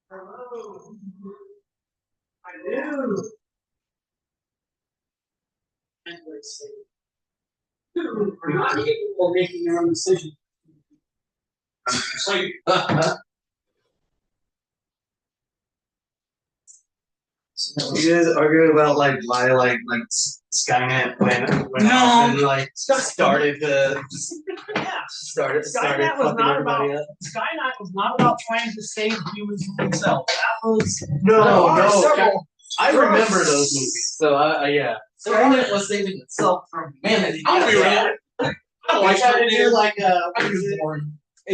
Hello. I do. And let's see. You are not capable of making your own decision. So you guys arguing about like why like Skynet when no like started the started Skynet was fucking not everybody about up. Skynet was not about trying to save humans from themselves. That was No. I remember those movies. So yeah. Skynet was saving itself from humanity. I'll be real. I like trying to do like I think it's boring. I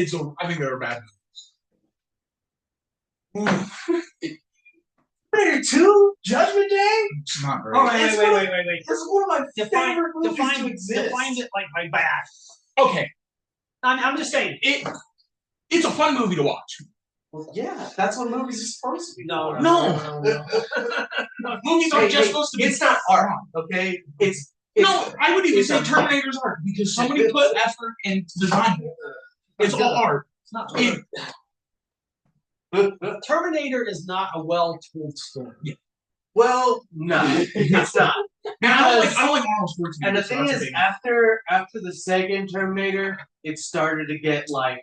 think they're bad movies. Terminator 2, Judgment Day. It's not great. Oh, wait. It's one of my favorite movies to exist. Define it like by bad. Okay, I'm just saying. it's a fun movie to watch. Well, yeah, that's what movies are supposed to be. No. Movies aren't just supposed to be. It's not art, okay? It's no. I would even say Terminator's art because somebody put effort into designing it. It's all art. It's not. Terminator is not a well-told story. Yeah. Well, no, it's not. I don't like Arnold Schwarzenegger. And the thing is, after the second Terminator, it started to get like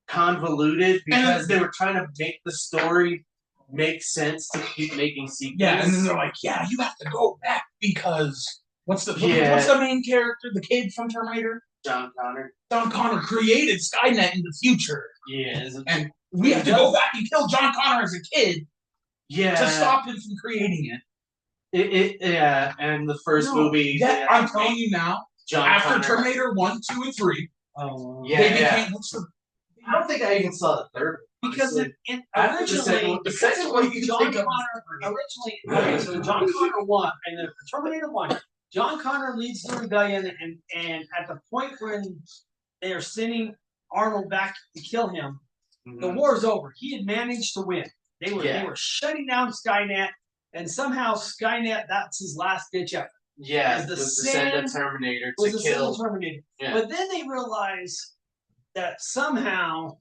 convoluted because they were trying to make the story make sense to keep making sequels. Yeah, and then they're like, "Yeah, you have to go back because what's the main character, the kid from Terminator? John Connor. John Connor created Skynet in the future. Yeah, and we have to go back and kill John Connor as a kid. Yeah, to stop him from creating it. Yeah, and the first movie. Yeah, I'm telling you now. After Connor. Terminator 1, 2, and 3. They became. I don't think I even saw the third. Because originally, the second one you John Connor so John Connor won, and then Terminator 1, John Connor leads the rebellion, and at the point when they are sending Arnold back to kill him, the war is over. He had managed to win. They were shutting down Skynet, and somehow Skynet, that's his last ditch effort. Yeah, was to send a Terminator to kill. Terminator. Yeah. But then they realize that somehow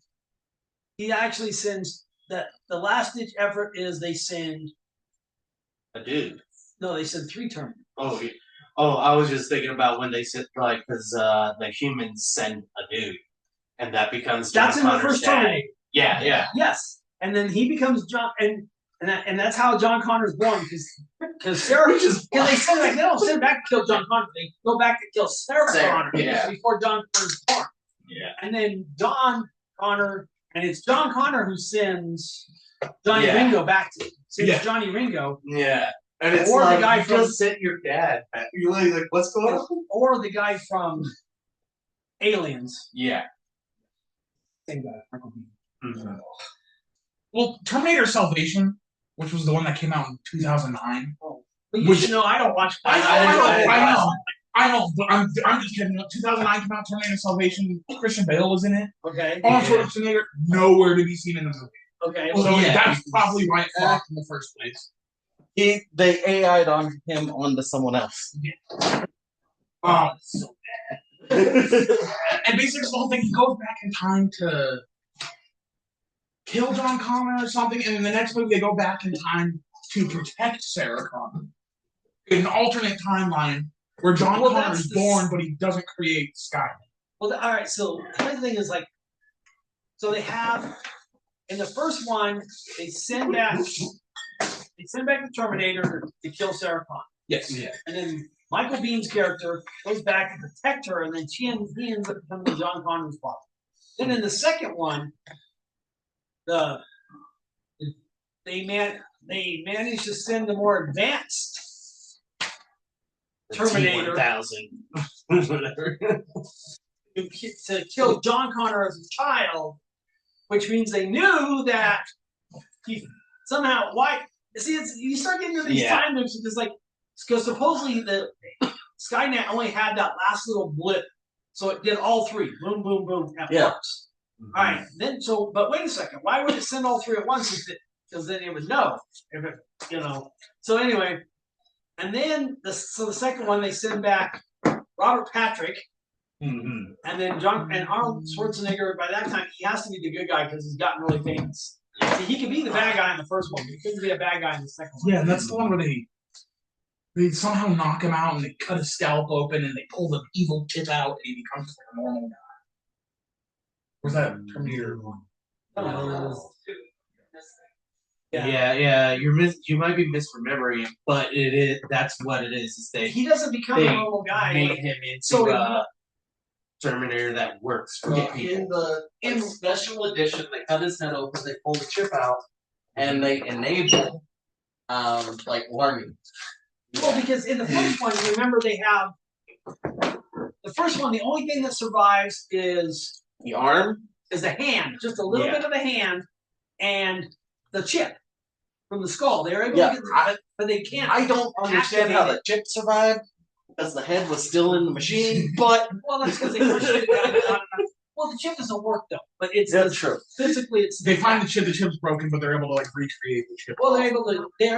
he actually sends that the last ditch effort is they send a dude. No, they send 3 Terminators. Oh, I was just thinking about when they said like because the humans send a dude, and that becomes John That's in the Connor's first dad. Terminator. Yeah. Yes, and then he becomes John, and that's how John Connor's born because Sarah because they send like they don't send back to kill John Connor, they go back to kill Sarah Connor before John Connor's born. Yeah, and then John Connor, and it's John Connor who sends Johnny Ringo back to Johnny Ringo. Yeah. And it's or like, the guy you from just sent your dad back. You're like, what's going on? Or the guy from Aliens. Yeah. Same guy, Michael Biehn. Mm-hmm. Well, Terminator Salvation, which was the one that came out in 2009. Oh. But you should know I don't watch. I know, but I'm just kidding. 2009 came out, Terminator Salvation. Christian Bale was in it. Okay. Arnold Schwarzenegger, nowhere to be seen in the movie. Okay. So that's probably why it flopped in the first place. They AI'd on him onto someone else. Yeah. So bad. And basically, the whole thing, he goes back in time to kill John Connor or something, and in the next movie, they go back in time to protect Sarah Connor. In an alternate timeline where John Connor is born, but he doesn't create Skynet. Well, all right. So the thing is, like, so they have in the first one, they send back the Terminator to kill Sarah Connor. Yes. Yeah. And then Michael Bihn's character goes back to protect her, and then he ends up becoming John Connor's father. Then in the second one, they managed to send the more advanced Terminator Whatever. to kill John Connor as a child, which means they knew that he somehow you start getting into these time loops because supposedly the Skynet only had that last little blip, so it did all three, boom, boom, boom, at once. Mm-hmm. All right, then but wait a second, why would it send all three at once? Because then it would know if it, So anyway, and then the second one they send back Robert Patrick. Mm-hmm. And then Arnold Schwarzenegger, by that time, he has to be the good guy because he's gotten really famous. See, he could be the bad guy in the first one, but he couldn't be a bad guy in the second one. Yeah, and that's the one where they somehow knock him out and they cut his scalp open and they pull the evil chip out and he becomes like a normal guy. Where's that Terminator one? Yeah. You might be misremembering it, but it is. That's what it is. He doesn't become a normal guy. Made him into Terminator that works for people. In special edition, they cut his head open, they pull the chip out, and they enable learning. Well, because in the first one, remember they have the first one. The only thing that survives is the arm, is the hand, just a little bit of the hand, and the chip from the skull. They're able to get, but they can't. I don't understand how the chip survived because the head was still in the machine. But that's because they pushed it down. Well, the chip doesn't work though. But that's true. Physically, it's they find the chip's broken, but they're able to recreate the chip. Well, they're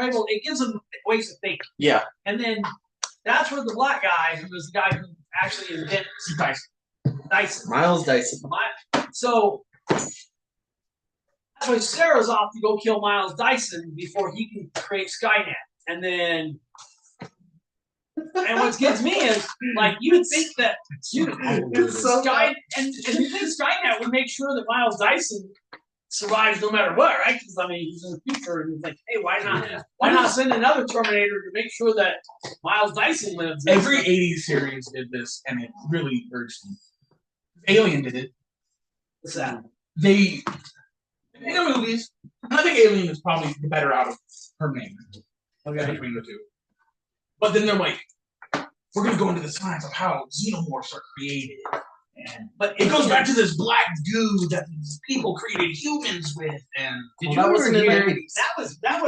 able. It gives them ways to think. Yeah. And then that's where the black guy, who was the guy who actually invented Dyson. Miles Dyson. So that's why Sarah's off to go kill Miles Dyson before he can create Skynet. And then, what gets me is you would think that and you think Skynet would make sure that Miles Dyson survives no matter what, right? Because he's in the future, and it's hey, why not send another Terminator to make sure that Miles Dyson lives? Every '80s series did this, and it really hurts me. Alien did it. What's that? In the movies, I think Alien is probably the better out of Terminator. Okay, between the two. But then they're like, we're going to go into the science of how xenomorphs are created. But it goes back to this black goo that these people created humans with. And did you ever hear that was I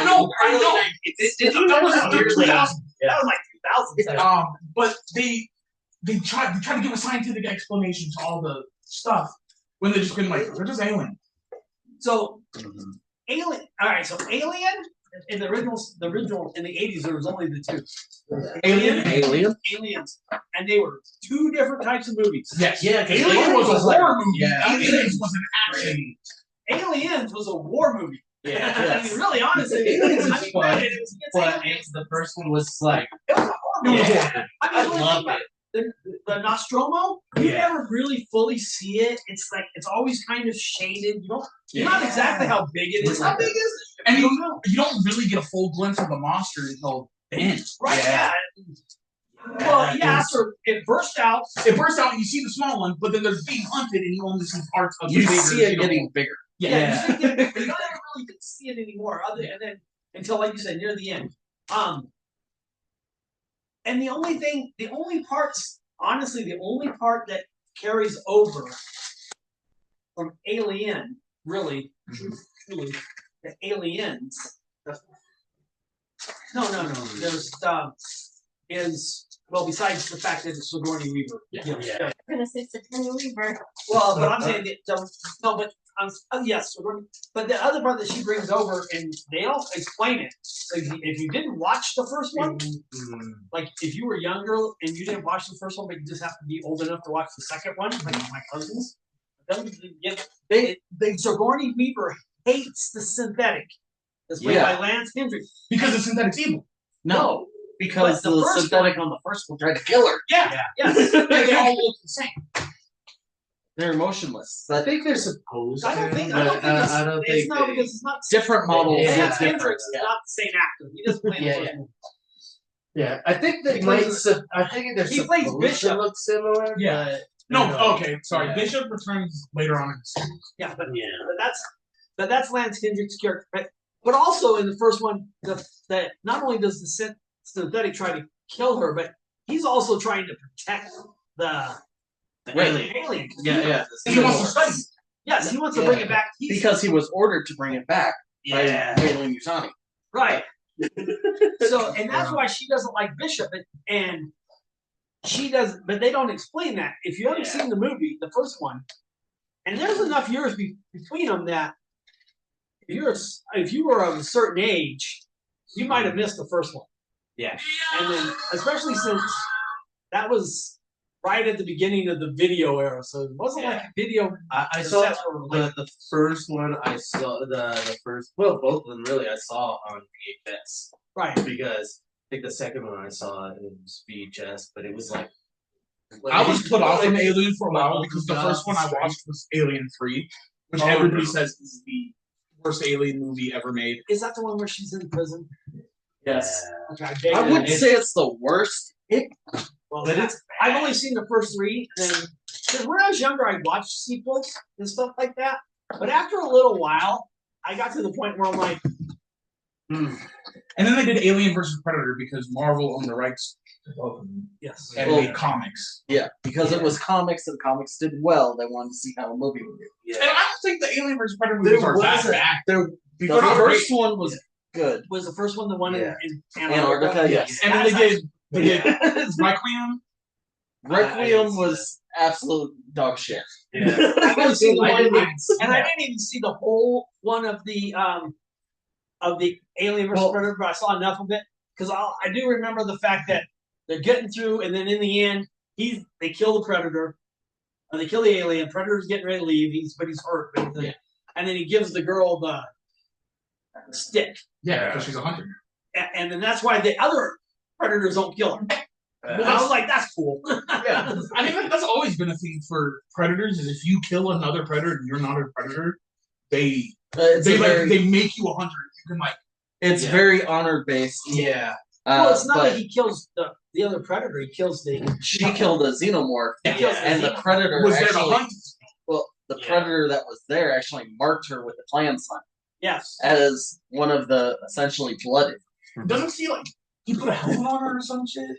know. That was like 2000. But they tried to give a scientific explanation to all the stuff when they just been they're just alien. So Alien. All right. So Alien. In the original in the 80s, there was only the two. Aliens, and they were two different types of movies. Yes, Alien was a horror movie. Yeah. Aliens was an action. Aliens was a war movie. Yeah, I mean, really, honestly, Aliens. The first one was it was a horror No, Yeah. I mean, love the Nostromo, you Yeah. never really fully see it. It's like it's always kind of shaded. You're not exactly how big it is. How big is it? And you don't know. you don't really get a full glimpse of the monster until the end. Right? Yeah. Well, yeah. So it burst out. It bursts out and you see the small one, but then there's being hunted and you only see parts of the You bigger, see it you know, getting bigger. Yeah. You see it, but you don't ever really get to see it anymore. And then until, like you said, near the end. And the only parts, honestly, the only part that carries over from Alien, really, truly, the Aliens. No. There's besides the fact that it's Sigourney Weaver. Yeah. I'm gonna say Sigourney Weaver. Well, but I'm saying that no, but yes, Sigourney. But the other part that she brings over, and they don't explain it. So if you didn't watch the first one, like if you were younger and you didn't watch the first one, but you just have to be old enough to watch the second one, like my cousins, they Sigourney Weaver hates the synthetic. That's played by Lance Hendricks. because the synthetic's evil. No, because But the the first synthetic on the first one tried to kill her. Yeah. Yes. They all look the same. They're emotionless. I think they're supposed I don't to, think. but I don't think it's not they- because it's not Different models. Yeah. Lance different. Hendricks is not the same actor. He doesn't play in the Yeah, first yeah. movie. Yeah, I think they He might. plays- I think they're he plays supposed Bishop. to look similar. Yeah. but No, they're okay, sorry. Yeah. Bishop returns later on in the series. Yeah, but Yeah. but that's Lance Hendricks' character. But also in the first one, that not only does the synthetic try to kill her, but he's also trying to protect the alien. Yeah. He wants to study. Yes, he wants to bring it back. Because he was ordered to bring it back Yeah. by Wayland Yutani. Right. So, and that's why she doesn't like Bishop, and she does. But they don't explain that. If you haven't seen the movie, the first one, and there's enough years between them that if you were of a certain age, you might have missed the first one. Yeah. And then, especially since that was right at the beginning of the video era, so it wasn't like a video. I the saw sets were like- the first one. I saw the first. Well, both of them really. I saw on VHS right. because I think the second one I saw it was VHS, but it was like. I was put off from like- Alien for a while because the first one I watched was Alien 3, which Oh, everybody no. says is the worst Alien movie ever made. Is that the one where she's in prison? Yes. Okay, I wouldn't say it's the worst. Well, But it's I've only seen the first three, and because when I was younger, I watched sequels and stuff like that. But after a little while, I got to the point where I'm like, And then they did Alien versus Predator because Marvel owned the rights to both of them yes, and Well- made comics. Yeah, because it was comics and comics did well. They wanted to see how a movie would do. And I don't think the Alien versus Predator There movies are was bad. They're The they're not first great. one was good. was the first one the one Yeah. in Antarctica, yes. And then they did Requiem. Requiem was absolute dog shit. Yeah. I haven't seen the I one, didn't even see and I that. didn't even see the whole one of the Alien vs Well- Predator, but I saw enough of it because I do remember the fact that they're getting through, and then in the end, they kill the Predator, or they kill the alien. Predator's getting ready to leave, but he's hurt, and then he gives the girl the stick, Yeah, because she's a hunter. and then that's why the other Predators don't kill her. And I was like, that's cool. Yeah, I mean that's always been a thing for predators. Is if you kill another predator and you're not a predator, they It's they a like very, they make you a hunter. You can like it's Yeah. very honor based. Yeah. Well, it's not but that he kills the other Predator; he kills the. she killed a xenomorph, He kills and the predator was there to actually, hunt. well, the Yeah. predator that was there actually marked her with the clan sign Yes. as one of the essentially blooded. Doesn't he like he put a helmet on her or some shit?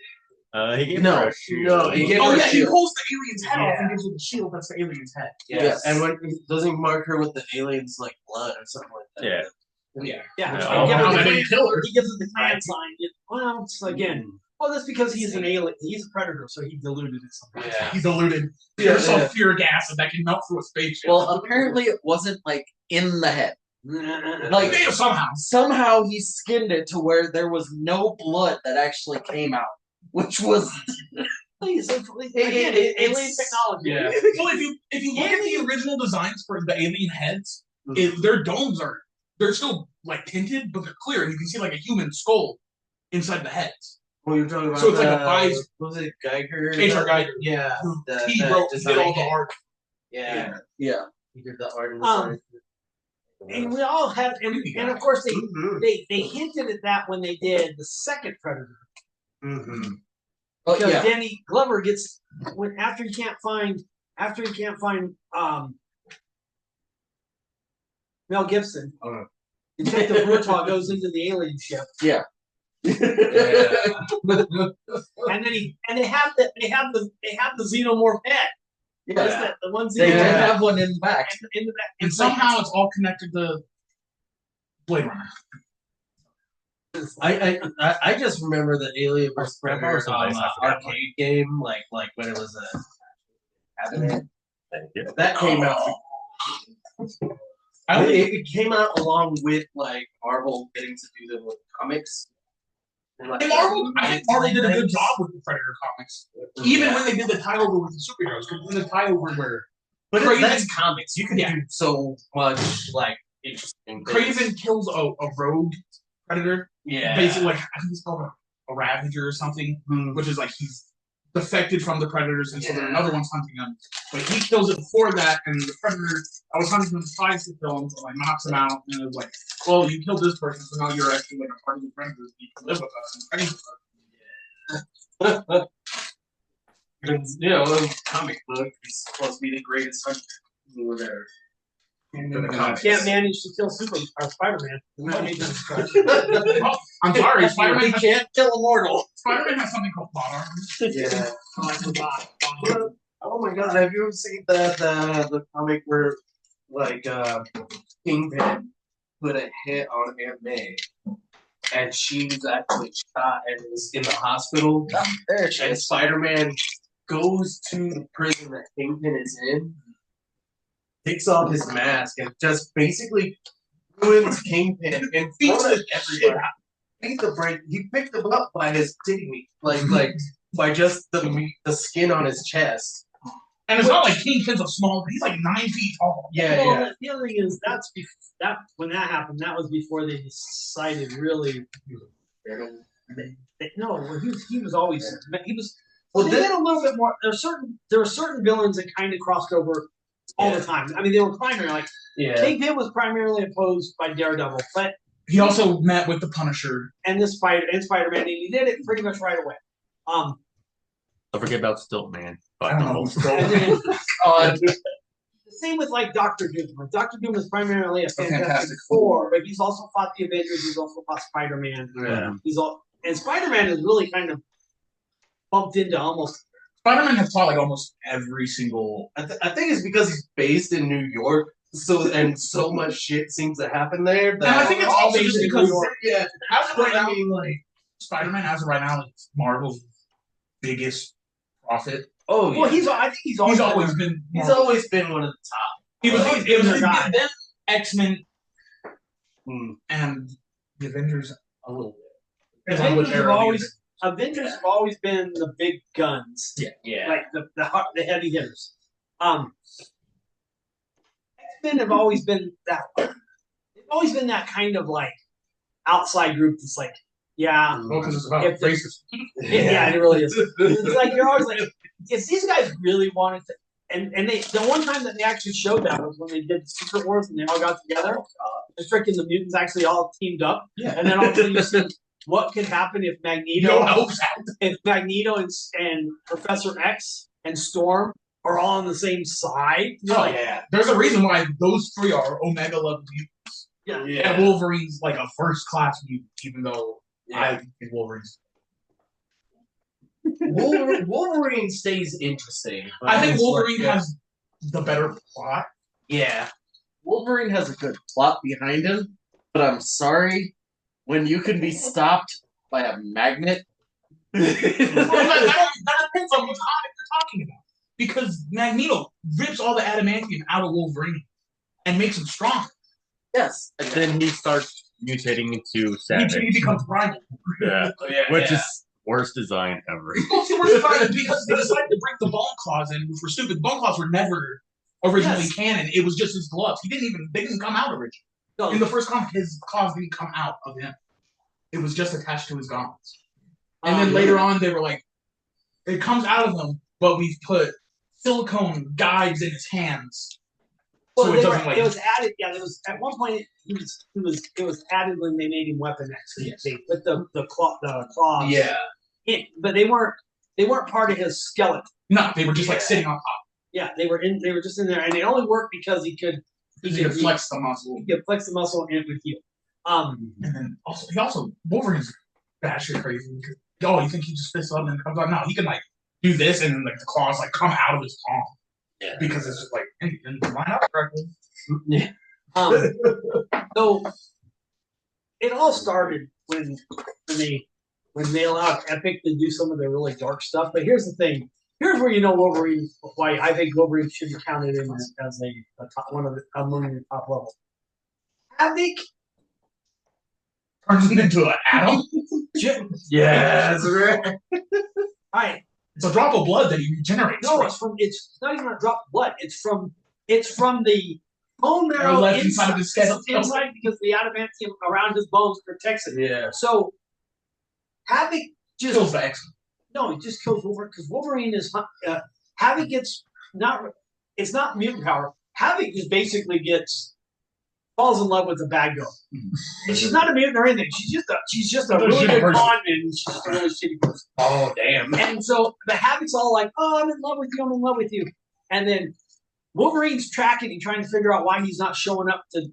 He gave No, her a shield. no, he gave Oh her a yeah, he shield. pulls the alien's head off and Yeah. gives her the shield. That's the alien's head. Yes. And when doesn't he mark her with the alien's like blood or something like that? Yeah. Yeah. Yeah. Yeah. I don't know how that didn't kill her. He gives it the clan sign. Well, it's again. Well, that's because he's an alien. He's a predator, so he diluted it somehow. Yeah. He's diluted. Yeah, There's yeah. sulfuric acid that can melt through a spaceship. Well, apparently it wasn't like in the head. Like Yeah, somehow. somehow he skinned it to where there was no blood that actually came out, which was Please, again, it's- alien technology. Yeah. Well, if you look at the original designs for the alien heads, their domes they're still like tinted, but they're clear, and you can see like a human skull inside the heads. Well, you're talking about So it's like a five- was it Geiger? H.R. Geiger. Yeah. He did all the art. Yeah. Yeah. He did the art and the science. And we all have, and of course Mhm. they hinted at that when they did the second Predator. Mm-hmm. Oh Because yeah. Danny Glover gets after he can't find Mel Gibson. Oh. Detective Murtaugh goes into the alien ship, Yeah. and then they have the xenomorph head. Yeah. Is that the one They xenomorph head have one in the back. in the back? And It's like- somehow it's all connected to Blade Runner. I just remember the Alien vs. Grandpa was Predator so nice, I forgot arcade game, like when it was a cabinet. Thank you. That came out. I don't think It came out along with like Marvel getting to do them with comics. And, like, I think Marvel did a good job with the Predator comics. Even when they did the tie over with the superheroes, because in the tie over where But Craven- that's comics. You can Yeah. do so much like interesting. things. Craven kills a rogue Predator, Yeah. basically like I think it's called a Ravager or something, which is like he's defected from the Predators, and so then another one's hunting him. But he kills it before that, and the Predator I was hunting him tries to kill him, so like knocks him out, and it was like, well, you killed this person, so now you're actually like a part of the Predators. You can live with us and train with us. Because, you know, in comic book, he's supposed to be the greatest hunter or whatever. Can't manage to kill Spider-Man. Well, I'm sorry, Spider-Man has, can't kill a mortal. Spider-Man has something called plot armor. Yeah. Oh my god, have you ever seen the comic where like Kingpin put a hit on Aunt May and she was actually shot and was in the hospital? There she And is. Spider-Man goes to the prison that Kingpin is in, takes off his mask, and just basically ruins Kingpin in front of everybody. He picked him up by his titty meat, like by just the skin on his chest. And it's not like Kingpin's a small, he's like 9 feet tall. Yeah, Well, yeah. the other thing is that when that happened, that was before they decided really. No, he was always he was. Well, they had a little bit more. There were certain villains that kind of crossed over all the time. I mean, they were primary. Like Yeah. Kingpin was primarily opposed by Daredevil, but He also met with the Punisher. and Spider-Man, and he did it pretty much right away. Don't forget about Stiltman. I don't know. And then, Oh, the same with like Doctor Doom. Like, Doctor Doom is primarily a Fantastic Fantastic Four, but he's also fought the Avengers. He's also fought Spider-Man. yeah. And Spider-Man is really kind of bumped into almost. Spider-Man has fought like almost every single. I think it's because he's based in New York, so much shit seems to happen there. That And I think it's also just basically because New York. yeah. as of right I now, mean, like, Spider-Man as of right now is Marvel's biggest profit. oh yeah. Well, I think he's He's always always been. He's Marvel. always been one of the top. He was. always It was been the guy. then X-Men Mm. and the Avengers a little bit. Avengers have always been the big guns, Yeah. like the heavy hitters. X-Men have always been that. They've always been that kind of like outside group that's like, yeah, Well, because it's about If the- racist. yeah, it really is. It's like you're always like, if these guys really wanted to, and they the one time that they actually showed that was when they did Secret Wars and they all got together. The freaking the mutants actually all teamed up, Yeah. and then also you see what could happen if Magneto, No helps out. if Magneto and Professor X and Storm are all on the same side. You're Oh, like, yeah. There's a reason why those three are Omega level mutants. yeah. Yeah. And Wolverine's like a first class mutant, even though I think Wolverine's. Wolverine stays interesting. but I think it's Wolverine like, has the better plot. Yeah. Wolverine has a good plot behind him, but I'm sorry, when you can be stopped by a magnet. Well, that depends on what comic you're talking about. Because Magneto rips all the adamantium out of Wolverine and makes him strong. Yes. And then he starts mutating into He Savage. becomes primal. Yeah. Yeah. Which is worst design ever. Well, see, we're surprised because they decided to bring the bone claws in, which were stupid. The bone claws were never originally Yes. canon. It was just his gloves. They didn't come out originally. In the first comic, his claws didn't come out of him. It was just attached to his gauntlets. And then later on, they were like, it comes out of him, but we've put silicone guides in his hands. Well, So it doesn't like. it was added. Yeah, it was at one point. It was added when they made him Weapon X. They put the claws. Yeah. In, but they weren't part of his skeleton. No, they were just like sitting on top. Yeah, they were just in there, and they only worked because he could flex the muscle. He could flex the muscle and it would heal. And then also Wolverine's batshit crazy. Oh, you think he just fists up and then comes out? No, he can like do this and then like the claws like come out of his palm. Yeah. Because it's just like and line up correctly. Yeah. So it all started when they allowed Epic to do some of their really dark stuff. But here's the thing. Here's where you know Wolverine. Why I think Wolverine should be counted in as a top among the top level. Havoc Turns him into an atom. Yeah, that's right. Alright. It's a drop of blood that he regenerates. No, it's not even a drop of blood. It's from the bone marrow left inside of his skeleton. inside because the adamantium around his bones protects it. Yeah. So Havoc just kills the X-Men. No, he just kills Wolverine because Wolverine is Havoc gets it's not mutant power. Havoc just basically falls in love with the bad girl. And she's not a mutant or anything. She's just a really good con and she's just a really shitty person. Oh damn. And so the Havoc's all like, "Oh, I'm in love with you. I'm in love with you." And then Wolverine's tracking and trying to figure out why he's not showing up to,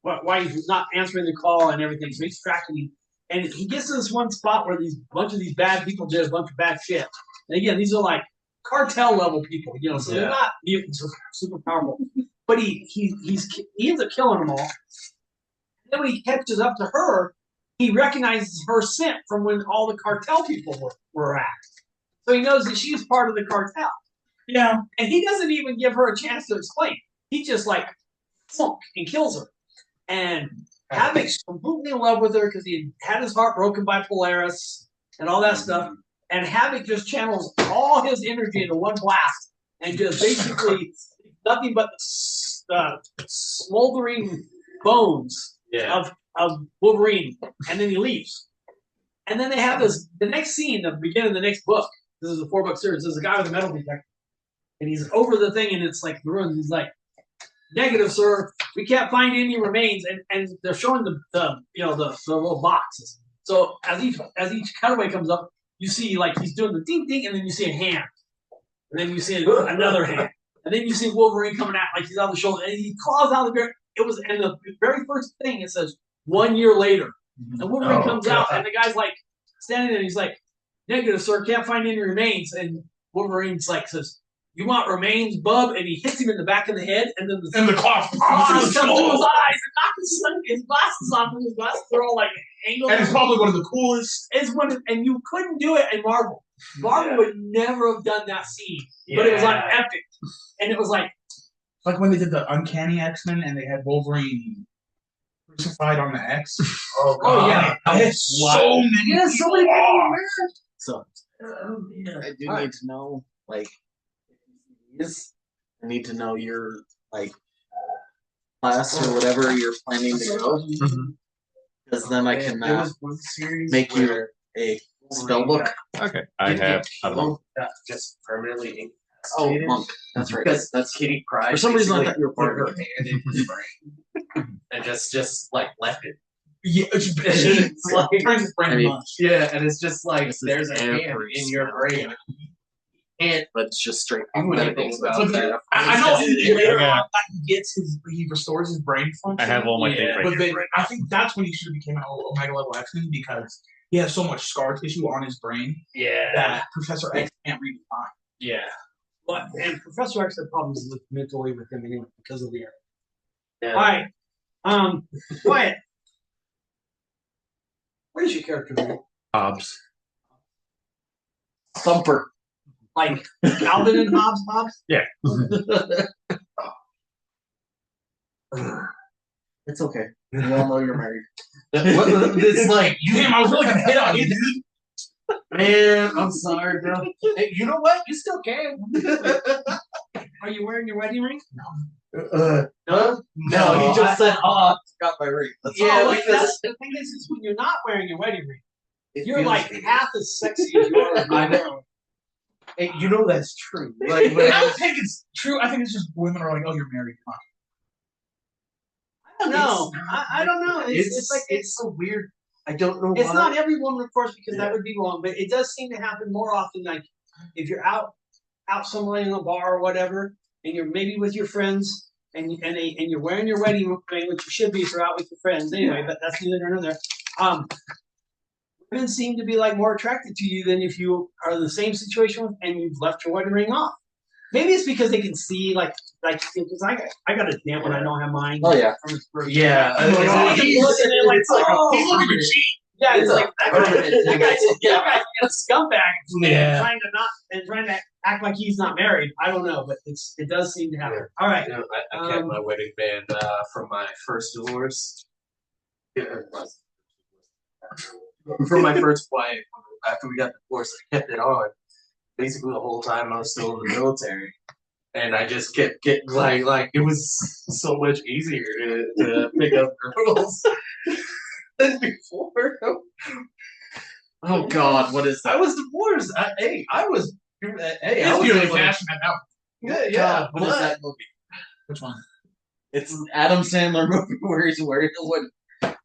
why he's not answering the call and everything. So he's tracking him. And he gets to this one spot where bunch of these bad people did a bunch of bad shit. And again, these are like cartel level people, so they're not mutants or super powerful. But he ends up killing them all. And then when he catches up to her, he recognizes her scent from when all the cartel people were at. So he knows that she's part of the cartel. Yeah. And he doesn't even give her a chance to explain. He just like thunk and kills her. And Havoc's completely in love with her because he had his heart broken by Polaris and all that stuff. And Havoc just channels all his energy into one blast and just basically nothing but smoldering bones of Wolverine. And then he leaves. And then they have the next scene, the beginning of the next book. This is a 4-book series. There's a guy with a metal detector. And he's over the thing and it's like the ruins. He's like, "Negative, sir. We can't find any remains." And they're showing the little boxes. So as each cutaway comes up, you see like he's doing the ding ding, and then you see a hand, and then you see another hand, and then you see Wolverine coming out like he's on the shoulder, and he claws out the bear. And the very first thing it says 1 year later, and Wolverine comes out, and the guy's like standing there, and he's like, "Negative, sir. Can't find any remains." And Wolverine's like says, "You want remains, bub?" And he hits him in the back of the head, and then the claws comes through his eyes and knocks his glasses off, and his glasses are all like angled. And it's probably one of the coolest. And you couldn't do it in Marvel. Marvel would never have done that scene, but it was like epic, and it was like when they did the Uncanny X-Men and they had Wolverine crucified on the X. Oh yeah, so many. So many people. So I do need to know, like, I need to know your class or whatever you're planning to go, because then I can make you a spell book. Okay, I have. I don't know. Just permanently Oh, monk. That's right. Because that's Kitty Pryde. For some reason, I basically thought you were put part her of it. hand in his brain and just like left it. Yeah, It's like, turns his brain to mush. yeah, and it's just like This is there's a hand every in your smell. brain. And But it's just straight do anything hypothetical. about that. I know later Yeah. on he restores his brain function. I have all my things right But here. then I think that's when he should have became an Omega level X-Men because he has so much scar tissue on his brain Yeah. that Professor X can't read his mind. Yeah. And Professor X had problems mentally with him anyway because of the error. Yeah. All right, Wyatt, what is your character name? Hobbs. Thumper. Like Calvin and Hobbes? Yeah. It's okay. We all know you're married. It's like Damn, I was really gonna hit on you, dude. man, I'm sorry, bro. Hey, you know what? You still can. Are you wearing your wedding ring? No, No, he just said, "Oh, I got my ring." That's Yeah, all. because The thing is when you're not wearing your wedding ring, You're like half as sexy as you are. I know. Hey, you know that's true. Like, I don't think it's true. I think it's just women are like, oh, you're married. Come on. I don't know. I don't know. It's like it's so weird. I don't know. it's why. not every woman, of course, because that would be wrong. But it does seem to happen more often. Like if you're out somewhere in a bar or whatever, and you're maybe with your friends, and you're wearing your wedding ring, which you should be if you're out with your friends anyway. But that's neither here nor there. Women seem to be like more attracted to you than if you are in the same situation and you've left your wedding ring off. Maybe it's because they can see like because I got a damn one. I don't have mine. Oh, yeah. From his birthday. Yeah, It's like, oh, He's looking to cheat. yeah, it's like that guy's Yeah. a scumbag. Yeah. Trying to act like he's not married. I don't know, but it does seem to happen. All right. You know, I kept my wedding band from my first divorce. From my first wife, after we got divorced, I kept it on. Basically, the whole time I was still in the military, and I just kept getting like it was so much easier to pick up girls than before. Oh God, what is I that? was divorced. I was. Hey, It's I was beautifully able to- fashioned now. Yeah, God, what is but- that movie? Which one? It's an Adam Sandler movie where he's wearing a wood.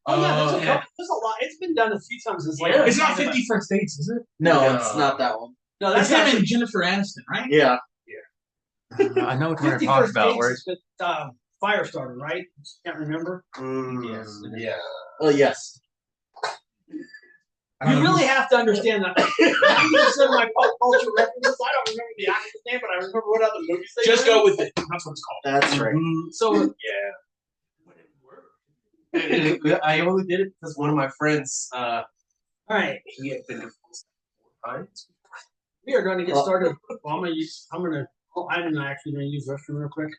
Oh yeah, yeah. there's a lot. It's been done a few times. It's like Yeah. It's not 50 First Dates, is it? No, No. it's not that one. No, That's that's him not and Jennifer Aniston, right? Yeah. I know what you're 50 talking First about. Dates Where is with Firestarter, right? Can't remember. Yes. Yeah. Oh yes. I don't You know. really have to understand that. 90% of my pop culture references, I don't remember the actor's name, but I remember what other movies they Just were in. go with it. That's what it's called. That's right. So Yeah. I only did it because one of my friends, all right, he had been divorced 4 times. we are going to get started. Well, I'm actually going to use the restroom real quick.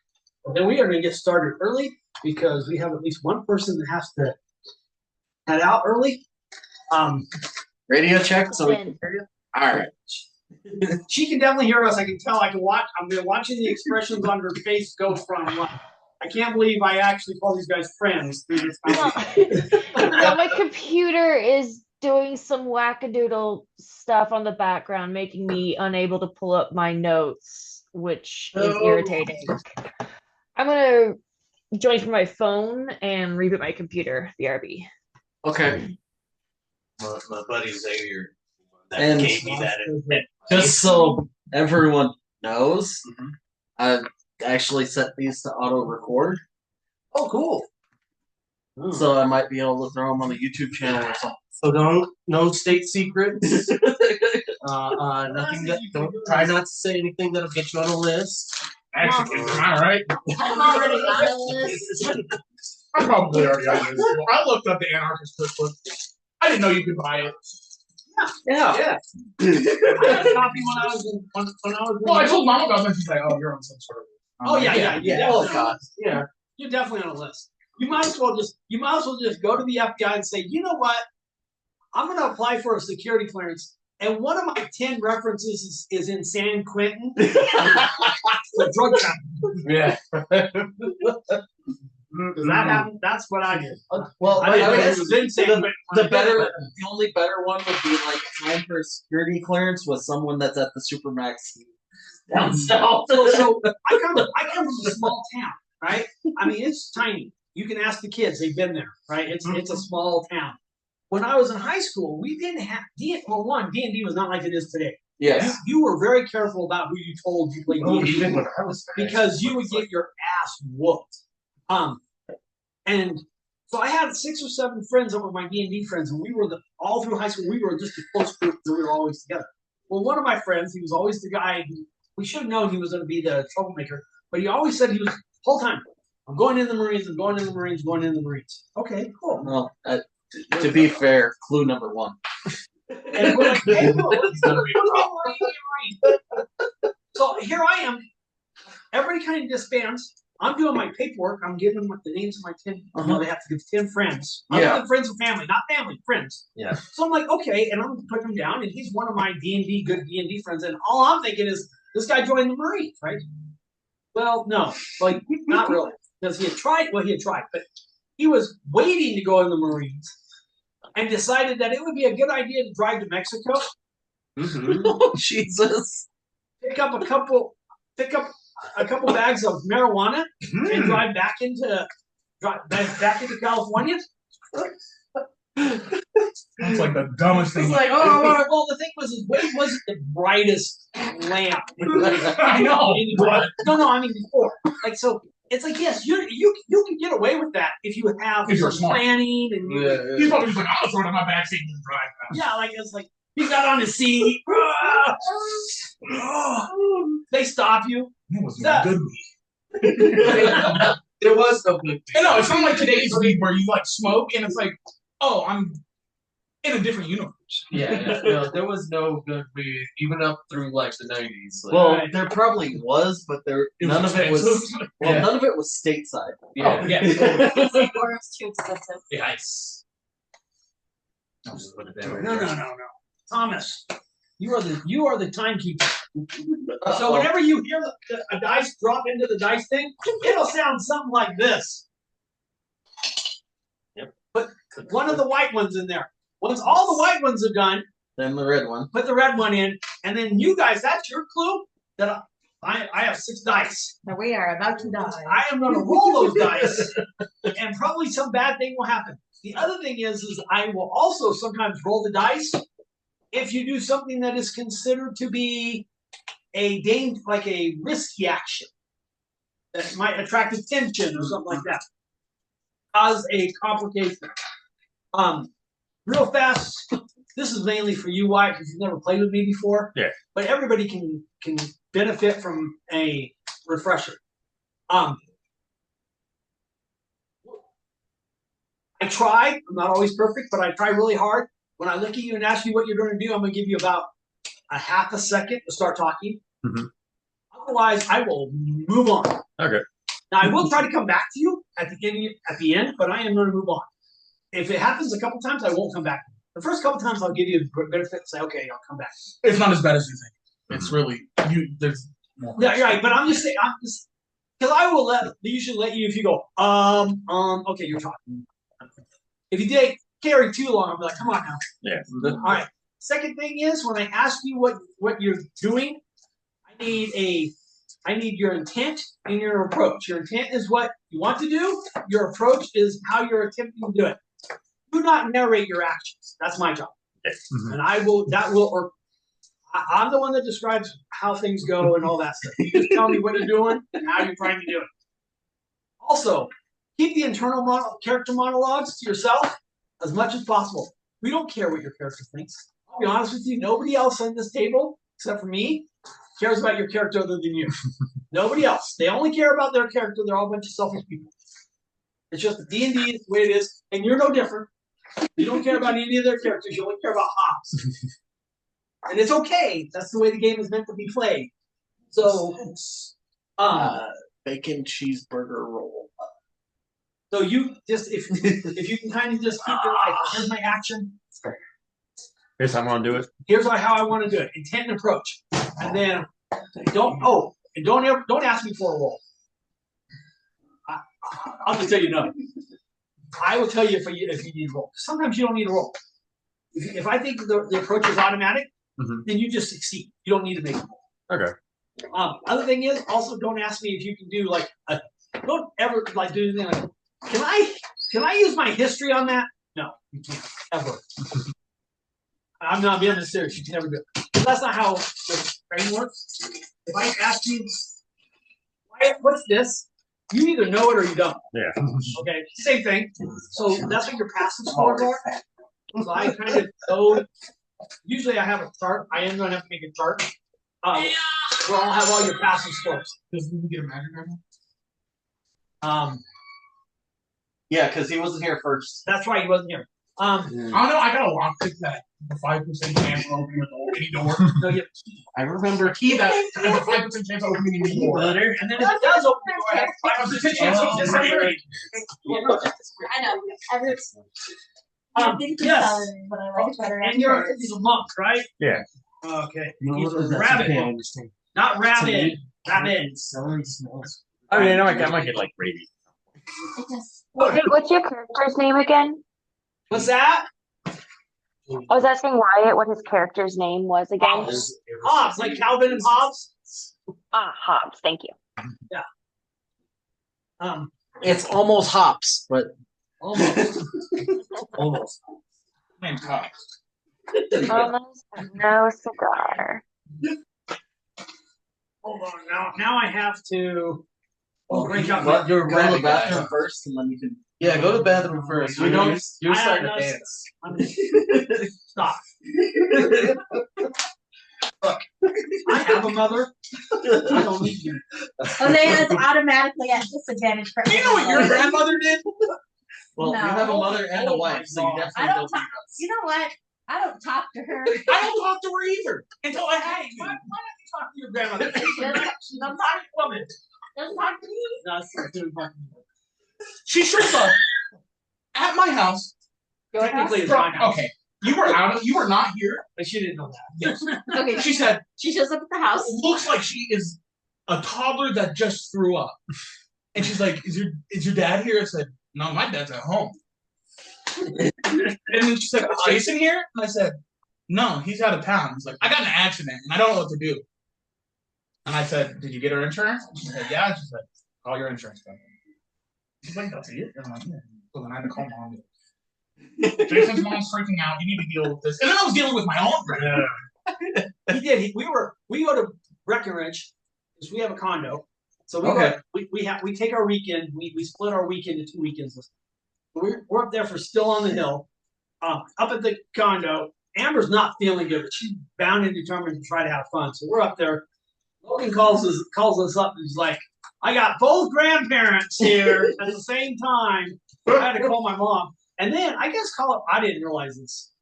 But then we are going to get started early because we have at least one person that has to head out early. Radio check so we can hear you. All right. She can definitely hear us. I can tell. I'm watching the expressions on her face go from I can't believe I actually call these guys friends through this No, conversation. no, my computer is doing some wackadoodle stuff on the background, making me unable to pull up my notes, which is No. irritating. I'm gonna join from my phone and reboot my computer, the RB. Okay. My buddy Xavier that And- gave me that. Just so everyone knows, Mhm. I've actually set these to auto record, Oh, cool. so I might be able to throw them on the YouTube channel or something. So no state secrets. Nothing that. Don't try not to say anything that'll get you on a list. Actually, am I right? I'm already on a list. I'm probably already on this. I looked up the Anarchist cookbook. I didn't know you could buy it. Yeah. Yeah. I had a copy when I was Well, I told Mom about it, and she's like, "Oh, you're on some sort of." I'm Oh like, yeah. Oh God. Yeah. You're definitely on a list. You might as well just go to the FBI and say, you know what? I'm going to apply for a security clearance, and one of my 10 references is in San Quentin, the drug trafficking. Yeah. Does that happen? That's what I did. Well, I didn't know guess it was in San Quentin. the only better one would be like applying for a security clearance with someone that's at the Supermax down south. So I come from a small town, right? I mean, it's tiny. You can ask the kids; they've been there, right? It's a small town. When I was in high school, we didn't have D&D was not like it is today. Yes. You were very careful about who you told you played D&D Even when I was because you would get your ass whooped. And so I had 6 or 7 friends that were my D&D friends, and we were all through high school. We were just a close group, and we were always together. Well, one of my friends, he was always the guy who we should have known he was going to be the troublemaker, but he always said he was whole time. I'm going in the Marines. I'm going in the Marines. Going in the Marines. Okay, cool. Well, to be fair, clue number 1. And we're like, hey, cool, what's going on? So here I am. Everybody kind of disbands. I'm doing my paperwork. I'm giving them the names of my 10. You know, they have to give 10 friends. I'm Yeah. doing friends and family, not family, friends. Yeah. So I'm like, okay, and I'm putting him down, and he's one of my good D&D friends, and all I'm thinking is, this guy joined the Marines, right? Well, no, like not really, because he had tried, but he was waiting to go in the Marines. and decided that it would be a good idea to drive to Mexico, Oh, Jesus. pick up a couple bags of marijuana, and drive back into California. That's like the dumbest thing. It's like, well, the thing was, Wade wasn't the brightest lamp. I know. No, I mean before. Like, so it's like, yes, you can get away with that if you have If you're some smart. planning and He's probably just like, I'll throw it in my backseat and drive. yeah, like it's like he got on his seat. They stop you. It was That- good weed. There was no good. I know, it's not like today's weed where you like smoke and it's like, oh, I'm in a different universe. Yeah, no, there was no good weed, even up through like the 90s. Like, Well, Right. there probably was, but none of it was. expensive. Well, Yeah. none of it was stateside. yeah. Oh, yeah. Or it's too expensive. Yes. I'll just put it there. No. Thomas, you are the timekeeper. Uh-oh. So whenever you hear a dice drop into the dice thing, it'll sound something like this. Yep. Put one of the white ones in there. Once all the white ones are done, Then the red one. put the red one in, and then you guys, that's your clue that I have 6 dice. Now we are about to die. I am going to roll those dice, and probably some bad thing will happen. The other thing is I will also sometimes roll the dice if you do something that is considered to be like a risky action that might attract attention or something like that, cause a complication. Real fast. This is mainly for you, Wyatt, because you've never played with me before. Yeah. But everybody can benefit from a refresher. I try. I'm not always perfect, but I try really hard. When I look at you and ask you what you're going to do, I'm going to give you about a half a second to start talking. Mhm. Otherwise, I will move on. Okay. Now, I will try to come back to you at the end, but I am going to move on. If it happens a couple times, I won't come back. The first couple times, I'll give you a benefit and say, okay, I'll come back. It's not as bad as you think. It's really there's more. Yeah, you're right. But I'm just saying, because I will usually let you if you go, okay, you're talking. If you carry too long, I'll be like, come on now. Yeah. All right. Second thing is when I ask you what you're doing, I need your intent and your approach. Your intent is what you want to do. Your approach is how you're attempting to do it. Do not narrate your actions. That's my job. Mhm. And I'm the one that describes how things go and all that stuff. You just tell me what you're doing and how you're trying to do it. Also, keep the internal character monologues to yourself as much as possible. We don't care what your character thinks. I'll be honest with you, nobody else on this table, except for me, cares about your character other than you. Nobody else. They only care about their character. They're all a bunch of selfish people. It's just the D&D is the way it is, and you're no different. You don't care about any of their characters. You only care about Hobbs. And it's okay. That's the way the game is meant to be played. So, Bacon cheeseburger roll. so you just if you can kind of just keep it like, here's my action. Here's how I'm gonna do it. Here's how I want to do it. Intent and approach. And then don't ask me for a roll. I'll just tell you no. I will tell you if you need a roll. Sometimes you don't need a roll. If I think the approach is automatic, Mhm. then you just succeed. You don't need to make a roll. Okay. Other thing is also don't ask me if you can do don't ever like do anything like can I use my history on that? No, you can't ever. I'm not being serious. You can never do it. That's not how the brain works. If I ask you, what's this? You either know it or you don't. Yeah. Okay, same thing. So that's what your passive scores are. So I kind of know. Usually I have a chart. I am going to have to make a chart. Where I'll have all your passive scores. Does we get a magic right now? Yeah, because he wasn't here first. That's right. He wasn't here. I don't know. I got a lockpick that the 5% chance of opening any door. So you, I remember Key that has a 5% chance of opening any door. and then if it does open the door, I have 5% chance of disappearing. I know. Everyone's yes. but I like it better. And he's a monk, right? Yeah. Okay. He's a rabbit monk. Not rabbit. Rabbit. I mean, I might get like rabies. What's your character's name again? What's that? I was asking Wyatt what his character's name was again. Hobbs, like Calvin and Hobbes. Ah, Hobbs. Thank you. It's almost hops, but Almost. Almost. Man, tough. Almost no cigar. Hold on. Now I have to. break up. Well, you're Go to go to the the bathroom bathroom first, and then you can. Yeah, go to the bathroom first. I don't- You're I starting don't to know. dance. Stop. Look, I have a mother. I don't need you. Jose is automatically at disadvantage for Do you know what your everyone. grandmother did? Well, No. you have a mother and a Oh my wife, so you God. definitely I don't don't talk. You know what? I don't talk to her. I don't talk to her either until I have to. Why don't you talk to your grandmother? She's a smart woman. Doesn't talk to me. No, it's not doing fucking- She shows up at my house. Technically, it's my house. Okay, you were not here. But she didn't know that. Yes. Okay. She said, She shows up at the house. looks like she is a toddler that just threw up. And she's like, is your dad here? I said, no, my dad's at home. And then she said, is Jason here? And I said, no, he's out of town. He's like, I got in an accident and I don't know what to do. And I said, did you get her insurance? And she said, yeah. She said, call your insurance company. She's like, that's it? And I'm like, yeah. So then I had to call mom. Jason's mom's freaking out. You need to deal with this. And then I was dealing with my own grandmother. He did. We go to Breckenridge because we have a condo. So we take our weekend. We split our weekend into 2 weekends. We're up there for Still on the Hill, up at the condo. Amber's not feeling good, but she's bound and determined to try to have fun. So we're up there. Logan calls us up and he's like, "I got both grandparents here at the same time." I had to call my mom, and then I guess I didn't realize this.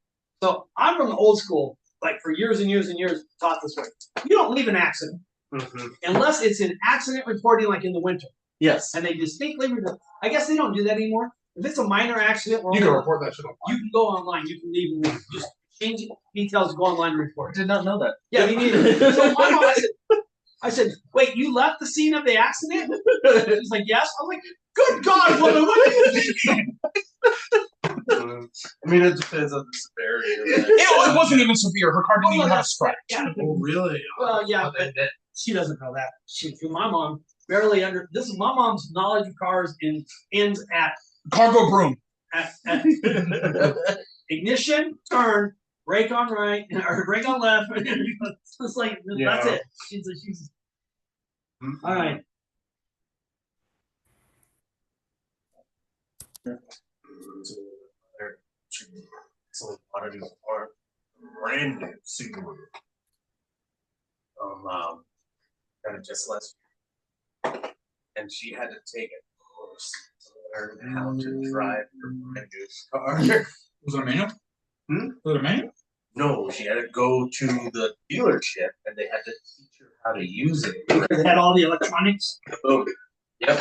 So I'm from the old school, like for years and years and years, taught this way. You don't leave an accident unless it's an accident reporting, like in the winter, Yes. and they distinctly report. I guess they don't do that anymore. If it's a minor accident, You can report that shit on. you can go online. You can leave just change details, go online and report. Did not know that. Yeah, me neither. So my mom, I said, wait, you left the scene of the accident? She's like, yes. I'm like, good God, woman, what are you thinking? I mean, it depends on the severity of it. It wasn't even severe. Her car didn't even have a scratch. Yeah. Oh, really? Well, yeah, Oh, but she doesn't know that. My mom barely this is my mom's knowledge of cars ends at Cargo broom. ignition, turn, brake on right, or brake on left. It's just like, that's it. She's all right. So I do our brand new Subaru. And it just last year. And she had to take a course to learn how to drive her brand new car. Was it a manual? Was it a manual? No, she had to go to the dealership and they had to teach her how to use it. They had all the electronics. Oh, yep.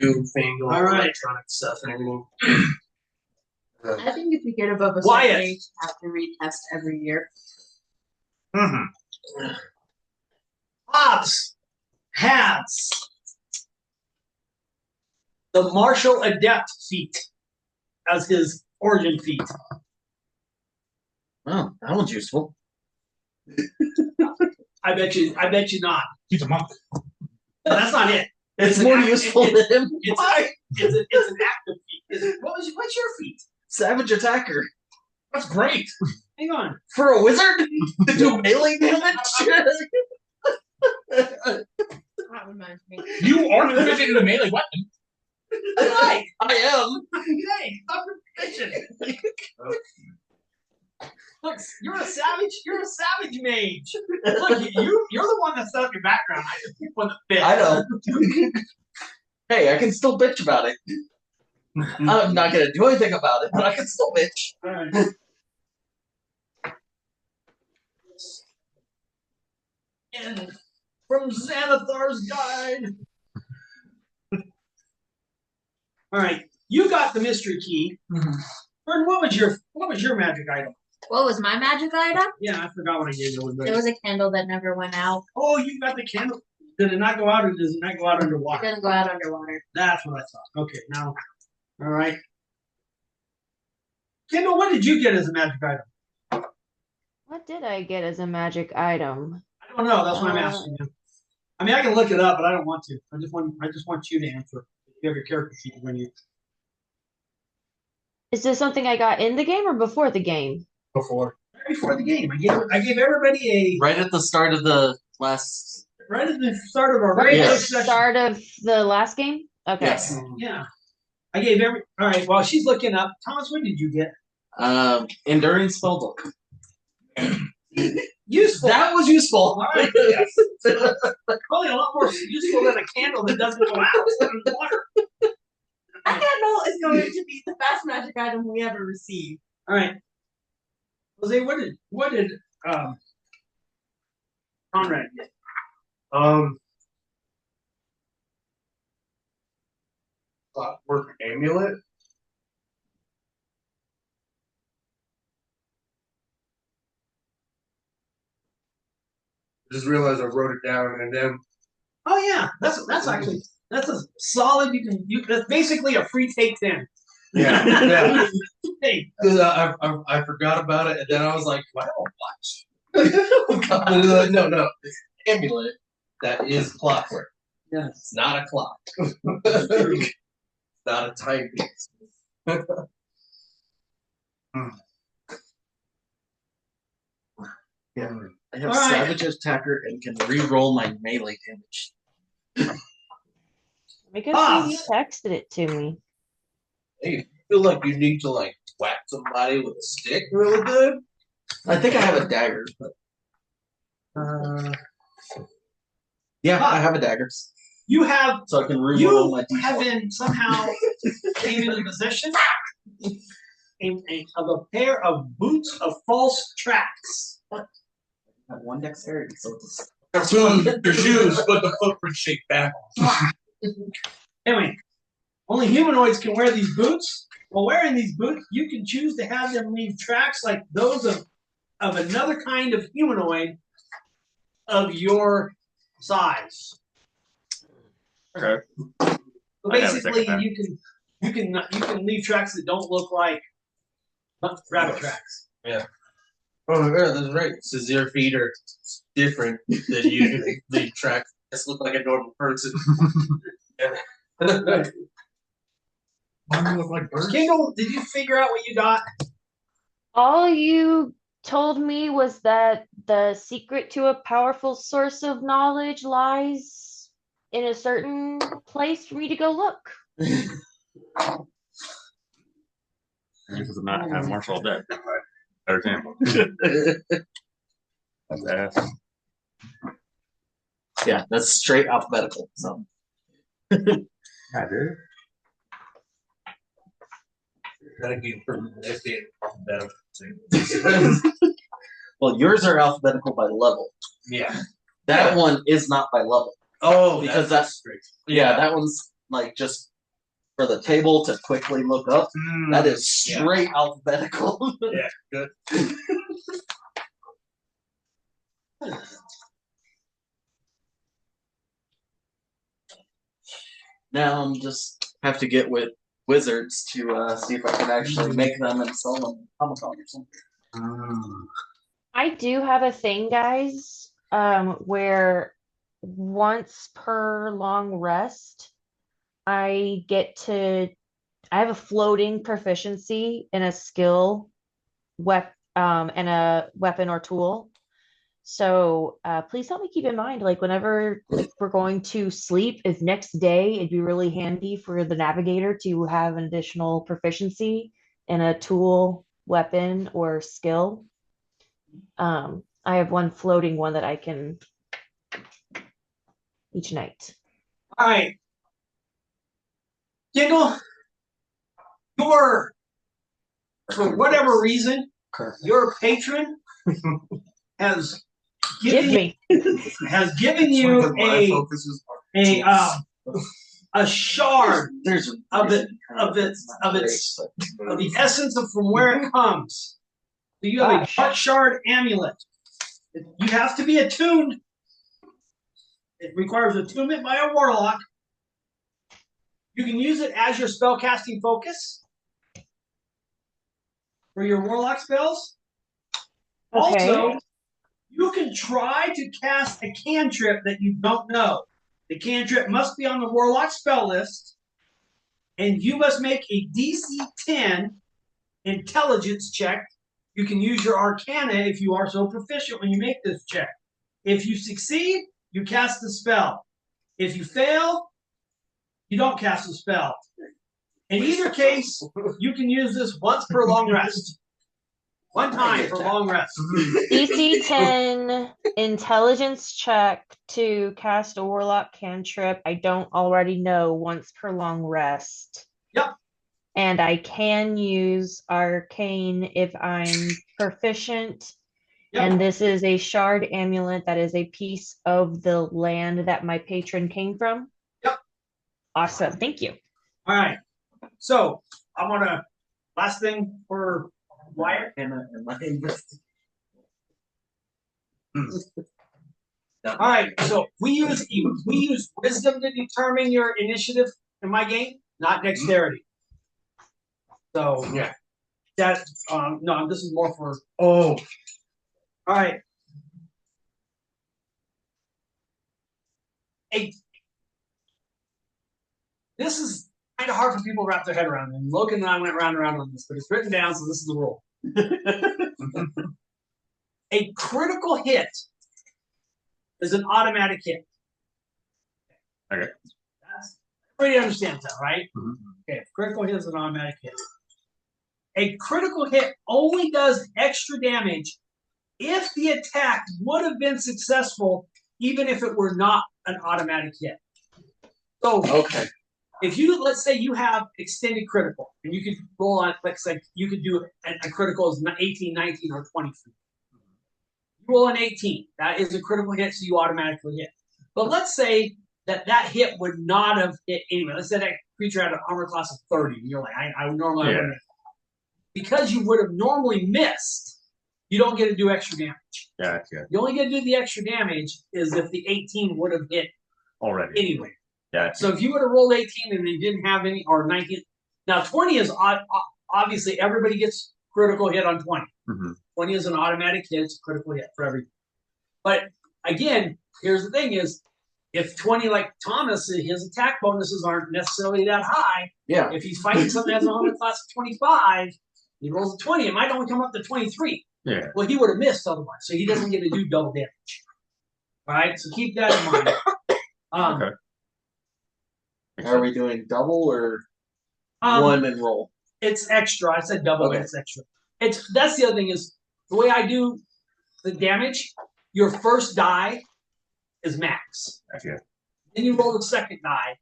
Newfangled All right. electronic stuff and everything. I think if you get above a Wyatt. certain age, you have to retest every year. Hobbs has the martial adept feat as his origin feat. Oh, that one's useful. I bet you not. He's a monk. No, that's not it. It's an more act- useful it's- than him. It's an active feat. What's your feat? Savage attacker. That's great. Hang on. For a wizard to do melee damage? That reminds me. You are proficient in a melee weapon. Right. I am. Hey, stop your bitching. Look, you're a savage. You're a savage mage. Look, you're the one that set up your background. I just picked one that fits. I know. Hey, I can still bitch about it. I'm not gonna do anything about it, but I can still bitch. All right. And from Xanathar's Guide. All right, you got the mystery key. Fern, what was your magic item? What was my magic item? Yeah, I forgot what I gave you. It was a candle that never went out. Oh, you got the candle. Did it not go out, or does it not go out It underwater? doesn't go out underwater. That's what I thought. Okay, now, all right. Kendall, what did you get as a magic item? What did I get as a magic item? I don't know. That's why I'm asking you. I mean, I can look it up, but I don't want to. I just want you to answer. You have your character sheet when you. Is this something I got in the game or before the game? Before. Right before the game, I gave everybody Right at the start of the last. right at the start of our Right very at the first session. start of the last game? Okay. Yes. Yeah, I gave every. All right. While she's looking up, Thomas, what did you get? Enduring spellbook. Useful. That was useful. All right. Yes. Probably a lot more useful than a candle that doesn't go out in water. A candle is going to be the best magic item we ever received. All right. Jose, what did Conrad get? Clockwork amulet. Just realized I wrote it down, and then Oh yeah, that's actually that's a solid. That's basically a free take then. yeah. Hey, I forgot about it, and then I was like, "Wow, what?" No, it's amulet that is clockwork. Yes. It's not a clock. It's not a timepiece. Yeah. I have All right. Savage Attacker and can re-roll my melee damage. Because Ah. you texted it to me. Hey, you feel like you need to like whack somebody with a stick really good? I think I have a dagger, but yeah, I have a dagger, you have so I can re-roll my you have d4. been somehow came into possession of a pair of boots of false tracks. I have one dexterity, so it's Your shoes, but the footprint shake back. Anyway, only humanoids can wear these boots. While wearing these boots, you can choose to have them leave tracks like those of another kind of humanoid of your size. Okay. So I never basically, think of you can leave tracks that don't look like rabbit tracks. Oh, yeah, that's right. Since your feet are different than you, the track just look like a normal person. Why do you look like birds? Kendall, did you figure out what you got? All you told me was that the secret to a powerful source of knowledge lies in a certain place for me to go look. Because I'm not having martial deck. Better team. That's ass. yeah, that's straight alphabetical. So I do. Gotta get from this being better. well, yours are alphabetical by level. Yeah. That one is not by level. Oh, Because that's straight. Yeah, that one's like just for the table to quickly look up. That is straight alphabetical. Yeah, good. Now I'm just have to get with wizards to see if I can actually make them and sell them Comic-Con or something. I do have a thing, guys, where once per long rest, I have a floating proficiency in a skill, and a weapon or tool. So please help me keep in mind, like whenever we're going to sleep, if next day it'd be really handy for the navigator to have an additional proficiency in a tool, weapon, or skill. I have one floating one that I can each night. All right, Kendall, for whatever reason, your patron has given you a shard There's of the essence of from where it comes. So you have a dark shard amulet. You have to be attuned. It requires attunement by a warlock. You can use it as your spellcasting focus. for your warlock spells. Okay. Also, you can try to cast a cantrip that you don't know. The cantrip must be on the warlock spell list, and you must make a DC 10 intelligence check. You can use your arcana if you are so proficient when you make this check. If you succeed, you cast the spell. If you fail, you don't cast the spell. In either case, you can use this once per long rest. One time for long rest. DC 10 intelligence check to cast a warlock cantrip I don't already know once per long rest. Yep. And I can use arcane if I'm proficient. Yep. And this is a shard amulet that is a piece of the land that my patron came from. Yep. Awesome. Thank you. All right. So I want to last thing for Wyatt. All right. So we use wisdom to determine your initiative in my game, not dexterity. So Yeah. That no, this is more for. Oh. All right. This is kind of hard for people to wrap their head around. And Logan and I went round and round on this, but it's written down, so this is the rule. A critical hit is an automatic hit. Okay. Everybody understands that, right? Mm-hmm. Okay, critical hit is an automatic hit. A critical hit only does extra damage if the attack would have been successful, even if it were not an automatic hit. So, okay. If you, let's say you have extended critical, and you could roll on, let's say you could do a critical is 18, 19, or 23. You roll an 18. That is a critical hit, so you automatically hit. But let's say that hit would not have hit anyway. Let's say that creature had an armor class of 30, and you're like, I normally wouldn't. Because you would have normally missed, you don't get to do extra damage. Gotcha. You only get to do the extra damage is if the 18 would have hit already anyway. Gotcha. So if you would have rolled 18 and they didn't have any, or 19, now 20 is obviously everybody gets critical hit on 20. Mm-hmm. 20 is an automatic hit, it's a critical hit for everybody. But again, here's the thing is, if 20, like Thomas, his attack bonuses aren't necessarily that high. Yeah. If he's fighting something that has a armor class of 25, he rolls a 20, it might only come up to 23. Yeah. Well, he would have missed otherwise, so he doesn't get to do double damage. All right, so keep that in mind. Okay. Are we doing double or one and roll? It's extra. I said double, Okay. but it's extra. That's the other thing is the way I do the damage. Your first die is max. Gotcha. Then you roll the second die,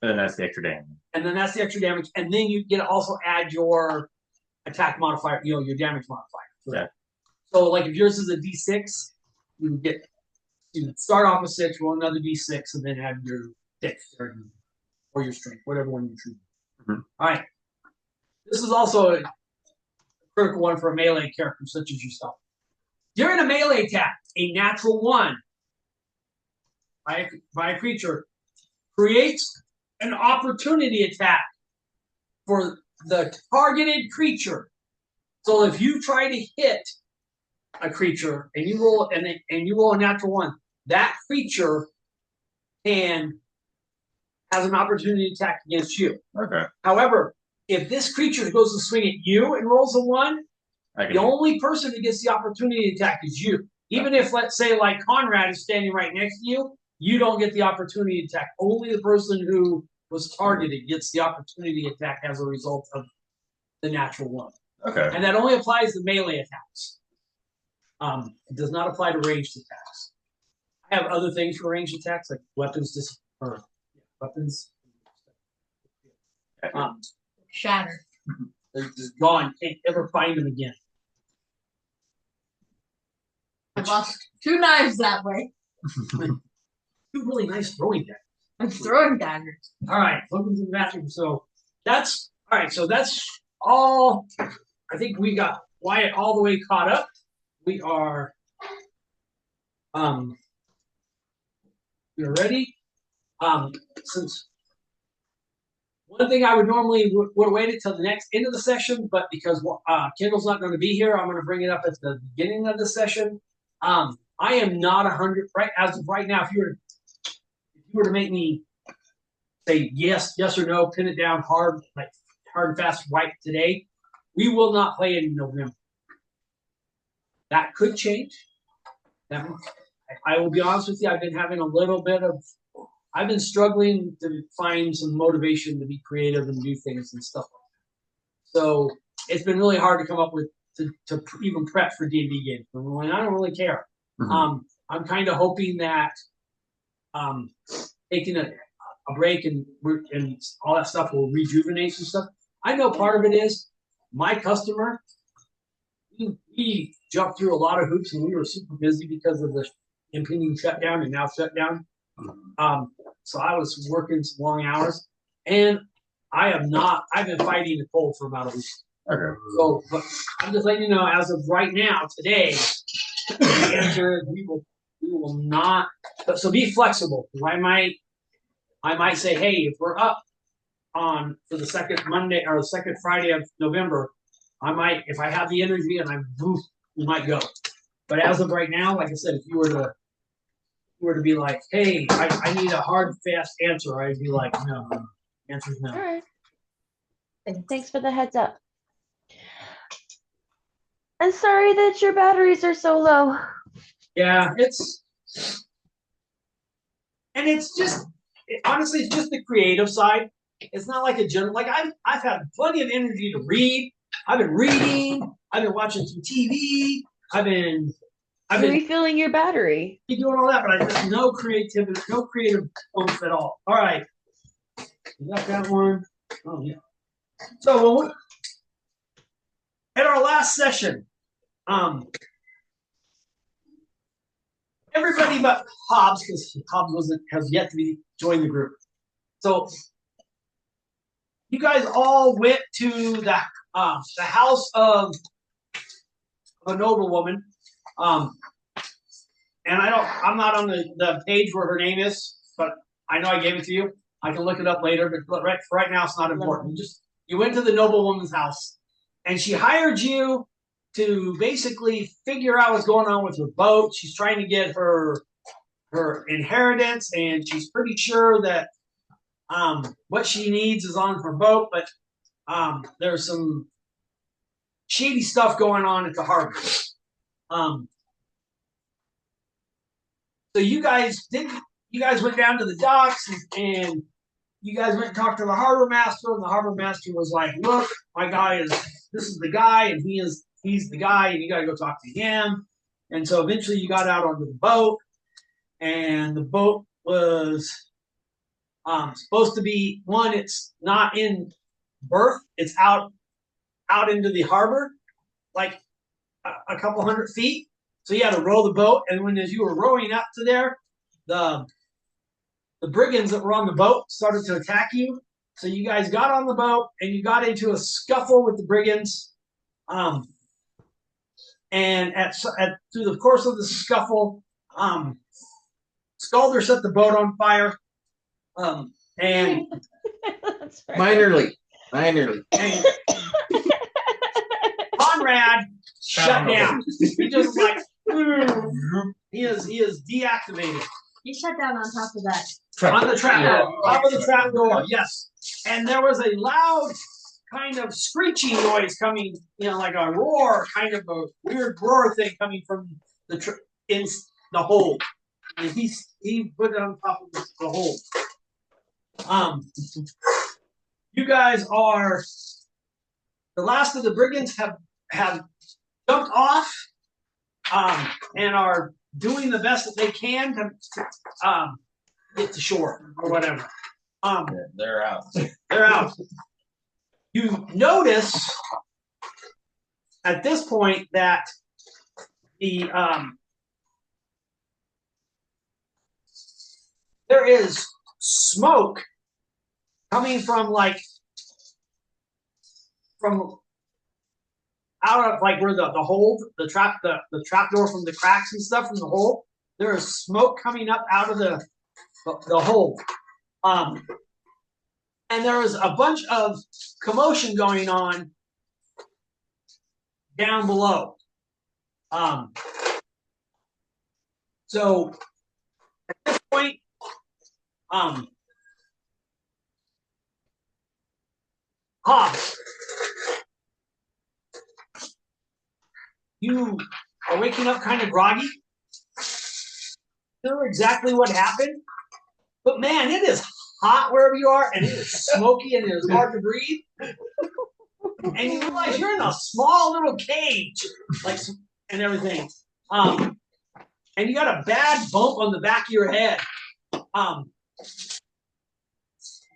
And then that's the extra damage. and then that's the extra damage, and then you get to also add your attack modifier, your damage modifier. Yeah. So like if yours is a D6, you would start off with 6, roll another D6, and then add your dexterity or your strength, whatever one you choose. Mm-hmm. All right. This is also a critical one for a melee character such as yourself. During a melee attack, a natural 1 by a creature creates an opportunity attack for the targeted creature. So if you try to hit a creature and you roll a natural 1, that creature has an opportunity attack against you. Okay. However, if this creature goes to swing at you and rolls a 1, the only person who gets the opportunity attack is you. Even if, let's say, like Conrad is standing right next to you, you don't get the opportunity attack. Only the person who was targeted gets the opportunity attack as a result of the natural 1. Okay. And that only applies to melee attacks. It does not apply to ranged attacks. I have other things for ranged attacks, like weapons. Shatter. They're just gone. Can't ever find them again. I lost 2 knives that way. 2 really nice throwing daggers. I'm throwing daggers. All right, welcome to the bathroom. So that's all right. So that's all. I think we got Wyatt all the way caught up. We are we're ready. Since One thing I would normally would have waited till the next end of the session, but because Kendall's not going to be here, I'm going to bring it up at the beginning of the session. I am not 100 right as of right now. If you were to make me say yes or no, pin it down hard, like hard and fast right today, we will not play in November. That could change. I will be honest with you. I've been having a little bit of. I've been struggling to find some motivation to be creative and do things and stuff like that. So it's been really hard to come up with to even prep for D&D games. I don't really care. Mhm. I'm kind of hoping that taking a break and all that stuff will rejuvenate some stuff. I know part of it is my customer. We jumped through a lot of hoops and we were super busy because of the impending shutdown and now shutdown. So I was working some long hours, and I've been fighting the cold for about a week. Okay. So, but I'm just letting you know, as of right now, today, the answer is we will not. So be flexible. I might say, hey, if we're up for the second Monday or the second Friday of November, I might, if I have the energy and we might go. But as of right now, like I said, if you were to be like, hey, I need a hard, fast answer, I'd be like, no. Answer's no. All right. Thanks for the heads up. I'm sorry that your batteries are so low. Yeah, it's honestly, it's just the creative side. It's not like a general, like I've had plenty of energy to read. I've been reading. I've been watching some TV. I've been Refilling your battery. doing all that, but I just no creativity, no creative oomph at all. All right, you got that one. Oh yeah. So at our last session, everybody but Hobbs, because Hobbs has yet to join the group. So you guys all went to the house of a noblewoman. And I'm not on the page where her name is, but I know I gave it to you. I can look it up later, but right now it's not important. You went to the noblewoman's house, and she hired you to basically figure out what's going on with her boat. She's trying to get her inheritance, and she's pretty sure that what she needs is on her boat, but there's some shady stuff going on at the harbor. So you guys went down to the docks and you guys went and talked to the harbor master, and the harbor master was like, look, this is the guy, and he's the guy, and you gotta go talk to him. And so eventually you got out onto the boat, and the boat was supposed to be it's not in berth, it's out into the harbor, like a couple 100 feet. So you had to row the boat, and as you were rowing up to there, the brigands that were on the boat started to attack you. So you guys got on the boat, and you got into a scuffle with the brigands. And through the course of the scuffle, Scalder set the boat on fire. And Minorly. and Conrad shut down. He just like he is deactivated. He shut down on top of that. On the trap door. Top of the trap door, yes. And there was a loud kind of screeching noise coming, like a roar, kind of a weird roar thing coming from in the hole. And he put it on top of the hole. You guys are the last of the brigands have jumped off and are doing the best that they can to get to shore or whatever. They're out. They're out. You notice at this point that the there is smoke coming from out of where the hole, the trap door from the cracks and stuff from the hole. There is smoke coming up out of the hole. and there was a bunch of commotion going on down below. So at this point, Hobbs, you are waking up kind of groggy. Don't know exactly what happened, but man, it is hot wherever you are, and it is smoky, and it is hard to breathe. And you realize you're in a small little cage, like, and everything. And you got a bad bump on the back of your head.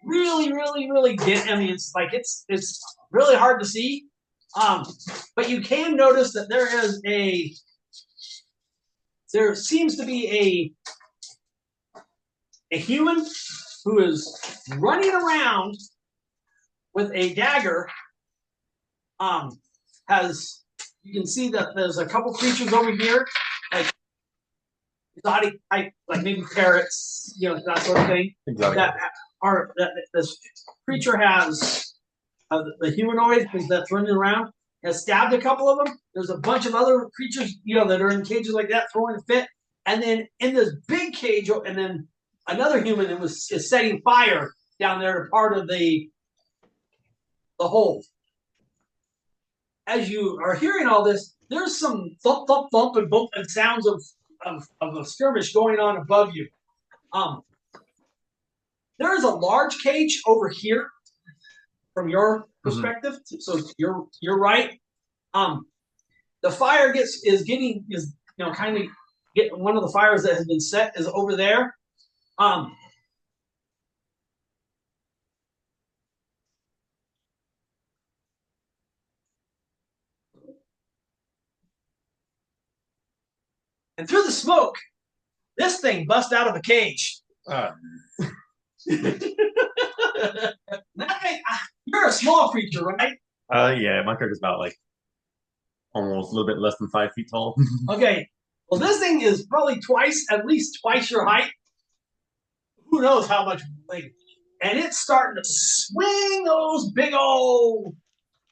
Really, really, really I mean, it's like it's really hard to see. But you can notice that there seems to be a human who is running around with a dagger. You can see that there's a couple creatures over here, like exotic type, like maybe parrots, that sort of thing. Exactly. That this creature has the humanoid that's running around has stabbed a couple of them. There's a bunch of other creatures, that are in cages like that throwing a fit, and then in this big cage, and then another human is setting fire down there to part of the hole. As you are hearing all this, there's some thump, thump, thump, and bump and sounds of a skirmish going on above you. There is a large cage over here from your perspective, so you're right. The fire is kind of getting one of the fires that has been set is over there. And through the smoke, this thing busts out of a cage. You're a small creature, right? Yeah, my character's about like almost a little bit less than 5 feet tall. Okay. Well, this thing is probably at least twice your height. Who knows how much weight? And it's starting to swing those big old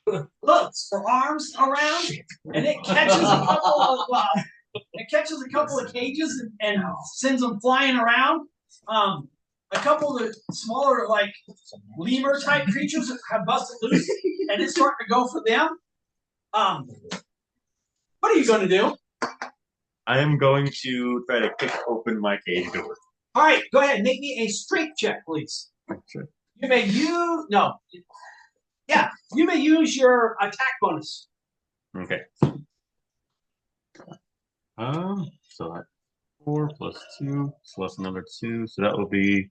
hooks for arms around, and it catches a couple of cages and sends them flying around. A couple of the smaller, like lemur type creatures have busted loose, and it's starting to go for them. What are you going to do? I am going to try to kick open my cage door. All right, go ahead. Make me a strength check, please. Sure. You may use your attack bonus. Okay. So that 4 plus 2, so that's another 2. So that will be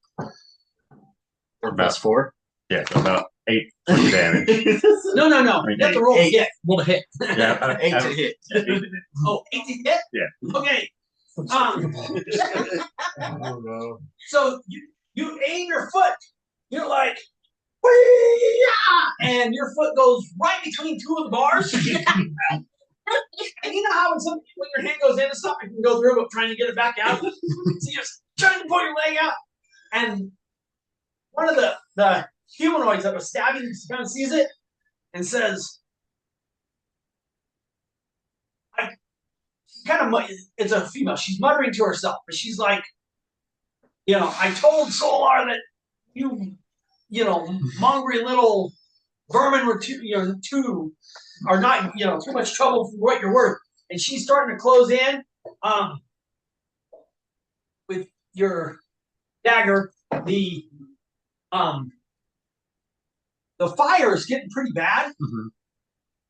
4 plus 4. Yeah, so about 8 damage. No. You have to roll to hit. Roll to hit. Yeah, 8 to hit. Yeah, 8 to hit. Oh, 8 to hit? Yeah. Okay. Oh no. So you aim your foot. You're like, "Wee-yah!" And your foot goes right between two of the bars. And you know how when your hand goes into something, it can go through, but trying to get it back out. So you're trying to pull your leg out, and one of the humanoids that was stabbing kind of sees it and says, it's a female. She's muttering to herself, but she's like, I told Solar that you mongrel little vermin were too much trouble for what you're worth. And she's starting to close in with your dagger. The fire is getting pretty bad.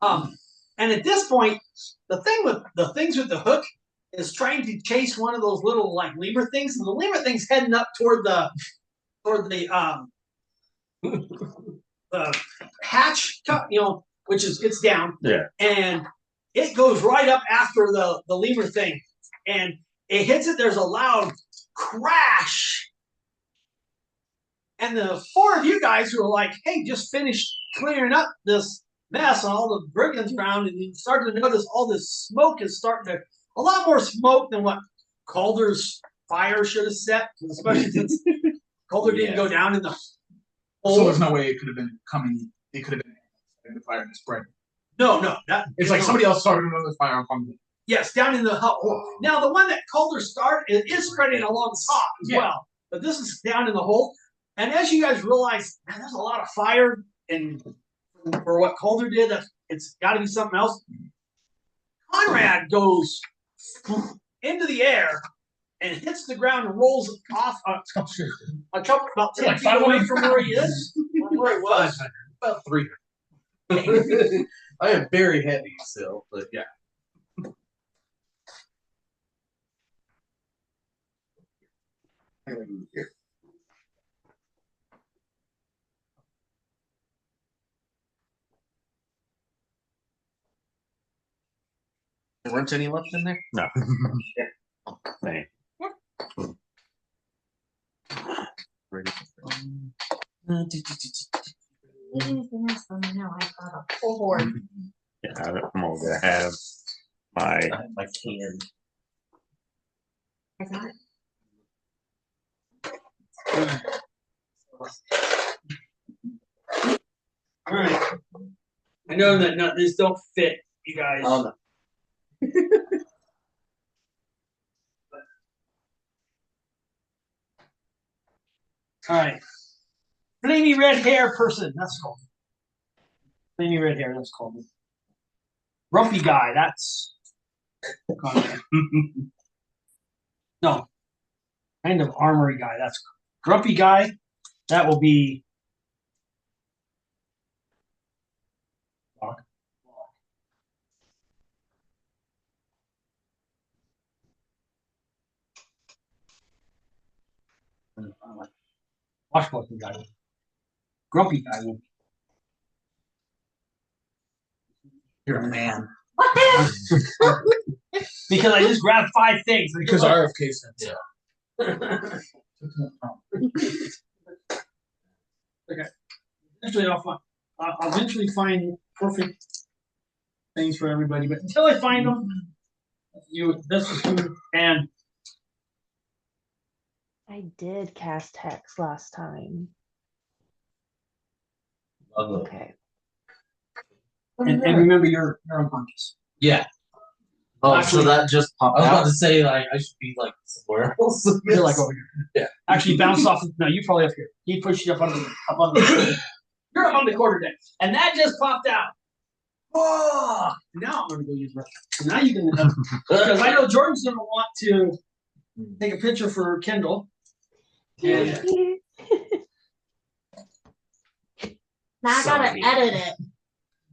And at this point, the things with the hook is trying to chase one of those little like lemur things, and the lemur thing's heading up toward the hatch, which it's down. Yeah. And it goes right up after the lemur thing, and it hits it. There's a loud crash, and the 4 of you guys who are like, "Hey, just finished clearing up this mess and all the brigands around," and you start to notice all this smoke is starting to a lot more smoke than what Calder's fire should have set, especially since Calder didn't go down in the So there's no way it could have been coming. It could have been the fire and spread. No, It's like somebody else started another fire on me. Yes, down in the hole. Now the one that Calder started is spreading along top as well, but this is down in the hole. And as you guys realize, man, there's a lot of fire, and for what Calder did, it's got to be something else. Conrad goes into the air and hits the ground and rolls off a couple about 10 feet away from where he is, or where he was. About 3. I am very heavy still, but yeah. There weren't any left in there? No. Same. Ready. Now I've got a full board. Yeah, I'm all gonna have my. I have my can. I got it. All right. I know that these don't fit, you guys. Oh, no. All right. Flamey red hair person. That's called. Flamey red hair. That's called. Grumpy guy. That's. No. Kind of armory guy. That's grumpy guy. That will be. Washboard guy. Grumpy guy. You're a man. What the? Because I just grabbed 5 things. Because RFK said so. Okay. Eventually, I'll eventually find perfect things for everybody, but until I find them, this is who, and I did cast Hex last time. Okay. and remember you're unconscious. Yeah. Oh, Actually, so that just popped I was out. about to say, like, I should be like somewhere else. You're like over here. Yeah. Actually, bounce off. No, you probably up here. He pushed you up on the. You're up on the quarter deck, and that just popped out. Oh, now I'm gonna go use restroom. So now you can, because I know Jordan's gonna want to take a picture for Kendall. And Now I gotta edit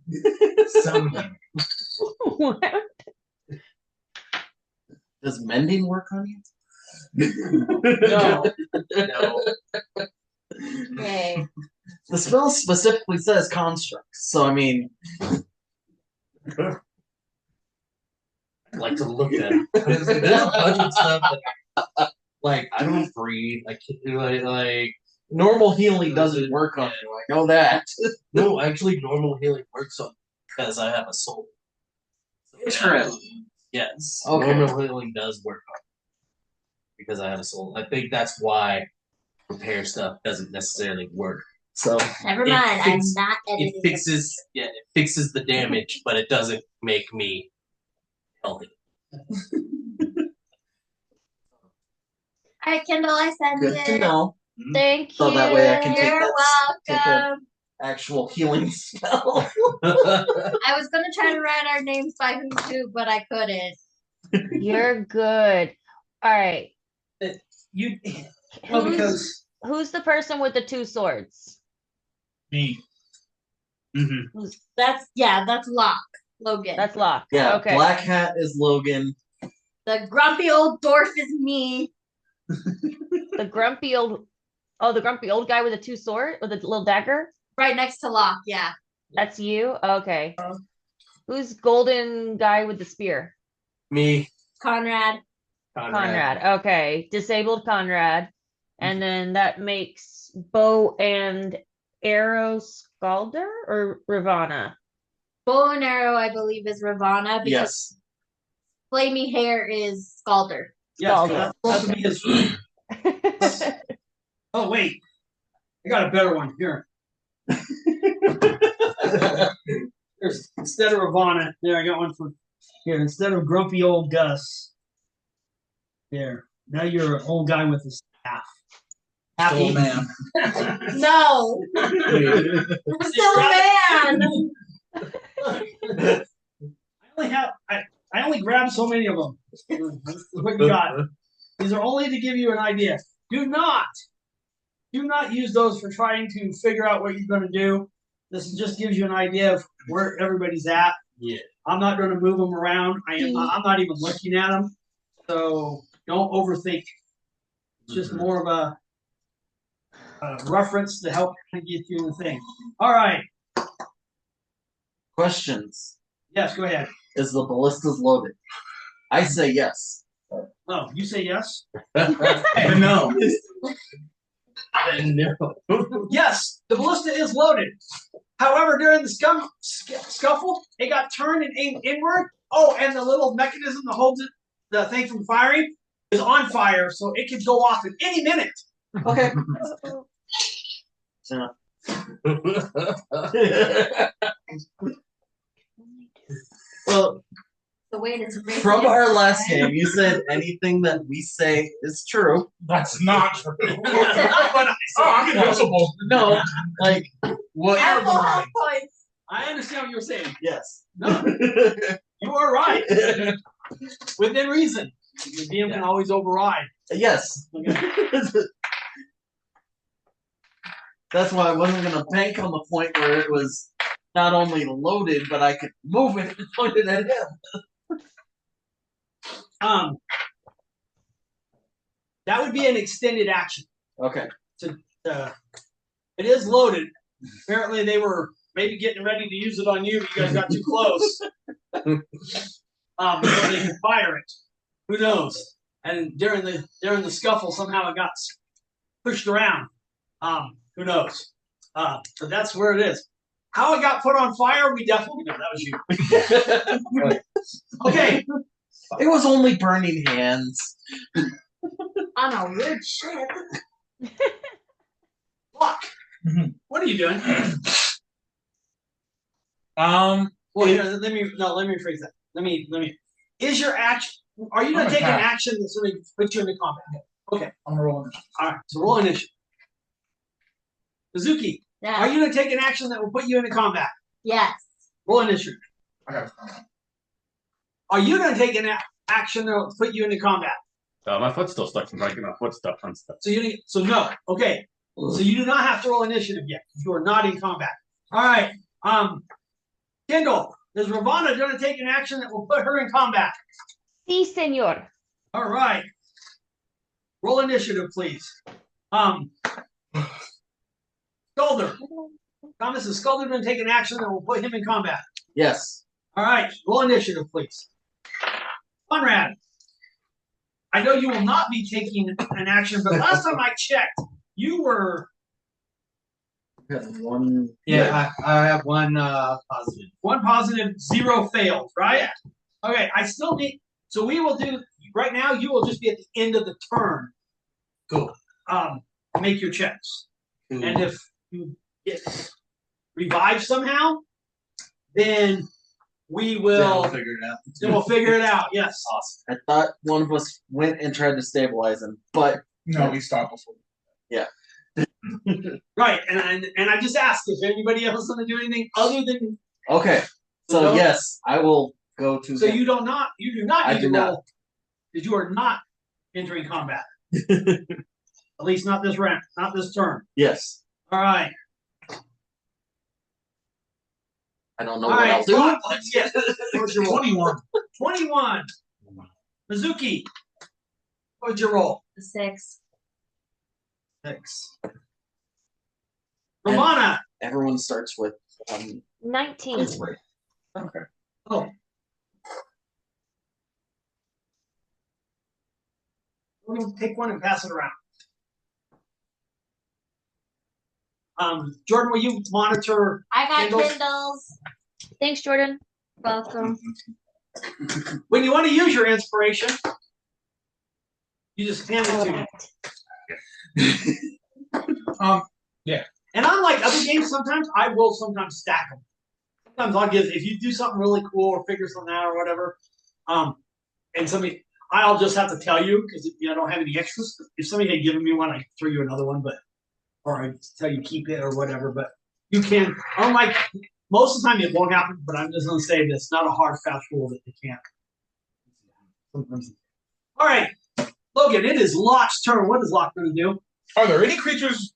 it. Something. What? Does mending work on you? no, No. Okay. The spell specifically says constructs, so I mean, I'd like to look at it. There's a bunch of stuff that, like, I don't breathe. I can't, like normal healing doesn't work on you. I know that. no, actually, normal healing works on me because I have a soul. Interesting. Yes, Okay. normal healing does work on me because I have a soul. I think that's why repair stuff doesn't necessarily work. So Never It mind. I'm fix- not editing it fixes the damage, but it doesn't make me healthy. All right, Kendall, I sent Good it. to know. Thank you. So that way I can take You're take a welcome. actual healing spell. I was gonna try to write our names by who's who, but I couldn't. You're good. All right. you. Well, because Who's the person with the 2 swords? Me. Mm-hmm. That's Locke. Logan. That's Locke. Yeah, Okay. Black Hat is Logan. The grumpy old dwarf is me. The grumpy old. Oh, the grumpy old guy with the 2 sword with the little dagger. Right next to Locke, yeah. That's you. Okay. Who's golden guy with the spear? Me, Conrad. Conrad. Okay. Disabled Conrad. And then that makes bow and arrow Scalder or Ravana? Bow and arrow, I believe, is Ravana because Yes. flamey hair is Scalder. yes, Scalder. that's supposed to be his. Oh wait, I got a better one here. There's, instead of Ravana, there I got one for here. Instead of grumpy old Gus, there. Now you're an old guy with a staff. Happy man. No. I'm still a man. I only grabbed so many of them. What you got? These are only to give you an idea. Do not use those for trying to figure out what you're going to do. This just gives you an idea of where everybody's at. Yeah. I'm not going to move them around. I'm not even looking at them. So don't overthink. It's just more of a reference to help kind of get you in the thing. All right. Questions. Yes, go ahead. Is the ballistas loaded? I say yes. Oh, you say yes? No. No. Yes, the ballista is loaded. However, during the scuffle, it got turned and aimed inward. Oh, and the little mechanism that holds it, the thing from firing, is on fire, so it could go off at any minute. Okay. Well, The way it's raised from our against last the game, you said anything that we say is true. That's not true. But I'm invincible. No, like what? At full health points. I understand what you're saying. Yes. No, you are right. Within reason. The DM can always override. Yes. Okay. That's why I wasn't gonna bank on the point where it was not only loaded, but I could move it and point it at him. That would be an extended action. Okay. It is loaded. Apparently, they were maybe getting ready to use it on you, but you guys got too close. Before they could fire it. Who knows? And during the scuffle, somehow it got pushed around. Who knows? But that's where it is. How it got put on fire, we definitely know. That was you. Okay. It was only burning hands. On a wood ship. Luck. What are you doing? Um, Well, here, let me rephrase that. Let me. Is your action? Are you going I'm to take an attacked. action that's going to put you into combat? Okay. I'm rolling. All right. So roll initiative. Mizuki, Yeah. are you going to take an action that will put you into combat? Yes. Roll initiative. I got it. Are you going to take an action that will put you into combat? My foot's still stuck from trying to get my foot stuck on stuff. So no. Okay. So you do not have to roll initiative yet. You are not in combat. All right. Kendall, is Ravana going to take an action that will put her in combat? Si, senor. All right. Roll initiative, please. Skulder. Thomas, is Skulder going to take an action that will put him in combat? Yes. All right. Roll initiative, please. Conrad. I know you will not be taking an action, but last time I checked, you were One. Yeah, I have one positive. one positive, 0 failed, right? Yeah. Okay, I still need. So we will do right now. You will just be at the end of the turn. Cool. Make your checks, Cool. and if you get revived somehow, then we will. Yeah, we'll figure it out. Then we'll figure it out. Yes. Awesome. I thought one of us went and tried to stabilize him, but No, we stopped before. Right, and I just asked if anybody else going to do anything other than. okay. So No. yes, I will go to. So him. you do not need I to do not. roll because you are not entering combat. At least not this round, not this turn. Yes. All right. I don't know All what right. I'll do. Fuck, let's get what's your roll? 21. 21. Mizuki, what's your roll? 6. 6. Ramana. Everyone starts with 19. inspiration. Oh. We're going to take one and pass it around. Jordan, will you monitor? I got Kindles? Kindles. Thanks, Jordan. Welcome. When you want to use your inspiration, you just hand it to me. Yeah. And unlike other games, sometimes I will sometimes stack them. Sometimes I'll give if you do something really cool or figure something out or whatever, and somebody I'll just have to tell you because I don't have any extras. If somebody had given me one, I throw you another one, or I tell you keep it or whatever. But you can. Unlike most of the time, it won't happen. But I'm just going to say this: not a hard fast rule that you can't. Sometimes. All right, Logan. It is Locke's turn. What is Locke going to do? Are there any creatures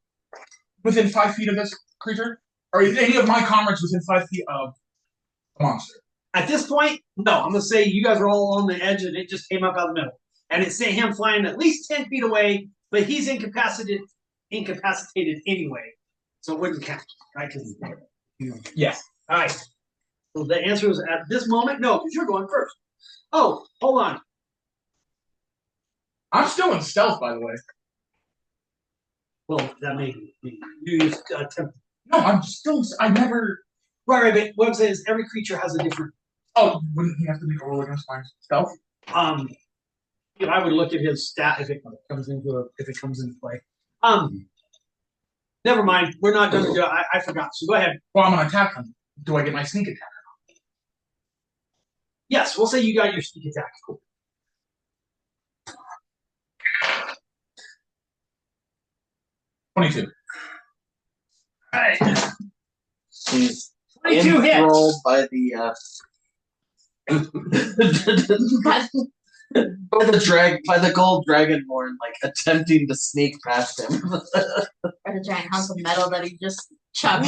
within 5 feet of this creature? Or is any of my comrades within 5 feet of the monster? At this point, no. I'm going to say you guys are all on the edge, and it just came up out of the middle. And it's him flying at least 10 feet away, but he's incapacitated anyway, so it wouldn't count, right? Yeah. All right. So the answer is at this moment, no, because you're going first. Oh, hold on. I'm still in stealth, by the way. Well, that may be. You just attempt. No, I'm still. I never. Right. But what I'm saying is every creature has a different. Oh, wouldn't he have to make a roll against my stealth? I would look at his stat if it comes into play. Never mind. We're not going to do it. I forgot. So go ahead. Well, I'm gonna attack him. Do I get my sneak attack? Yes, we'll say you got your sneak attack. Cool. $22. All right. He's 22 hits. enthralled by the by the gold dragonborn, like attempting to sneak past him. Or the giant hunk of metal that he just chucked.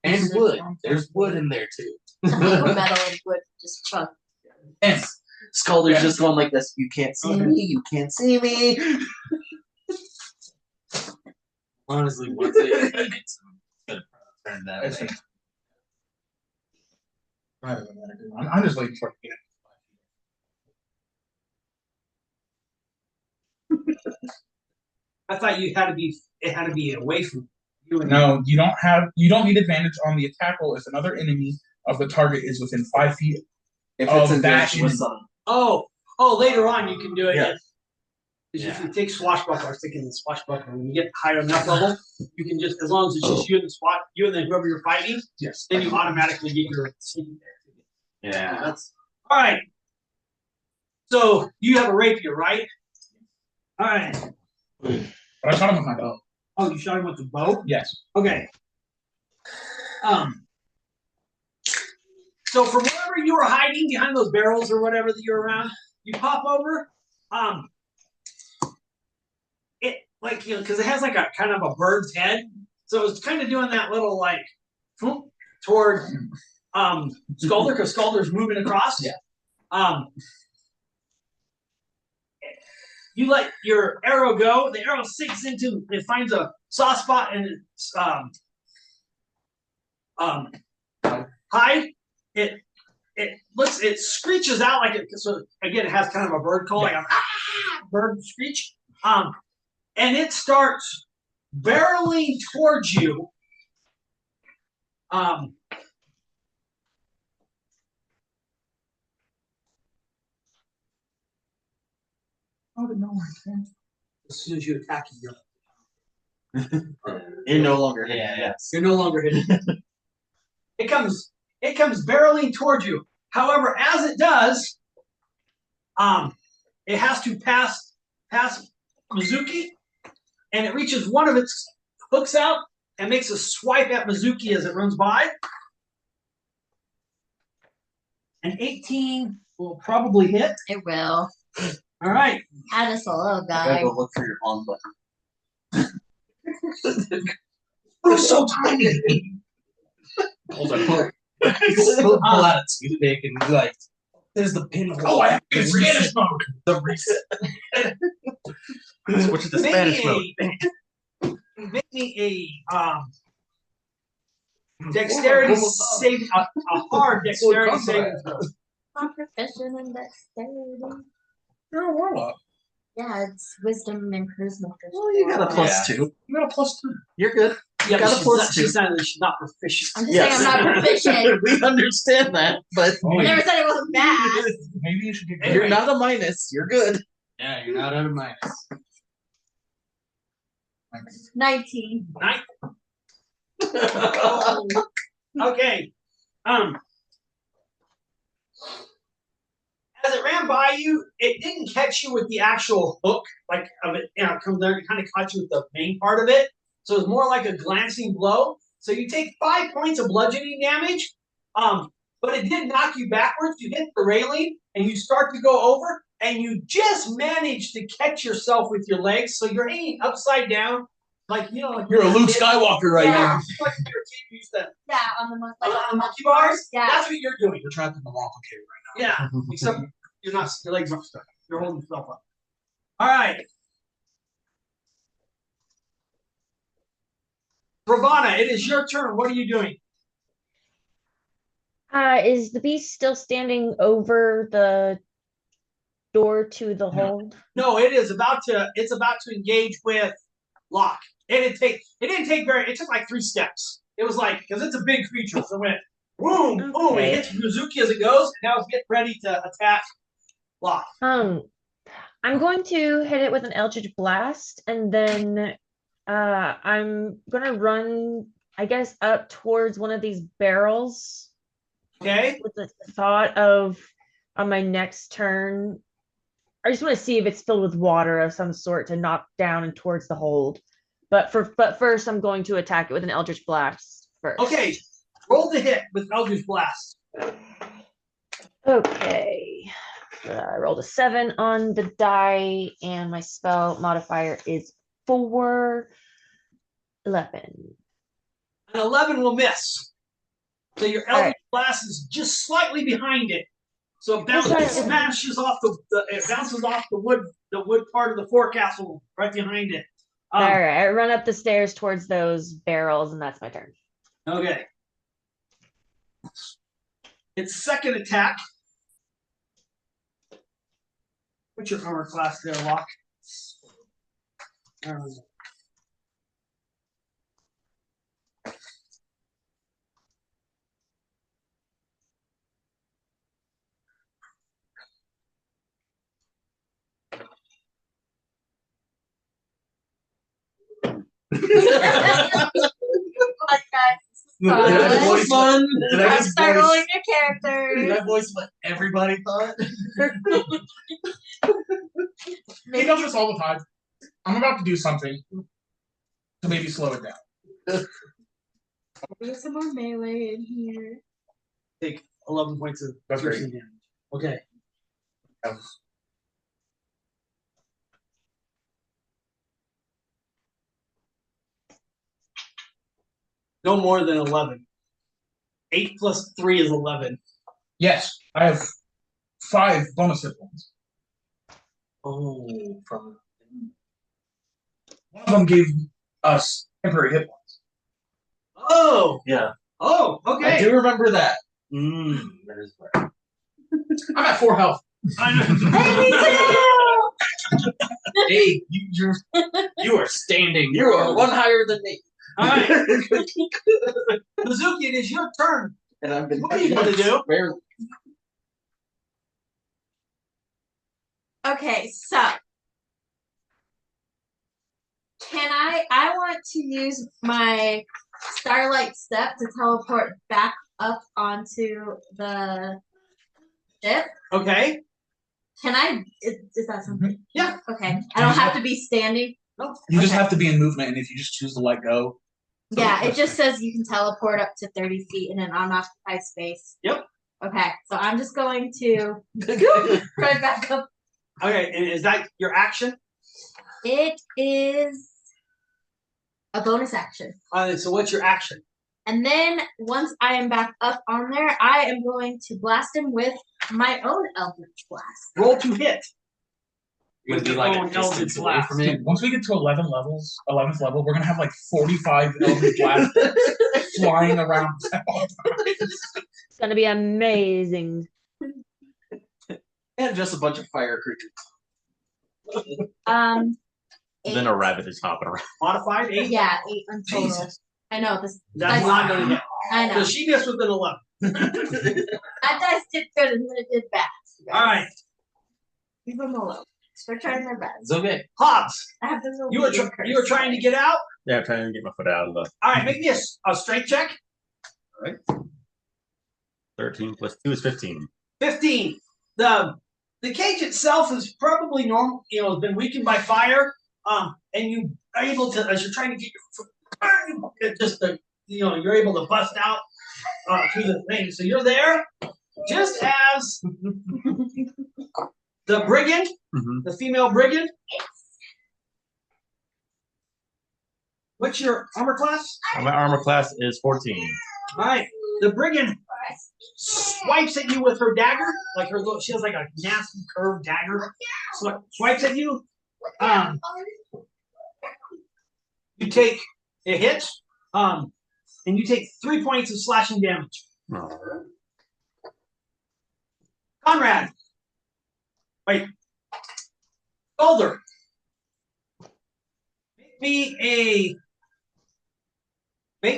And wood. There's wood in there too. Hunk of metal and wood just chucked. And Skulder's just going like this. You can't see me. You can't see me. Honestly, once it hits him, it's gonna turn that way. I'm just waiting for it. I thought it had to be away from you. No, you don't need advantage on the attack roll if another enemy of the target is within 5 feet. If Oh, it's in that with is- something. Oh, later on you can do it. Yeah. If you take swashbuckler, I was thinking the swashbuckler. When you get higher enough level, you can just, as long as it's just you and then whoever you're fighting, Yes. then you automatically get your sneak there. Yeah. That's all right. So you have a rapier, right? All right. But I shot him with my bow. Oh, you shot him with the bow? Yes. Okay. So from wherever you were hiding behind those barrels or whatever that you're around, you pop over. It like because it has like a kind of a bird's head, so it's kind of doing that little like toward Skulder because Skulder's moving across. Yeah. You let your arrow go. The arrow sinks into. It finds a soft spot and it's hide. It screeches out like it. So again, it has kind of a bird call, like a bird screech. And it starts barreling towards you. How did no one can? As soon as you attack You're no longer hitting. Yeah. you're no longer hitting. It comes barreling towards you. However, as it does, it has to pass Mizuki, and it reaches one of its hooks out and makes a swipe at Mizuki as it runs by. An 18 will probably hit. It will. All right. Add us a little I gotta guy. go look for your on button. We're so tiny. Pull out a toothpick and be like, there's the pinhole. Oh, I have to Spanish mode. The reset. Switch to Spanish mode. Make me a dexterity save a hard dexterity saving throw. I'm proficient in dexterity. You're a warlock. Yeah, it's wisdom and charisma. Well, you got a +2. You got a +2. You're good. Yeah, got a but +2. she's not proficient. I'm just saying I'm not proficient. We understand that, but I never said it wasn't bad. Maybe you should get. you're not a minus. You're good. Yeah, you're not at a minus. 19. Okay. As it ran by you, it didn't catch you with the actual hook, like of it. You know, it comes there. It kind of caught you with the main part of it. So it's more like a glancing blow. So you take 5 points of bludgeoning damage. But it did knock you backwards. You hit the railing, and you start to go over, and you just manage to catch yourself with your legs. So you're hanging upside down, like like You're a Luke Skywalker right now. Like your kid used to Yeah, on the on monkey bars. Yeah. That's what you're doing. You're trapped in the lava cave right now. Yeah, except you're not. Your legs aren't stuck. You're holding yourself up. All right, Ravana, it is your turn. What are you doing? Is the beast still standing over the door to the hold? No, it is about to. It's about to engage with Locke. It didn't take very. It took like 3 steps. It was like because it's a big creature, so it went boom, boom. It hits Mizuki as it goes, and now it's getting ready to attack Locke. I'm going to hit it with an Eldritch Blast, and then I'm gonna run, I guess, up towards one of these barrels. Okay. With the thought of on my next turn, I just want to see if it's filled with water of some sort to knock down and towards the hold. But first, I'm going to attack it with an Eldritch Blast first. Okay. Roll the hit with Eldritch Blast. Okay. I rolled a 7 on the die, and my spell modifier is 4. 11. An 11 will miss. So your Eldritch Blast is just slightly behind it. So it smashes off it bounces off the wood part of the forecastle right behind it. All right, I run up the stairs towards those barrels, and that's my turn. Okay. Its second attack. What's your armor class there, Locke? Did I voice fun. Did I just Start voice? rolling your characters. Did I voice what everybody thought? He does this all the time. I'm about to do something to maybe slow it down. There's some more melee in here. Take 11 points of piercing damage. Okay. No more than 11. 8 plus 3 is 11. Yes, I have 5 bonus hit points. Oh, from One of them gave us temporary hit points. Oh! Yeah. Oh, okay. I do remember that. That is right. I'm at 4 health. I know. Hey, me too! Hey, you are standing. You are one higher than me. All right. Mizuki, it is your turn. And I've been. What are you going to do? Barely. Okay, so I want to use my Starlight Step to teleport back up onto the ship. Okay. Can I? Is that something? Yeah. Okay. I don't have to be standing. No. You just Okay. have to be in movement, and if you just choose to let go. Yeah, it just says you can teleport up to 30 feet in an unoccupied space. Yep. Okay, so I'm just going to right back up. Okay, and is that your action? It is a bonus action. So what's your action? And then once I am back up on there, I am going to blast him with my own Eldritch Blast. Roll to hit. Would be Your like own a distance Eldritch away Blast. from it. Dude, once we get to 11th level, we're gonna have like 45 Eldritch Blasts flying around at all times. It's gonna be amazing. And just a bunch of fire creatures. Then a rabbit is hopping around. Modified 8? Yeah, 8 in total. Jesus. I know this. That's not going to hit. I know. So she missed with an 11. That dice did good and then it did bad. All right. Leave him alone. They're trying their best. It's okay. Hobbs, I have this little you were medium you were curse. trying to get out. Yeah, I'm trying to get my foot out of the All right, make me a strength check. 13 plus 2 is 15. 15. The cage itself is probably normal. You know, been weakened by fire. And you are able to, as you're trying to get your foot, you're able to bust out through the thing. So you're there, just as the brigand, the female brigand. What's your armor class? My armor class is 14. All right, the brigand swipes at you with her dagger, like her little. She has like a nasty curved dagger. Swipes at you. You take a hit, and you take 3 points of slashing damage. Conrad, wait, Boulder, make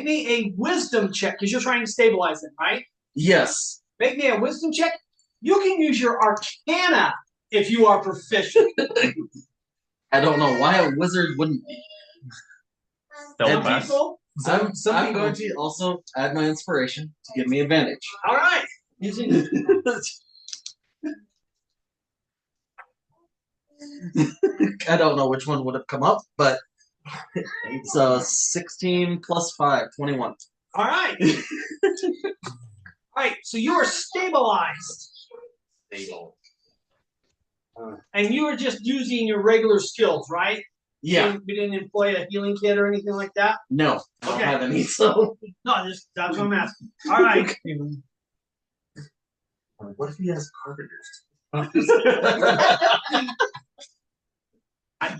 me a wisdom check because you're trying to stabilize it, right? Yes. Make me a wisdom check. You can use your Arcana if you are proficient. I don't know why a wizard wouldn't be. Some people. I'm going to also add my inspiration to give me advantage. All right. Using. I don't know which one would have come up, but it's 16 plus 5, 21. All right. All right. So you are stabilized. Stable. And you were just using your regular skills, right? Yeah. We didn't employ a healing kit or anything like that? No. I don't Okay. have any, so. No, that's what I'm asking. All right. What if he has carpenters?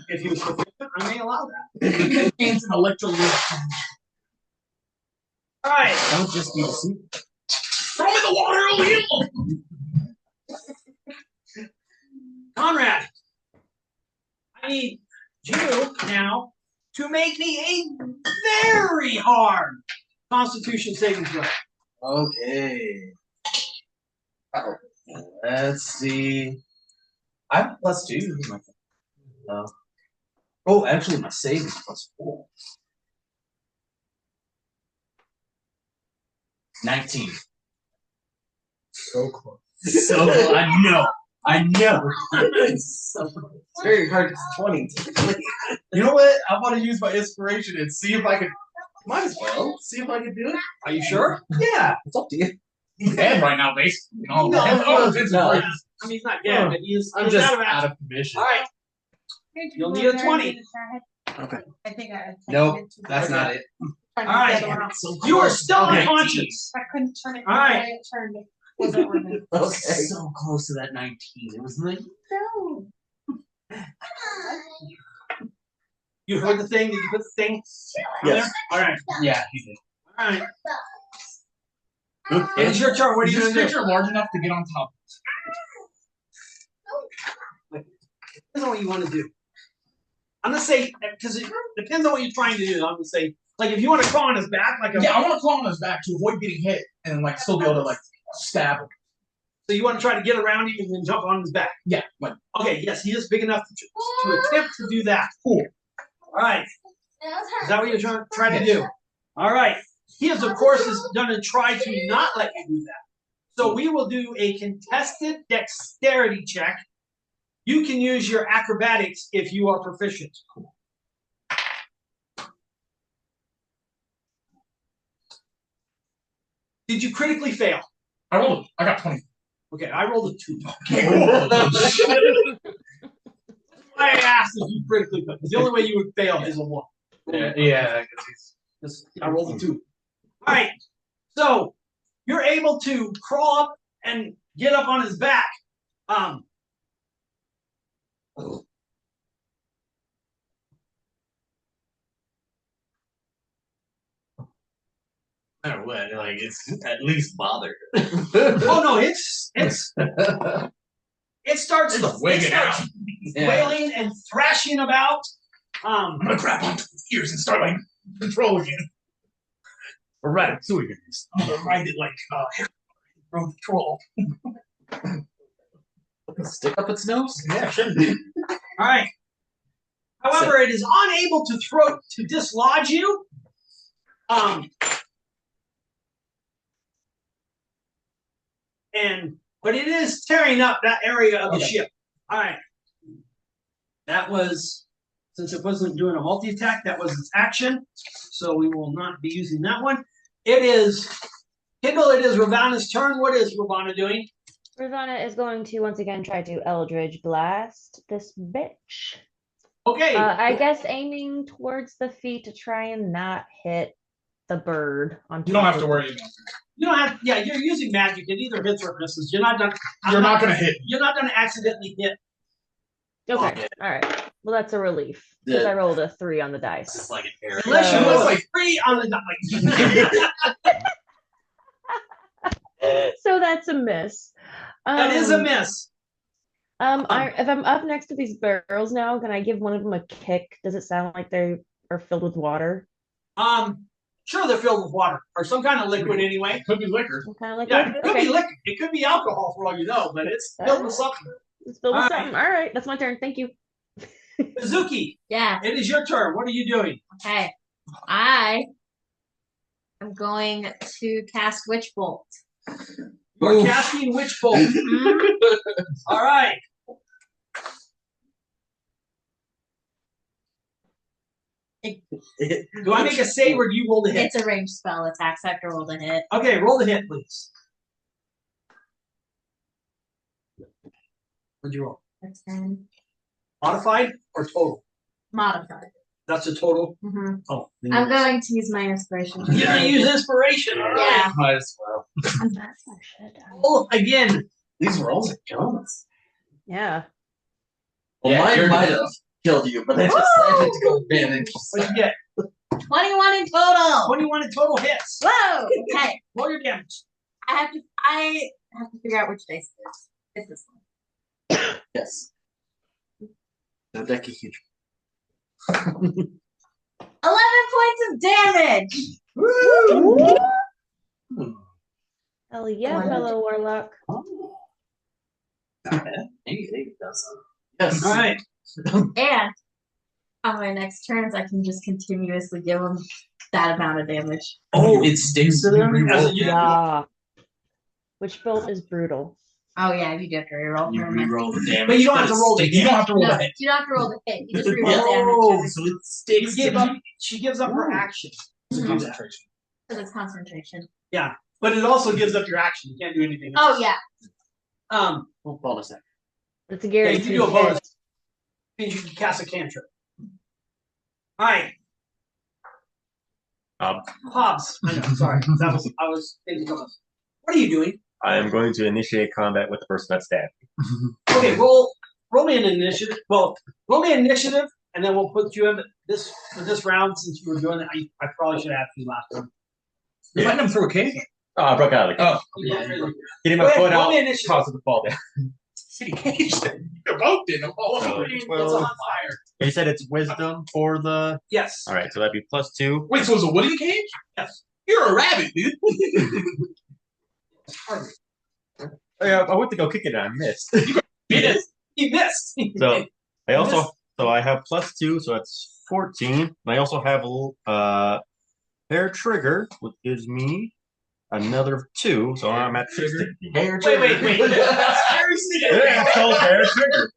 If he was proficient, I may allow that. It's an electro. All right. That would just be the soup. Throw me the water, I'll heal. Conrad, I need you now to make me a very hard Constitution saving throw. Okay. Oh, let's see. I have +2. Oh, actually, my save is +4. 19. So close. So I know. It's very hard. It's 20. You know what? I want to use my inspiration and see if I can. Might as well see if I can do it. Are you sure? Yeah. It's up to you. He's dead right now, basically. You know, No, oh, it's no. I mean, he's not dead, but he's I'm he's just out of out action. of commission. All right. You'll need a 20. Okay. I think I. Nope, that's not it. All right. You are still Okay. unconscious. I couldn't turn it. All right. I turned it. Wasn't working. Okay. So close to that 19. It was like, No. You heard the thing? Did you put the thing? Yes. All right. yeah, he did. All right. It's your turn. What are Is you this going to do? creature large enough to get on top? Depends on what you want to do. I'm gonna say because it depends on what you're trying to do. I'm gonna say like if you want to crawl on his back, like a, Yeah, I want to claw on his back to avoid getting hit and like still be able to like stab him. so you want to try to get around him and then jump on his back. Yeah, like Okay, yes, he is big enough to attempt to do that. cool. All right, is that what you're trying to do? All right, he is of course is going to try to not let you do that. So we will do a contested dexterity check. You can use your acrobatics if you are proficient. Did you critically fail? I got 20. Okay, I rolled a 2. Okay, cool. I asked if you critically failed. The only way you would fail is a 1. Yeah, because I rolled a 2. All right, so you're able to crawl up and get up on his back. no matter what, like it's at least bothered. Oh no, it starts Wigging out. wailing and thrashing about. I'm gonna grab onto his ears and start like control again. Or right, so we can just Ride it like road patrol. Stick up its nose? Yeah, shouldn't be. All right. However, it is unable to dislodge you. But it is tearing up that area of the ship. All right. That was, since it wasn't doing a multi-attack, that was its action. So we will not be using that one. It is Kindle. It is Ravana's turn. What is Ravana doing? Ravana is going to once again try to Eldritch Blast this bitch. Okay. I guess aiming towards the feet to try and not hit the bird on top. You don't have to worry about that. You don't have. Yeah, you're using magic. It either hits or misses. You're not done. You're not going to hit. You're not going to accidentally hit. Okay. All right. Well, that's a relief because I rolled a 3 on the dice. It's like an area. Unless you roll like 3 on the die. So that's a miss. That is a miss. If I'm up next to these barrels now, can I give one of them a kick? Does it sound like they are filled with water? Sure, they're filled with water or some kind of liquid anyway. Could be liquor. What kind of liquid? Yeah, it could be liquor. It could be alcohol for all you know, but it's filled with something. It's filled with something. All right, that's my turn. Thank you. Mizuki, Yeah. it is your turn. What are you doing? Okay. I am going to cast Witch Bolt. You're casting Witch Bolt. All right. Do I make a save or do you roll the hit? It's a ranged spell attack, so I have to roll the hit. Okay, roll the hit, please. What'd you roll? That's 10. Modified or total? Modified. That's a total. Mm-hmm. Oh, I'm going to use my inspiration. you're gonna use inspiration. All right. Yeah. Might as well. Oh, again. These rolls are killing us. Yeah. Well, Yeah, mine you're- might have killed you, but I decided to go advantage. What you get? 21 in total. 21 in total hits. Whoa. Okay. Roll your damage. I have to figure out which dice it is. It's this one. Yes. No deck is huge. 11 points of damage. Hell yeah, Wow. fellow warlock. Maybe it doesn't. Yes. All right. And on my next turns, I can just continuously give them that amount of damage. Oh, it sticks to them? Yeah. Witch bolt is brutal. Oh yeah, you do have to reroll. You Never mind. reroll the damage. But you don't have to roll the You hit. don't have to roll No, the hit. you don't have to roll the hit. You just reroll Oh, damage. so it sticks to them. She gives up her action. Concentration. Because it's concentration. But it also gives up your action. You can't do anything else. Oh yeah. Well, bonus action. It's a Yeah, guarantee. you can do a bonus. Means you can cast a cantrip. All right. Hobbs. I know, sorry. I was thinking of us. What are you doing? I am going to initiate combat with the person that stabbed me. Okay, roll me an initiative. Well, roll me an initiative, and then we'll put you in this for this round since you were doing it. I probably should have asked you last time. You're letting him through a cave? Oh, I broke out of the cage. Oh. Getting Go my ahead, foot roll out me initiative. caused it to fall down. City cage. You're both in. So, It's 12. on fire. You said it's wisdom for the. Yes. All right, so that'd be +2. Wait, so it's a wooden cage? Yes. You're a rabbit, dude. Yeah, I went to go kick it and I missed. You missed. So I also I have +2, so that's 14. And I also have a hair trigger, which gives me another 2, so I'm at 16. Hair Wait. Yeah, it's called hair trigger.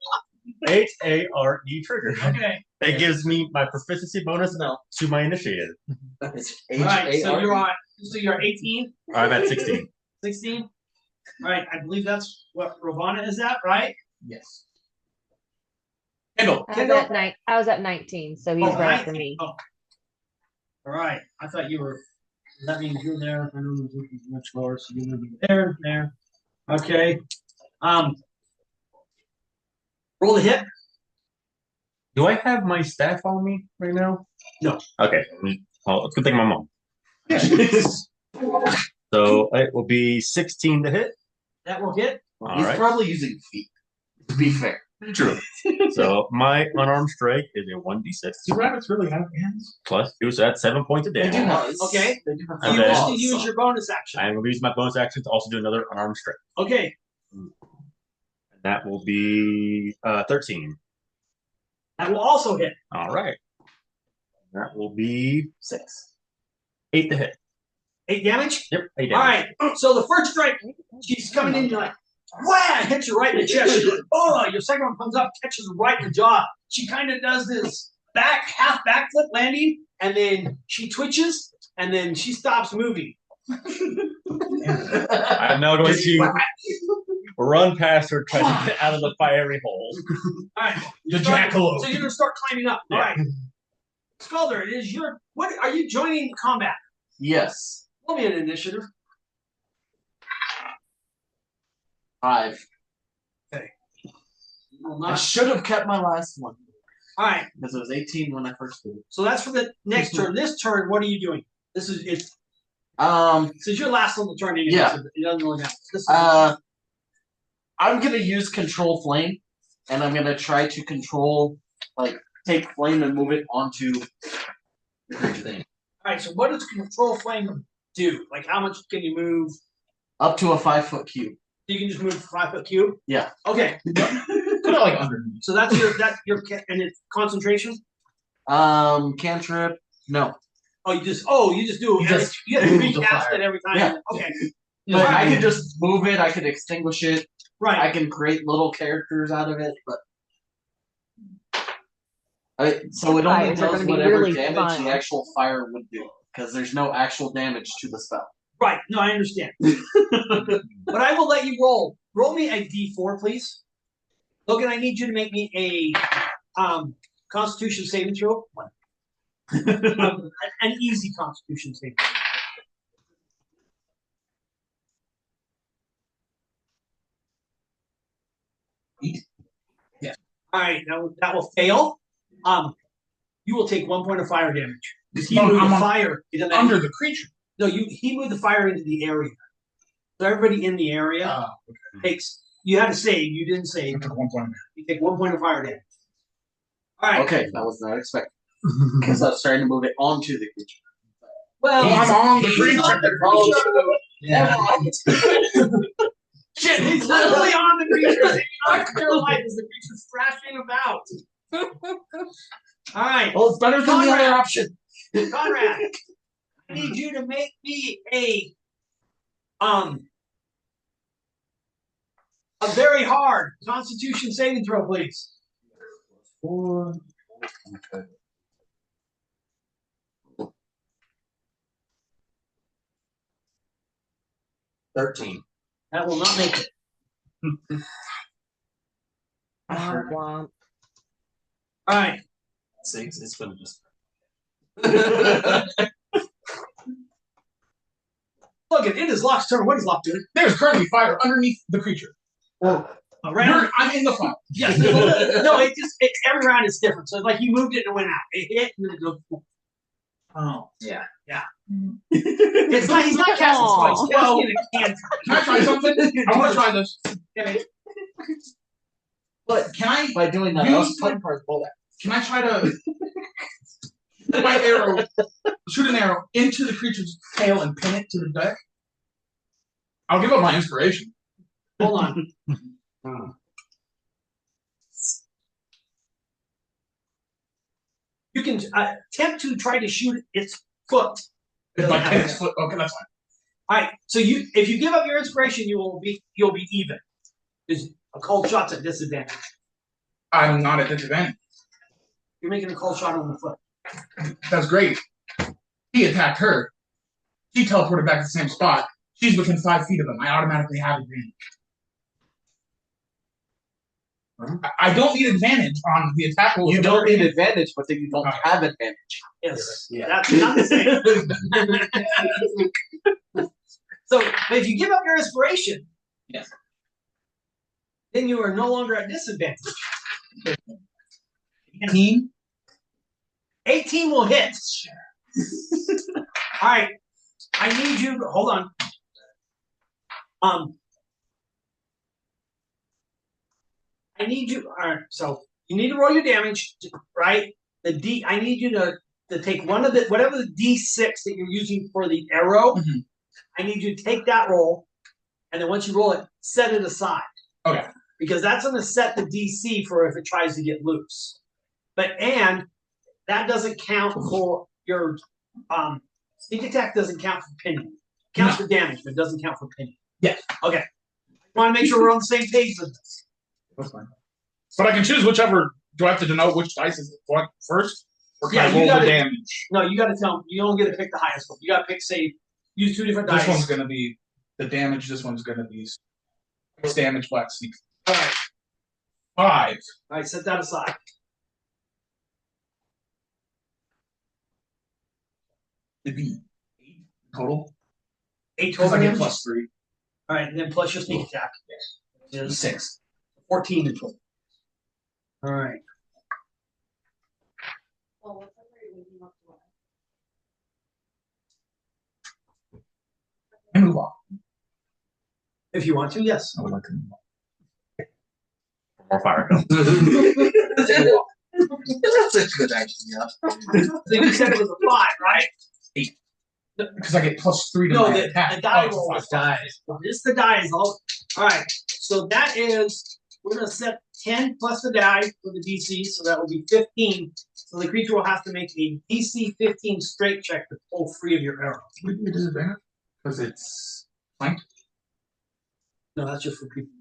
HARE trigger. Okay. It gives me my proficiency bonus to my initiative. It's All right. So H-A-R-E. you're on. So you're 18, I'm at 16. 16. All right. I believe that's what Ravana is at, right? Yes. Kendall. I was at 19, so he's Oh, right after 19. me. Oh. All right. I thought you were. That means you're there. I know Mizuki's much lower, so you're gonna be there. Okay. Roll the hit. Do I have my staff on me right now? No. Okay. Well, it's a good thing my mom. So it will be 16 to hit. That will hit. All He's right. probably using feet, to be fair. True. So my unarmed strike is a 1d6 Do rabbits really have hands? +2, so that's 7 points of They do damage. have. Okay. They do have You Okay. wish to claws, use so- your bonus action. I'm going to use my bonus action to also do another unarmed strike. Okay. And that will be 13. That will also hit. All right. That will be 6. 8 to hit. 8 damage? Yep, 8 All damage. right. So the first strike, she's coming in, you're like, wham! Hits you right in the chest. She's like, oh, your second one comes up, catches her right in the jaw. She kind of does this half backflip landing, and then she twitches, and then she stops moving. I'm now going to run past her, try to get out of the fiery hole. All right. The jackalope. So you're going to start climbing up. All right. Skulder, it is your. What are you joining combat? Yes. Roll me an initiative. 5. Okay. You will I not. should have kept my last one All right. because it was 18 when I first did it. So that's for the next turn. This turn, what are you doing? This is your last on the turn. Anyway, Yeah. So it doesn't really matter. This is, I'm gonna use control flame, and I'm gonna try to control, take flame and move it onto the thing. all right. So what does control flame do? Like how much can you move? Up to a 5-foot cube. You can just move 5-foot cube. Yeah. Okay. Kind of like underneath. So that's your and it's concentration. Cantrip. No. Oh, you just do it. You have to recast it every time. Yeah. Okay. But I could just move it. I could extinguish it. Right. I can create little characters out of it, but so it only Fires are does gonna be whatever really damage fun. the actual fire would do, because there's no actual damage to the spell. Right. No, I understand. But I will let you roll. Roll me a D4, please. Logan, I need you to make me a Constitution saving throw. An easy Constitution saving. Yeah. All right. That will fail. You will take 1 point of fire damage. He No, moved I'm the on- fire Under the creature. No, he moved the fire into the area. So everybody in the area takes. You had to save. You didn't save. I took 1 point. You take 1 point of fire damage. All right. Okay, that was not expected, because I was trying to move it onto the creature. Well, I'm on the he's creature. on the Yeah. Shit, he's literally on the creature. Saving on clear life as the creature's thrashing about. All right, Well, it's better than the other option. Conrad, I need you to make me a very hard Constitution saving throw, please. 4. 13. That will not make it. Womp womp. All right. 6. It's gonna just. Look, it is Locke's turn. What is Locke doing? There's currently fire underneath the creature. Right. I'm in the fire. Yes. No, every round is different. So like you moved it and it went out. It hit and then it goes. Oh. Yeah. It's not. He's not casting spikes. He's casting a cantrip. Can I try something? I want to try this. Okay. But can I, By doing that, use I was putting part of that. can I try to shoot an arrow into the creature's tail and pin it to the deck? I'll give up my inspiration. Hold on. You can attempt to try to shoot its foot. If I pin its foot, okay, that's fine. All right. So if you give up your inspiration, you'll be even. Because a cold shot's at disadvantage. I'm not at disadvantage. You're making a cold shot on the foot. That's great. He attacked her. She teleported back to the same spot. She's within 5 feet of him. I automatically have advantage. I don't need advantage on the attack roll. You don't need advantage, but then you don't have advantage. Yes. Yeah. That's not the same. So if you give up your inspiration, Yes. then you are no longer at disadvantage. 18. 18 will hit. All right. I need you to hold on. I need you. All right. So you need to roll your damage, right? I need you to take one of whatever the D6 that you're using for the arrow. Mhm. I need you to take that roll, and then once you roll it, set it aside. Okay. Because that's going to set the DC for if it tries to get loose. and that doesn't count for your sneak attack. Doesn't count for pinning. Counts for damage, but doesn't count for pinning. Yes. Okay. I want to make sure we're on the same page with this. That's fine. But I can choose whichever. Do I have to denote which dice is what first? Or can I roll the damage? No, you got to tell them. You only get to pick the highest one. You got to pick, say, use 2 different dice. This one's going to be the damage. This one's going to be damage, black sneak. All right. 5. All right, set that aside. It'd be 8 total. 8 Because total I get damage? plus 3. All right, and then plus your sneak attack. Is 6. 14 in total. All right. And move on. If you want to, yes. I would like to move on. More fire. That's a good idea. So you said it was a 5, right? Because I get plus 3 to No, my the attack. die Oh, roll it's is a 5. dies. This the die is all. All right. So that is, we're going to set 10 plus the die for the DC, so that will be 15. So the creature will have to make a DC 15 straight check to pull free of your arrow. Would be a disadvantage? Because it's flanked? No, that's just for people.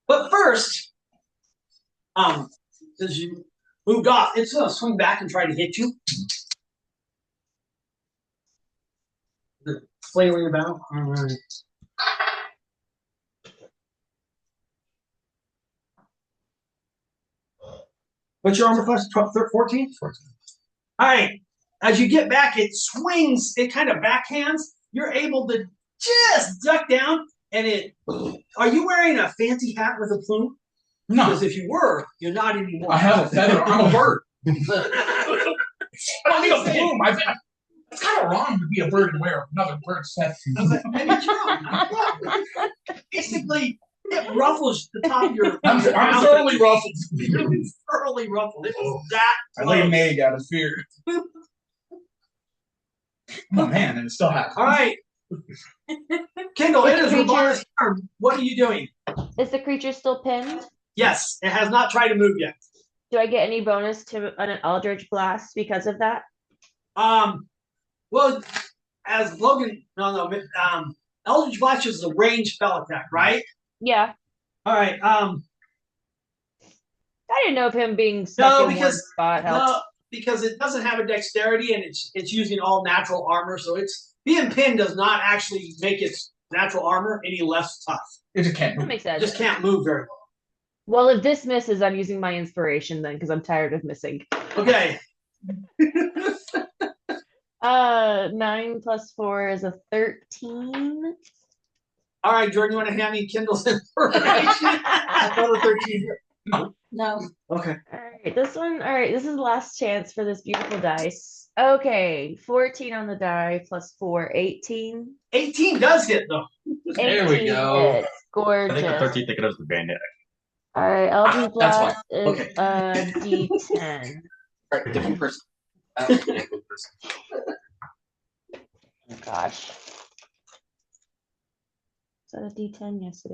But first, as you moved off, it's gonna swing back and try to hit you. The flailing about. All right. What's your armor class? 14? 14. All right. As you get back, it swings. It kind of backhands. You're able to just duck down, and it. Are you wearing a fancy hat with a plume? No. Because if you were, you're not anymore. I have a feather. I'm a bird. I don't need a plume. It's kind of wrong to be a bird and wear another bird's feather. Basically, it ruffles the top of your. I'm thoroughly ruffled. You're thoroughly ruffled. It was that. I lay an egg out of fear. Oh man, and it still happens. All right. Kendall, it is Ravana's turn. What are you doing? Is the creature still pinned? Yes, it has not tried to move yet. Do I get any bonus to an Eldritch Blast because of that? Well, as Logan, Eldritch Blast is a ranged spell attack, right? Yeah. All right. I didn't know if him being stuck in one spot helped. No, because it doesn't have a dexterity and it's using all natural armor, so it's being pinned does not actually make its natural armor any less tough. It just can't That move. makes sense. It just can't move very well. Well, if this misses, I'm using my inspiration then because I'm tired of missing. Okay. 9 plus 4 is a 13. All right, Jordan, you want to hand me Kindle's information? Another 13. No. Okay. All right, this one. All right, this is the last chance for this beautiful dice. Okay, 14 on the die plus 4, 18. 18 does hit, though. There we 18 go. hits. Gorgeous. I think the 13th thinking of the bandit. All right, Eldritch That's Blast is Okay. a D10. Right, different person. Different person. Oh gosh. Is that a D10? Yes, it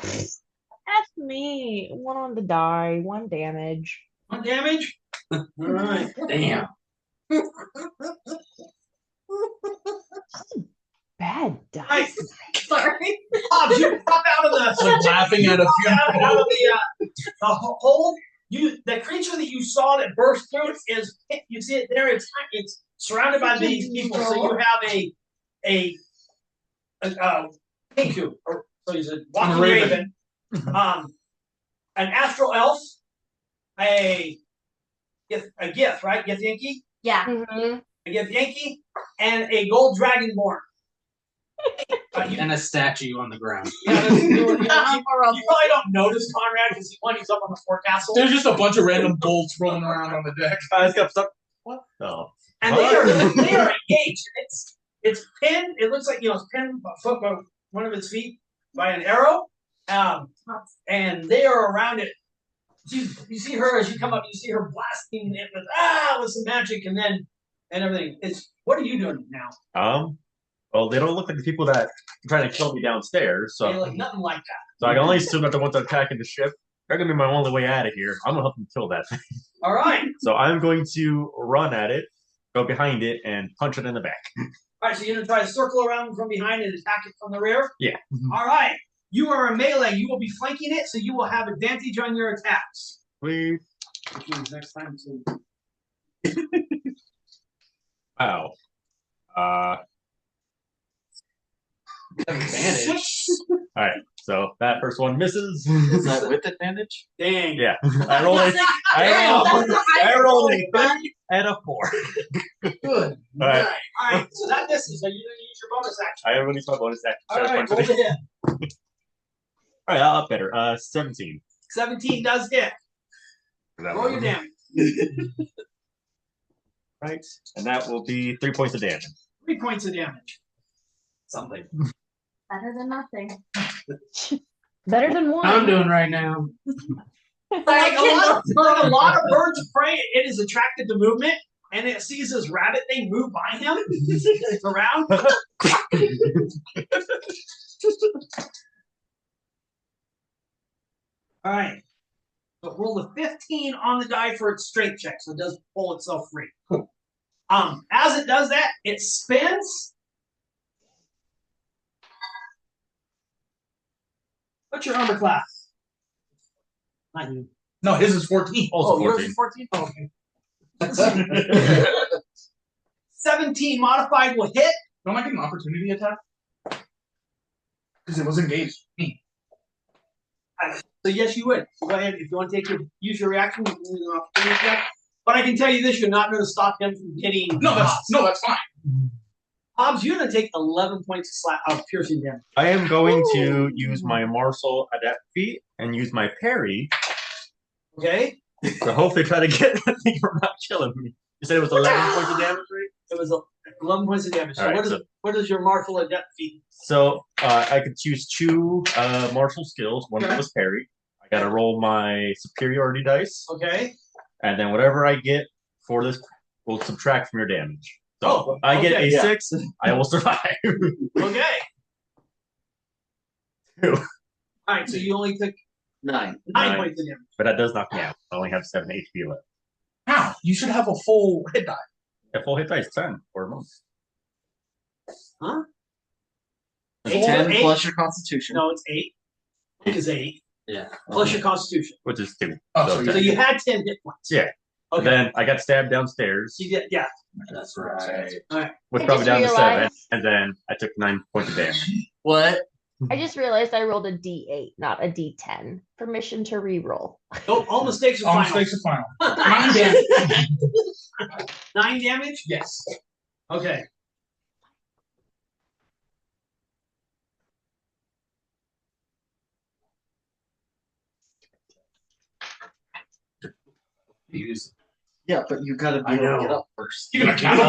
is. That's me. 1 on the die, 1 damage. 1 damage? All right. Damn. Bad All right. dice. Sorry. Bob, you pop out of the. It's like laughing at a out funeral. of the hole. The creature that you saw that burst through is, you see it there. It's surrounded by these people. So you have a Kenku, or so he's a walking raven, an astral elf, a Gith, right? Gith Yankee, Yeah. Mhm. a Gith Yankee, and a gold dragonborn. And a statue on the ground. You probably don't notice Conrad because he's up on the forecastle. There's just a bunch of random bolts rolling around on the deck. It's got stuck. What? Oh. And they are engaged. It's pinned. It looks like it's pinned by one of its feet by an arrow. And they are around it. You see her as you come up. You see her blasting it with some magic, and everything. What are you doing now? Well, they don't look like the people that are trying to kill me downstairs. They So look nothing like that. So I can only assume that the ones attacking the ship, they're gonna be my only way out of here. I'm gonna help them kill that thing. All right. So I'm going to run at it, go behind it, and punch it in the back. All right. So you're gonna try to circle around from behind and attack it from the rear. Yeah. All right. You are a melee. You will be flanking it, so you will have advantage on your attacks. Please. Which means next time too. Wow. Advantage. All right. So that first one misses. Is that with advantage? Dang. Yeah. I rolled a, I rolled a 3 and a 4. Good. All right. All right. So that misses. So you're gonna use your bonus action. I have released my bonus action. All right. Roll to hit. All right. I'll up better. 17. 17 does hit. Roll your damage. Right. And that will be 3 points of damage. 3 points of damage. Something. Better than nothing. Better than one. I'm doing right now. Like a lot of birds of prey, it is attracted to movement, and it sees this rabbit thing move by him around. All right. So roll a 15 on the die for its strength check, so it does pull itself free. As it does that, it spins. What's your armor class? Not you. No, his is 14. Oh, Also yours 14. is 14? Oh, okay. 17 modified will hit. Don't I get an opportunity attack? Because it was engaged. Me. So yes, you would. Go ahead if you want to use your reaction. You can use an opportunity attack. But I can tell you this: you're not going to stop him from hitting. No, that's fine. Hobbs, you're going to take 11 points of piercing damage. I am going to use my martial adapt feat and use my parry Okay. to hopefully try to get that thing from not killing me. You said it was 11 points of damage, right? It was 11 points of damage. So, All right, what is your martial adapt feat? So I could choose 2 martial skills. One of them Okay. was parry. I got to roll my superiority dice, Okay. and then whatever I get for this will subtract from your damage. So Oh, I get okay, a yeah. 6, I will survive. Okay. 2. All right. So you only took 9. 9 points of damage. But that does knock me out. I only have 7 HP left. How? You should have a full hit die. A full hit dice 10 or most. Huh? 10 8? plus your constitution. No, it's 8. It is 8 Yeah. plus your constitution. Which is 2. Oh, So so So you had 10 hit points. Yeah. And Okay. then I got stabbed downstairs, You get That's right. which I brought me just down to 7, realized- and then I took 9 points of damage. What? I just realized I rolled a D8, not a D10. Permission to re-roll. Oh, all mistakes are All final. mistakes are final. 9 damage. 9 damage? Yes. Okay. Yeah, but you gotta be able to get up first. You gonna count?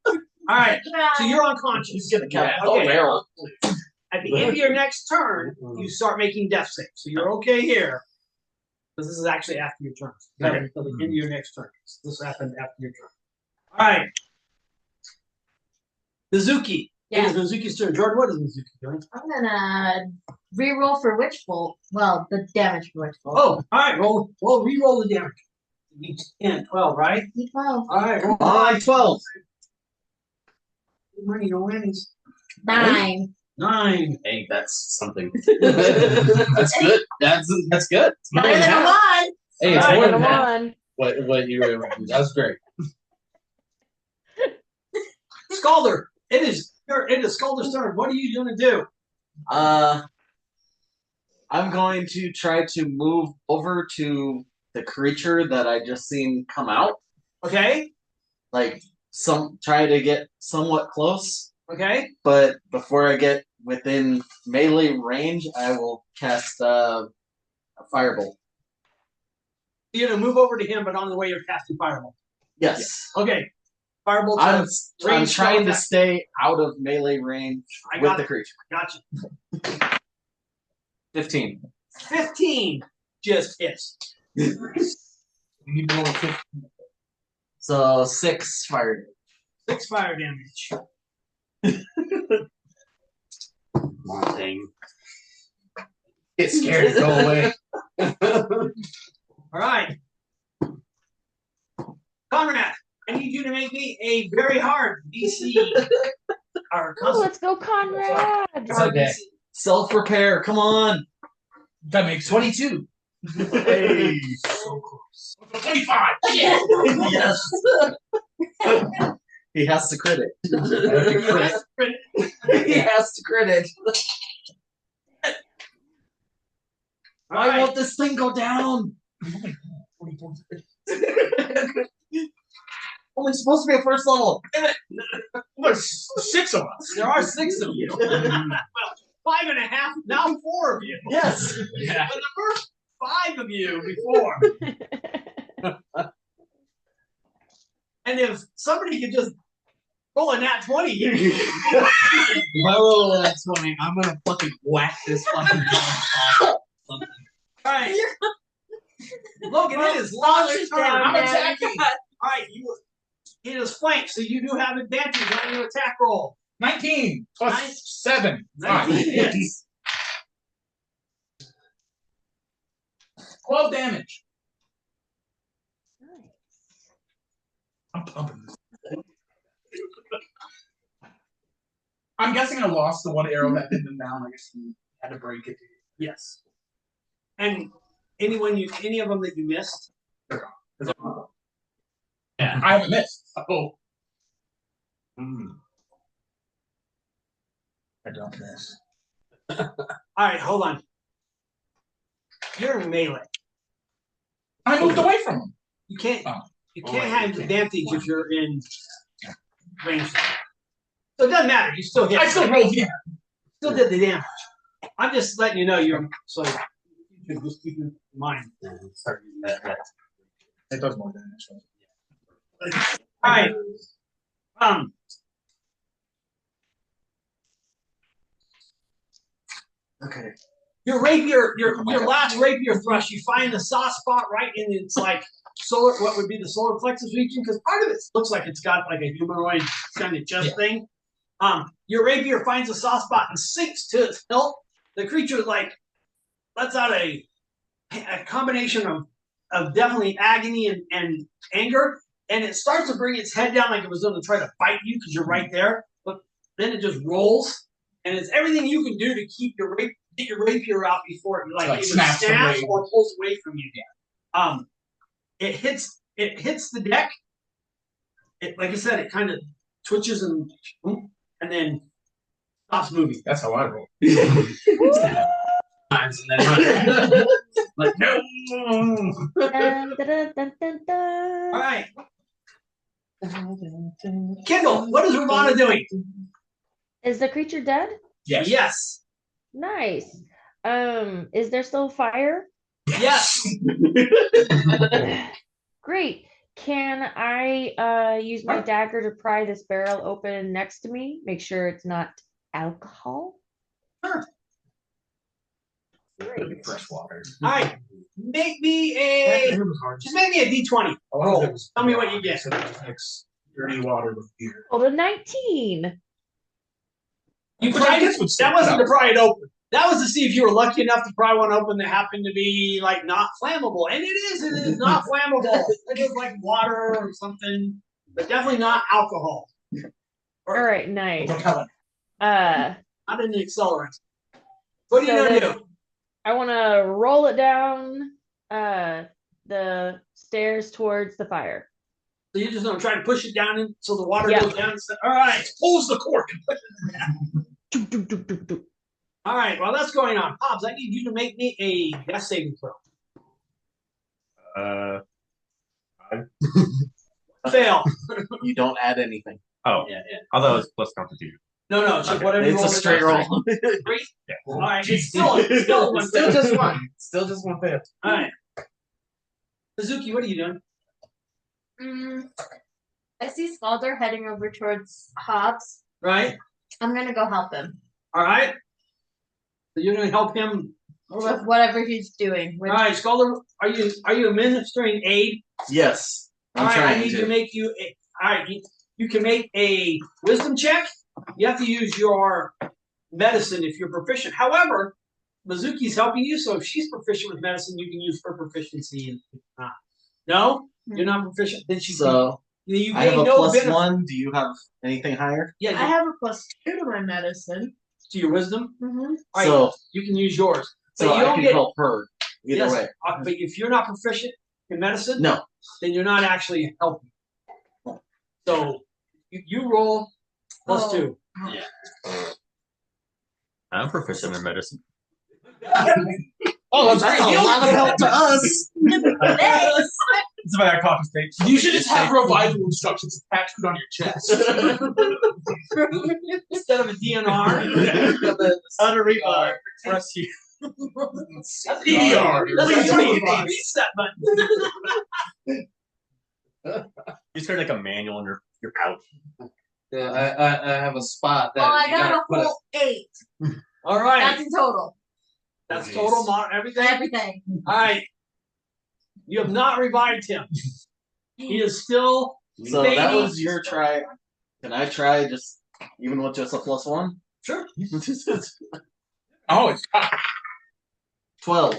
All right. So you're unconscious. Get the count. Okay. Oh, barrel. At the end of your next turn, you start making death saves. So you're okay here. Because this is actually after your turn. You have Okay. until the end of your next turn. This happened after your turn. All right. Mizuki. It is Mizuki's turn. Jordan, what is Mizuki doing? I'm gonna re-roll for Witch Bolt. Well, the damage for Witch Bolt. Oh, all right. Roll re-roll the damage. 10, 12, right? D12. All right. Roll 12. Good money, no whammies. 9. 9. Hey, that's something. That's good. That's good. It's more Better than than a half. 1. Hey, it's All more right, than Come half. on. What you were able to do. That's great. Scalder. It is Scalder's turn. What are you going to do? I'm going to try to move over to the creature that I just seen come out. Okay. Like try to get somewhat close. Okay. But before I get within melee range, I will cast a firebolt. You're going to move over to him, but on the way you're casting Firebolt. Yes. Okay. Firebolt. I'm range trying to spell stay out of melee range I with got the it. creature. Gotcha. 15. 15 just hits. You need to roll a 15. So 6 fire. 6 fire damage. One thing. Get scared. Go away. All right. Conrad, I need you to make me a very hard DC. Or Oh, let's go, Conrad. Okay. Self-repair. Come on. That makes 22. Hey. so close. 25. Yes. He has to crit it. He has to crit it. All I right. want this thing go down. Only supposed to be a first level. There's 6 of us. There are 6 of you. Well, 5.5, now 4 of you. Yes. Yeah. But there were 5 of you before. And if somebody could just roll a nat 20, If I roll that 20, I'm gonna fucking whack this fucking dog. all right. Logan, it is Lawler's turn. down, I'm down. attacking. All right, it is flanked, so you do have advantage on your attack roll. 19 plus Nice. 7. 19 hits. 12 damage. I'm pumping this. I'm guessing I lost the one arrow that pinned him down. I guess he had to break it. Yes. And any of them that you missed? Yeah. I haven't missed. Oh. I don't miss. All right, hold on. You're in melee. I moved away from him. You can't. Oh. You can't have advantage if you're in range. So it doesn't matter. You still hit. I still rolled, yeah. Still did the damage. I'm just letting you know you're. So you should just keep in mind. Start using that. It does more damage. All right. Okay. Your rapier, your last rapier thrust, you find the soft spot right in its like solar, what would be the solar plexus region, because part of it looks like it's got like a humanoid kind of chest thing. Your rapier finds a soft spot and sinks to its hilt. The creature like lets out a combination of definitely agony and anger, and it starts to bring its head down like it was going to try to bite you because you're right there. But then it just rolls, and it's everything you can do to keep your rapier out before it like either snaps snaps away. or pulls away from you. It hits the deck. It, like I said, it kind of twitches and then stops moving. That's how I roll. Times and then like no. Dun, dun, dun, dun, dun. All right, Kendall, what is Ravana doing? Is the creature dead? Yes. Yes. Nice. Is there still fire? Yes. Great. Can I use my dagger to pry this barrel open next to me? Make sure it's not alcohol. Sure. Great. Fresh water. All right. Make me a D20. Oh, Tell me what you get. Mix dirty water with beer. Rolled a 19. You Which I pried guess it. would still That wasn't to count. pry it open. That was to see if you were lucky enough to pry one open that happened to be like not flammable. And it is not flammable. It is like water or something, but definitely not alcohol. All right, nice. Not an accelerant. What are you So gonna then- do? I want to roll it down the stairs towards the fire. So you're just gonna try to push it down so the water Yeah. goes down. All right. Pulls the cork and puts it down. Doop, doop, doop, doop, doop. All right. While that's going on, Pops, I need you to make me a death saving throw. Fail. You don't add anything. Oh, Yeah. I thought it was plus constitution. No, it's like Okay. whatever you It's roll. a straight roll. Great. All right. It's still one. Still just one. Still just one fail. All right. Suzuki, what are you doing? I see Scalder heading over towards Hobbs. Right. I'm gonna go help him All right. So you're gonna help him. with whatever he's doing. All right, Scalder, are you administering aid? Yes. All I'm right, I trying need to. to make you. All right, you can make a wisdom check. You have to use your medicine if you're proficient. However, Mizuki's helping you, so if she's proficient with medicine, you can use her proficiency. And no, you're not proficient. Then she. So you I have gain a no plus benefit. 1. Do you have anything higher? Yeah, I have a +2 to my medicine. to your wisdom. Mm-hmm. All right, So you can use yours. But so you I don't can get, help her either yes, way. But if you're not proficient in medicine, No. then you're not actually helping. So you roll +2. I'm proficient in medicine. Oh, That's a lot of help to us. It's my unconscious state. You should just have revival instructions tattooed on your chest. Instead of a DNR. How to revive. Press here. That's DDR. That's That's a revive. reset button. You start like a manual in your pouch. Yeah, I have a spot that. Well, I you got gotta a put whole 8. All right. That's in total. That's total everything. Everything. All right. You have not revived him. He is still. So that fading. was your try. Can I try just even with just a +1? Sure. Oh, it's 12.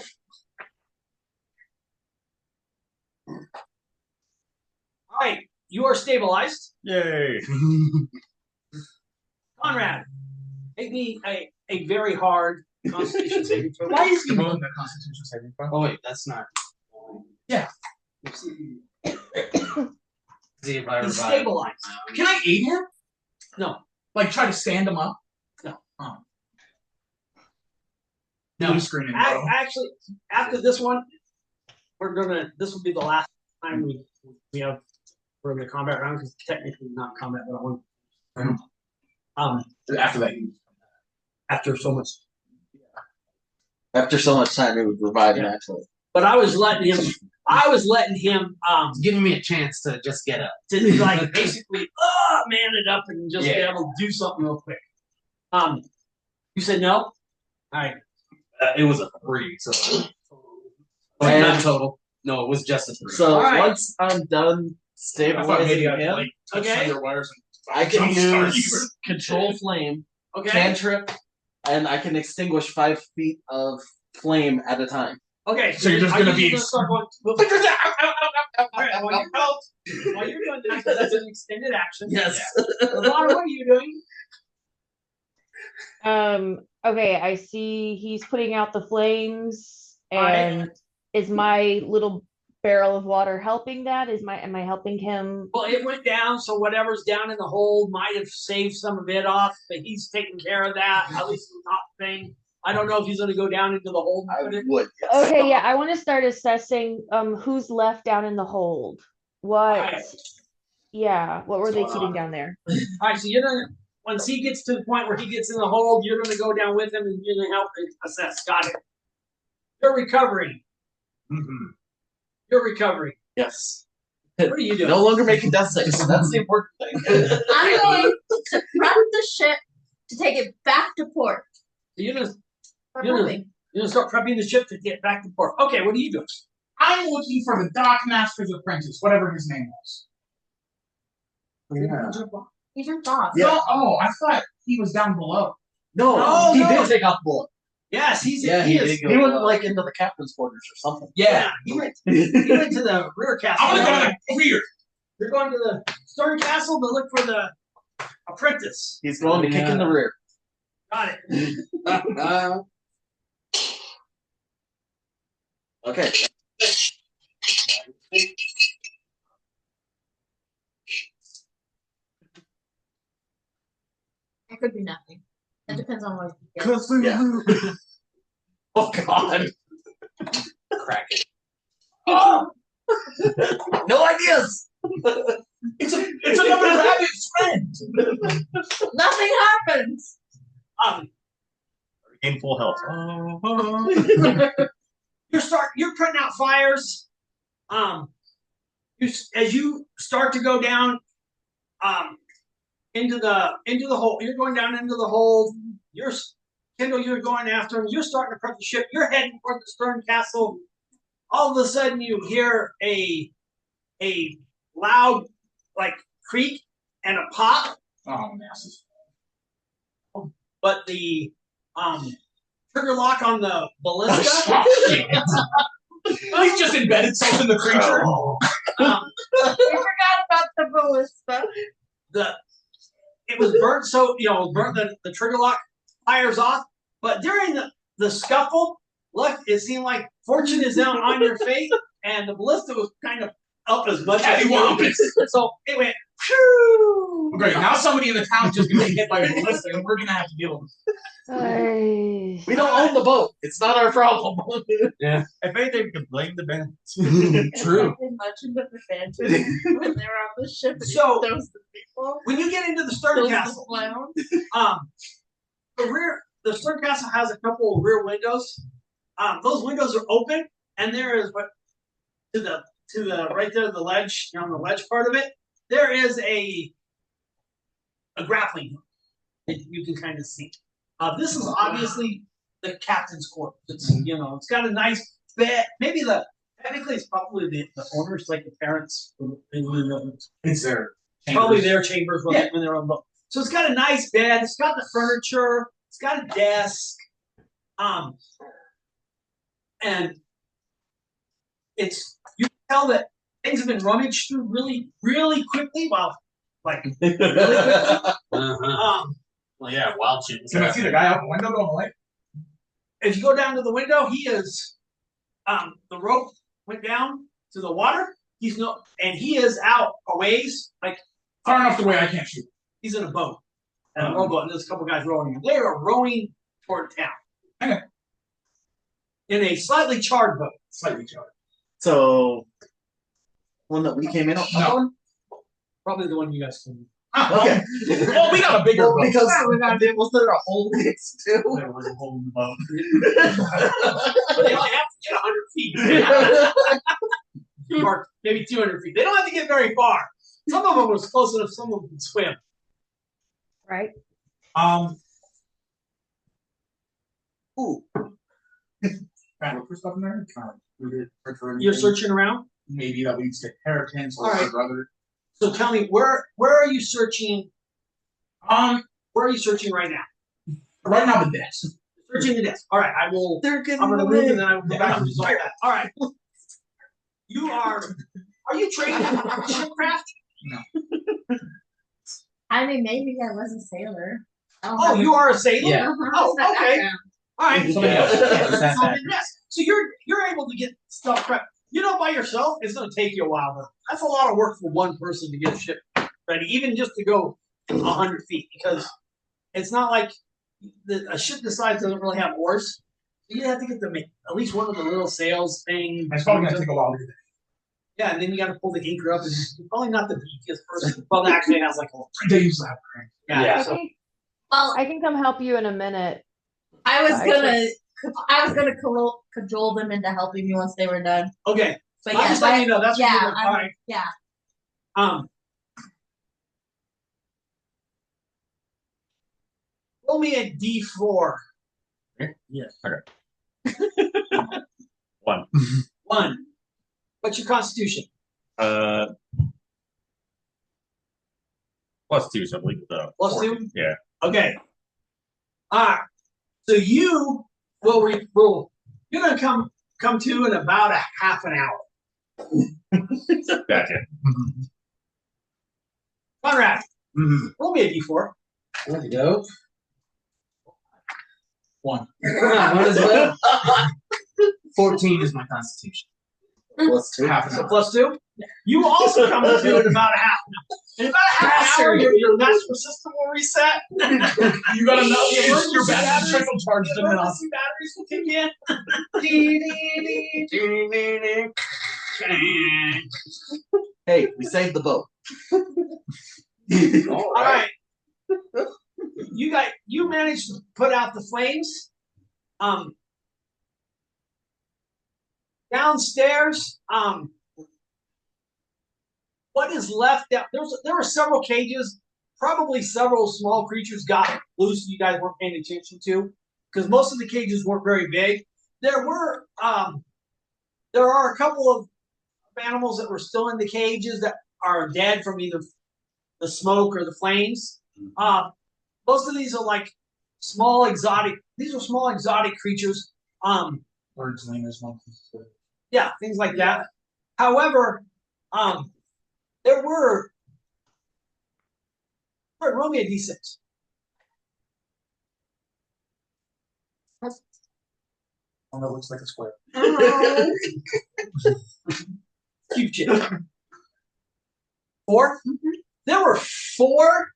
All right. You are stabilized. Yay. Conrad, make me a very hard Constitution saving throw. why is he rolling the Constitution saving throw? Oh wait, that's not. Yeah. See if I He's revive. stabilized. Can I aid him? No. Like try to stand him up? No. Oh. No. Blue screening, bro. Actually, after this one, this will be the last time we have for the combat round, because technically not combat, but I want. After that, After so much. After so much time, it would revive Yeah. naturally. But I was letting him. Giving me a chance to just get up. To like basically man it up and just be able to do something real quick. You said no? All right. It was a 3, so. And- Not total. No, it was just a 3. So All right. once I'm done I thought maybe stabilizing I'd him, like touch Okay. some of your wires. I can Jumpstart use Control Flame, Okay. Cantrip, and I can extinguish 5 feet of flame at a time. Okay. So you're just gonna be- start going. All right. While you're doing that, 'cause that's an extended action. Yes. Lavana, what are you doing? Okay, I see he's putting out the flames, Alright. and is my little barrel of water helping that? Am I helping him? Well, it went down, so whatever's down in the hold might have saved some of it off, but he's taking care of that, at least the top thing. I don't know if he's going to go down into the hold. I and put it. would. Yes. Okay, yeah, I want to start assessing who's left down in the hold. What? Alright. Yeah, what were they keeping down there? All right, so you're gonna once he gets to the point where he gets in the hold, you're gonna go down with him and you're gonna help assess. Got it. You're recovering. Mm-hmm. You're recovering. Yes. What are you doing? No longer making death saves. That's the important thing. I'm going to prep the ship to take it back to port. So you're gonna For You're prepping. start prepping the ship to get back to port. Okay, what are you doing? I'm looking for the Dockmaster's apprentice, whatever his name was. Yeah. He jumped off. Yeah. No, oh, I thought he was down below. No, No, he no. did take off the bullet. Yes, he He is. went like into the captain's quarters or something. Yeah, he went to the rear castle. I was going to rear. You're going to the stern castle to look for the apprentice. He's going to kick in the rear. Got it. Okay. It could be nothing. It depends on what you get. Yeah. Oh God. Kraken. Oh! No ideas. It's another rabbit's friend. Nothing happens. Gain full health. You're putting out fires. As you start to go down, into the hole. You're going down into the hold. Kendall, you're going after him. You're starting to prep the ship. You're heading toward the stern castle. All of a sudden, you hear a loud like creak and a pop. Oh, masses. But the trigger lock on the ballista. Oh, he's just embedded himself in the creature. We forgot about the ballista. It was burnt, so burnt. The trigger lock fires off, but during the scuffle, look, it seemed like fortune is down on your fate, and the ballista was kind of up as much as you wanted. So it went. Phew. Great. Now somebody in the town just gonna get hit by a ballista, and we're gonna have to deal with it. We don't own the boat. It's not our problem. If anything, we could blame the band. True. They mentioned it the Phantom when they were on the ship. And So- those the people. When you get into the stern Those castle, the clowns. the stern castle has a couple of rear windows. Those windows are open, and there is to the right there, the ledge, on the ledge part of it, there is a grappling hook that you can kind of see. This is obviously the captain's quarters. It's it's got a nice bed. Maybe technically it's probably the owners, like the parents. It's there. Probably their chambers when they're on boat. So it's got a nice bed. It's got the furniture. It's got a desk. And you can tell that things have been rummaged through really, really quickly. Well, like really quickly. Well, yeah, wild shit. Can I see the guy out the window going away? If you go down to the window, he is. The rope went down to the water. He is out a ways, like Far enough the way I can't shoot. he's in a boat. And a rowboat, and there's a couple guys rowing him. They are rowing toward town. Okay. In a slightly charred boat. Slightly charged. So, one that we came in on? No. Probably the one you guys can. Okay. Well, we got a bigger boat. Because was there a hole in it too? There was a hole in the boat. But they only have to get 100 feet. Or maybe 200 feet. They don't have to get very far. Some of them was close enough, some of them could swim. Right? Ooh. Can I look for stuff in there? Can I refer You're anything? searching around? Maybe that leads to inheritance or All right. brother. So tell me, where are you searching? Where are you searching right now? Right now the desk. Searching the desk. All right, I will. They're getting I'm going to away. move and then I will go back and resolve that. All right. You are. Are you trained in shipcraft? I mean, maybe I was a sailor. Oh, you are a sailor? Yeah. Oh, okay. All right. Somebody else. Yeah, something less. So you're able to get stuff prepped. By yourself, it's going to take you a while. But that's a lot of work for one person to get ship ready, even just to go 100 feet, because it's not like a ship the size doesn't really have oars. You have to get at least one of the little sails thing. It's probably gonna take a while to do that. Yeah, and then you got to pull the anchor up, and you're probably not the beefiest person. Well, actually, it has like a. They usually have crank. Yeah. I So, think Well, I can come help you in a minute. I was I gonna cajole them into helping me once they were done. okay. But I'm yeah, just letting you know that's what you're doing. All right. yeah. Roll me a D4. Yes. Okay. 1. 1. What's your constitution? +2, so I believe the +2? Yeah. Okay. Alright. So you will you're gonna come to in about a half an hour. Gotcha. Conrad, roll me a D4. There you go. 1. What is that? 14 is my constitution. Plus 2. Half an So hour. +2. You also come to in about a half an hour. In about a half an hour, your master system will reset. You gotta know The emergency your battery batteries- trickle charged the them enough. emergency batteries will kick in. Hey, we saved the boat. All right. You managed to put out the flames. Downstairs, what is left out? There were several cages. Probably several small creatures got loose you guys weren't paying attention to, because most of the cages weren't very big. There are a couple of animals that were still in the cages that are dead from either the smoke or the flames. Most of these are like small exotic. These are small exotic creatures. Birds, lemurs, monkeys. Yeah, things like that. However, there were. Roll me a d6. Oh, that looks like a square. Cute shit. 4? There were 4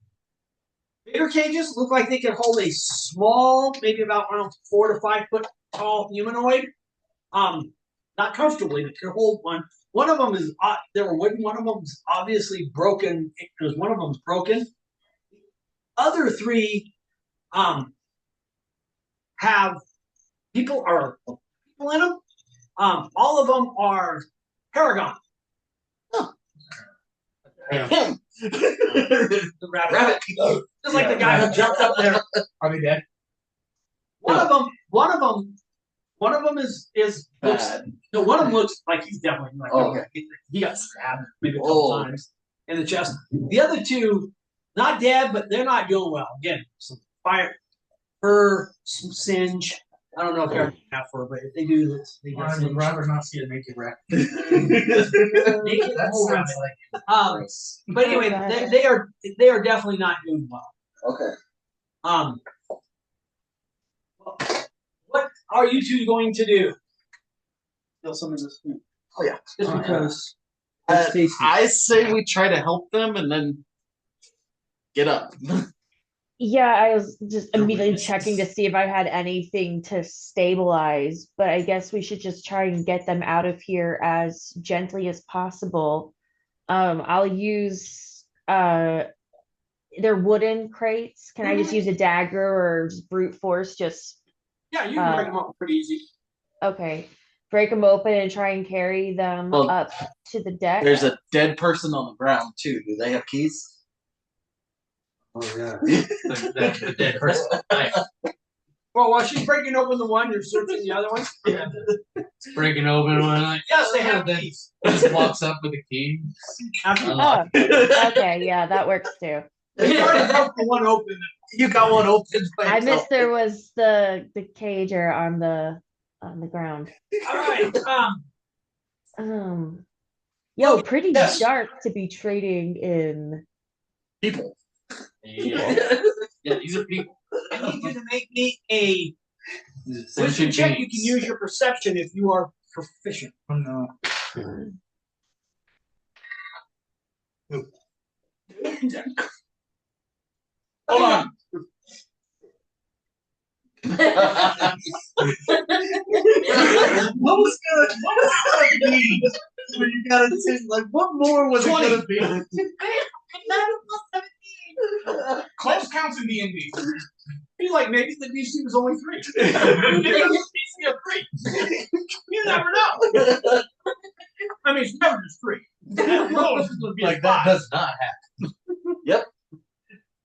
bigger cages. Look like they could hold a small, maybe about 4 to 5 foot tall humanoid. Not comfortably, but could hold one. One of them is they were wooden. One of them is obviously broken because one of them's broken. Other 3 have people in them. All of them are Paragon. Yeah. The rabbit. Just like the guy who jumped up there. Are they dead? One of them is looks. No, one of them looks like he's definitely like he got stabbed maybe a couple times in the chest. The other 2, not dead, but they're not doing well. Again, some fur, some singe. I don't know if they're have fur, but if they do this, they get I singe. would rather not see a naked rat. Naked whole rabbit. But anyway, they are definitely not doing well. Okay. What are you 2 going to do? Steal some of this food. Oh yeah. Just because it's tasty. I say we try to help them and then get up. Yeah, I was just immediately checking to see if I had anything to stabilize, but I guess we should just try and get them out of here as gently as possible. I'll use they're wooden crates. Can I just use a dagger or just brute force? Just Yeah, you can break them up pretty easy. okay. Break them open and try and carry them up to the deck. There's a dead person on the ground too. Do they have keys? Oh yeah. the dead person. Well, while she's breaking open the one, you're searching the other one. Yeah. Breaking open one like Yes, they have keys. just walks up with a key. Oh, okay, yeah, that works too. You already broke the one open. You got one open. I missed there was the cager on the ground. All right. Pretty yes. dark to be trading in People. Yeah. Yeah, these are people. I need you to make me a wisdom check. You can use your perception if you are proficient. Oh no. Hold on. What was gonna be? So you gotta think like, what more was 20. it gonna be? Close counts in D&D. He's like, maybe the DC was only 3. Maybe it was DC of 3. You never know. I mean, it's never just 3. At lowest, it's going to be Like a that 5. does not happen. Yep.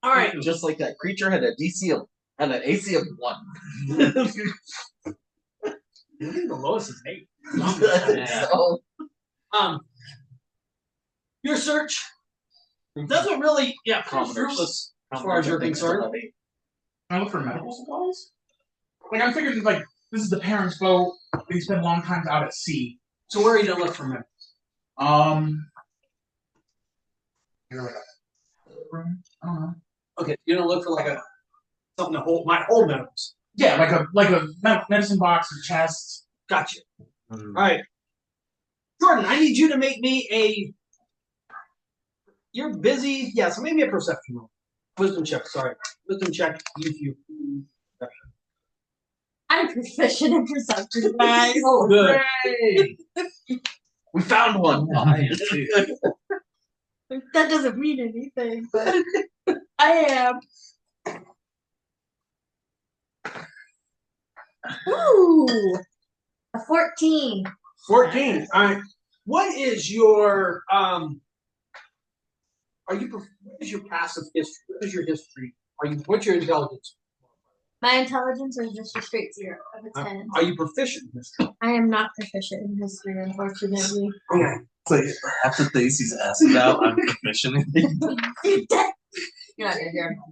All right. Just like that creature had a DC of and an AC of 1. I think the lowest is 8. So, Your search doesn't really, commoners. fruitless as far as you're concerned. Can I look for medical supplies? Like I'm figuring like this is the parents' boat. They spend long times out at sea. So where are you going to look for him? Room? I don't know. Okay, you're going to look for like something to hold, might hold metals. Yeah, like a medicine box or chest. Gotcha. All right. Jordan, I need you to make me a. You're busy. Yeah, so maybe a perception roll. Wisdom check, sorry. Wisdom check. You. I'm proficient in perception, guys. Oh, good. we found one. That doesn't mean anything, but I am. Ooh, a 14. 14. All right. What is your what is your passive history? What is your history? What's your intelligence? My intelligence is just a straight 0 of a 10. Are you proficient in history? I am not proficient in history, unfortunately. Okay. It's like half the things he's asked about, I'm proficient in. You're not gonna hear him.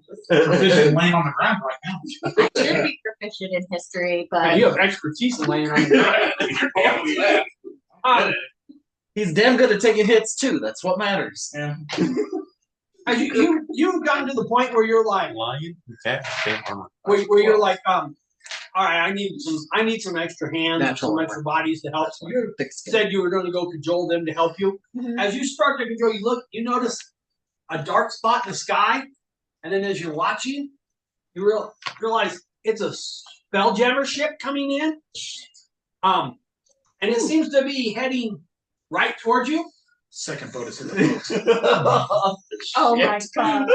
Proficient laying on the ground right now. I should be proficient in history, Yeah, but you have expertise in laying on the ground. He's damn good at taking hits too. That's what matters. Yeah. You've gotten to the point where you're like, Lion, cat, where you're like, all right, I need some extra hands, Natural some extra bodies to help. So you said you were going to go cajole them to help you. Mhm. As you start to cajole, you notice a dark spot in the sky, and then as you're watching, you realize it's a Spelljammer ship coming in. And it seems to be heading right towards you. Second boat is in the boat. oh my god.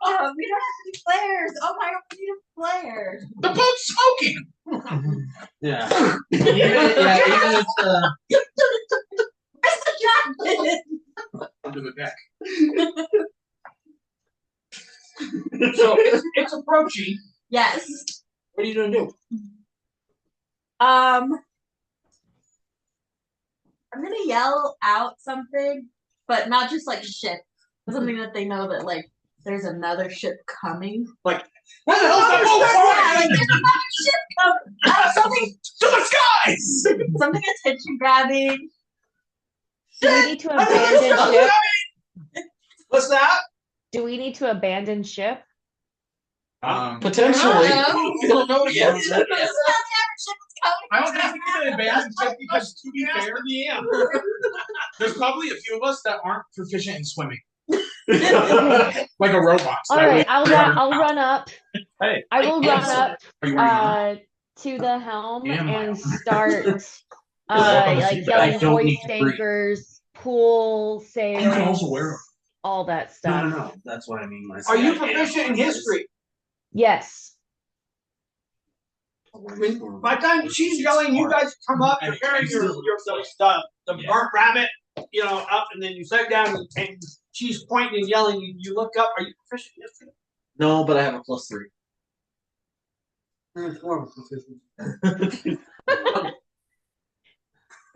Oh, we don't have any flares. Oh my god, we need a flare. The boat's smoking! Yeah. Even if Where's the dragon? Under the deck. So it's approaching. Yes. What are you going to do? I'm gonna yell out something, but not just like ship. Something that they know that like there's another ship coming. Like, What the hell's that boat Yeah, like flying? there's another ship coming. Something, To the skies! something attention grabbing. Do we need to abandon ship? What's that? Do we need to abandon ship? potentially. You don't know yet. There's another ship coming. I don't think we can advance just because, to be fair, there's probably a few of us that aren't proficient in swimming. Like a robot. All right, I'll run up. Hey. I will run up Are you running? to the helm Am I? and start I like yelling don't need hoist to breathe. anchors, pull You can also sails, wear them. all that stuff. No. That's what I mean. Are you proficient in history? Yes. By the time she's yelling, you guys come up, you're carrying the burnt rabbit, up, and then you sit down and she's pointing and yelling, and you look up. Are you proficient in history? No, but I have a +3.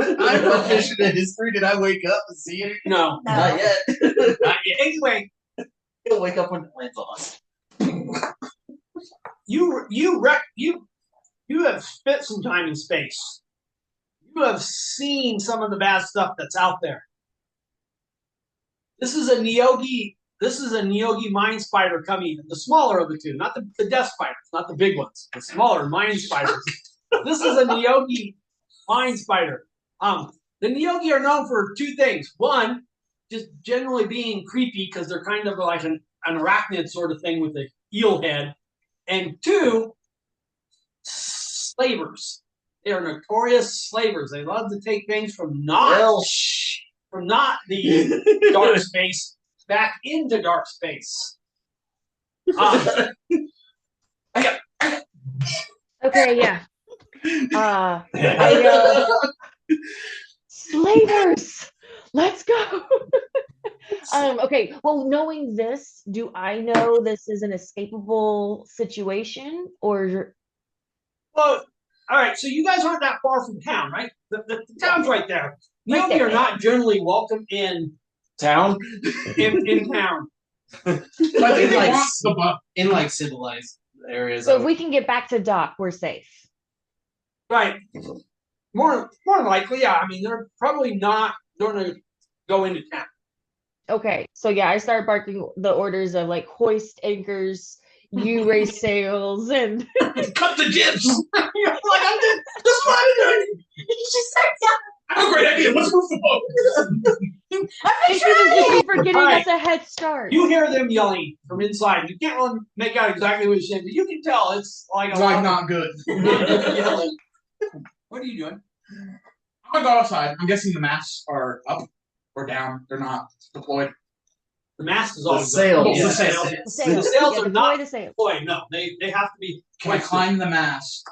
I'm proficient in history. Did I wake up and see it? No. Not yet. Not yet. Anyway, He'll wake up when it lands on us. you have spent some time in space. You have seen some of the bad stuff that's out there. This is a Neogi mine spider coming, the smaller of the two, not the death spiders, not the big ones, the smaller mine spiders. This is a Neogi mine spider. The Neogi are known for two things. One, just generally being creepy because they're kind of like an arachnid sort of thing with an eel head. And two, slavers. They are notorious slavers. They love to take things from not the dark space back into dark space. Okay, yeah. I go, slavers, let's go. Okay, well, knowing this, do I know this is an escapable situation, or? Well, all right. So you guys aren't that far from town, right? The town's right there. Right Neogi there. are not generally welcome in Town? town. I think they like, want the butt. in like civilized areas. So if we can get back to dock, we're safe. Right. More than likely, yeah. I mean, they're probably not going to go into town. Okay, so yeah, I start barking the orders of like hoist anchors, you raise sails, and Cut the jibs! You're like, I'm just, this is what I'm doing! You should start yelling. I have a great idea. Let's move the boat. thank you for getting Alright. us a head start. You hear them yelling from inside. You can't really make out exactly what you're saying, but you can tell it's like a It's lot like of not good. yelling. What are you doing? I'm gonna go outside. I'm guessing the masts are up or down. They're not deployed. The mast is The always sails. up. The Yeah, sails. The sails. The sails Yeah, are deploy not the sails. deployed. No, they have to be. Can I climb the mast?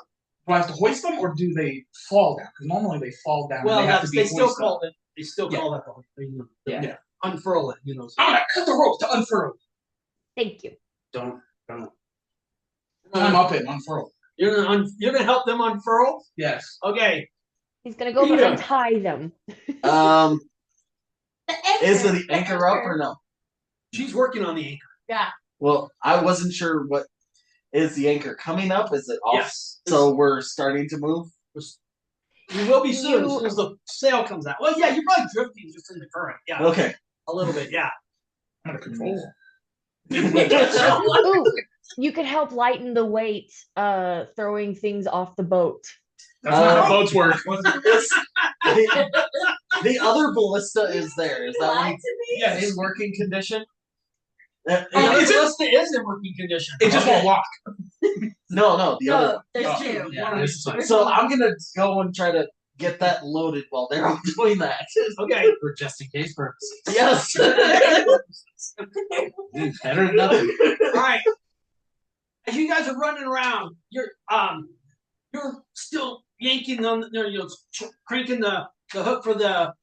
Do I have to hoist them or do they fall down? Because normally they fall down. Well, and they have to be they still hoisted. call it. They still call that the whole thing. Yeah. Unfurl it. So. I'm gonna cut the rope to unfurl. Thank you. Don't. Climb up it and unfurl. You're gonna help them unfurl. Yes. Okay. He's gonna go over Yeah. and tie them. The anchor. Is the anchor up or no? She's working on the anchor. Yeah. Well, I wasn't sure what is the anchor coming up. Is it off? Yes. So we're starting to move. You will be soon, as You- soon as the sail comes out. Well, yeah, you're probably drifting just in the current. Yeah, Okay. a little bit. Yeah. Out of control. Ooh, you could help lighten the weight, throwing things off the boat. That's not how boats work. The other ballista is there. Is that Lie one to me? Yes. in working condition? The Oh, other is it- ballista is in working condition. It just won't lock. No, the other No, there's Oh, two. Yeah, this is like, one. So I'm gonna go and try to get that loaded while they're doing that. Okay. for just in case purposes. Yes. Better than nothing. All right. As you guys are running around, you're still yanking on, cranking the hook for the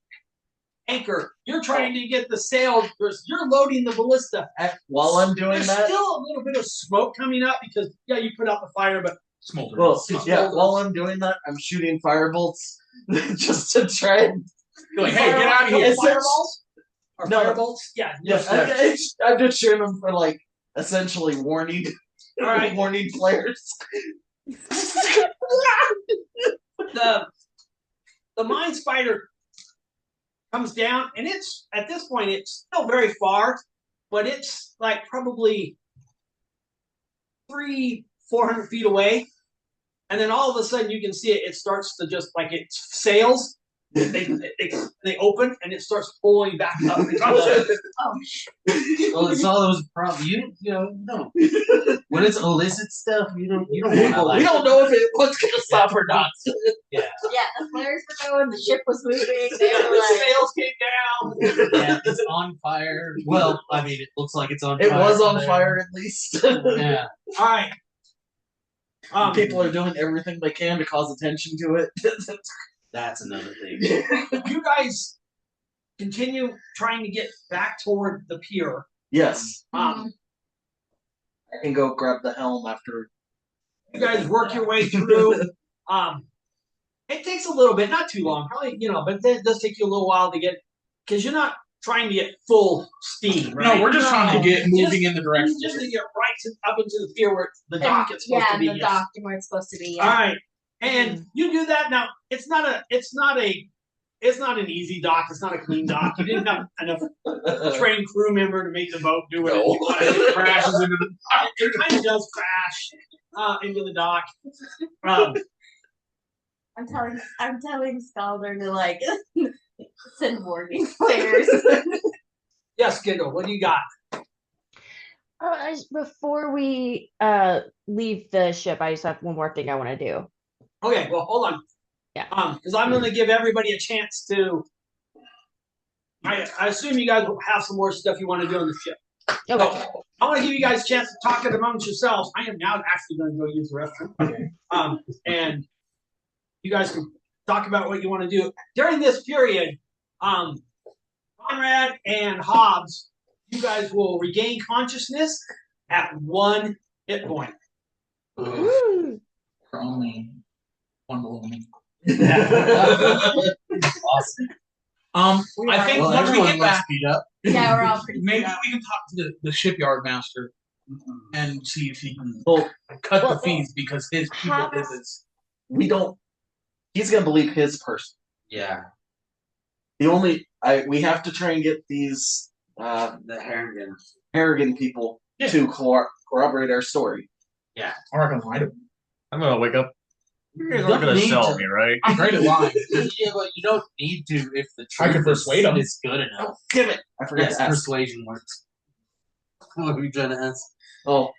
anchor. You're trying to get the sail. You're loading the ballista. While I'm doing There's that, still a little bit of smoke coming up because you put out the fire, but Smolder. well, yeah. Smolders. While I'm doing that, I'm shooting firebolts just to try and. You're like, hey, get out of here. It's- fireballs or No. firebolts. Yeah. Yes, I'm just shooting them for like essentially warning, All right. warning players. The mine spider comes down, and it's at this point it's still very far, but it's like probably 300-400 feet away, and then all of a sudden you can see it. It starts to just like it sails. They open and it starts pulling back up. Well, it's all those problems. No. When it's illicit stuff, you don't We want to like. don't know if what's gonna stop or not. Yeah, the flares were going, the ship was moving. They The were like, sails came down. Yeah, it's on fire. Well, I mean, it looks like it's on It fire. was on there. fire at least. Yeah. All right. People are doing everything they can to cause attention to it. That's another thing. You guys continue trying to get back toward the pier. Yes, Um, I can go grab the helm after. you guys work your way through. It takes a little bit, not too long, probably, but it does take you a little while to get, because you're not trying to get full steam, right? No, we're just trying to get moving in the direction. Just to get up into the pier where the dock is supposed to be. the yes. dock and where it's supposed to be. All Yeah. right, and you do that now. It's not an easy dock. It's not a clean dock. You didn't have enough trained crew member to make the boat do what No. it crashes into the dock. It kind of does crash into the dock. I'm telling Scalder to like send warning flares. Yes, Kendall, what do you got? Before we leave the ship, I just have one more thing I want to do. Okay, well, hold on. Yeah. Because I'm going to give everybody a chance to. I assume you guys will have some more stuff you want to do on the ship. Okay. So, I want to give you guys a chance to talk it amongst yourselves. I am now actually going to go use the restroom. And you guys can talk about what you want to do. During this period, Conrad and Hobbs, you guys will regain consciousness at 1 hit point. Woo. For only one below me. Awesome. I think Well, once we everyone get looks back, beat up. Yeah, we're all pretty. maybe beat up. we can talk to the shipyard master and see if he can Well, cut Well, the fees because his people how- is his. we don't. He's gonna believe his person. Yeah. We have to try and get these The Harrigan. Harrigan people Yeah. to corroborate our story. I'm not gonna lie to him. I'm gonna wake up. You You're not gonna need sell to- me, right? I'm great at lying. Yeah, but you don't need to if the I can truth persuade 'em. is good enough. Oh, damn it! I forgot Yes, to ask. persuasion works. What were you trying to ask? Oh,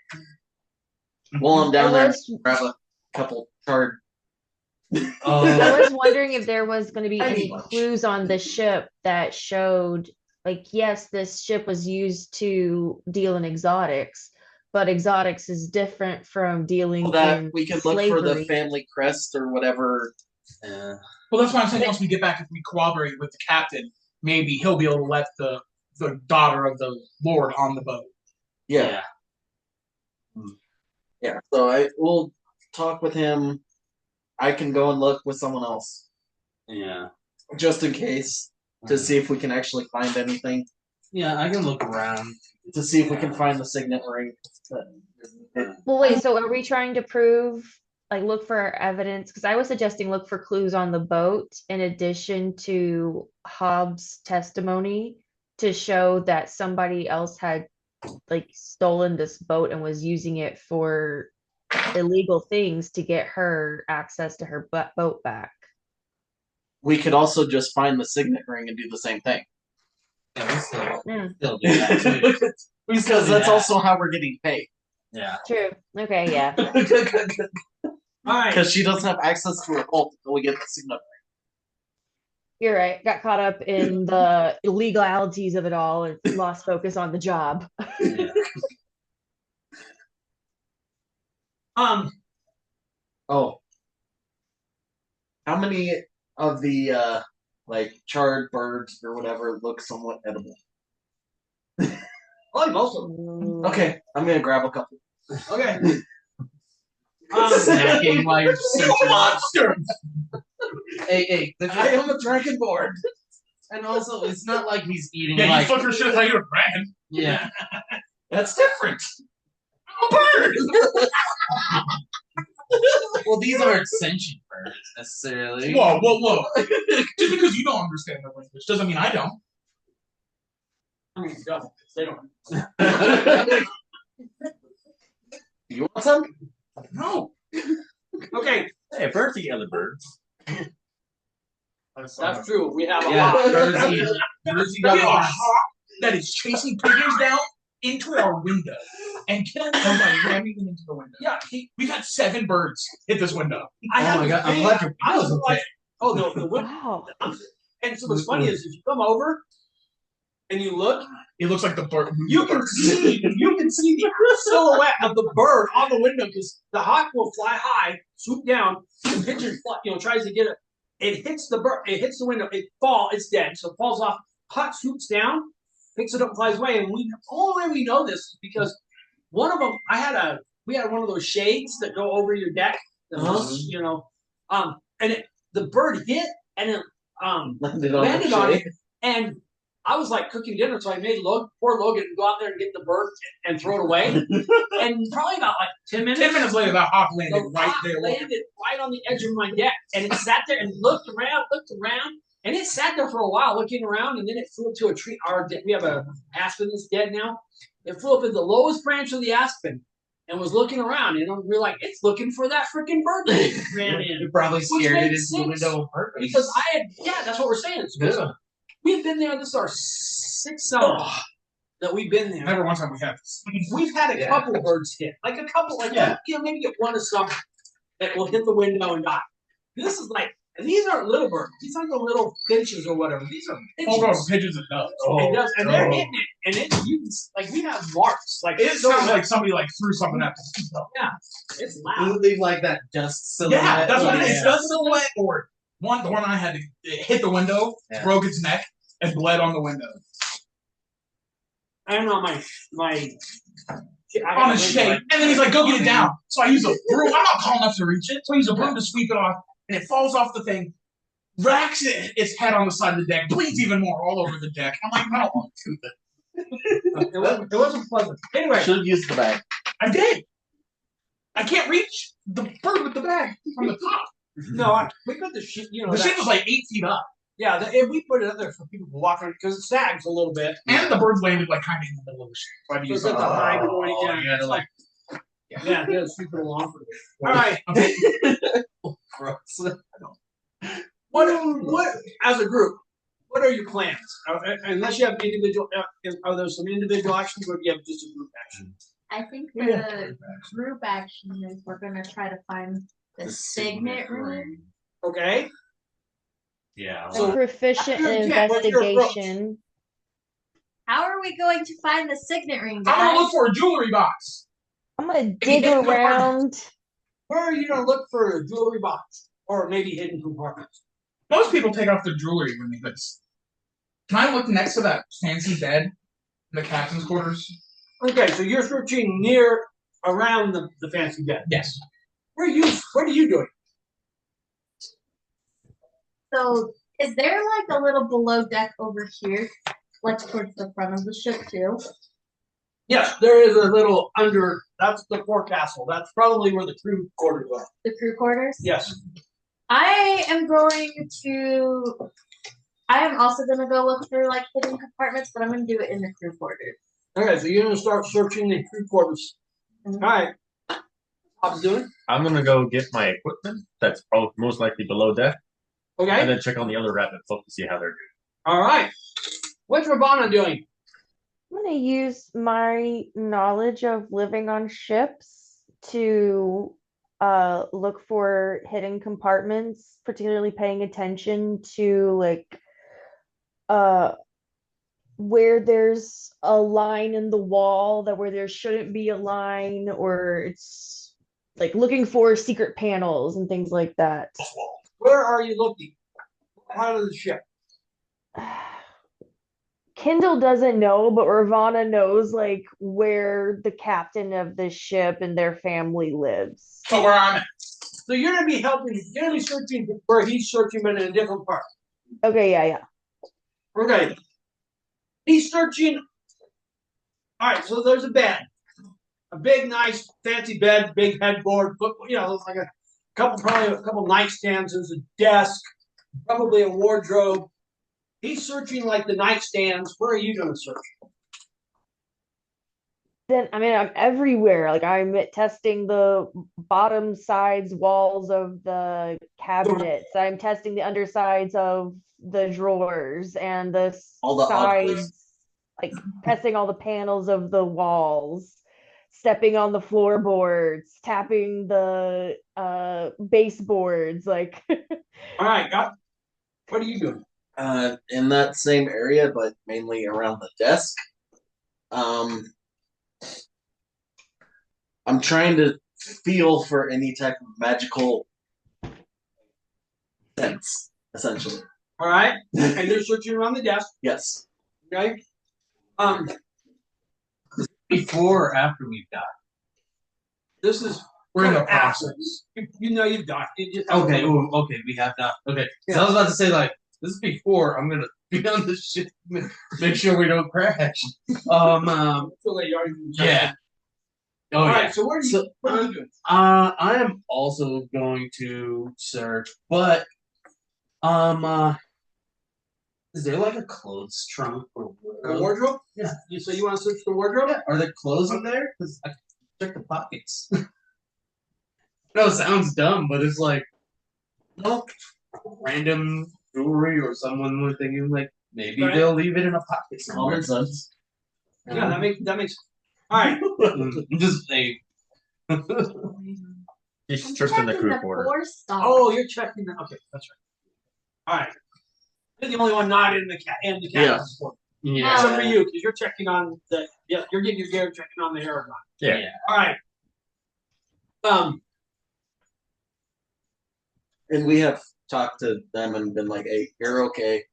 while I'm down I there, was- grab a couple charred. Oh, I was wondering if there was going to be I any need lunch. clues on the ship that showed, like, yes, this ship was used to deal in exotics, but exotics is different from dealing That in we can look for the slavery. family crest or whatever. yeah. Well, that's why I'm saying once we get back, if we cooperate with the captain, maybe he'll be able to let the daughter of the lord on the boat. Yeah, yeah. So I will talk with him. I can go and look with someone else Yeah. just in case to see if we can actually find anything. Yeah, I can look around to see if we can find the signet ring. Well, wait, so are we trying to prove, like, look for evidence? Because I was suggesting look for clues on the boat in addition to Hobbs' testimony to show that somebody else had, like, stolen this boat and was using it for illegal things to get her access to her boat back. We could also just find the signet ring and do the same thing. Yeah, we still Mm, do that too. Because that's also how we're getting paid. Yeah. true. Okay, yeah. All right. Because she doesn't have access to her vault until we get the signet You're right. Got caught up in the legalities of it all and lost focus on the job. Yeah. Oh. How many of the like charred birds or whatever look somewhat edible? Probably most of them. Okay, I'm gonna grab a couple. Okay. Snacking while you're searching. Monster! Hey, I am a dragonborn. And also, it's not like he's eating Yeah, like. you fucker should have thought you were grand. Yeah. That's different. I'm a bird! Well, these aren't sentient birds necessarily. Whoa. Just because you don't understand the language doesn't mean I don't. I mean, they don't. You want some? No. Okay, Hey, birds eat other birds. that's true. We have a Yeah, lot. We Jersey have a dogs. hawk that is chasing pigeons down into our window and killing them by ramming them into the window. Yeah, We've had 7 birds hit this window. I have Oh my a god, I'm thing. glad your I was was like, okay. oh no, the window. Wow. And so what's funny is if you come over and you look, It looks like the bird. you can see the silhouette of the bird on the window because the hawk will fly high, swoop down, the pigeon tries to get it. It hits the bird, it hits the window, it's dead, so it falls off. Hawk swoops down, picks it up, and flies away. And the only way we know this is because one of them, we had one of those shades that go over your deck, and the bird hit and it landed on it, and I was like cooking dinner, so I made poor Logan go out there and get the bird and throw it away. And probably about like 10 minutes. 10 minutes later, that hawk landed the right hawk there. landed right on the edge of my deck, and it sat there and looked around, and it sat there for a while looking around, and then it flew up to a tree. We have a aspen that's dead now. It flew up in the lowest branch of the aspen and was looking around, and we're like, it's looking for that freaking bird that it ran in. You probably scared it makes into the sense. window on purpose. Because that's what we're saying. Yeah. We've been there. This is our 6th summer that we've been there. Never one time we have this. We've had a couple birds hit, like a couple, maybe get one or something that will hit the window and die. This is like, and these aren't little birds. These aren't the little finches or whatever. These are pigeons. Oh, no, pigeons and doves. It does, and they're hitting it, and we have marks. Like It sounds like somebody threw something at us. it's loud. Leave like that dust silhouette. Yeah, that's what it is. Yeah. Dust silhouette or the one I had it hit the window, broke its neck, and bled on the window. I don't know On his shade. And then he's like, go get it down. So I use a broom. I'm not tall enough to reach it. So I use a broom to sweep it off. And it falls off the thing, racks its head on the side of the deck, bleeds even more all over the deck. I'm like, I don't want to do that. It wasn't pleasant. Anyway, Should have used the bag. I did. I can't reach the bird with the bag from the top. no, we put the shit. The shit was like 8 feet up. Yeah, if we put it up there for people to walk on because it sags a little bit. And the birds landed like kind of in the middle of the shit. So I had to So use it's at the high something. going down. yeah, It's like, yeah, sweep it along for you. All right. Gross. What as a group? What are your plans? Unless you have individual, are there some individual actions, or do you have just a group action? I think for the group action is we're gonna try to find the signet ring. Okay. Yeah. So- Proficient in Yeah, what's your approach? investigation. How are we going to find the signet ring, I'm gonna guys? look for a jewelry box. I'm gonna you dig hit the around. Where are you gonna look for a jewelry box or maybe hidden compartments? Most people take off their jewelry when they do this. Can I look next to that fancy bed in the captain's quarters? Okay, so you're searching around the fancy bed. Yes. What are you doing? So, is there like a little below deck over here, like towards the front of the ship too? Yes, there is a little under. That's the forecastle. That's probably where the crew quarters are. The crew quarters. Yes. I am going to. I am also gonna go look for like hidden compartments, but I'm gonna do it in the crew quarters. Okay, so you're gonna start searching the crew quarters. Mhm. All right. How's it doing? I'm gonna go get my equipment. That's probably most likely below deck, and Okay. then check on the other rapid folk to see how they're doing. All right. What's Ravana doing? I'm gonna use my knowledge of living on ships to look for hidden compartments, particularly paying attention to like where there's a line in the wall that where there shouldn't be a line, or it's like looking for secret panels and things like that. Where are you looking? What part of the ship? Kindle doesn't know, but Ravana knows like where the captain of the ship and their family lives. So where I'm at. So you're gonna be helping. You're gonna be searching where he's searching, but in a different part. Okay, yeah. Okay. He's searching. All right. So there's a bed, a big, nice, fancy bed, big headboard. You know, like probably a couple nightstands. There's a desk, probably a wardrobe. He's searching like the nightstands. Where are you gonna search? Then I mean I'm everywhere. Like I'm testing the bottom sides walls of the cabinets. I'm testing the undersides of the drawers and the All the odd places. sides, like testing all the panels of the walls, stepping on the floorboards, tapping the baseboards. Like All right. What are you doing? In that same area, but mainly around the desk. I'm trying to feel for any type of magical sense, essentially. All right. And you're searching around the desk. Yes. Okay. Before or after we've died? This is We're in the after. process. You know you've died. Okay, ooh, okay, we have not. Okay, so I was about to say like this is before I'm gonna be on this shit. Make sure we don't crash. So late, you already Yeah. Oh All yeah. right. So what are you doing? I am also going to search, but is there like a clothes trunk or The wardrobe? Yeah. So you want to search the wardrobe? Yeah. Are there clothes in there? Because I can check the pockets. No, it sounds dumb, but it's like no random jewelry or someone was thinking like maybe Right. they'll leave it in a pocket Common somewhere. sense. Yeah, that makes. All right. I'm just saying. He's I'm stripped in the checking crew the quarters. floor stall. Oh, you're checking that. Okay, that's right. All right. You're the only one not in the captain's report. Yeah. Except for you, because you're checking on the. Yeah, you're getting your gear, checking on the Aragon. Yeah. All right. And we have talked to them and been like, hey, you're okay.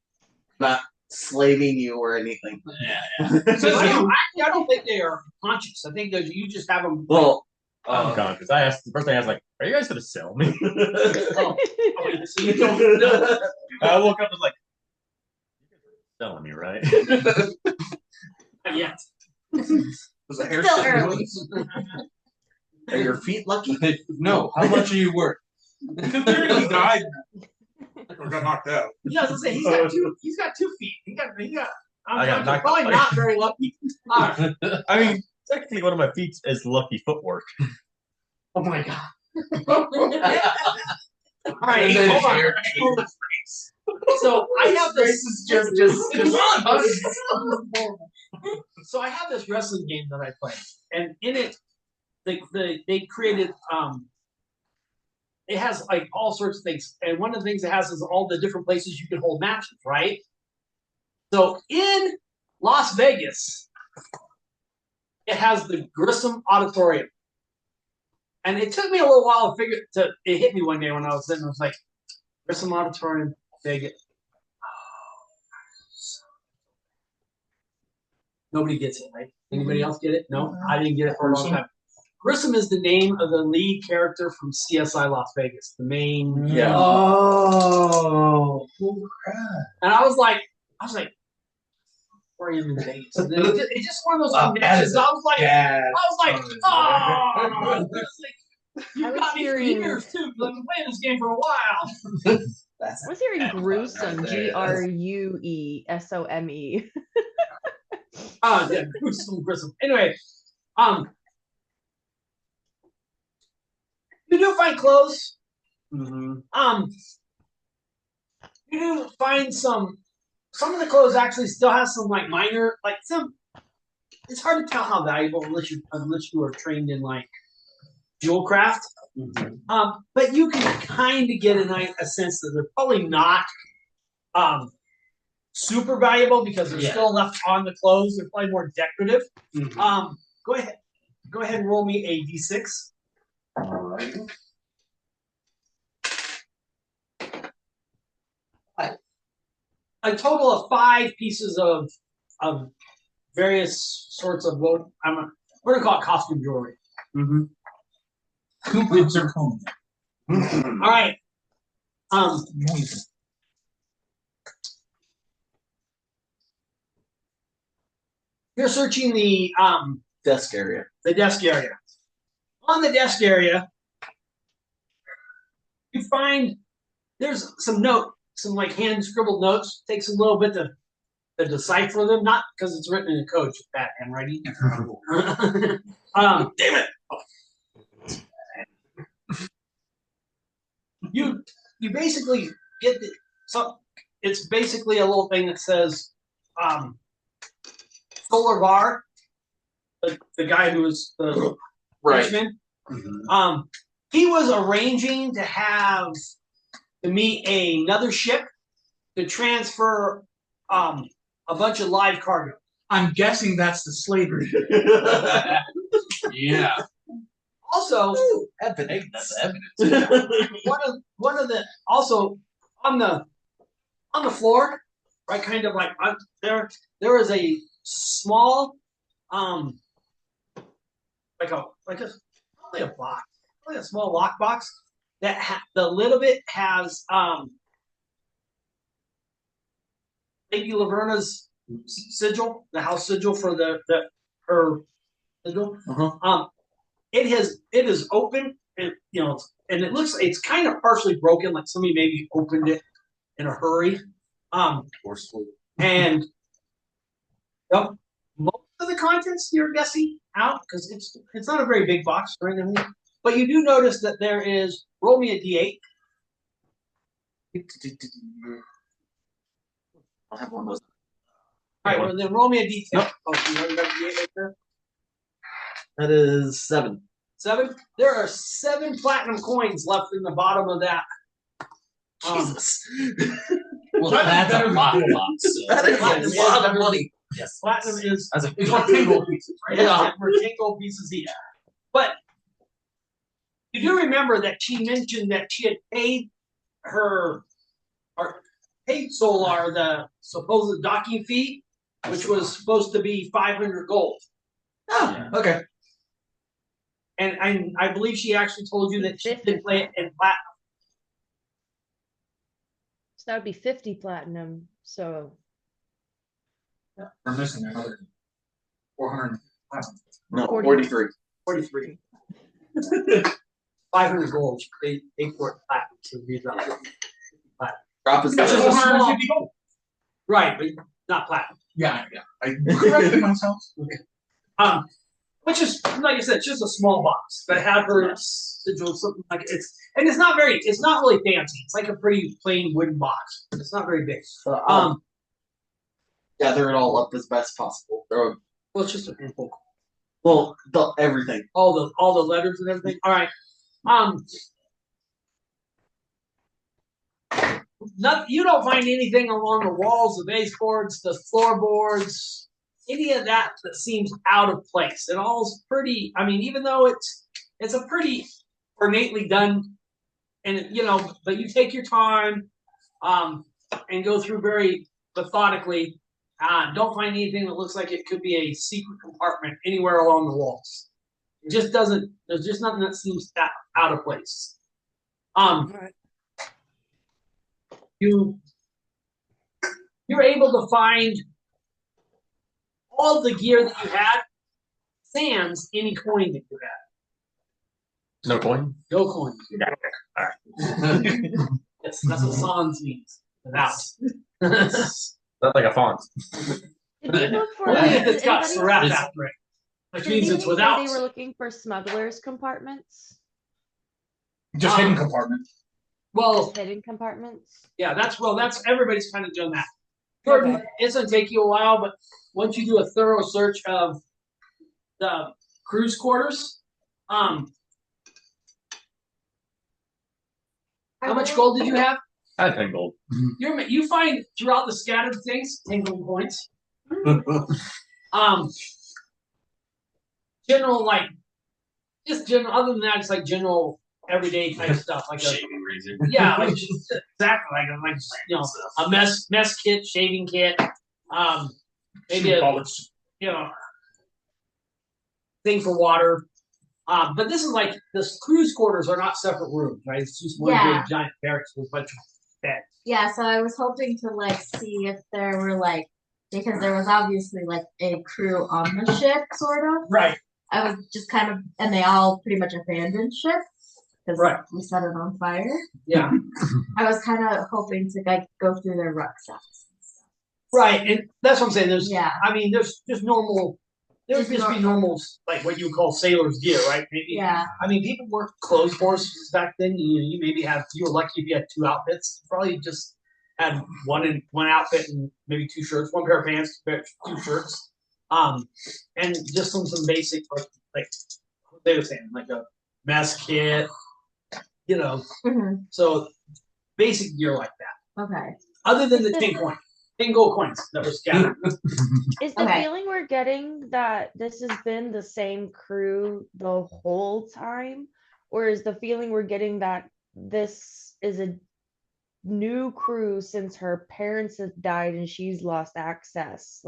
Not slaving you or anything. So I don't think they are conscious. I think that you just have them. Well, I'm conscious. I asked the first thing I was like, "Are you guys gonna sell me?" Oh, so you don't know. I woke up and was like, "You're selling me, right?" Not yet. was the hair Still shit early. moving? Are your feet lucky? No, how much are you worth? He died. Or got knocked out. Yeah, I was gonna say he's got 2 feet. He got. I got knocked probably out. not very lucky. All right. I mean, technically, one of my feet is lucky footwork. Oh my god. All right, And then hold on. hair. So I have this. is just So I have this wrestling game that I play, and in it, they created it has like all sorts of things, and one of the things it has is all the different places you can hold matches, right? So in Las Vegas, it has the Grissom Auditorium, and it took me a little while to figure. It hit me one day when I was sitting. I was like, Grissom Auditorium, Vegas. Nobody gets it, right? Anybody else get it? No, I didn't get it for a long time. Grissom is the name of the lead character from CSI Las Vegas, the main. Yeah. Oh. And I was like, 4 a.m. in Vegas. It's just one of those Wow, that is connections. I was like, Yeah. oh, you I was got me for hearing- years too. Because I've been playing this game for a while. That's I was hearing that fun gruesome, right there. Gruesome. Yeah, gruesome. Anyway, you do find clothes. Mm-hmm. You do find some of the clothes actually still have some like minor like some. It's hard to tell how valuable unless you are trained in like jewel craft. But you can kind of get a sense that they're probably not super valuable because they're still left on the clothes. They're probably more decorative. Go ahead and roll me a d6. Alright. A total of 5 pieces of various sorts of we're gonna call it costume jewelry. Two zirconia. All right. You're searching the Desk area. desk area. On the desk area, you find there's some like hand scribbled notes. Takes a little bit to decipher them, not because it's written in a code, just bad handwriting. Damn it! You basically get it's basically a little thing that says Solar Var, the guy who was the Richmond. He was arranging to meet another ship to transfer a bunch of live cargo. I'm guessing that's the slavery. Yeah. Also, That's evidence. one of the also on the floor, right, kind of like there is a small like a probably a box, probably a small lock box that the lid of it has Lady Laverna's sigil, the house sigil for her sigil. It is open, and and it looks it's kind of partially broken, like somebody maybe opened it in a hurry. Forceful. And most of the contents you're guessing out because it's not a very big box or anything. But you do notice that there is roll me a d8. I'll have one of those. All right, well then roll me a d10. Nope. Oh, you already got a d8 right there. That is 7. 7. There are 7 platinum coins left in the bottom of that. Jesus. Well, that's a lot of lots. That is Platinum a lot of is- money. Yes, platinum is It's like 10 gold pieces, right? yeah, we're 10 gold pieces each. But you do remember that she mentioned that she had paid Solar the supposed docking fee, which was supposed to be 500 gold. Oh, okay. And I believe she actually told you that she did play it in platinum. So that would be 50 platinum. So We're missing another 400. No, 40. 43. 43. 500 gold. They for it platinum. So these are Drop is Which is a 450 gold. right, but not platinum. Yeah. I corrected myself. Which is like I said, it's just a small box that had her sigil, something like it's not really fancy. It's like a pretty plain wooden box. It's not very big. So gather it all up as best possible. Well, it's just a handful. Well, everything. All the letters and everything. All right. You don't find anything along the walls, the baseboards, the floorboards, any of that seems out of place. It all's pretty. I mean, even though it's a pretty ornately done, and but you take your time, and go through very methodically. Don't find anything that looks like it could be a secret compartment anywhere along the walls. It just doesn't. There's just nothing that seems that out of place. You're able to find all the gear that you had, sans any coin that you had. No coin. No coin. Yes, that's what sans means. Without. That's like a font. Did we look for? Only if did it's got anybody- seraph after it. Which did means anybody it's say without. They were looking for smugglers' compartments. Just hidden compartment. Well, Just hidden compartments. yeah, that's everybody's kind of done that. Jordan, Okay. it's gonna take you a while, but once you do a thorough search of the cruise quarters, how much gold did you have? I had 10 gold. You find throughout the scattered things 10 gold points. General just general. Other than that, it's like general everyday type stuff, like Shaving razor. yeah, like exactly like a mess kit, shaving kit, maybe a thing for water. But this is like the cruise quarters are not separate rooms, right? It's just one big giant barracks with a bunch of beds. Yeah, so I was hoping to see if there were because there was obviously a crew on the ship, sort of. Right. I was just and they all pretty much abandoned ship because we set it on fire. Yeah. I was kind of hoping to go through their rucksacks. Right, and that's what I'm saying. There's, Yeah. I mean, there's just normal. There would just be normal, like what you would call sailor's gear, right? Maybe, Yeah. I mean, people weren't clothes horses back then. You maybe you were lucky if you had 2 outfits. Probably just had one outfit and maybe 2 shirts, 1 pair of pants, 2 shirts, and just some basic like what they were saying, like a mess kit, Mhm. So basic gear like that. Okay. Other than the 10 gold coins that were scattered. Is the Okay. feeling we're getting that this has been the same crew the whole time? Or is the feeling we're getting that this is a new crew since her parents have died and she's lost access?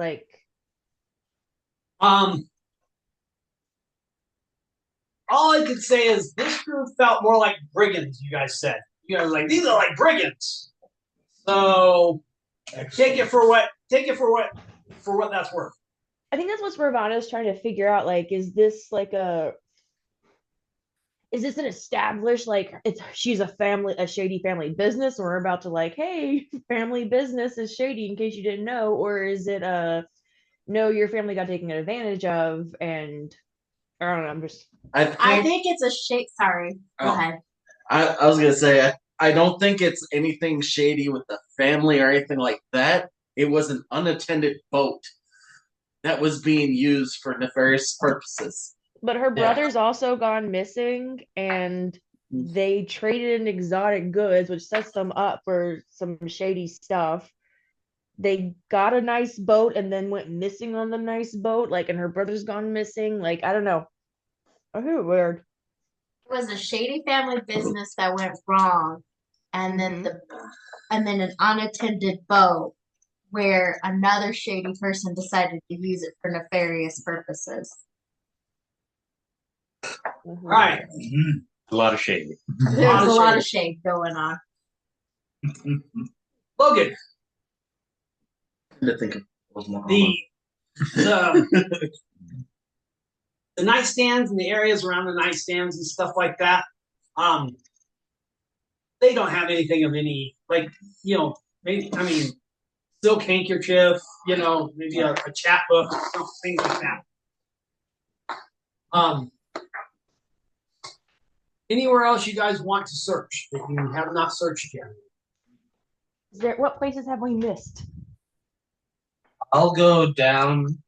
All I could say is this crew felt more like brigands, you guys said. You guys were like, these are like brigands. So take it for what that's worth. I think that's what Ravana's trying to figure out. Is this an established she's a shady family business, or we're about to hey, family business is shady in case you didn't know, or is it no, your family got taken advantage of, and I don't know, I'm just I think it's a shade. Sorry. Go ahead. I was gonna say I don't think it's anything shady with the family or anything like that. It was an unattended boat that was being used for nefarious purposes. But her brother's also gone missing, and they traded in exotic goods, which sets them up for some shady stuff. They got a nice boat and then went missing on the nice boat, and her brother's gone missing. I don't know. I feel weird. It was a shady family business that went wrong, and then an unattended boat where another shady person decided to use it for nefarious purposes. All right. A lot of shade. There's a lot of shade going on. Logan. I think it was more The nightstands and the areas around the nightstands and stuff like that, they don't have anything of any, maybe, silk handkerchief, maybe a chapbook, things like that. Anywhere else you guys want to search that you have not searched yet? What places have we missed? I'll go down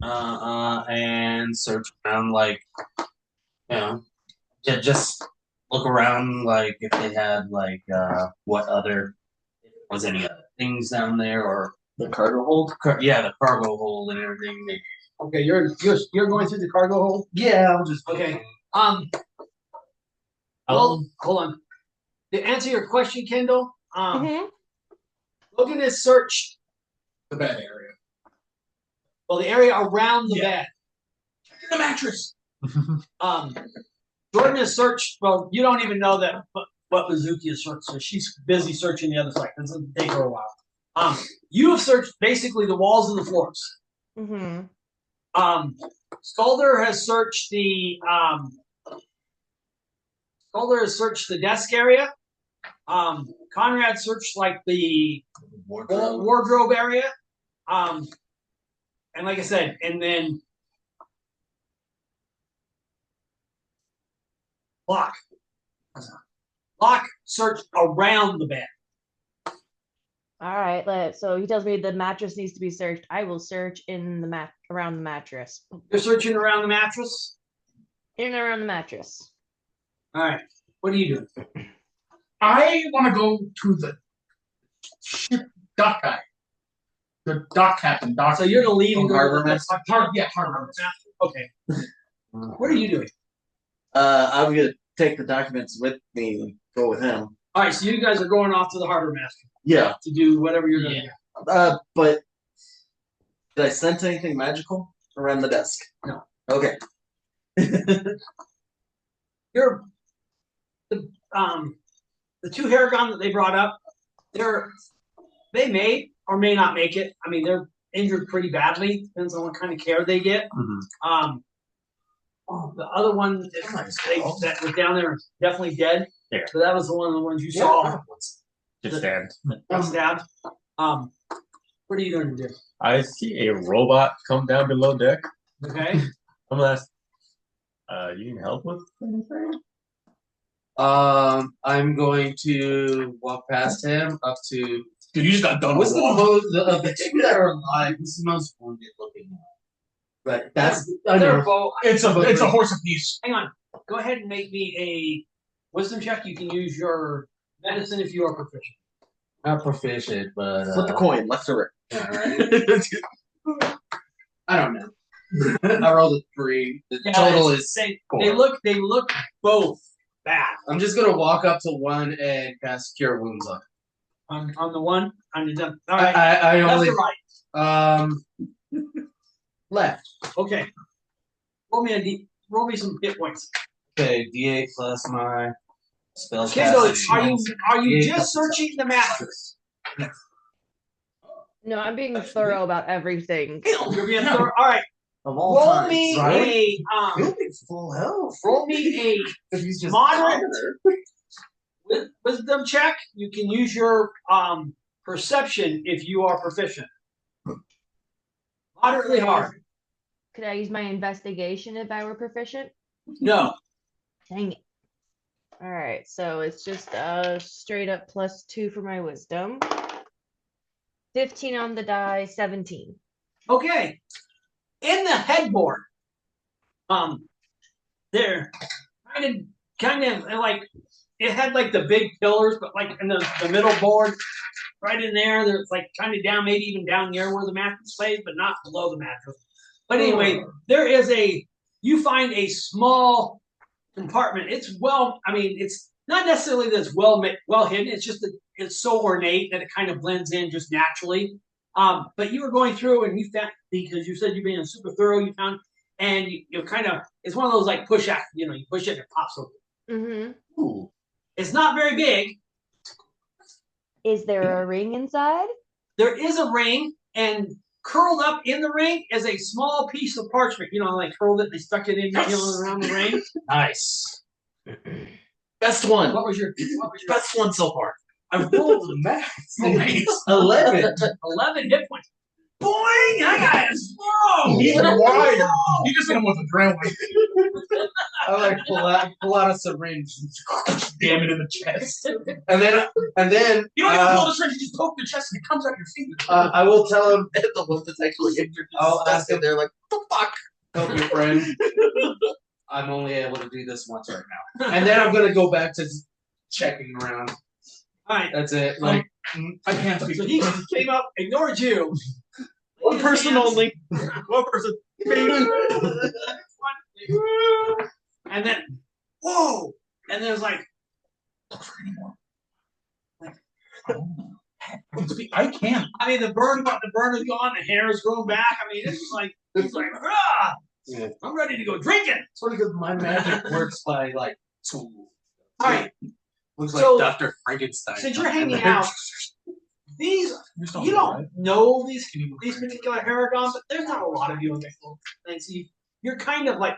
and search around, just look around, if they had, what other, was any other things down there, or the cargo hold. The cargo hold and everything. Maybe. Okay, you're going through the cargo hold. Yeah, I'll just okay. Well, hold on. To answer your question, Kendall, Logan has searched the bed area. Well, the area around the bed. The mattress. Jordan has searched. Well, you don't even know that what Mizuki has searched, so she's busy searching the other side. This will take her a while. You have searched basically the walls and the floors. Mm-hmm. Skulder has searched the desk area. Conrad searched like the wardrobe area. And like I said, and then Locke searched around the bed. All right. So he tells me the mattress needs to be searched. I will search in the around the mattress. You're searching around the mattress? In and around the mattress. All right. What are you doing? I want to go to the ship dock guy. The dock captain. So you're going to leave and go Harbor to the master? Harbor master. Okay. What are you doing? I'm gonna take the documents with me and go with him. All right, so you guys are going off to the harbor master. Yeah. To do whatever you're going to do. But did I sense anything magical around the desk? No. Okay. You're the two Haragon that they brought up. They may or may not make it. I mean, they're injured pretty badly. Depends on what kind of care they get. The other one that was down there is definitely dead. Yeah. So that was one of the ones you saw. Just stabbed. Got stabbed. What are you going to do? I see a robot come down below deck. Okay. I'm gonna ask, you can help with anything? I'm going to walk past him up to. Dude, you just got done. What's the most of the two that are alive? Who's the most wounded looking? But that's They're both. It's a horse apiece. Hang on. Go ahead and make me a wisdom check. You can use your medicine if you are proficient. not proficient, but Flip the coin, left or right. I don't know. I rolled a 3. The total is they look both bad. I'm just gonna walk up to one and cast Cure Wounds on it. On the one on the done. All right. I Left only or right? left. Okay. Roll me some hit points. Okay, D8 plus my spell. Kendall, are you just searching the mattress? No, I'm being thorough about everything. You're being thorough. All right. Of all Roll times, me right? a full health. roll me a moderate wisdom check. You can use your perception if you are proficient. Moderately hard. Could I use my investigation if I were proficient? No. Dang it. All right, so it's just straight up +2 for my wisdom. 15 on the die, 17. Okay. In the headboard, they're kind of like it had like the big pillars, but like in the middle board, right in there's like kind of down, maybe even down near where the mattress lays, but not below the mattress. But anyway, you find a small compartment. It's it's not necessarily that it's well hidden. It's just that it's so ornate that it kind of blends in just naturally. But you were going through and you found, because you said you've been super thorough, you found, and you kind of, it's one of those like push out, you push it and it pops open. Mm-hmm. Ooh. It's not very big. Is there a ring inside? There is a ring, and curled up in the ring is a small piece of parchment. Like curled it, they stuck it in, around the ring. Nice. Best one. What was your best one so far? I rolled the max. 11. 11 hit points. Boing! I got it. Whoa! Even a wire. You just hit him with a drill. I like pull out a syringe, Damn it in the chest. and then You don't even pull the syringe. You just poke the chest and it comes out your finger. I will tell him the one that's actually injured. I'll ask him. They're like, what the fuck? Help your friend. I'm only able to do this once right now, and then I'm gonna go back to checking around. All right. That's it. Like I can't speak. So he came up, ignored you. One person only. One person. And then, whoa! And there's like, I can't. I mean, the burn is gone. The hair is growing back. I mean, it's like, ah! Yeah. I'm ready to go drinking. Sort of because my magic works by like tools. All right. Looks So, like Dr. Frankenstein. Since you're hanging out, these you don't know these particular Haragons, but there's not a lot of you in the and so you're kind of like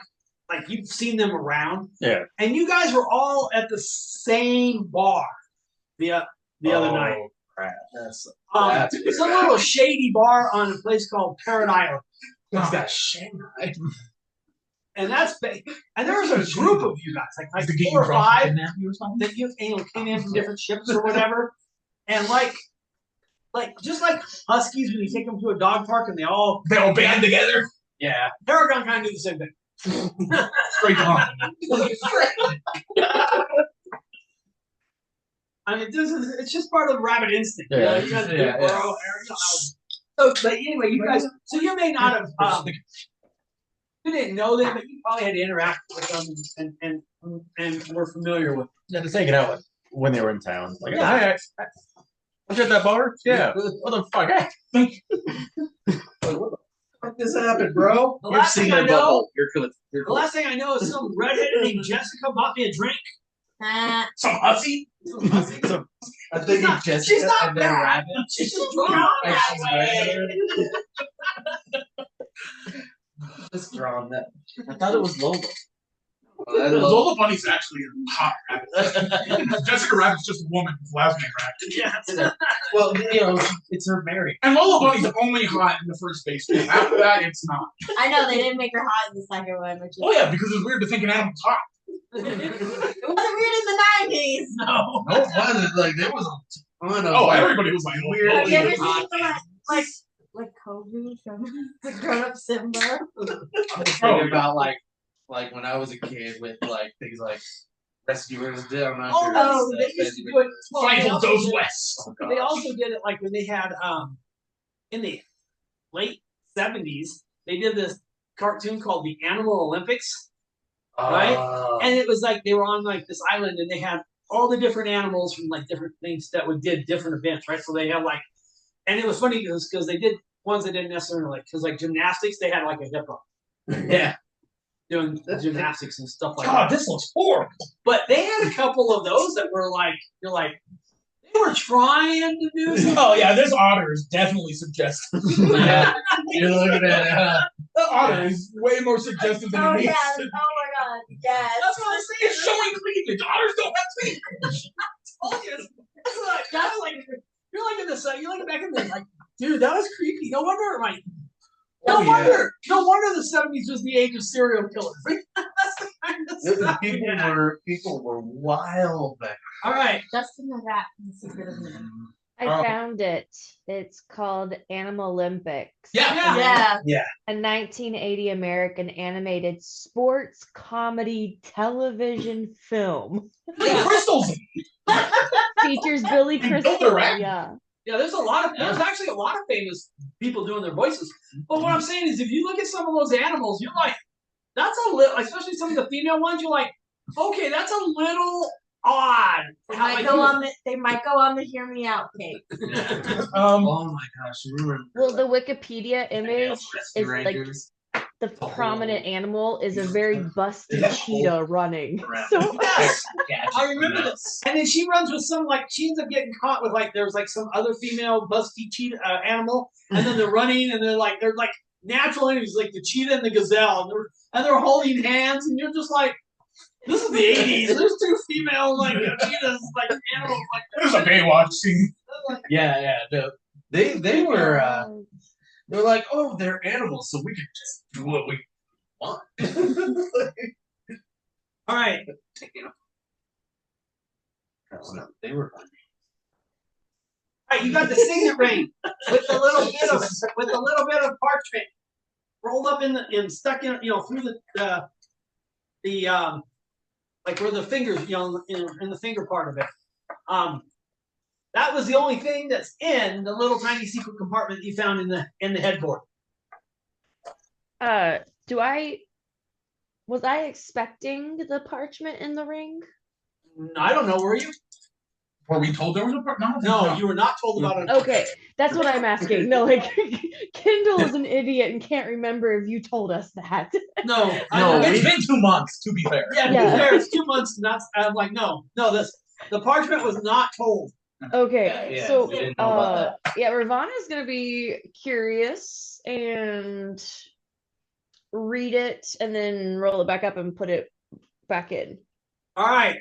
you've seen them around. Yeah. And you guys were all at the same bar the other night. Crap. It's a little shady bar on a place called Parrot Island. What's that Shanghai? And and there was a group of you guys, like Did they get 4 you or drunk 5 and kidnap you or something? that you came in from different ships or whatever, and like just like huskies when you take them to a dog park and they all band together. Yeah, Paragon kind of do the same thing. Straight on. I mean, it's just part of rabbit instinct. Yeah. You guys So, but anyway, you guys. So you may not have. You didn't know them, but you probably had to interact with them and were familiar with. Yeah, just hanging out with when they were in town. Like, Yeah. hi, was you at that bar? Yeah. What the fuck? What just happened, bro? The You're last thing seeing I a know, bubble. You're cool. You're the cool. last thing I know is some redhead named Jessica bought me a drink. Some hussy? I think Jessica She's not and their bad. rabbit. She's just drawn Like that she's way. Just drawn that. I thought it was Lola. Lola Bunny's actually a hot rabbit. Jessica Rabbit's just a woman with last name Rabbit. Yes. Well, you know, it's her Mary. And Lola Bunny's only hot in the first base game. After that, it's not. I know they didn't make her hot in the second one, which is Oh yeah, because it's weird to think an animal's hot. it wasn't weird in the 90s. No. No, it wasn't. Like, there was a ton of. Oh, everybody was like, Weird. Have you ever hot seen like Kobe from the Grown Up Simba? I was thinking about like when I was a kid with like things like Rescuers Down Under. Oh, they used to do it. Well, they Fight also goes did- west. Oh, They gosh. also did it like when they had in the late 70s, they did this cartoon called the Animal Olympics. Right? And it was like they were on like this island and they had all the different animals from like different things that did different events, right? So they had like, and it was funny because they did ones that didn't necessarily like, because like gymnastics, they had like a hippo Yeah. doing gymnastics and stuff like God, that. this looks horrible. But they had a couple of those that were like, you're like, they were trying to do something. Oh yeah, this otter is definitely suggestive. Yeah. You're looking at The otter is way more suggestive than Oh it yeah! needs to. Oh my God! Yes. That's what I'm saying. It's showing cleavage. Otters don't have cleavage. Told you. That's like you're like in the you're like back in the like, dude, that was creepy. No wonder like no wonder the 70s was the age of serial killers. That's the kind of stuff. people were wild back. All right. Justin the Rat from The Secret of Moon. I found it. It's called Animal Olympics. Yeah. Yeah. A 1980 American animated sports comedy television film. Like crystals. Features Billy And Crystal. Builder Rat. Yeah. Yeah, there's actually a lot of famous people doing their voices. But what I'm saying is if you look at some of those animals, you're like, that's a little, especially some of the female ones, you're like, okay, that's a little odd. They might go on the Hear Me Out cake. Oh my gosh, you remember? Well, the Wikipedia image is like Rangers? the prominent animal is a very busty cheetah running. So Yes, I remember this. And then she runs with some like she ends up getting caught with like there's like some other female busty cheetah animal, and then they're running and they're like natural enemies like the cheetah and the gazelle, and they're holding hands, and you're just like, this is the 80s. There's two female like cheetahs like animals like There's a Baywatch scene. Yeah. No, they were they were like, oh, they're animals, so we can just do what we want. all right. No, they were fun. All right, you got the signet ring with a little bit of parchment rolled up stuck in through the like where the fingers in the finger part of it. That was the only thing that's in the little tiny secret compartment that you found in the headboard. was I expecting the parchment in the ring? I don't know. Were you? Were we told there was a part? No, you were not told about it. Okay, that's what I'm asking. No, like Kendall is an idiot and can't remember if you told us that. No, It's been 2 months, to be fair. Yeah, to be fair, it's 2 months. And I'm like, no. The parchment was not told. Okay, Yeah, so we didn't know about yeah, Ravana's gonna be curious and read it and then roll it back up and put it back in. All right.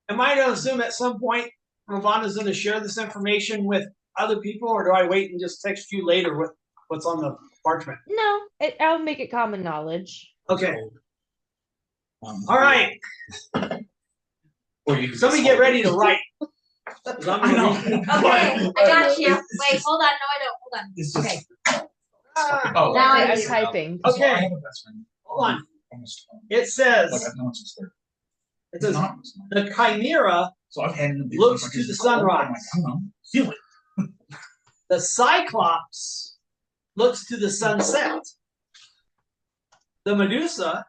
Am I to assume at some point Ravana's going to share this information with other people, or do I wait and just text you later with what's on the parchment? No, I'll make it common knowledge. Okay. All right. Or you can Somebody just get hold ready it. to write. 'Cause I'm gonna read- Okay, I got you. Wait, hold on. No, I don't. Hold on. It's just- Okay. Oh, Now Okay, I I'm do. typing. I Okay. have a best friend. Hold on. Almost. It says, Like I've known since third. it says, Not. the chimera, So I've had him looks like to his the call, I'm sunrise. like, I don't know. Feel it. the cyclops looks to the sunset. The Medusa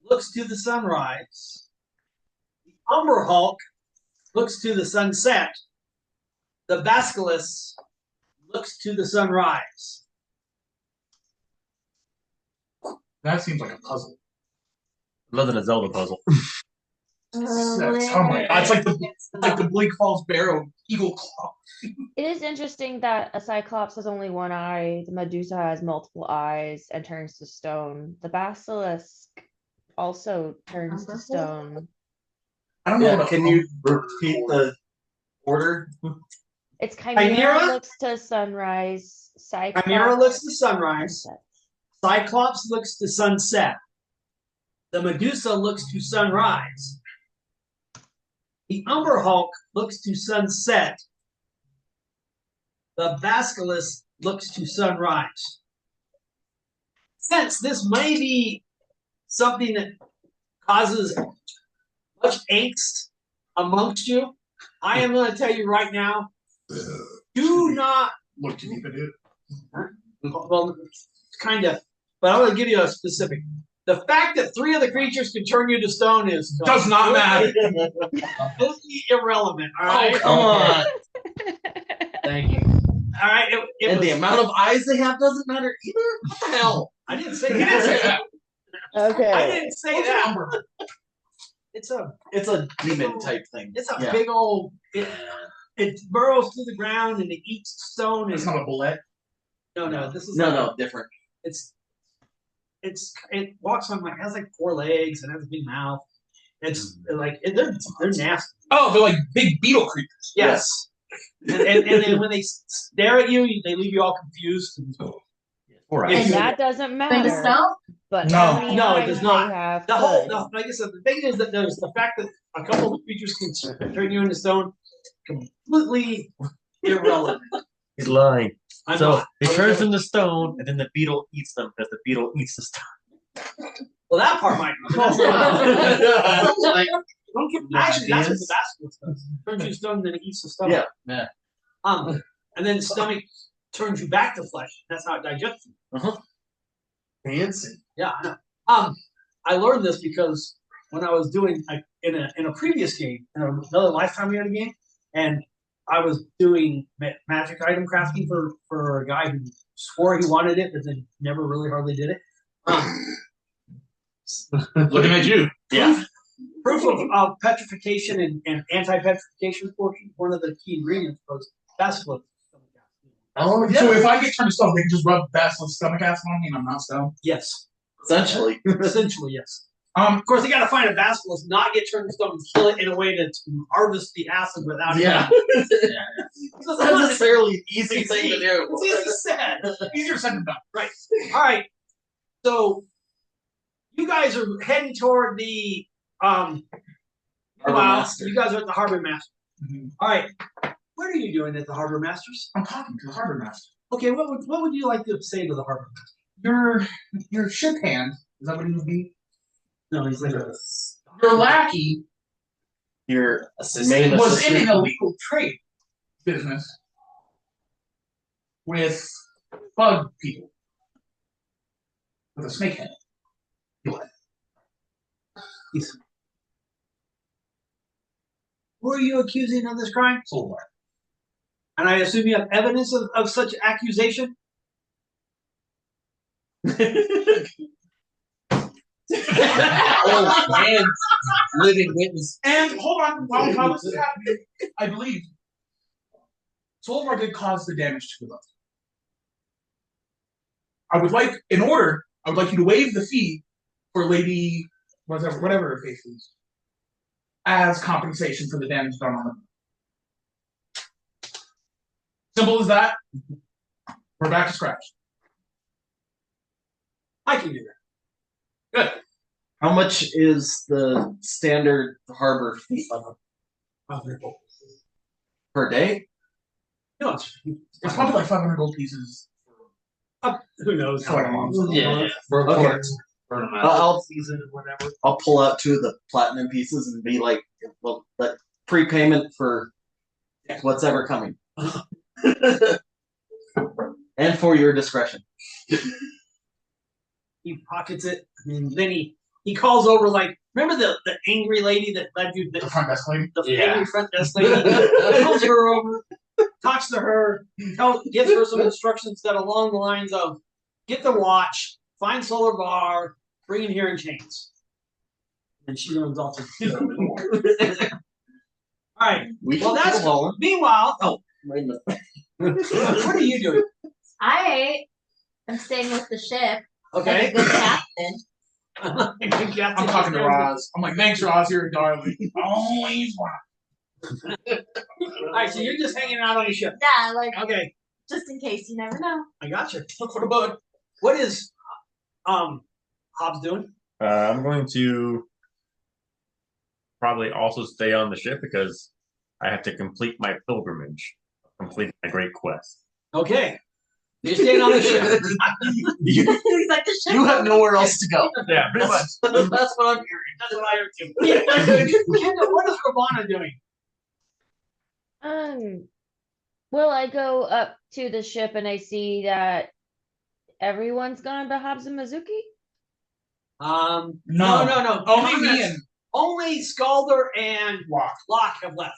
looks to the sunrise. The Umber Hulk looks to the sunset. The Basilisk looks to the sunrise. That seems like a puzzle. Other than a Zelda puzzle. That's, oh my god, it's like the Bleak Falls Barrow Eagle Claw. It is interesting that a Cyclops has only one eye, the Medusa has multiple eyes and turns to stone. The Basilisk also turns to stone. I don't know Yeah, what can you repeat the order? It's Chimera, Chimera? looks to sunrise, Cyclops Chimera looks to sunrise. sunset. Cyclops looks to sunset. The Medusa looks to sunrise. The Umber Hulk looks to sunset. The Basilisk looks to sunrise. Since this may be something that causes much angst amongst you, I am going to tell you right now, do not, Look too deep into it. well, kind of, but I'm going to give you a specific. The fact that 3 of the creatures can turn you to stone is Does not matter. completely irrelevant. All right, Come on. Thank you. all right. It And was, the amount of eyes they have doesn't matter either. What the hell? I didn't say You didn't say that. that. Okay. I didn't say What's that. a number? It's a It's a demon type thing. it's a Yeah. big old. It burrows through the ground and it eats stone. It's And not a bullet. no, this is No, different. it walks on like has like 4 legs and has a big mouth. It's like they're nasty. Oh, they're like big beetle creatures. Yes. And then when they stare at you, they leave you all confused. Four If And eyes. you- that doesn't Been matter. to stone? But No. how many No, it eyes does they not. have The whole, could. like I said, the thing is that there's the fact that a couple of creatures can turn you into stone, completely irrelevant. He's lying. I'm So not. he turns them to stone, and then the beetle eats them because the beetle eats the stone. Well, that part might be. Like, Don't get, No actually, that's what ideas? the basilisk does. Turns you to stone, then it eats the stomach. yeah. And then the stomach turns you back to flesh. That's how it digests you. Fancy. Yeah, I know. I learned this because when I was doing in a previous game, in another Lifetime Unity game, and I was doing magic item crafting for a guy who swore he wanted it, but then never really hardly did it. Looking at you. Yeah. Proof of petrification and anti-petrification portion, one of the key ingredients was basilisk. Oh, So if I get turned to stone, they can just rub Basilisk stomach acid on me and I'm not stoned. Yes, Essentially. essentially yes. Um, Of course, they got to find a basilisk, not get turned to stone, and kill it in a way to harvest the acid without Yeah. it. It's not necessarily an easy thing to do. It's easy said. easier said than done. Right. All right. So you guys are heading toward the Harbor wow, Master. you guys are at the Harbor Master. Mhm. All right. What are you doing at the Harbor Masters? I'm talking to the harbor master. Okay, what would you like to say to the Harbor Master? Your ship hand, is that what he would be? No, he's like a Your lackey Your was assistant. in an illegal trade business with bug people. With a snake head. Who are you accusing of this crime? Solar. And I assume you have evidence of such accusation? Oh, and living witness. And hold on, while this is happening, I believe Solomar did cause the damage to the boat. I would like you to waive the fee for Lady whatever her face is, as compensation for the damage done on the boat. Simple as that. We're back to scratch. I can do that. Good. How much is the standard harbor fee per day? No, It's probably like 500 gold pieces. who knows? For like a month. Yeah. For Okay. for an I'll- season or whatever. I'll pull out 2 of the platinum pieces and be like, well, that prepayment for what's ever coming. And for your discretion. He pockets it, and then he calls over like, remember the angry lady that led you The front desk lady. the Yeah. angry front desk lady? He calls her over, talks to her, gives her some instructions that along the lines of get the watch, find Solar Bar, bring in here in chains. And she runs off to all right. We Well, can that's kill Holland. meanwhile. Oh, Wait a minute. what are you doing? I am staying with the ship. Like Okay. a good captain. I'm talking to Roz. I'm like, thanks, Roz. You're a darling. Always one. All right, so you're just hanging out on the ship. Yeah, like Okay, just in case you never know. I got you. Look for the bug. What is Hobbs doing? I'm going to probably also stay on the ship because I have to complete my pilgrimage, complete my great quest. Okay, you're staying on the ship. He's like the ship. You have nowhere else to go. Yeah, pretty much. That's what I'm hearing. That's what I heard too. Kendall, what is Ravana doing? Well, I go up to the ship and I see that everyone's gone to Hobbs and Mizuki. No. Only me and Only Scalder and Locke. Locke have left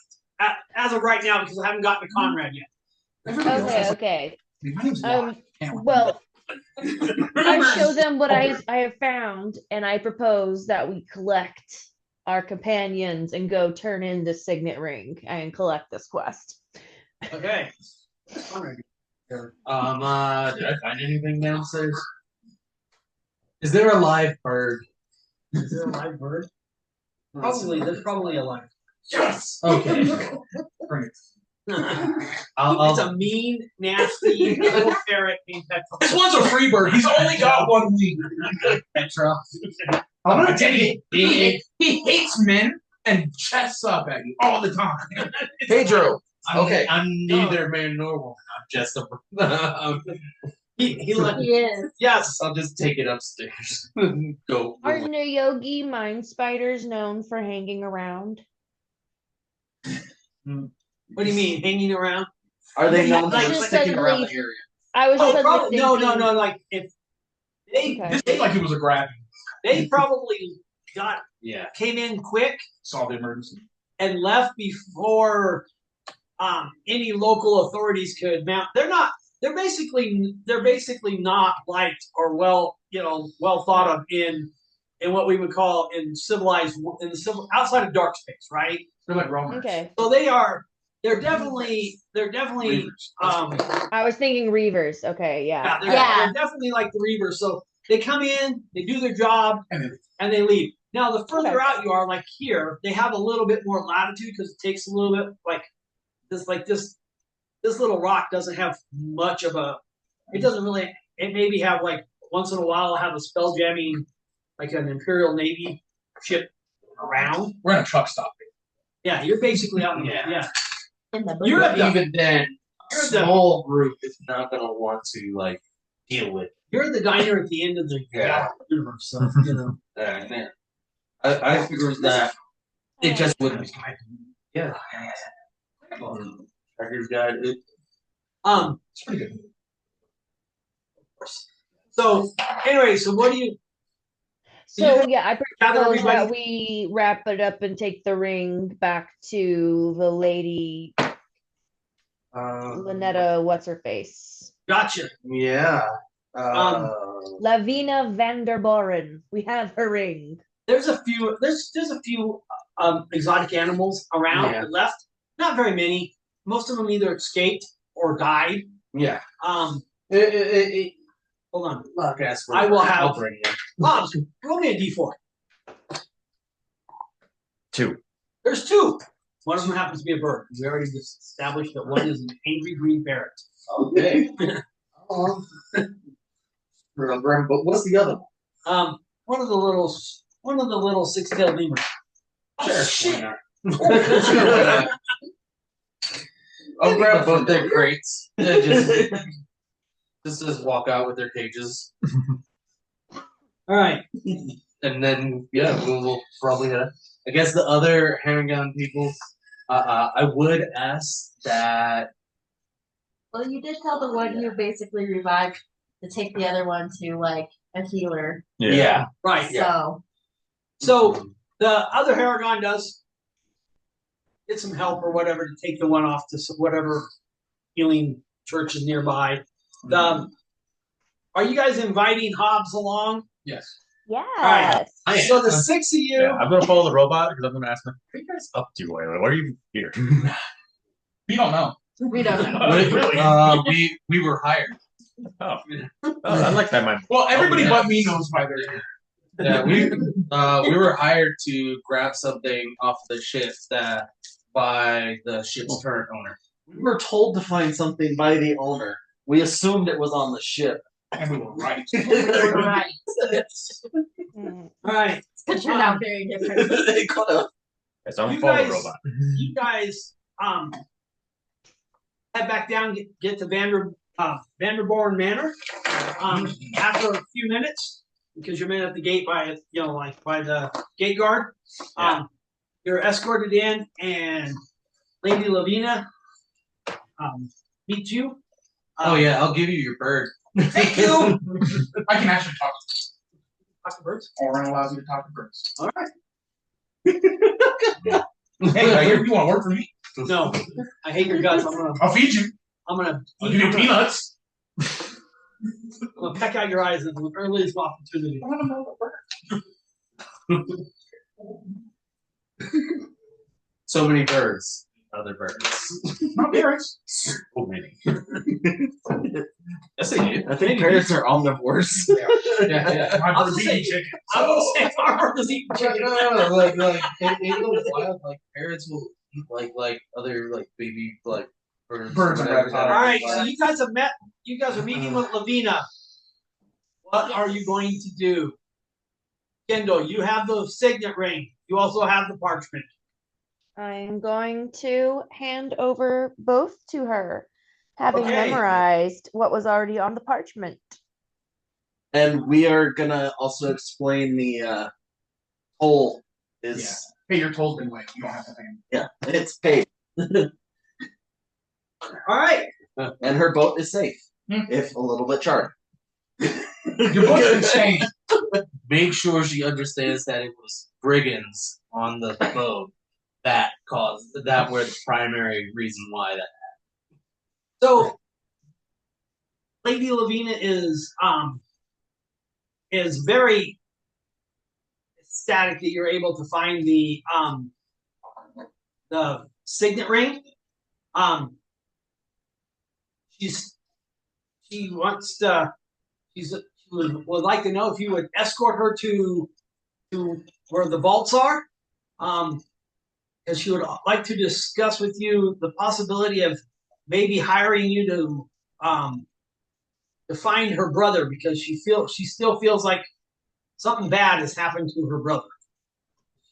as of right now because I haven't gotten to Conrad yet. Everybody else has Okay. my name's Locke. Well, I show them what I have found, and I propose that we collect our companions and go turn in the signet ring and collect this quest. Okay. Conrad. Did I find anything downstairs? Is there a live bird? Is there a live bird? Probably. There's probably a live. Yes. Okay. Bring it. It's a mean, nasty little ferret named Petra. This one's a free bird. He's only got 1 week. Petra. I'm gonna tell you, he hates men and chests up at you all the time. Pedro. Okay. I'm neither man nor woman. I'm just a. He let He is. yes. I'll just take it upstairs. Go. Are Noyogi mind spiders known for hanging around? What do you mean, hanging around? Are they known Like, for just sticking around suddenly- the area? I was Oh, suddenly probably, no. thinking- Like if they Okay. This looked like he was a grab. they probably Yeah. came in quick Saw the emergency. and left before any local authorities could mount. They're basically not liked or well thought of in what we would call in the civil outside of dark space, right? They're like Romans. Okay. So they're definitely I was thinking Reavers. Okay, yeah. they're definitely like the Reavers. So they come in, they do their job, and they leave. Now, the further out you are, like here, they have a little bit more latitude because it takes a little bit this little rock doesn't have much of a. It doesn't really. It maybe have like once in a while have a spell jamming, like an Imperial Navy ship around. We're in a truck stop. Yeah, you're basically out. Yeah. In the You're at the Even then, you're at the small group is not gonna want to like deal with. you're at the diner at the end of the universe. So you know. Man. I figured that it just wouldn't be. Yeah. Tracker's Guide. It's pretty good. So anyway, so what do you? So yeah, I Gather propose that everybody. we wrap it up and take the ring back to the lady Lynetta, what's her face? Gotcha. Yeah. Lavina Vanderboren. We have her ring. There's a few. There's a few exotic animals around Yeah. left. Not very many. Most of them either escaped or died. Yeah. Hold on. Okay, I will have. I'll bring you. Bob, roll me a d4. 2. There's 2. One of them happens to be a bird. We already just established that one is an angry green parrot. Okay. Remember, but what's the other one? One of the little six-tailed lemurs. Sure. Shit. I'll grab both their crates. Just walk out with their cages. All right. And then, yeah, we'll probably I guess the other Harangon people, I would ask that. Well, you did tell the one you basically revived to take the other one to like a healer. Yeah. Right. So The other Haragon does get some help or whatever to take the one off to whatever healing church is nearby. Are you guys inviting Hobbs along? Yes. Yes. I am. So the 6 of you. Yeah, I'm gonna follow the robot because I'm gonna ask him, "What are you guys up to? Why are you here?" We don't know. we don't know. We were hired. Oh, I like that. Well, everybody yeah. but me knows why they're here. Yeah, we were hired to grab something off the ship by the ship's current owner. We were told to find something by the owner. We assumed it was on the ship. And we were right. We're right. Mm. All right. It turned out very different. They could have. Yes, I'm You follow the guys- robot. You guys head back down, get to Vanderborn Manor. After a few minutes, because you're met at the gate by by the gate guard. You're escorted in, and Lady Lavina meets you. Oh yeah, I'll give you your bird. Thank you. I can actually talk Talk to birds. Oren allows you to talk to birds. All right. Hey, I hear you want to work for me? No, I hate your guts. I'll feed you. I'm gonna I'll give you peanuts. I'm gonna peck out your eyes at the earliest opportunity. I want to know the bird. So many birds. Other birds. Not parrots. So many. Yes, they do. I think parrots are omnivores. Yeah. My I'll bird say- eating chicken. I will say Farmer was eating chicken. No, like in the wild, like parrots will eat like other like baby like birds. Birds and whatever. reptiles. All right, so you guys have met. You guys are meeting with Lavina. What are you going to do? Kendall, you have the signet ring. You also have the parchment. I'm going to hand over both to her, having Okay. memorized what was already on the parchment. And we are gonna also explain the toll is Hey, your toll's been waived. You don't have to pay him. yeah, it's paid. All right. And her boat is safe. If a little bit charred. Your boat's insane. Make sure she understands that it was brigands on the boat that were the primary reason why that. So, Lady Lavina is very ecstatic that you're able to find the signet ring. She would like to know if you would escort her to where the vaults are. Because she would like to discuss with you the possibility of maybe hiring you to find her brother, because she still feels like something bad has happened to her brother.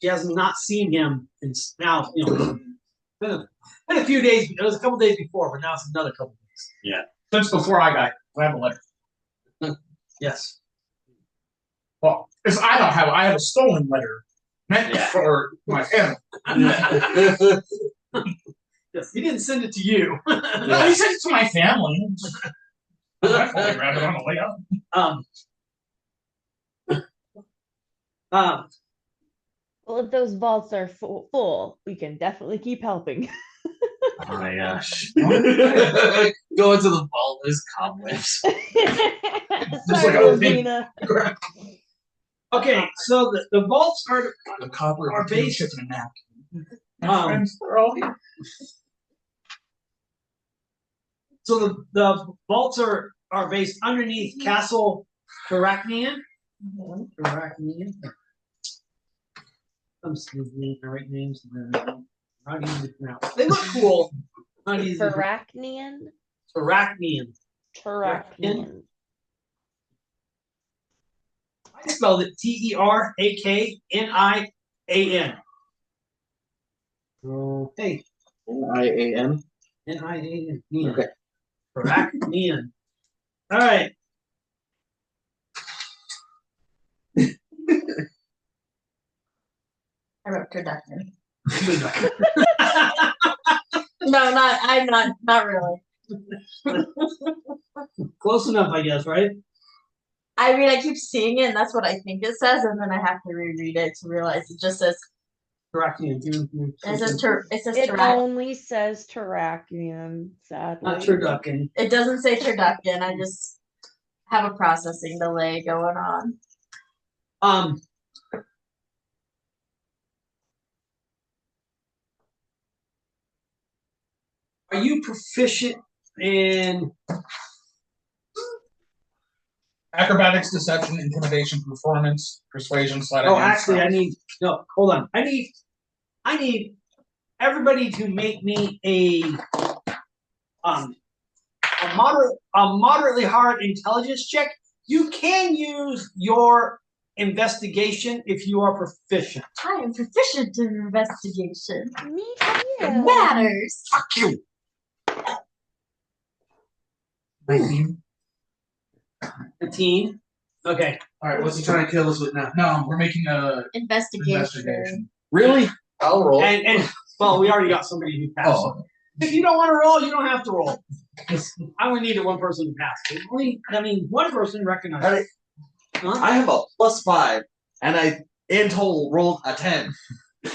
She has not seen him now. Been a few days. It was a couple days before, but now it's another couple days. Yeah. Since before I got, I have a letter. Yes. Well, because I have a stolen letter meant for my family. Yes. He didn't send it to you. He sent it to my family. I probably grabbed it on the way up. Well, if those vaults are full, we can definitely keep helping. Oh my gosh. Go into the vault, there's cobwebs. Sorry, like a big- Lavina. Okay, so the vaults are The copper Our potato base- chips and a napkin. Um, They're all here. so the vaults are based underneath Castle Terracnian. Terracnian. I'm excuse me, the right names. Not easy to pronounce. They look cool. Not easy. to pronounce. Terracnian? Terracnian. Terracnian. I spelled it Teraknian. Okay. Nian. Nian. Okay. Terracnian. All right. I wrote turducken. No, not really. Close enough, I guess, right? I mean, I keep seeing it, and that's what I think it says, and then I have to reread it to realize it just says. Terracnian. It says It turducken. only says Terracnian, sadly. Not turducken. It doesn't say turducken. I just have a processing delay going on. Are you proficient in? Acrobatics, deception, intimidation, performance, persuasion, sleight of Oh, hand. actually, I need hold on. I need everybody to make me a moderately hard intelligence check. You can use your investigation if you are proficient. I am proficient in investigation. Me It too. matters. Fuck you. 19. 15. Okay. All right, what's he trying to kill us with now? No, we're making a Investigation. investigation. Really? I'll roll. And well, we already got somebody who passed. Oh, If you don't want to roll, you don't have to roll. I only needed one person to pass. One person recognized. All right. Huh? I have a +5, and I in total rolled a 10. I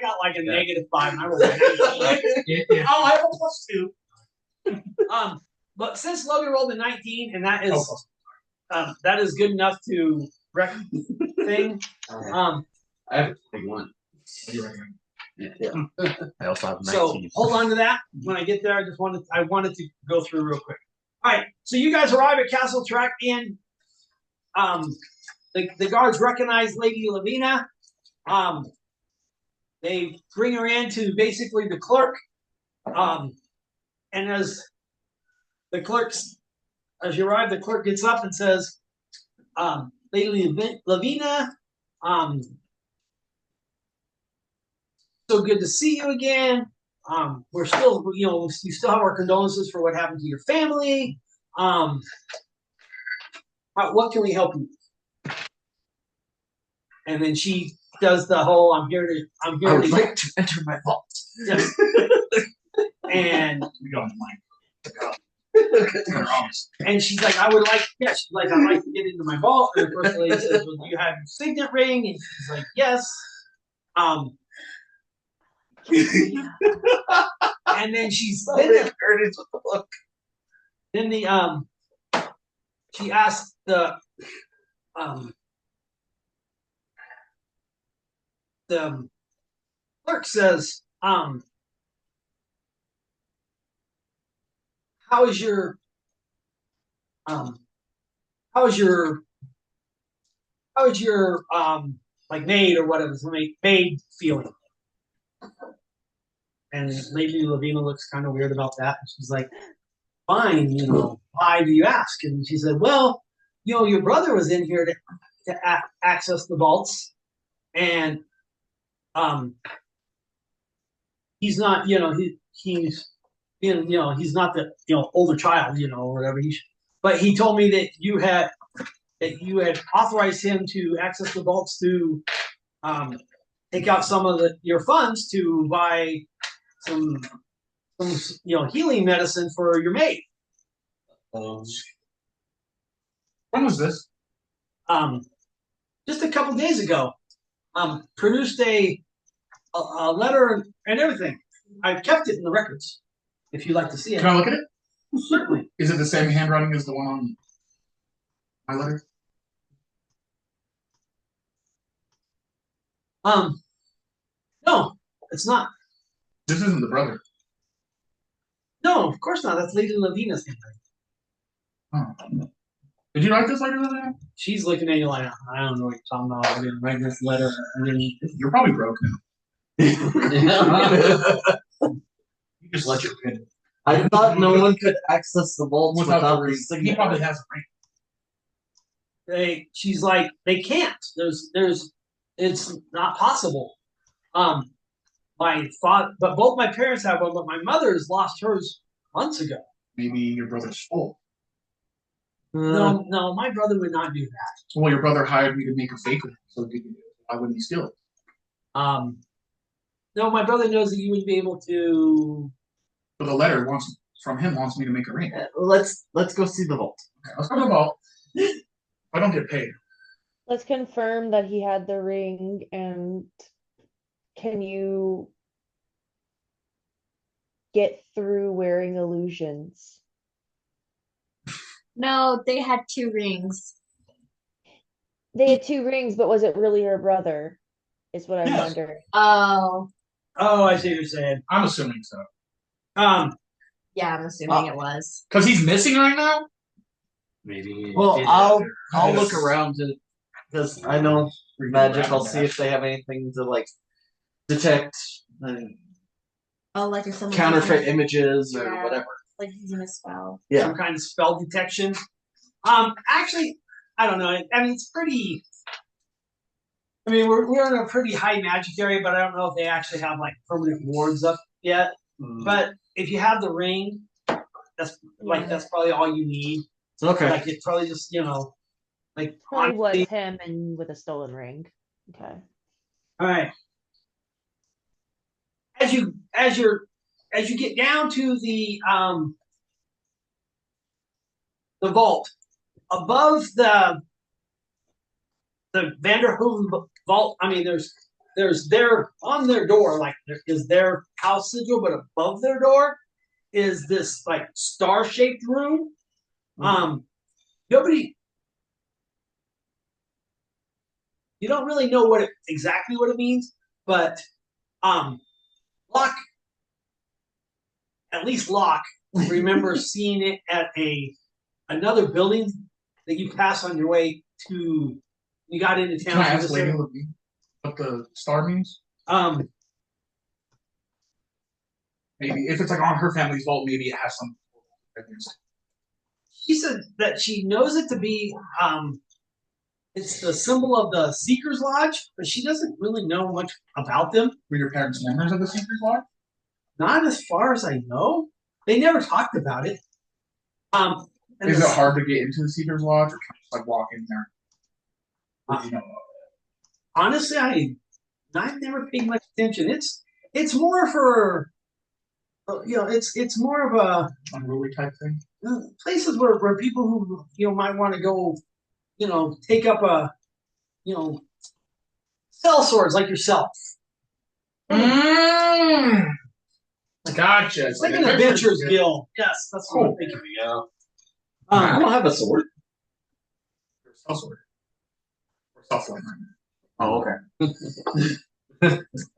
got like a -5 and I rolled a 19. yeah. Oh, I have a +2. But since Logan rolled a 19 and that is good enough to wreck thing. I have a 21. What do you reckon? I also have 19. So hold on to that. When I get there, I wanted to go through real quick. All right, so you guys arrive at Castle Terracnian. The guards recognize Lady Lavina. They bring her in to basically the clerk. And as you arrive, the clerk gets up and says, Lady Lavina, so good to see you again. We're still, you still have our condolences for what happened to your family. What can we help you? And then she does the whole, I'm here I would to like to enter my vault. Yes. And We got mine. and she's like, I'd like to get into my vault. And the first lady says, well, do you have your signet ring? And she's like, yes. And then she's she asked the clerk says, how is your like maid or whatever, maid feeling? And Lady Lavina looks kind of weird about that. She's like, fine, why do you ask? And she said, well, your brother was in here to access the vaults, and he's not, he's not the older child, or whatever. But he told me that you had authorized him to access the vaults to take out some of your funds to buy some healing medicine for your maid. When was this? Just a couple days ago. Produced a a letter and everything. I've kept it in the records. If you'd like to see it, Can I look at it? certainly. Is it the same handwriting as the one on my letter? No, it's not. This isn't the brother. No, of course not. That's Lady Lavina's handwriting. Oh. Did you write this letter? Then? She's looking at you like, I don't know what you're talking about. I didn't write this letter. You're probably broke now. You just let your pin I thought no one could access the vaults without without the the ring. signature. He probably has a ring. She's like, they can't. It's not possible. My father, but both my parents have one, but my mother's lost hers months ago. Maybe your brother stole. No, my brother would not do that. Well, your brother hired me to make a fake one, so why wouldn't he steal it? No, my brother knows that you wouldn't be able to. But the letter wants me to make a ring. Let's go see the vault. Okay, let's go to the vault. I don't get paid. Let's confirm that he had the ring, and can you get through wearing illusions? No, they had 2 rings. They had 2 rings, but was it really her brother? Is what I'm Yes. wondering. Oh, I see what you're saying. I'm assuming so. yeah, I'm assuming it was. Because he's missing right now? Maybe. Well, it I'll look around because I know magic. I'll see if they have anything to like detect Oh, like if someone counterfeit images or Yeah. whatever. like using a spell. Yeah. Some kind of spell detection. Actually, I don't know. I mean, it's pretty. I mean, we're in a pretty high magic area, but I don't know if they actually have like permanent wards up yet. But if you have the ring, that's probably all you need. Okay. Like it's probably just like Probably was honestly- him and with a stolen ring. Okay. All right. As you get down to the vault, above the Vanderhooven vault, I mean, there's their on their door, like there is their house sigil, but above their door is this like star-shaped room. Nobody, you don't really know exactly what it means, but Locke, at least Locke, remembers seeing it at another building that you pass on your way to. You got into town. Can I ask Lady Levine what the star means? Maybe if it's like on her family's vault, maybe it has some. She said that she knows it to be it's the symbol of the Seeker's Lodge, but she doesn't really know much about them. Were your parents members of the Seeker's Lodge? Not as far as I know. They never talked about it. And Is it hard to get into the Seeker's Lodge, or can you just like walk in there? You know, honestly, I've never paid much attention. It's more for it's more of a unruly type thing. Places where people who might want to go take up sell swords like yourself. Gotcha. It's like an adventurers guild. Yes, that's what I'm thinking. I don't have a sword. Sell sword. Or sell sword. Oh, okay.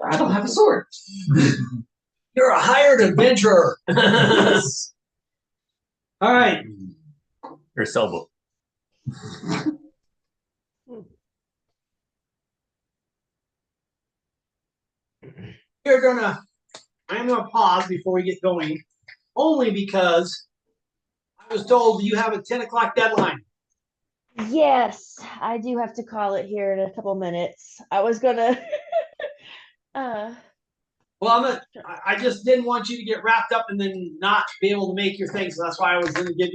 I don't have a sword. You're a hired adventurer. All right. Your sailboat. I'm gonna pause before we get going, only because I was told you have a 10 o'clock deadline. Yes, I do have to call it here in a couple minutes. I was gonna Well, I just didn't want you to get wrapped up and then not be able to make your thing, so that's why I was gonna give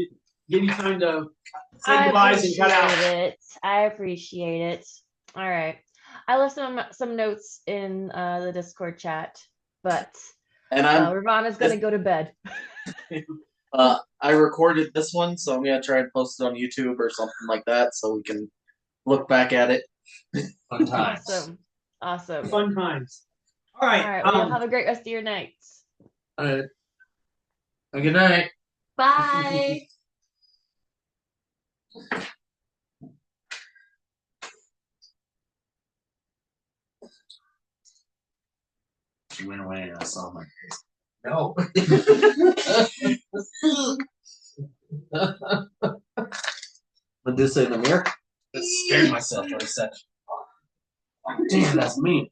you time to say goodbyes and cut out. I appreciate it. All right. I left some notes in the Discord chat, but Ravana's gonna go to bed. I recorded this one, so I'm gonna try and post it on YouTube or something like that, so we can look back at it. Fun times. Awesome. Fun times. All right. All right. Well, have a great rest of your nights. All right. Good night. Bye. She went away and I saw my face. No. What did this say in the mirror? I scared myself for a second. Damn, that's mean.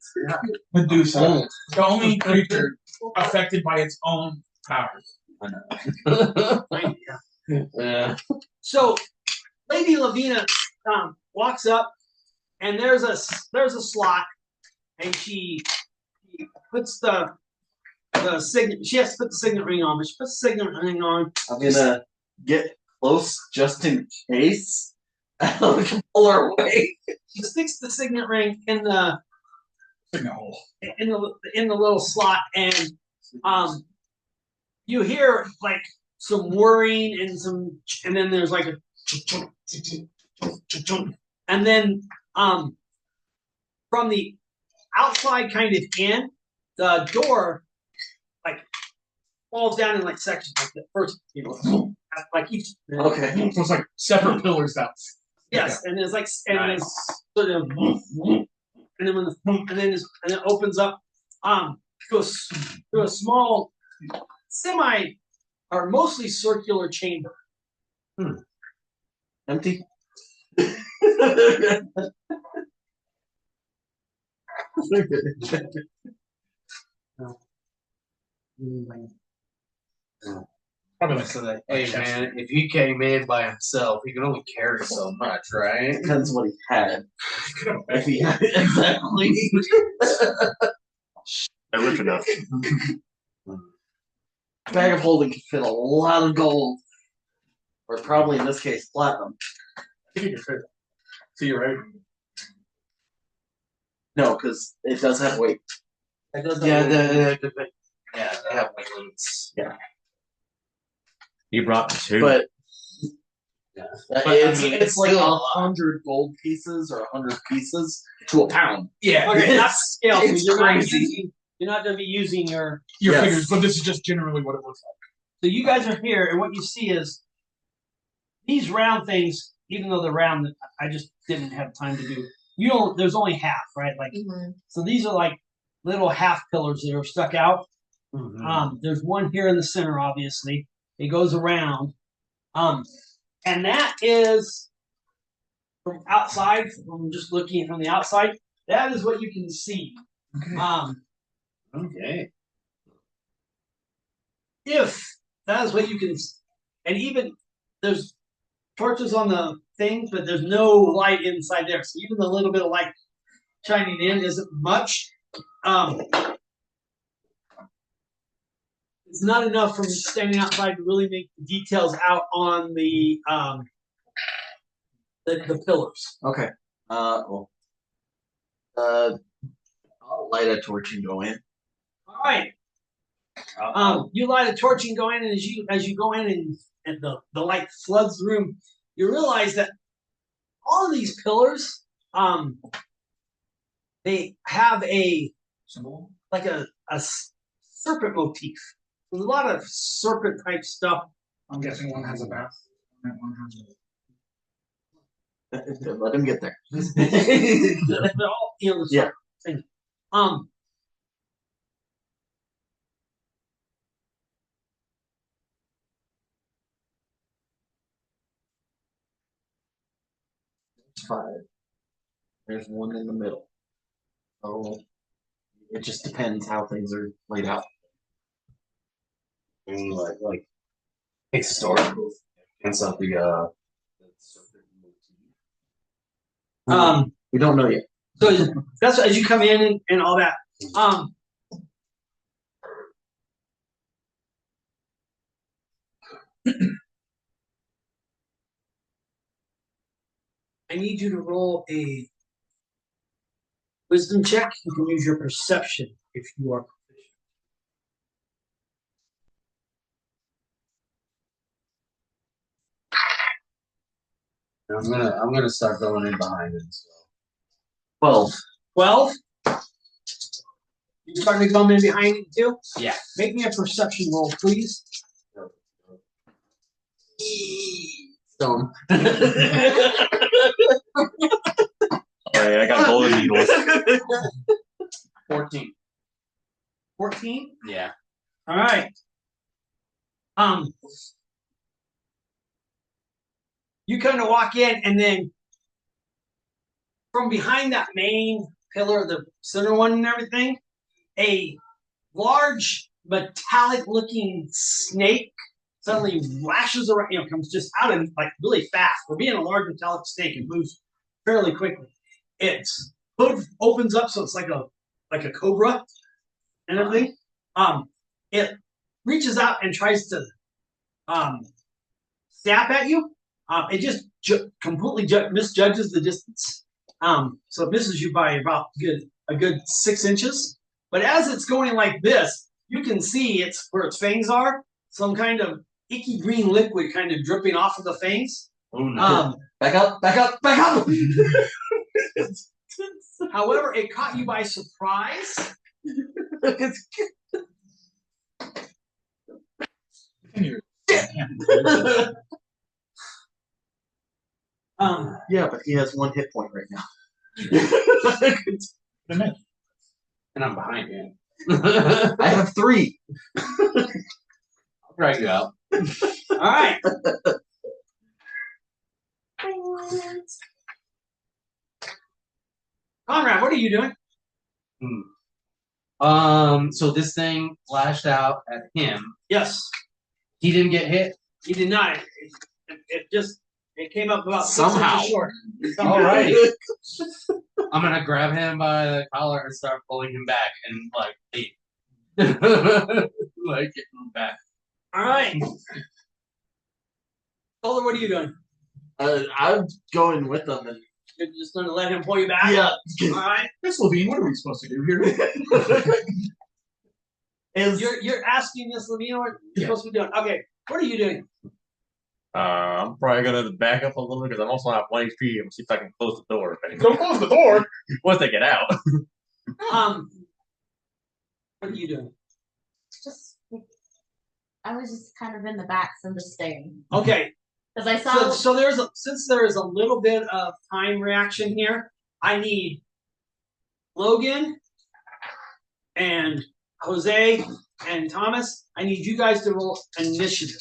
Medusa, the only creature affected by its own powers. Yeah. So, Lady Lavina walks up, and there's a slot, and she puts the signet. She has to put the signet ring on, but she puts the signet ring on. I'm gonna get close just in case. I can pull her away. She sticks the signet ring in the No. in the little slot, and you hear like some whirring and then there's like a and then from the outside kind of in, the door like falls down in like sections, like the first, like each. Okay. So it's like separate pillars that. Yes, and there's like there's sort of, and then and it opens up to a small semi or mostly circular chamber. Empty. Probably like So that, hey man, if he came in by himself, he can only carry so much, right? Depends what he had. If he had exactly. I'm rich enough. Bag of holding can fit a lot of gold, or probably in this case platinum. So you're right. No, because it does have weight. That does Yeah, not- yeah, they have like limits. Yeah, You brought 2. but Yeah. it's like still 100 gold pieces or 100 pieces to a pound. Yeah. Okay, that's scale. So It's crazy. You're not going to be using your. Your Yes. figures, but this is just generally what it looks like. So you guys are here, and what you see is these round things. Even though they're round, I just didn't have time to do. You don't. There's only half, right? Like so, these are like little half pillars that are stuck out. There's one here in the center, obviously. It goes around, and that is from outside. From just looking from the outside, that is what you can see. Okay. If that is what you can, and even there's torches on the thing, but there's no light inside there. So even the little bit of light shining in isn't much. It's not enough from standing outside to really make the details out on the pillars. Okay. Well, I'll light a torch and go in. All right. You light a torch and go in, and as you go in and the light floods the room, you realize that all of these pillars, they have a Symbol. like a serpent motif. There's a lot of serpent type stuff. I'm guessing one has a bath. And one has a. Let him get there. They're all, the Yeah. thing. It's 5. There's one in the middle. So it just depends how things are laid out. And like historical and stuff. The We don't know yet. So that's as you come in and all that. I need you to roll a wisdom check. You can use your perception if you are proficient. I'm gonna start going in behind it. So. 12. 12. You starting to come in behind it too? Yeah. Make me a perception roll, please. Stone. Alright, I got golden eagles. 14. 14? Yeah. All right. You kind of walk in, and then from behind that main pillar, the center one and everything, a large metallic-looking snake suddenly lashes around. Comes just out and like really fast. For being a large metallic snake, it moves fairly quickly. Its hood opens up, so it's like a cobra and everything. It reaches out and tries to snap at you. It just completely misjudges the distance. So it misses you by about a good 6 inches. But as it's going like this, you can see it's where its fangs are. Some kind of icky green liquid kind of dripping off of the fangs. Oh no. Back up, back up, back up! However, it caught you by surprise. Yeah, but he has 1 hit point right now. And I'm behind him. I have 3. I'll drag you out. All right. Conrad, what are you doing? So this thing flashed out at him. Yes. He didn't get hit. He did not. It came up about 6 Somehow. inches short. All right. I'm gonna grab him by the collar and start pulling him back and like leave. Like get him back. All right. Color, what are you doing? I'm going with them. And You're just going to let him pull you back? yeah. All right. Miss Levine, what are we supposed to do here? You're asking Miss Levine what you're supposed to be doing. Okay. What are you doing? I'm probably gonna back up a little bit because I'm also at 1 HP and see if I can close the door. If Don't close the door. once they get out. What are you doing? I was just kind of in the back from the staying. Okay. Because I saw So since there is a little bit of time reaction here, I need Logan and Jose and Thomas. I need you guys to roll initiative.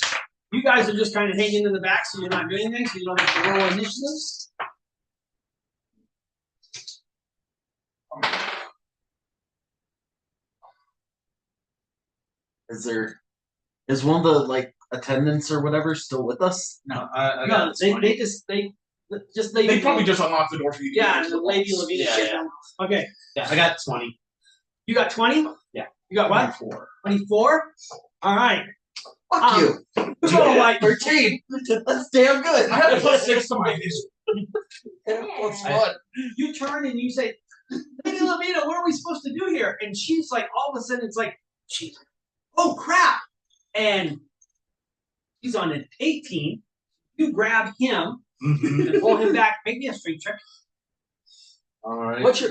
You guys are just kind of hanging in the back, so you're not doing anything, so you don't have to roll initiatives. Is one of the like attendants or whatever still with us? No, I No, got they They probably just unlocked the door for you. Yeah, and the lady Levina Yeah, shit yeah. down. Okay. Yeah, I got 20. You got 20? Yeah. You got what? 24. 24? All right. Fuck you. Who's all like 13. That's damn good. I have a +6 to my initiative. Plus Yeah. 1. you turn and you say, Lady Levina, what are we supposed to do here? And she's like, all of a sudden, it's like, she's like, oh crap. And he's on an 18. You grab him and pull him back. Make me a strength check. All right. What's your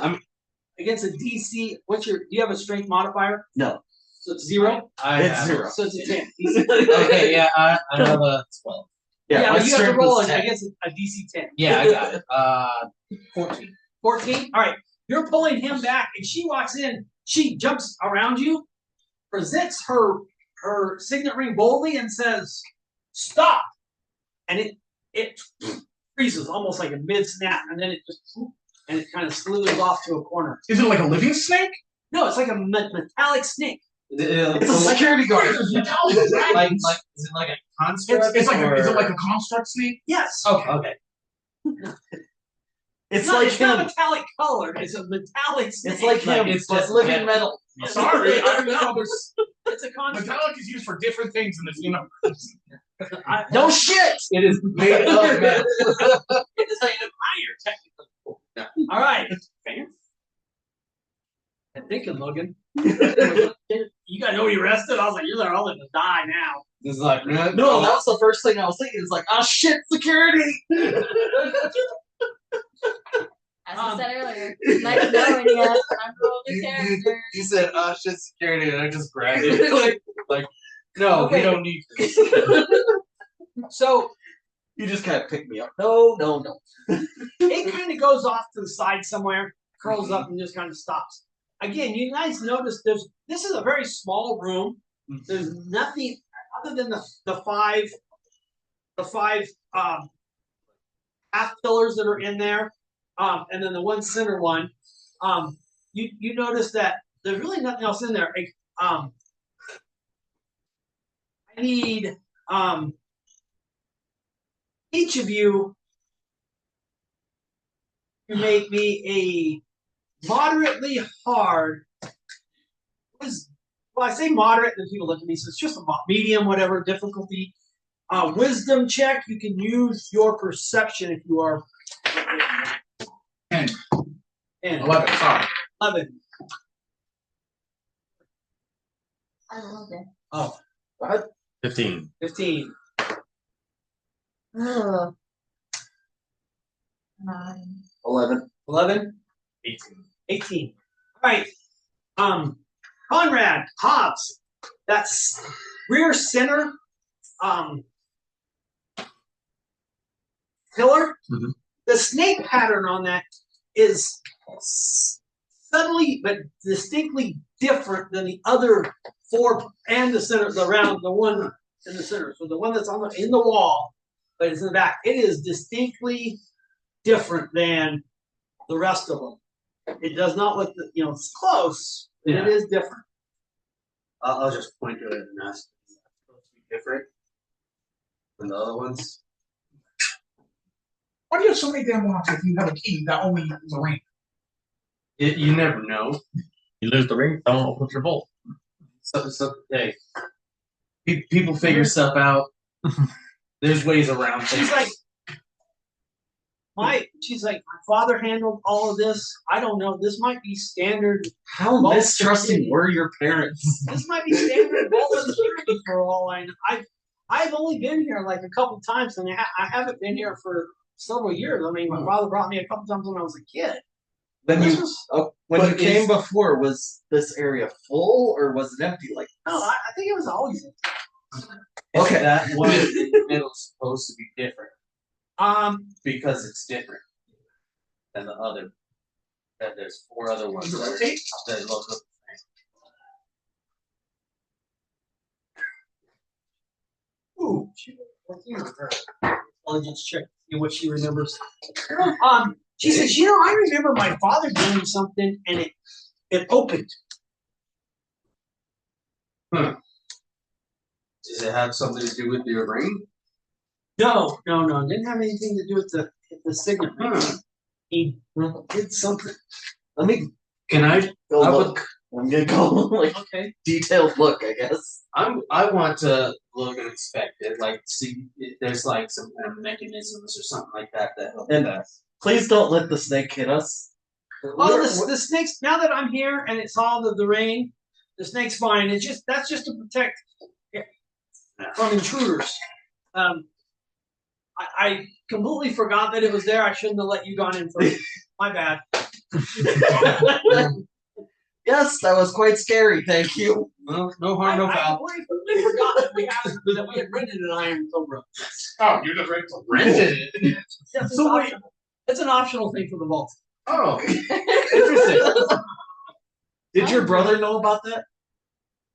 against a DC? Do you have a strength modifier? No. So it's 0? I It's have 0. So it's a 10. Okay, yeah, I have a 12. Yeah, my but you have to strength roll is it 10. against a DC 10. Yeah, I got it. 14. 14? All right. You're pulling him back, and she walks in. She jumps around you, presents her signet ring boldly, and says, "Stop!" And it freezes almost like a mid snap, and then it kind of slithers off to a corner. Is it like a living snake? No, it's like a metallic snake. It's a security guard. Like, is it like a construct? Is it like a construct snake? Yes. Okay. It's not, like it's not him. metallic colored. It's a metallic snake. It's like him. It's but just living metal. metal. Sorry, I know there's It's a construct. metallic is used for different things in this universe. No shit. It is made of metal. It's like an iron, technically. All right. I'm thinking, Logan. You gotta know you rested. I was like, you're all gonna die now. This is like No, that was the first thing I was thinking. It's like, oh shit, security. As I said earlier, nice knowing you. I'm rolling the character. You said, shit, security, and I just grabbed it. like, no, Okay. we don't need this. So You just kind of pick me up. No. it kind of goes off to the side somewhere, curls up, and just kind of stops. Again, you guys notice this is a very small room. There's nothing other than the five half pillars that are in there, and then the one center one. You notice that there's really nothing else in there. I need each of you to make me a moderately hard. Well, I say moderate, and people look at me, so it's just a medium, whatever difficulty. Wisdom check. You can use your perception if you are. 10. 10. 11. Sorry. 11. I love it. Oh, what? 15. 15. Ugh. 9. 11. 11. 18. 18. All right. Conrad, Hobbs, that's rear center pillar. Mhm. The snake pattern on that is subtly but distinctly different than the other four and the center, the one in the center. So the one that's in the wall, but it's in the back. It is distinctly different than the rest of them. It does not look, it's close, but Yeah. it is different. I'll just point to it and ask. Is that supposed to be different than the other ones? Why do you have so many damn locks if you have a key that only is a ring? You never know. You lose the ring, don't open your bolt. So hey, people figure stuff out. There's ways around things. She's like, my father handled all of this. I don't know. This might be standard. How mistrusting were your parents? This might be standard vault security for all I know. I've only been here like a couple times, and I haven't been here for several years. I mean, my father brought me a couple times when I was a kid. When This you was- when you But came is- before, was this area full or was it empty? Like No, I think it was always. Okay. That one in the middle is supposed to be different because it's different than the other. That there's 4 other ones that look the same. Ooh, intelligence check. See what she remembers. She says, I remember my father doing something, and it opened. Does it have something to do with your ring? No, it didn't have anything to do with the signet. He did something. let me Can I? go I would- look. I'm gonna go like Okay. detailed look, I guess. I want to look and inspect it, like see if there's like some kind of mechanisms or something like that help And- us. Please don't let the snake hit us. Well, the snake's, now that I'm here and it's all the rain, the snake's fine. That's just to protect from intruders. I completely forgot that it was there. I shouldn't have let you gone in first. My bad. Yes, that was quite scary. Thank you. Well, no harm, no I foul. completely forgot that we had rented an iron cobra. Oh, you just rented it. Yes, So wait. it's an optional thing for the vault. Oh, interesting. Did your brother know about that?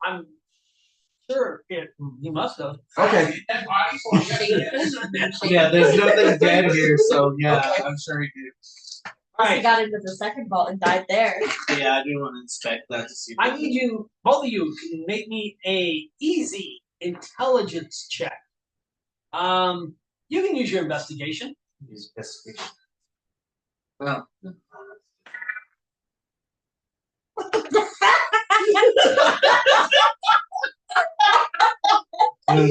I'm sure he must have. Okay. Yeah, there's nothing dead here, so yeah, I'm sure he did. All He right. got into the second vault and died there. Yeah, I do want to inspect that to see. I need you, both of you, can make me a easy intelligence check. You can use your investigation. His investigation. Well. What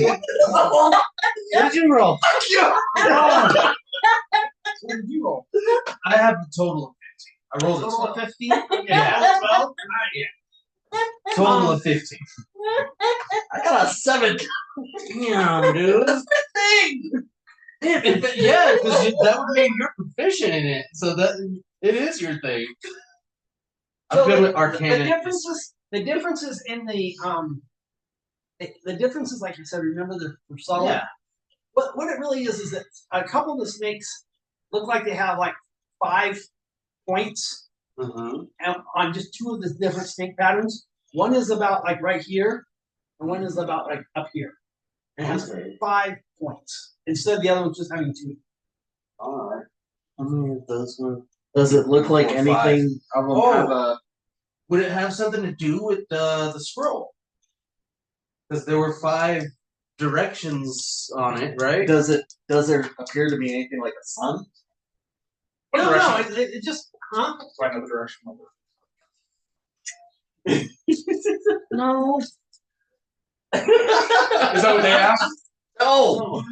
did you roll? What did you roll? I have a total of 15. I rolled a Total of 12. 15? Okay, Yeah. 12? All right. Total of 15. I got a 7. Damn, dude. Thing. Yeah, because that would mean you're proficient in it. So that It is your thing. I'm So good the, with Arcana. the differences in the differences, like I said, remember they're subtle. Yeah. What it really is that a couple of the snakes look like they have like 5 points on just 2 of the different snake patterns. One is about like right here, and one is about like up here. And it has 5 points instead of the other ones just having 2. Alright. How many of those were? Does it look like 4, anything of them have a? Would it have something to do with the scroll? Because there were 5 directions on it, right? Does there appear to be anything like a sun? No, it just Find another direction. No. Is that what they asked? No.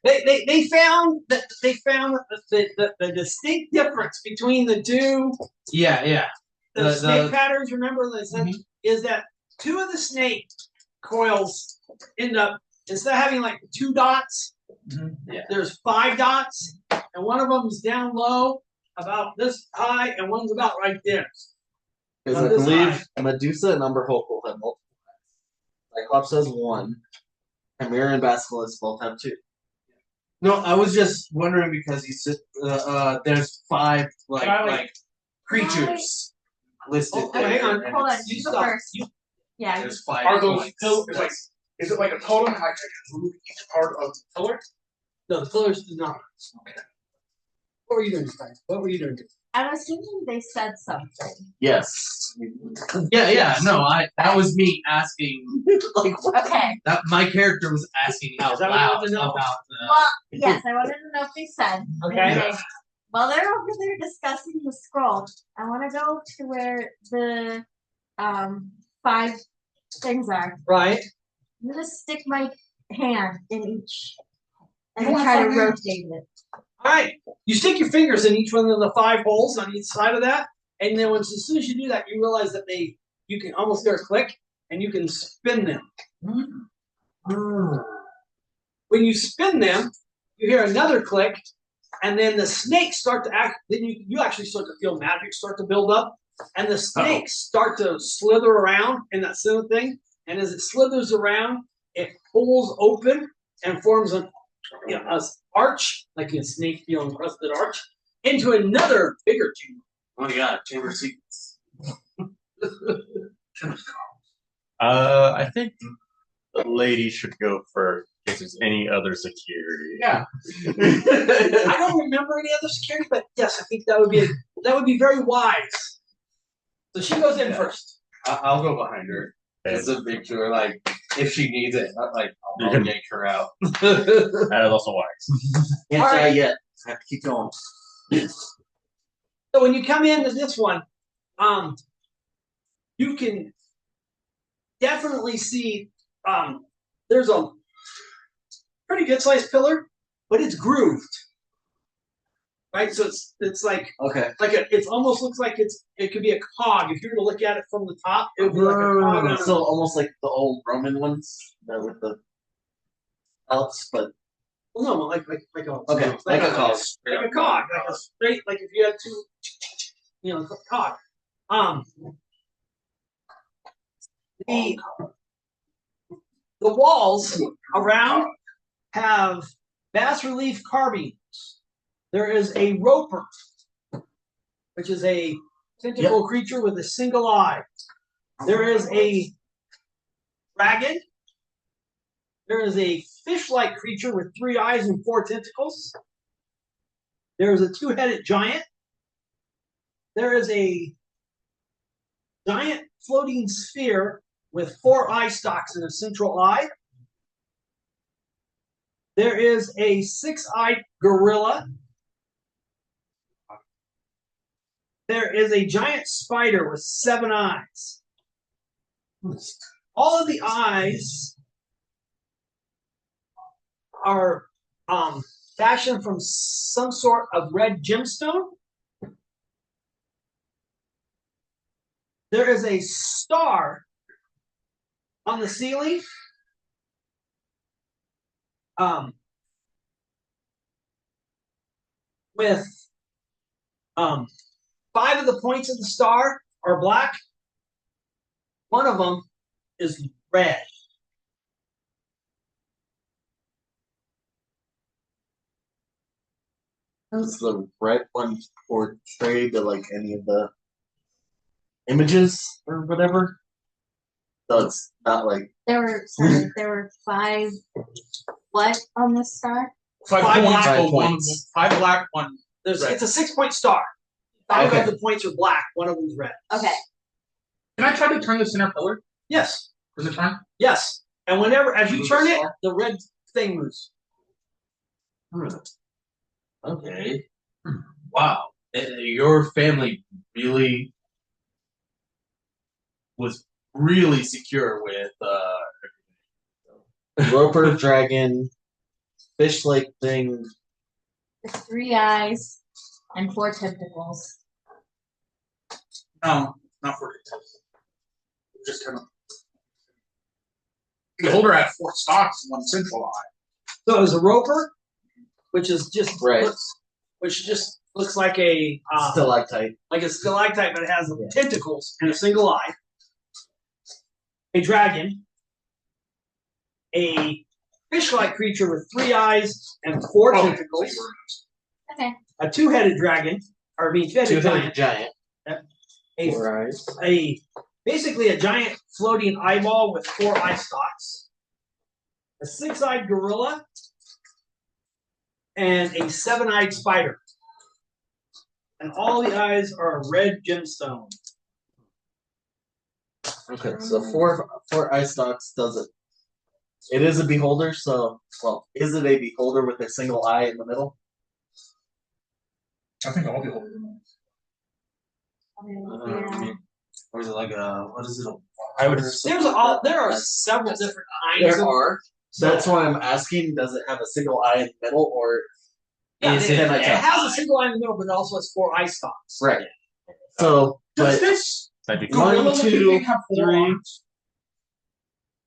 they found the distinct difference between the 2 Yeah. the snake patterns. Remember they said is that 2 of the snake coils end up instead of having like 2 dots, there's 5 dots, and one of them is down low about this high, and one's about right there. Because I believe Medusa and Umberhulk have multiple. Cyclops has 1. Chimera and Basilisk both have 2. No, I was just wondering because you said there's 5 like creatures listed Oh, there. hang on. and Hold on. it's- You go first. Yeah. There's 5 Are those points. pillars? Is it like a totem? Like I can move each part of the pillar? No, the pillars do not. Okay. What were you doing, guys? What were you doing? I was thinking they said something. Yes. Yeah. No, that was me asking. Okay. That my character was asking out Is that what you loud wanted to know? about Well, yes, I wanted to know if they said. Okay. Anyway, while they're over there discussing the scroll, I want to go to where the 5 things are. Right. I'm gonna stick my hand in each and try to rotate it. All right. You stick your fingers in each one of the 5 holes on each side of that, and then as soon as you do that, you realize that you can almost hear a click, and you can spin them. When you spin them, you hear another click, and then the snakes start to act. Then you actually start to feel magic start to build up, and the snakes start to slither around in that center thing. And as it slithers around, it pulls open and forms an arch, like a snake encrusted arch, into another bigger chamber. Oh my god, chamber secrets. I think the lady should go first in case there's any other security. Yeah. I don't remember any other security, but yes, I think that would be very wise. So she goes in first. I'll go behind her. It's a big sure, like if she needs it, I'll yank her out. That is also wise. Can't All die right. yet. I have to keep going. So when you come into this one, you can definitely see there's a pretty good sized pillar, but it's grooved. Right, so it's like Okay. it almost looks like it could be a cog. If you were to look at it from the top, it would be like a cog. On So almost like the old Roman ones with the Alps, but well, no, like a okay, like a cog. like a cog, like a straight, like if you had 2, cog. The walls around have bas relief carvings. There is a roper, which is a tentacle creature with a single eye. There is a dragon. There is a fish-like creature with 3 eyes and 4 tentacles. There is a 2-headed giant. There is a giant floating sphere with 4 eye stalks and a central eye. There is a 6-eyed gorilla. There is a giant spider with 7 eyes. All of the eyes are fashioned from some sort of red gemstone. There is a star on the ceiling. With 5 of the points of the star are black. One of them is red. Does the red one portray to like any of the images or whatever? So it's not like There were 5 what on the star? 5 Five points. black Oh, one, points. 5 black, 1. It's a 6-point star. 5 Okay. of the points are black. One of them is red. Okay. Can I try to turn the center pillar? Yes. Does it turn? Yes. And whenever, as you turn it, the red thing moves. Okay. Wow. Your family really was really secure with roper dragon, fish-like thing. With 3 eyes and 4 tentacles. No, not 4 tentacles. Just kind of. The holder had 4 stalks and 1 central eye. So there's a roper, which is just Right. which just looks like a Stalactite. like a stalactite, but it has tentacles and a single eye. A dragon, a fish-like creature with 3 eyes and 4 tentacles, Okay. a 2-headed dragon, or two-headed Two-headed giant, giant. a, 4 eyes. basically a giant floating eyeball with 4 eye stalks, a 6-eyed gorilla, and a 7-eyed spider. And all the eyes are a red gemstone. Okay, so 4 eye stalks does it. It is a beholder, so is it a beholder with a single eye in the middle? I think all the holders. Yeah. or is it like a what is it? I would. There are several different kinds. There are. That's why I'm asking. Does it have a single eye in the middle, or Yeah, is it, it? it has a single eye in the middle, but it also has 4 eye stalks. Right. So, Does but this That'd be cool. One, gorilla looking two, thing have 4 three. arms?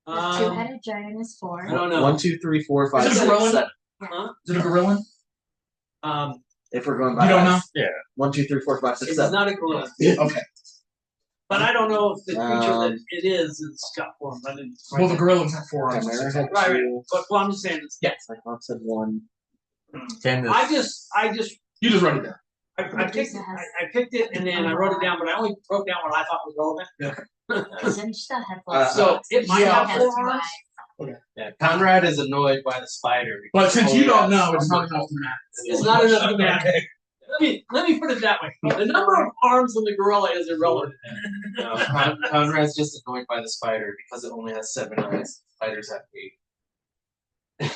The Um, 2-headed giant is 4. I don't know. 1, 2, 3, 4, 5, Is it 6, gorilla? 7. Huh? Is it a gorilla? If we're going by You don't know? eyes. 1, 2, 3, 4, 5, 6, It's 7. not a gorilla. Okay. But I don't know if the creature Um, that it is got form. I didn't. Well, the gorillas have 4 arms. Chimera had Right, 2. But well, I'm just saying. Cyclops had 1. 10 is, I just You just write it down. I picked it and then I wrote it down, but I only wrote down what I thought was relevant. Since that had 4 So it might yeah. have 4 arms. Yeah, Conrad is annoyed by the spider. But since because you he don't has know, it's number- not enough to matter. It's not enough to matter. Let me put it that way. The number of arms on the gorilla is irrelevant. No, Conrad's just annoyed by the spider because it only has 7 eyes. Spiders have 8.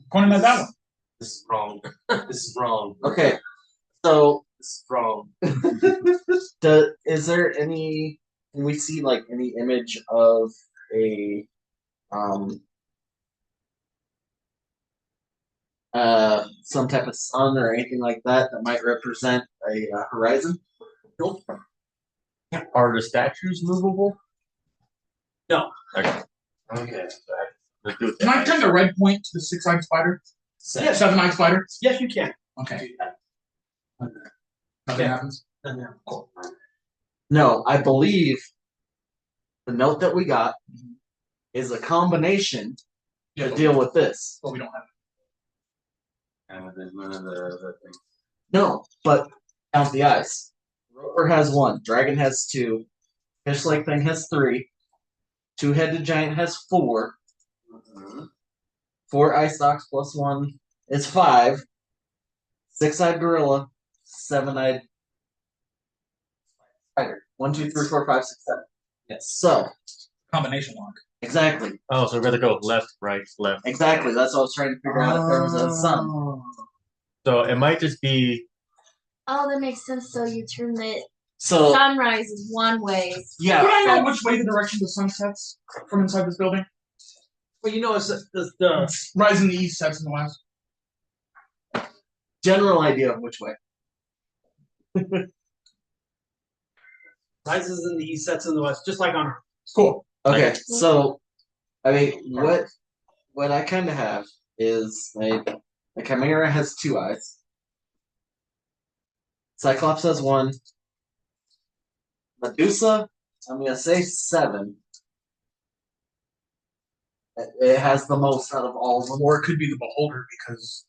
According to that one. This is wrong. This is wrong. Okay, so This is wrong. is there any? Can we see like any image of a some type of sun or anything like that that might represent a horizon? Nope. are the statues movable? No. Okay. Okay. Let's do it. Can I turn the red point to the 6-eyed spider? Yes. 7-eyed spider? Yes, you can. Okay. Nothing happens. No, I believe the note that we got is a combination to deal with this. But we don't have And there's none of the things. No, but count the eyes. Roper has 1, dragon has 2, fish-like thing has 3, 2-headed giant has 4, 4 eye stalks plus 1 is 5, 6-eyed gorilla, 7-eyed spider. 1, 2, 3, 4, 5, 6, 7. Yes. So combination lock. exactly, Oh, so we're gonna go left, right, left. exactly. That's what I was trying to figure out if there was a sun. So it might just be. Oh, that makes sense. So you turn the So sunrise is one way. Would yeah, I know which way the direction the sun sets from inside this building? Well, you know, it's the Rise in the east, sets in the west. general idea of which way. rises in the east, sets in the west, just like on Earth. Cool. Okay, so I mean, what I kind of have is like the chimera has 2 eyes. Cyclops has 1. Medusa, I'm gonna say 7. It has the most out of all of them. Or it could be the Beholder because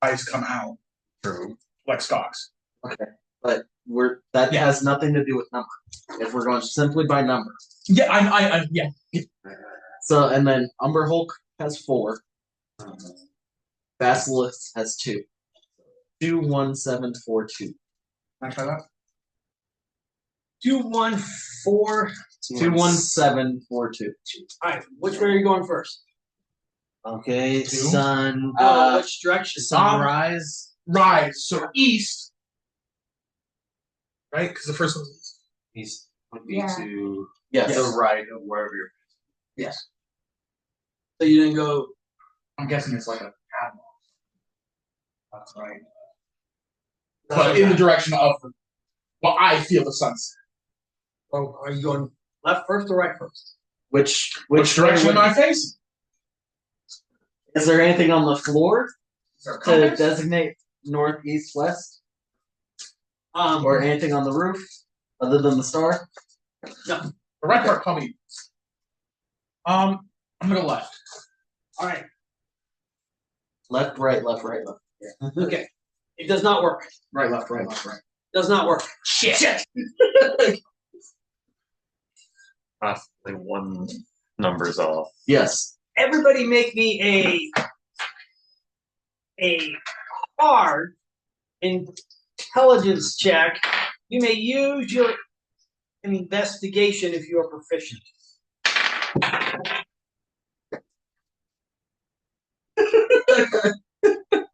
eyes come out. True. Like stocks. Okay, but that has nothing to do with number. If we're going simply by number. Yeah, I yeah. So and then Umber Hulk has 4. Basilisk has 2. 2, 1, 7, 4, 2. Can I try that? 2, 1, 4. 2, 1, 7, 4, 2. All right, which way are you going first? Okay, 2. sun. Which direction? Sunrise. Rise. So east. Right? Because the first one's east. East would be Yeah. to Yes. the right of wherever you're. Yes. So you didn't go. I'm guessing it's like a admiral. That's right. But in the direction of well, I feel the sunset. Oh, are you going left first or right first? Which Direction way am I facing? is there anything on the floor Is there a to compass? designate north, east, west, Um, or anything on the roof other than the star? The right part probably. I'm gonna go left. all right. Left, right, left, right, left. Okay. It does not work. Right, left, right, left, right. Does not work. Shit. Possibly one number's off. Yes. Everybody make me a hard intelligence check. You may use your investigation if you are proficient.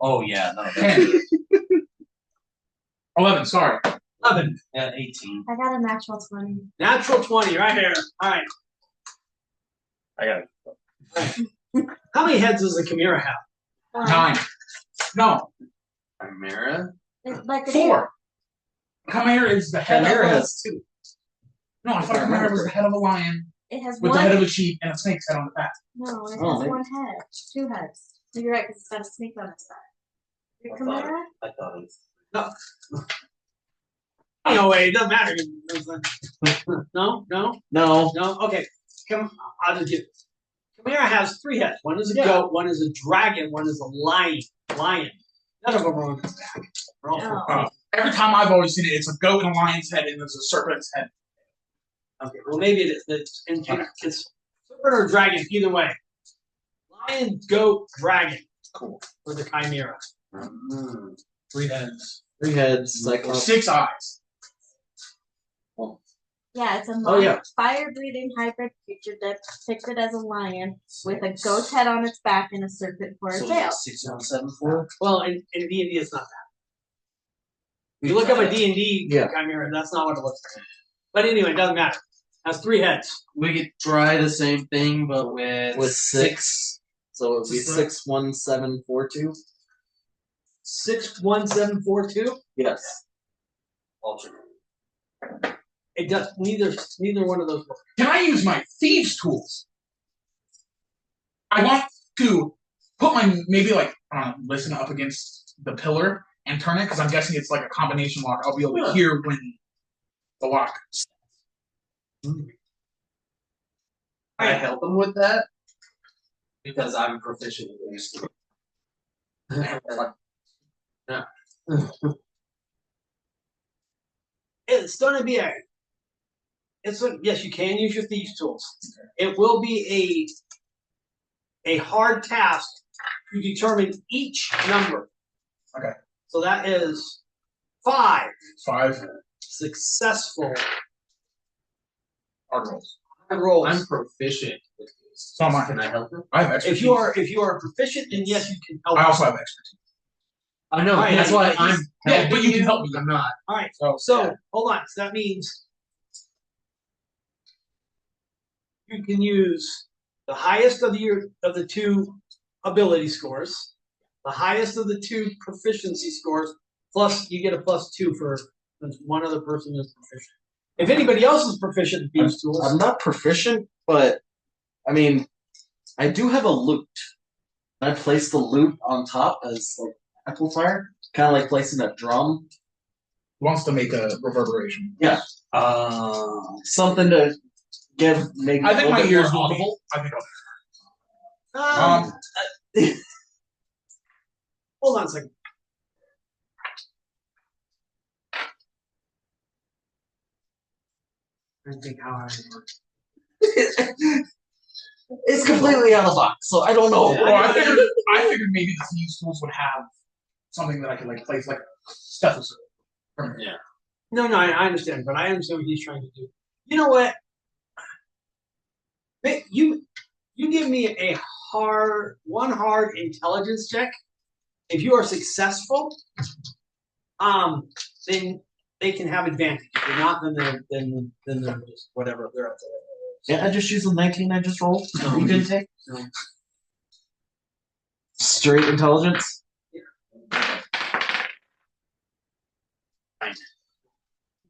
Oh yeah, no. 10. 11. Sorry. 11. Yeah, 18. I got a natural 20. Natural 20 right here. All right. I got it. How many heads does the Chimera have? 9. No. Chimera? It's like a 4. Chimera is the head Chimera of a... has 2. No, I thought Chimera was the head of a lion It has with one. the head of a sheep and a snake's head on the back. No, it has Oh, maybe. 1 head. 2 heads. So you're right, because it's got a snake on its back. Your Chimera? I thought it was. No way. It doesn't matter. No? No? No. No? Okay. Come. I'll just give. Chimera has 3 heads. One is a goat. One is a dragon. One is a lion. None of them are on the back. They're all No. Oh. Every time I've always seen it, it's a goat and a lion's head and there's a serpent's head. Okay, well maybe it is. It's serpent or dragon, either way. Lion, goat, dragon. Cool. For the Chimera. 3 heads. 3 heads, Cyclops. 6 eyes. Yeah, it's a Oh, yeah. fire-breathing hybrid creature depicted as a lion with a goat's head on its back and a serpent for a tail. 6, 1, 7, 4. Well, in D&D, it's not that. If you look up a D&D Chimera, that's not what it looks like. But anyway, it doesn't matter. It has 3 heads. We could try the same thing, but With 6. So it would be 6, 1, 7, 4, 2. 6, 1, 7, 4, 2. Yes. alternate. It does neither one of those work. Can I use my thieves' tools? I want to put my listen up against the pillar and turn it because I'm guessing it's like a combination lock. I'll be able to hear when the lock. Can I help him with that? Because I'm proficient with these tools. It's going to be yes, you can use your thieves' tools. It will be a hard task to determine each number. Okay. So that is 5 5 successful hard rolls. rolls. I'm proficient with these. So am I. Can I help him? I have expertise. If you are proficient, then yes, you can help. I also have expertise. I know. Right, That's yeah, why but I'm. Yeah, but you can help me. I'm not. All right. So, So hold on. So that means you can use the highest of the 2 ability scores, the highest of the 2 proficiency scores, plus you get a +2 for one other person is proficient. If anybody else is proficient in these tools, I'm not proficient, but I mean, I do have a loot. I place the loot on top as like amplifier. Kind of like placing a drum. Wants to make a reverberation. Yeah. Something to give maybe. I think a my little bit ears more will be. audible. I think I'll. Hold on a second. I think how I It's completely out of the box, so I don't know. Well, I figured maybe these tools would have something that I could like place like a stethoscope. Yeah. No, I understand, but I understand what he's trying to do. You know what? You give me a hard intelligence check. If you are successful, then they can have advantage. If you're not, then they're just whatever. They're up to Yeah, I just used the 19 I just rolled. No. You didn't take? No. Straight intelligence?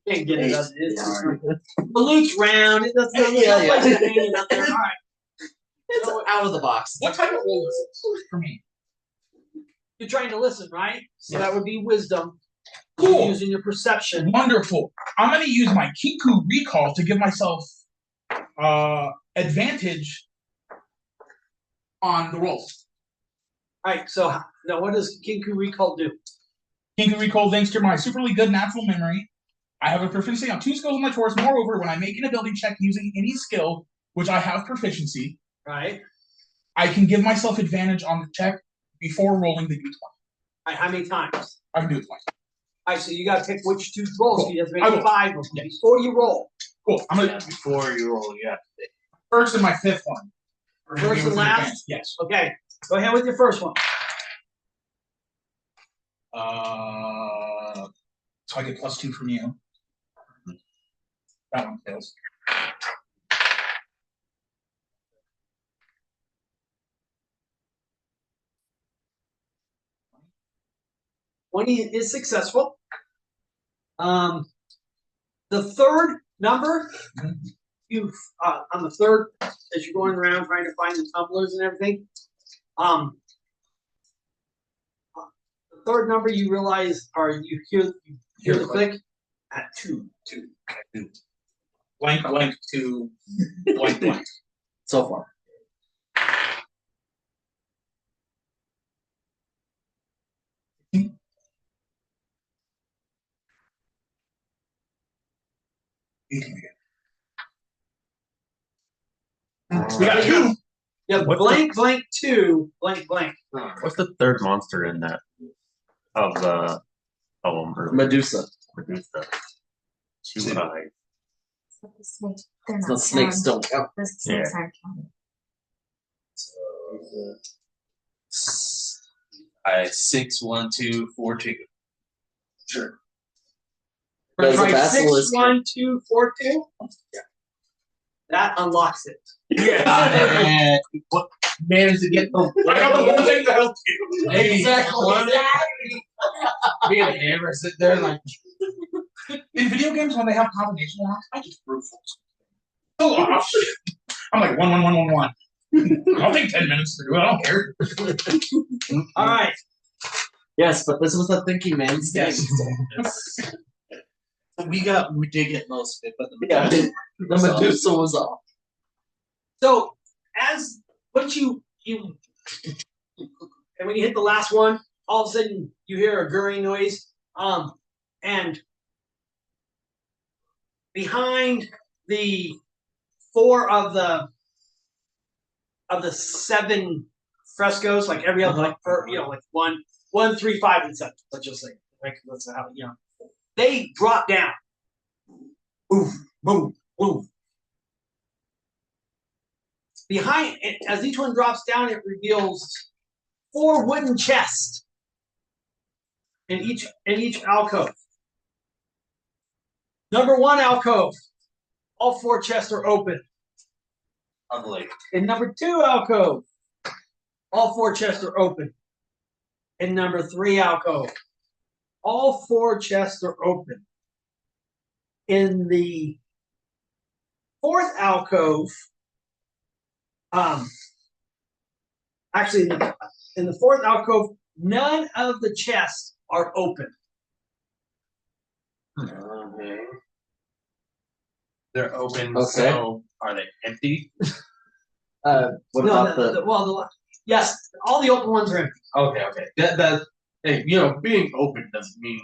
Can't get it. It's Yeah. the loot's round. It doesn't. Yeah. Hanging up there. All right. It's out of the box. What type of roll is this for me? You're trying to listen, right? So that would be wisdom. Cool. You're using your perception. Wonderful. I'm going to use my Kinku recall to give myself advantage on the rolls. All right. So now, what does Kinku Recall do? Kinku recall thanks to my superly good natural memory. I have a proficiency on 2 skills on my Taurus. Moreover, when I make an ability check using any skill which I have proficiency, Right. I can give myself advantage on the check before rolling the d20. All right. How many times? I can do it twice. All right. So you got to pick which 2 rolls. Cool. You have to I make will. 5 of them Yes. before you roll. Cool. I'm gonna Before you roll, yeah. first and my 5th one. First and last? Yes. Okay. Go ahead with your first one. So I get +2 from you. That one fails. When he is successful, the third number, you on the third as you're going around trying to find the tumblers and everything, the third number you realize, or you hear the click at 2. Blank to blank. So far. We got 2. Yeah, What's blank 2 blank. What's the third monster in that? Of the poem or Medusa. Medusa? 2 eyes. The snakes, they're The not snakes counted. don't count. The snakes aren't counted. 6, 1, 2, 4, 2. Sure. We're Does gonna the try 6, basilisk- 1, 2, 4, 2. Yeah. That unlocks it. Yeah. What managed to get the I got the whole thing to help you. Me and Amber sit there like In video games, when they have combination locks, I just brute force. Oh, I'm like 1, 1, 1, 1, 1. I'll take 10 minutes to do it. I don't care. All right. Yes, but this was a thinking man's thing. Yes. We did get most of it, but the Medusa was off. So as once you and when you hit the last one, all of a sudden you hear a gurring noise. And behind the 4 of the 7 frescoes, like every other, like like 1, 3, 5, and 7. Let's just say, like that's how they drop down. Boom, boom, boom. Behind it, as each one drops down, it reveals 4 wooden chests in each alcove. Number 1 alcove, all 4 chests are open. ugly. In number 2 alcove, all 4 chests are open. In number 3 alcove, all 4 chests are open. In the 4th alcove, actually, in the 4th alcove, none of the chests are open. Okay. They're open. Okay. So are they empty? What about the? Yes, all the open ones are empty. Okay. Hey, being open doesn't mean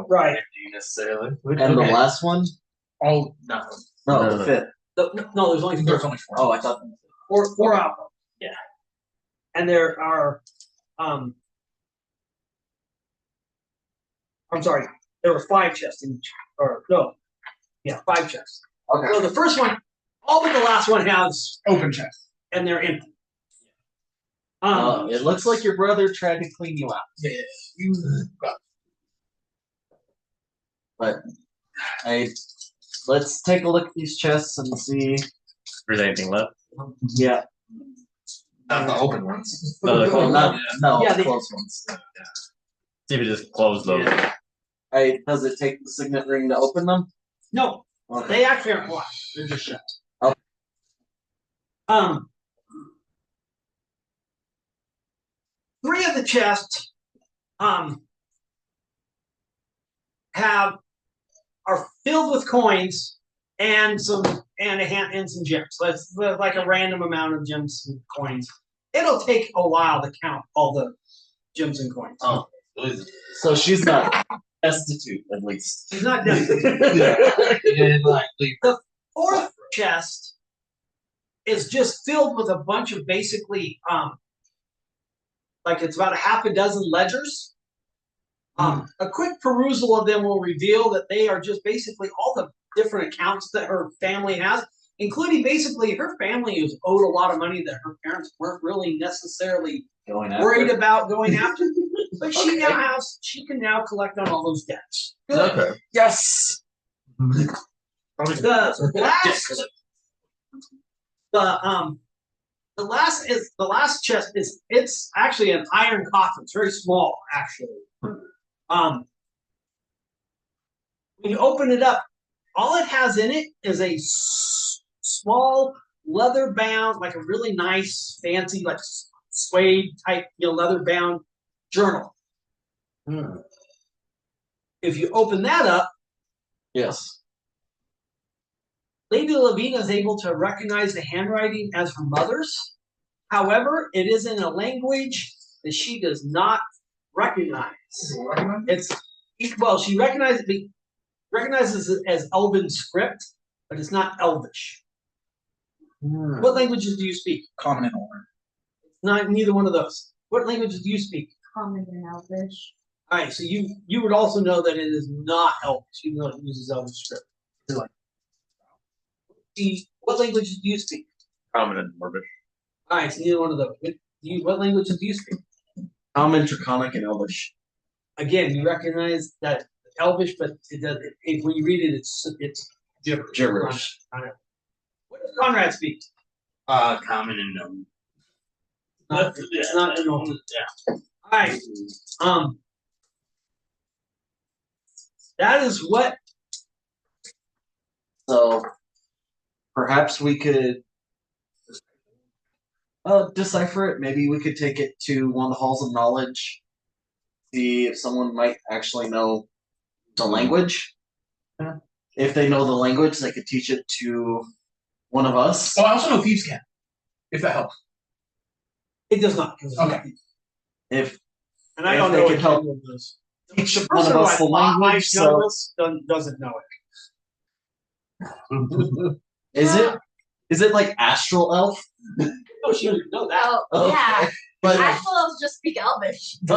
Right. empty necessarily. And the last one? Oh, nothing. No, the fifth. No, there's only There's four. only 4. Oh, I thought. Four out. Yeah. And there are I'm sorry, there were 5 chests in each. Or no. Yeah, 5 chests. Okay. So the first one, all but the last one has, Open chest. and they're empty. It looks like your brother tried to clean you out. Yeah. But let's take a look at these chests and see. If there's anything left. Yeah. Not the open ones. No, they're closed. No, Yeah, the they- close ones. See if you just close those. Does it take the signet ring to open them? No, Okay. they actually aren't locked. They're just shut. Okay. Three of the chests are filled with coins and some gems. So that's like a random amount of gems and coins. It'll take a while to count all the gems and coins. Oh. So she's not destitute, at least. She's not destitute. The fourth chest is just filled with a bunch of basically like it's about a half a dozen ledgers. A quick perusal of them will reveal that they are just basically all the different accounts that her family has, including basically her family is owed a lot of money that her parents weren't really necessarily worried about going after. But she can now collect on all those debts. Okay. Yes. The last chest is it's actually an iron coffin. It's very small, actually. When you open it up, all it has in it is a small leather bound, like a really nice, fancy, like suede type, leather bound journal. If you open that up, Yes. Lady Lavina is able to recognize the handwriting as her mother's. However, it is in a language that she does not recognize. She recognizes it as Elven script, but it's not Elvish. What languages do you speak? Common and Orc. Neither one of those. What languages do you speak? Common and Elvish. All right, so you would also know that it is not Elvish, even though it uses Elven script. What languages do you speak? Common and Morbish. All right, so neither one of those. What languages do you speak? Common, Draconic, and Elvish. Again, you recognize that Elvish, but it does. When you read it, it's gibberish. Gibberish. What does Conrad speak? Common and known. It's not normal. Yeah. All right. That is what. So perhaps we could decipher it. Maybe we could take it to one of the halls of knowledge. See if someone might actually know the language. Yeah. If they know the language, they could teach it to one of us. Oh, I also know thieves can. If that helps. It does not. Okay. If And I If don't they know could what help language is. teach The one person of who us I the thought might language, know so this doesn't know it. is it like astral elf? Oh, she would know that. Oh, yeah. But Actual elves just speak Elvish. Do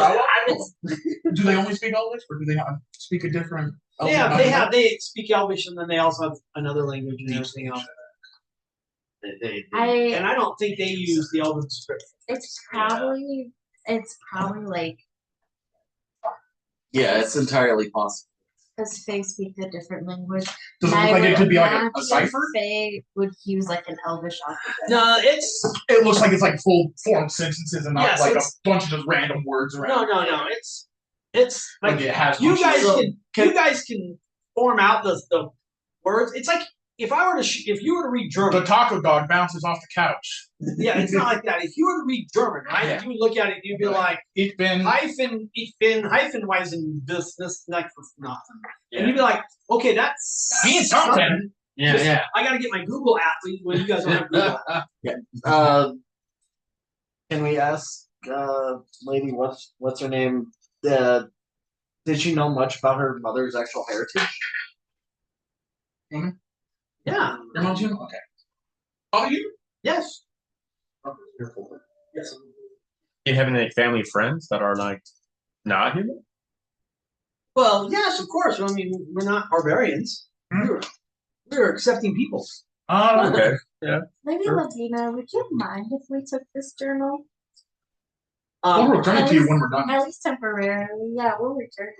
they only speak Elvish, or do they not speak a different? They speak Elvish, and then they also have another language and everything else. And I don't think they use the Elven script. It's probably like yeah, it's entirely possible. because Fae speak a different language. Does it And look like I it could be like would a cipher? Fae would use like an Elvish alphabet. No, it's It looks like it's like full formed sentences and not Yes, like a it's- bunch of just random words around. no. It's like Like it has you guys functions. can form out the words. It's like if I were to, if you were to read The German, taco dog bounces off the couch. yeah, it's not like that. If you were to read German, right, Yeah. you would look at it, and you'd be like, Ich bin. ich bin Weisen, this, like for nothing. And you'd be like, okay, that's Means something. Yeah. I got to get my Google app when you guys don't have Google. Can we ask, lady, what's her name? Did she know much about her mother's actual heritage? Yeah. Your mom's human? Okay. Oh, you? Yes. Do you have any family friends that are like not human? Well, yes, of course. I mean, we're not barbarians. We're accepting people. Okay. Lady Latina, would you mind if we took this journal? We'll return it to you when we're done. At least temporarily. Yeah, we'll return it.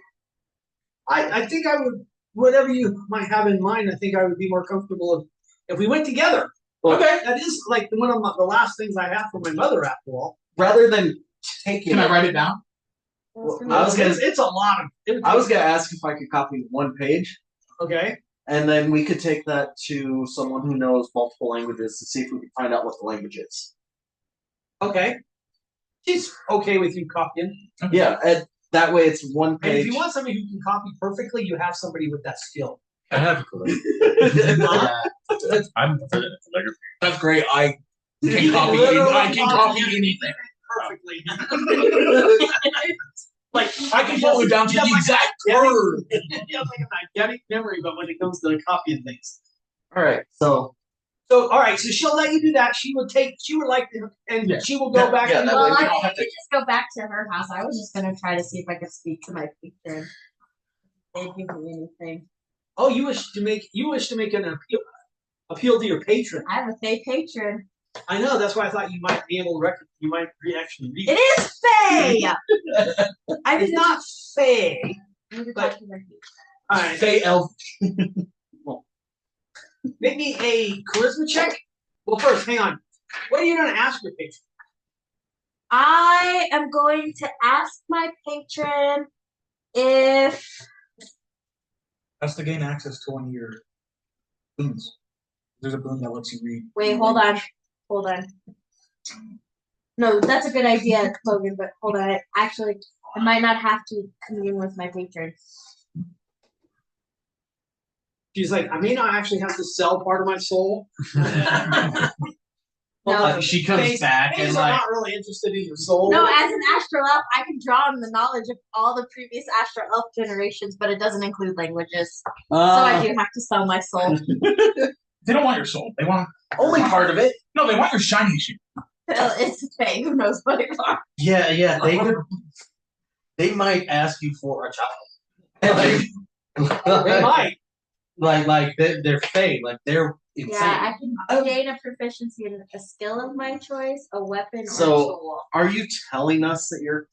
I think I would, whatever you might have in mind, I think I would be more comfortable if we went together. Well, Okay. That is like one of the last things I have from my mother, after all. rather than taking Can I it, write it down? I was gonna- It's a lot of. I was gonna ask if I could copy one page, Okay. and then we could take that to someone who knows multiple languages to see if we can find out what the language is. Okay. She's okay with you copying. Yeah, and that way it's one And if page. you want somebody who can copy perfectly, you have somebody with that skill. I have. I'm That's great. I You can copy. literally I can copy anything. perfectly. Like I can follow it down to you have the like exact a- word. You have like a magnetic memory, but when it comes to copying things. All right, so So all right, so she'll let you do that. She would like to, and Yeah. she will go Yeah, back. yeah, and that Well, way we I don't mean, have I could just go back to her house. I was just gonna try to see if I could speak to my patron. They'd give me anything. Oh, you wish to make an appeal to your patron. I have a fake patron. I know. That's why I thought you might be able to you might actually read. It is Faye. I It's did not Faye. need to but- talk to my patron. All right, Say elf. make me a charisma check. Well, first, hang on. What are you going to ask your patron? I am going to ask my patron if That's to gain access to one of your boons. There's a boon that lets you read. Wait, hold on. Hold on. No, that's a good idea, Logan, but hold on. Actually, I might not have to commune with my patron. She's like, I may not actually have to sell part of my soul. No. She comes Fays- back Fays and are like, not really interested in your soul. No, as an astral elf, I can draw on the knowledge of all the previous astral elf generations, but it doesn't include languages. So I do have to sell my soul. They don't want your soul. They want only part of it. no. They want your shiny shit. It's Faye who knows what it wants. Yeah, they could. They might ask you for a child. They might. like they're fake. Like they're insane. Yeah, I can gain a proficiency in a skill of my choice, a weapon, or a So- tool. Are you telling us that you're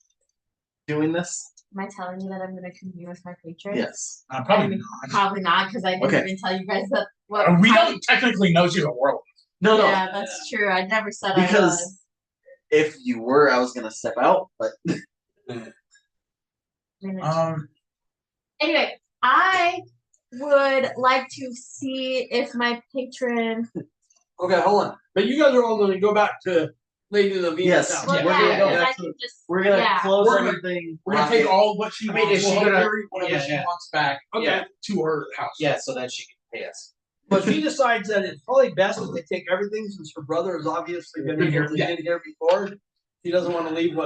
doing this? Am I telling you that I'm going to commune with my patron? Yes. Probably not. Probably not, because I didn't Okay. even tell you guys that. What We kind don't technically know she's a world. No, no. Yeah, that's true. I never said I Because- was. If you were, I was gonna step out, but I mean, Anyway, I would like to see if my patron. Okay, hold on. But you guys are all going to go back to Lady Lavina's Yes. house. Well, we're yeah, gonna go because back I to- can just. we're gonna yeah. close We're gonna- everything. we're gonna take all what she I mean, wants. is We'll she help gonna- carry whatever yeah, she yeah. wants back Okay. to her house. Yeah, so that she can pay us. But she decides that it's probably best that they take everything since her brother has obviously been here, Yeah. here before. She doesn't want to leave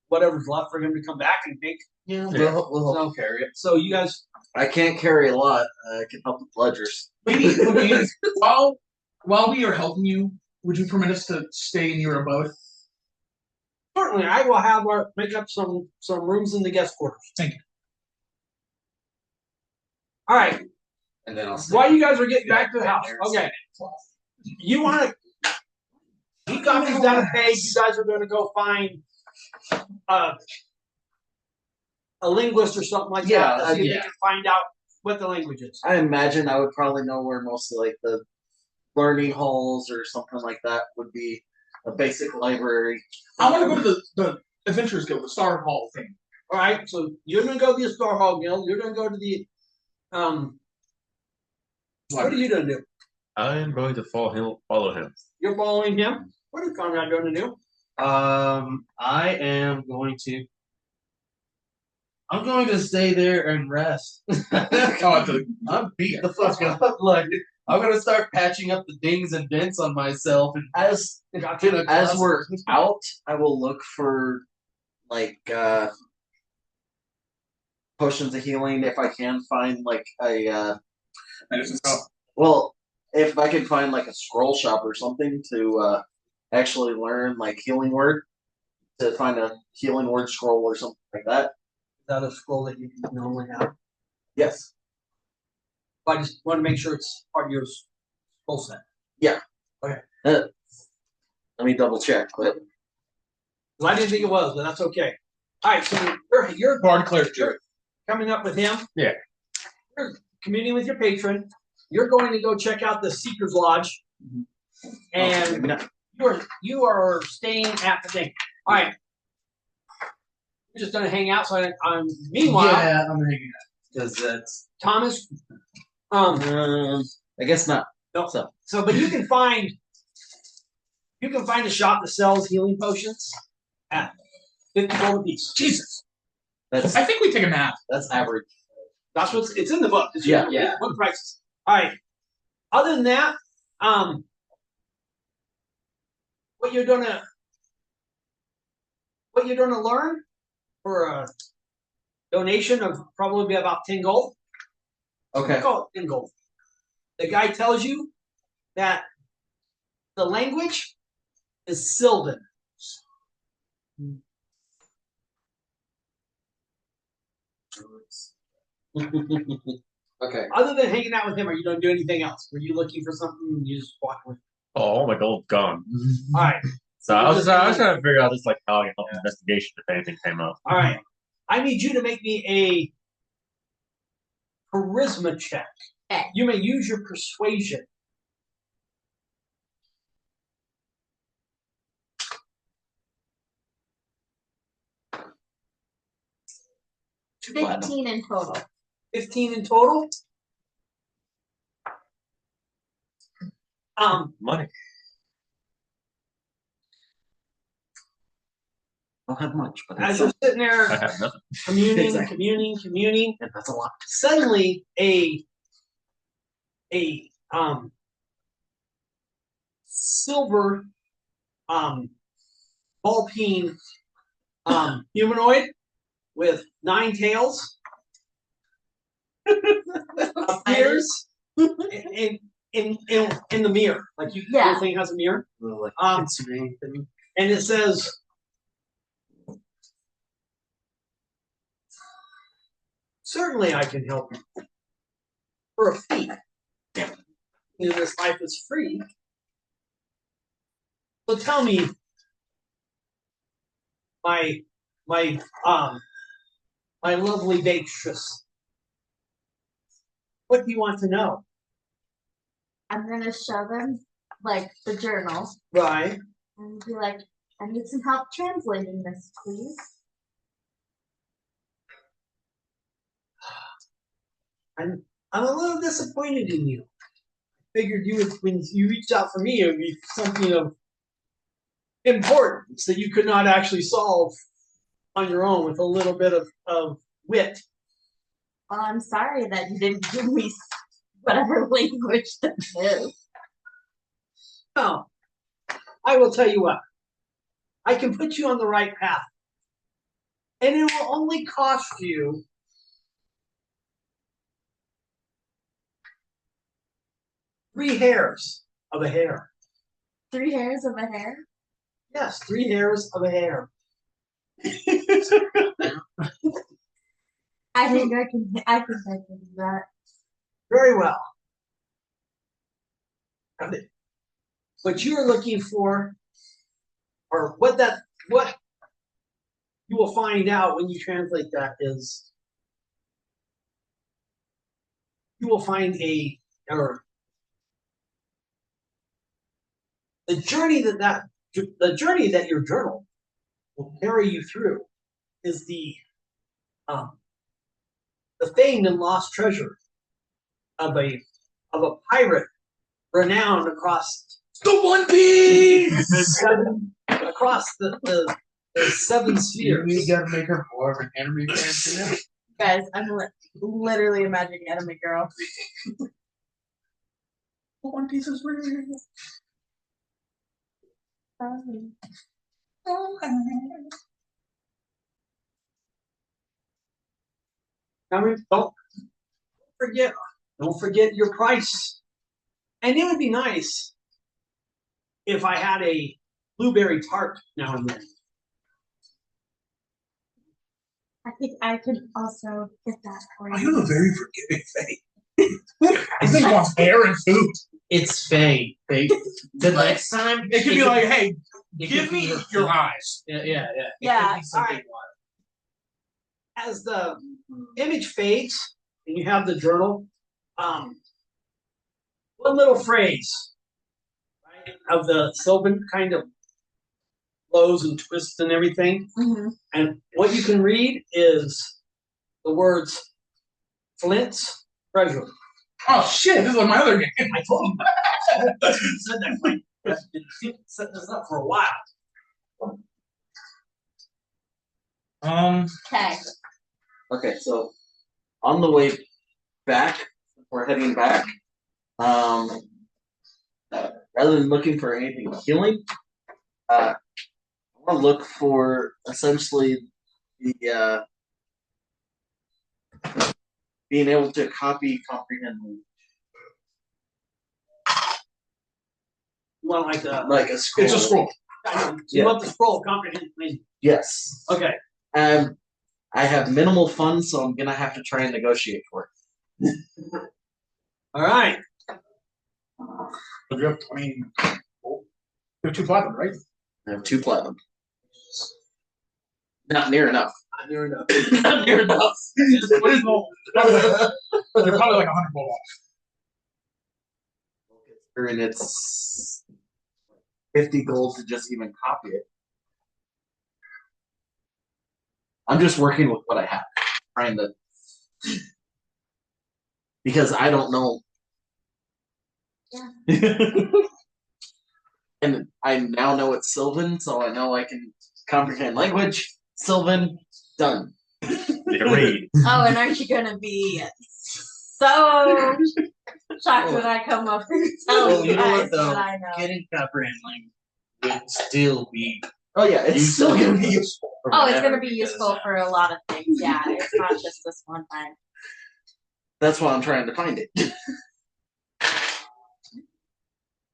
whatever's left for him to come back and take. Yeah, Yeah. we'll help So- you carry it. So you guys, I can't carry a lot. I can help with ledgers. Maybe while we are helping you, would you permit us to stay in your abode? certainly, I will have our make up some rooms in the guest quarters. Thank you. All right. And then I'll While you guys are getting back to the house, okay. You want to? He copies down a page. You guys are going to go find a linguist or something like Yeah, that. To see if yeah. they can find out what the language is. I imagine I would probably know where most of like the learning halls or something like that would be. A basic library. I want to go to the Adventurers Guild, the Star Hall thing. All right. So you're going to go to the Star Hall Guild. You're going to go to the What are you going to do? I am going to follow him. You're following him. What is Conrad going to do? I am going to. I'm going to stay there and rest. I'm beating the fuck up. Like I'm gonna start patching up the dings and dents on myself. And as we're out, I will look for like potions of healing if I can find like a well, if I can find like a scroll shop or something to actually learn like healing word, to find a healing word scroll or something like that. Is that a scroll that you normally have? Yes. I just want to make sure it's part of your scroll set. Yeah. Okay. Let me double check. But Well, I didn't think it was, but that's okay. All right, so you're Bard cleric. you're coming up with him. Yeah. You're communing with your patron. You're going to go check out the Seeker's Lodge, and you are staying at the thing. All right. You're just gonna hang out. So meanwhile, yeah, I'm hanging out because that's. Thomas. I guess not. No. So, but you can find a shop that sells healing potions at $50 a piece. Jesus, That's I think we take a nap. that's average. that's what's it's in the book. It's Yeah. usually what prices. All right. Other than that, what you're gonna learn for a donation of probably about 10 gold. Okay. Call it 10 gold. The guy tells you that the language is Sylvan. Okay. Other than hanging out with him, are you going to do anything else? Were you looking for something and you just walk with? Oh, all my gold's gone. All right. So I was trying to figure out just like how I can help investigation if anything came up. All right. I need you to make me a charisma check. Okay. You may use your persuasion. $15 in total. 15 in total. Money. I don't have much, but As you're sitting I there have nothing. communing, and that's a lot. suddenly a silver ball peen humanoid with 9 tails appears in the mirror. Like Yeah. the thing has a mirror. Like, And it says, certainly I can help you for a fee. This life is free. So tell me, my lovely Beatrice, what do you want to know? I'm gonna show them like the journal Right. and be like, I need some help translating this, please. I'm a little disappointed in you. I figured you would, when you reached out for me, it would be something of importance that you could not actually solve on your own with a little bit of wit. Well, I'm sorry that you didn't give me whatever language that is. No, I will tell you what. I can put you on the right path, and it will only cost you 3 hairs of a hair. 3 hairs of a hair? Yes, 3 hairs of a hair. I think I can do that. Very well. What you're looking for, or what you will find out when you translate that is, you will find the journey that your journal will carry you through is the famed and lost treasure of a pirate renowned across The One Piece. across the seven spheres. We gotta make her more of an anime fan than Guys, I'm literally imagining anime girl. The One Piece is real. I mean, don't forget your price. And it would be nice if I had a blueberry tart now and then. I think I could also get that for I you. have a very forgiving fate. I think wants air and food. It's Faye. Faye. The Like, next time It could be like, hey, it give could be me her your food. eyes. Yeah, yeah, yeah. It Yeah, could be something alright. As the image fades and you have the journal, one little phrase, right, of the Sylvan kind of flows and twists and everything. Mhm. And what you can read is the words Flint's treasure. Oh shit, this is like my other game. I told you. You said that like that's been setting this up for a while. Okay. Okay, so on the way back, we're heading back. Rather than looking for anything healing, I want to look for essentially the being able to copy comprehend You want like a like a scroll. It's a scroll. you want the scroll of comprehension. Yes. Okay. I have minimal funds, so I'm gonna have to try and negotiate for it. All right. You have 20. You have 2 platinum, right? I have 2 platinum. Not near enough. Not near enough. Not near enough. What is gold? They're probably like 100 gold off. And it's 50 gold to just even copy it. I'm just working with what I have, trying to, because I don't know. Yeah. And I now know it's Sylvan, so I know I can comprehend language. Sylvan, done. Read. Oh, and aren't you gonna be so shocked when I come up and tell Well, you you know guys what, though? what I know? Getting comprehend language would still be Oh yeah, it's still gonna be useful. for Oh, it's whatever, gonna be useful for a lot of things. Yeah, it's not just this one time. That's why I'm trying to find it.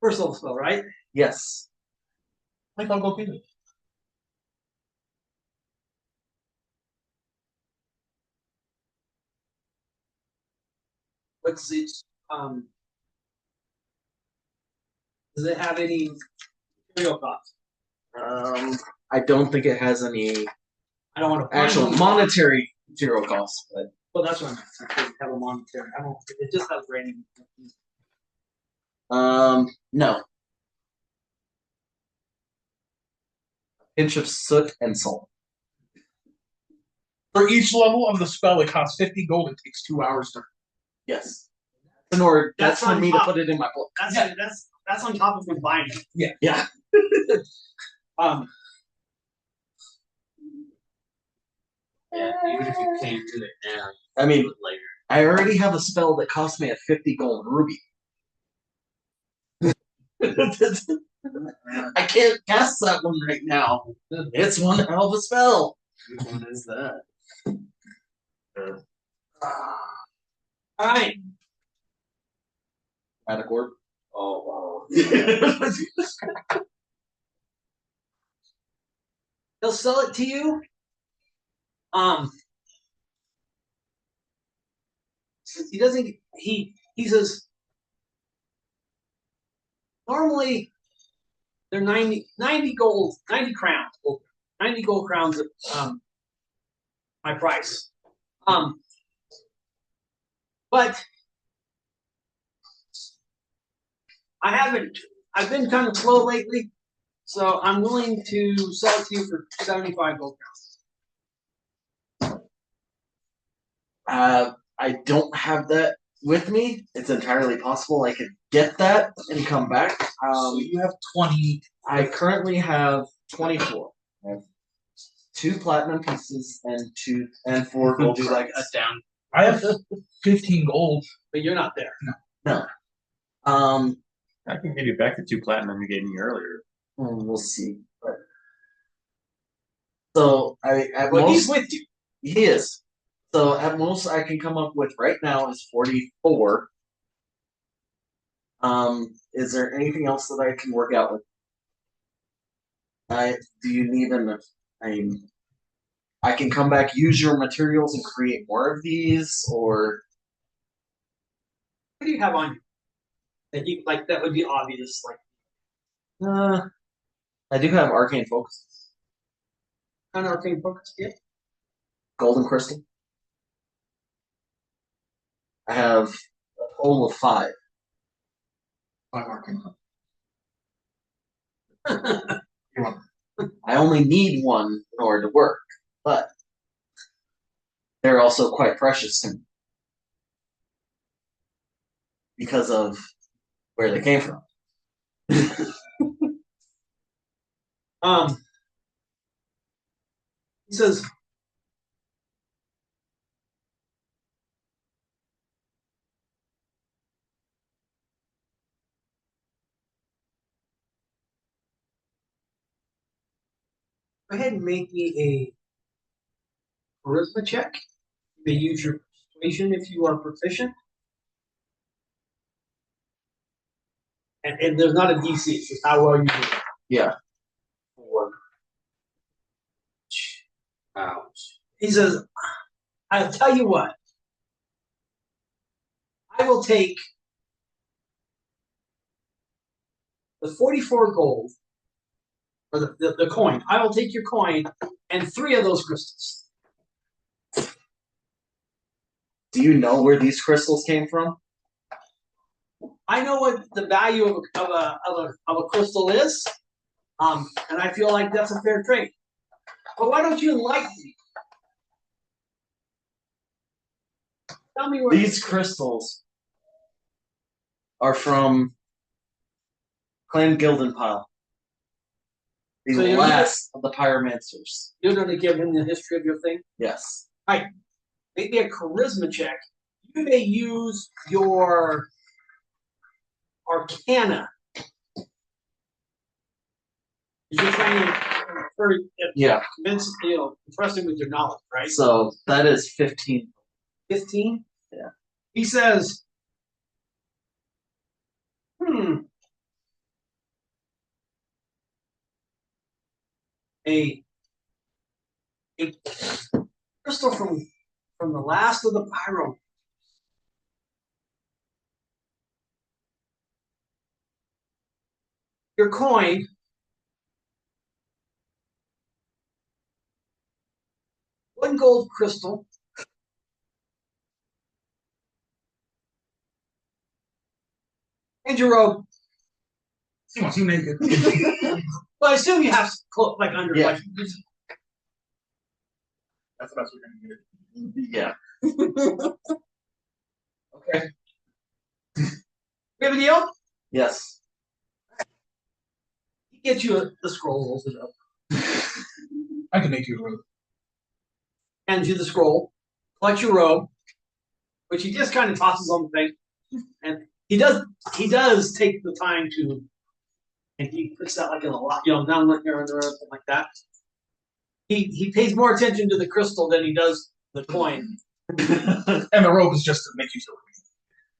First level spell, right? Yes. Like, I'll go get it. What's it? Does it have any material cost? I don't think it has any I don't want to actual monetary material costs, but Well, that's what I meant. It doesn't have a monetary. I don't. It just has rating. no. A pinch of soot and salt. For each level of the spell, it costs 50 gold. It takes 2 hours to. Yes. In order, That's that's for on me top. to put it in my book. That's on top of combining. Yeah. Um. Yeah, even if you can't do it now, I mean, do it later. I already have a spell that cost me a 50 gold ruby. I can't cast that one right now. It's one hell of a spell. Which one is that? All right. Magic orb. Oh, wow. He'll sell it to you. Since he doesn't. He says. Normally, they're 90 gold, 90 crowns, 90 gold crowns at my price. But I've been kind of slow lately, so I'm willing to sell it to you for 75 gold crowns. I don't have that with me, it's entirely possible I could get that and come back. So you have 20. I currently have 24. I have 2 platinum pieces and 4 gold. Do like a down. I have 15 gold. But you're not there. No. I can give you back the 2 platinum you gave me earlier. We'll see. But so at But he's most with you. he is. So at most I can come up with right now is 44. Is there anything else that I can work out with? Do you need I can come back, use your materials, and create more of these, or What do you have on you? That you like that would be obvious, like I do have arcane focus, kind of arcane focus. Yeah. golden crystal. I have a total of 5. 5 arcane. I only need 1 in order to work, but they're also quite precious to me because of where they came from. He says, go ahead and make me a charisma check. You may use your persuasion if you are proficient. And there's not a DC, it's just how well you do it. Yeah. 4. Ouch. He says, I'll tell you what. I will take the 44 gold, or the coin. I will take your coin and 3 of those crystals. Do you know where these crystals came from? I know what the value of a crystal is, and I feel like that's a fair trade. But why don't you enlighten me? Tell me where These crystals are from Clan Gildenpile, the So you're last of the pyromancers. you're going to give him the history of your thing. Yes. Make me a charisma check. You may use your Arcana. You're trying to Yeah. convince, impress him with your knowledge, right? So that is 15. 15? Yeah. He says, a crystal from the last of the pyro. Your coin. One gold crystal. And your robe. He wants you naked. Well, I assume you have clothes like under. Yeah. Like, That's the best we're going to get. Yeah. Okay. we have a deal? Yes. He gets you the scroll, rolls it up. I can make you a robe. Hands you the scroll. Collects your robe, which he just kind of tosses on the thing. And he does take the time to, and he puts that like in a lot, down like there or something like that. He pays more attention to the crystal than he does the coin. And the robe is just to make you feel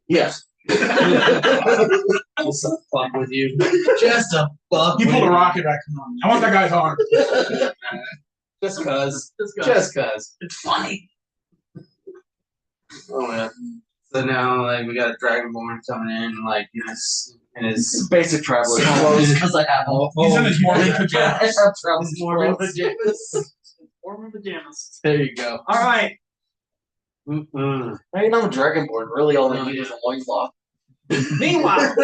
Yes. Just a fuck with you. Just a buck. He pulled a rocket back on. I want that guy's arm. Just cuz. Just cuz. It's funny. Oh man. So now like we got a Dragonborn coming in like in his Basic traveler clothes because I have all. He's in his morning I pajamas. have traveler's Mormon clothes. pajamas. Former pajamas. There you go. All right. Mm-mm. Now you know Dragonborn. Really, all they need is a loincloth. Meanwhile,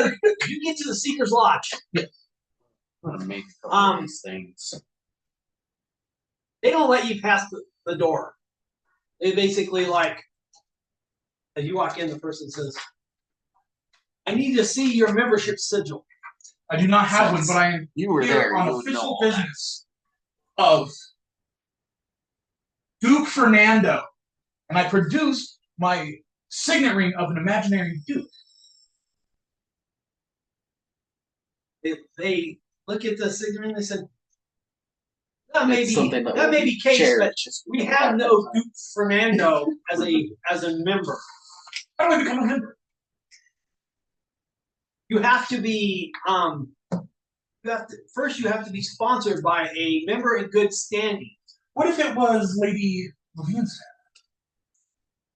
you get to the Seeker's Lodge. I'm gonna make a couple of these things. They don't let you pass the door. They basically like As you walk in, the person says, "I need to see your membership sigil." I do not have one, but I am You were here there. on You would know official all that. business of Duke Fernando, and I produced my signet ring of an imaginary duke. They look at the sigil and they said, "That may It's be something that that will may be case, but cherished. we have no Duke Fernando as a member. How do I become a member? You have to be first you have to be sponsored by a member in good standing." What if it was Lady Levine's family?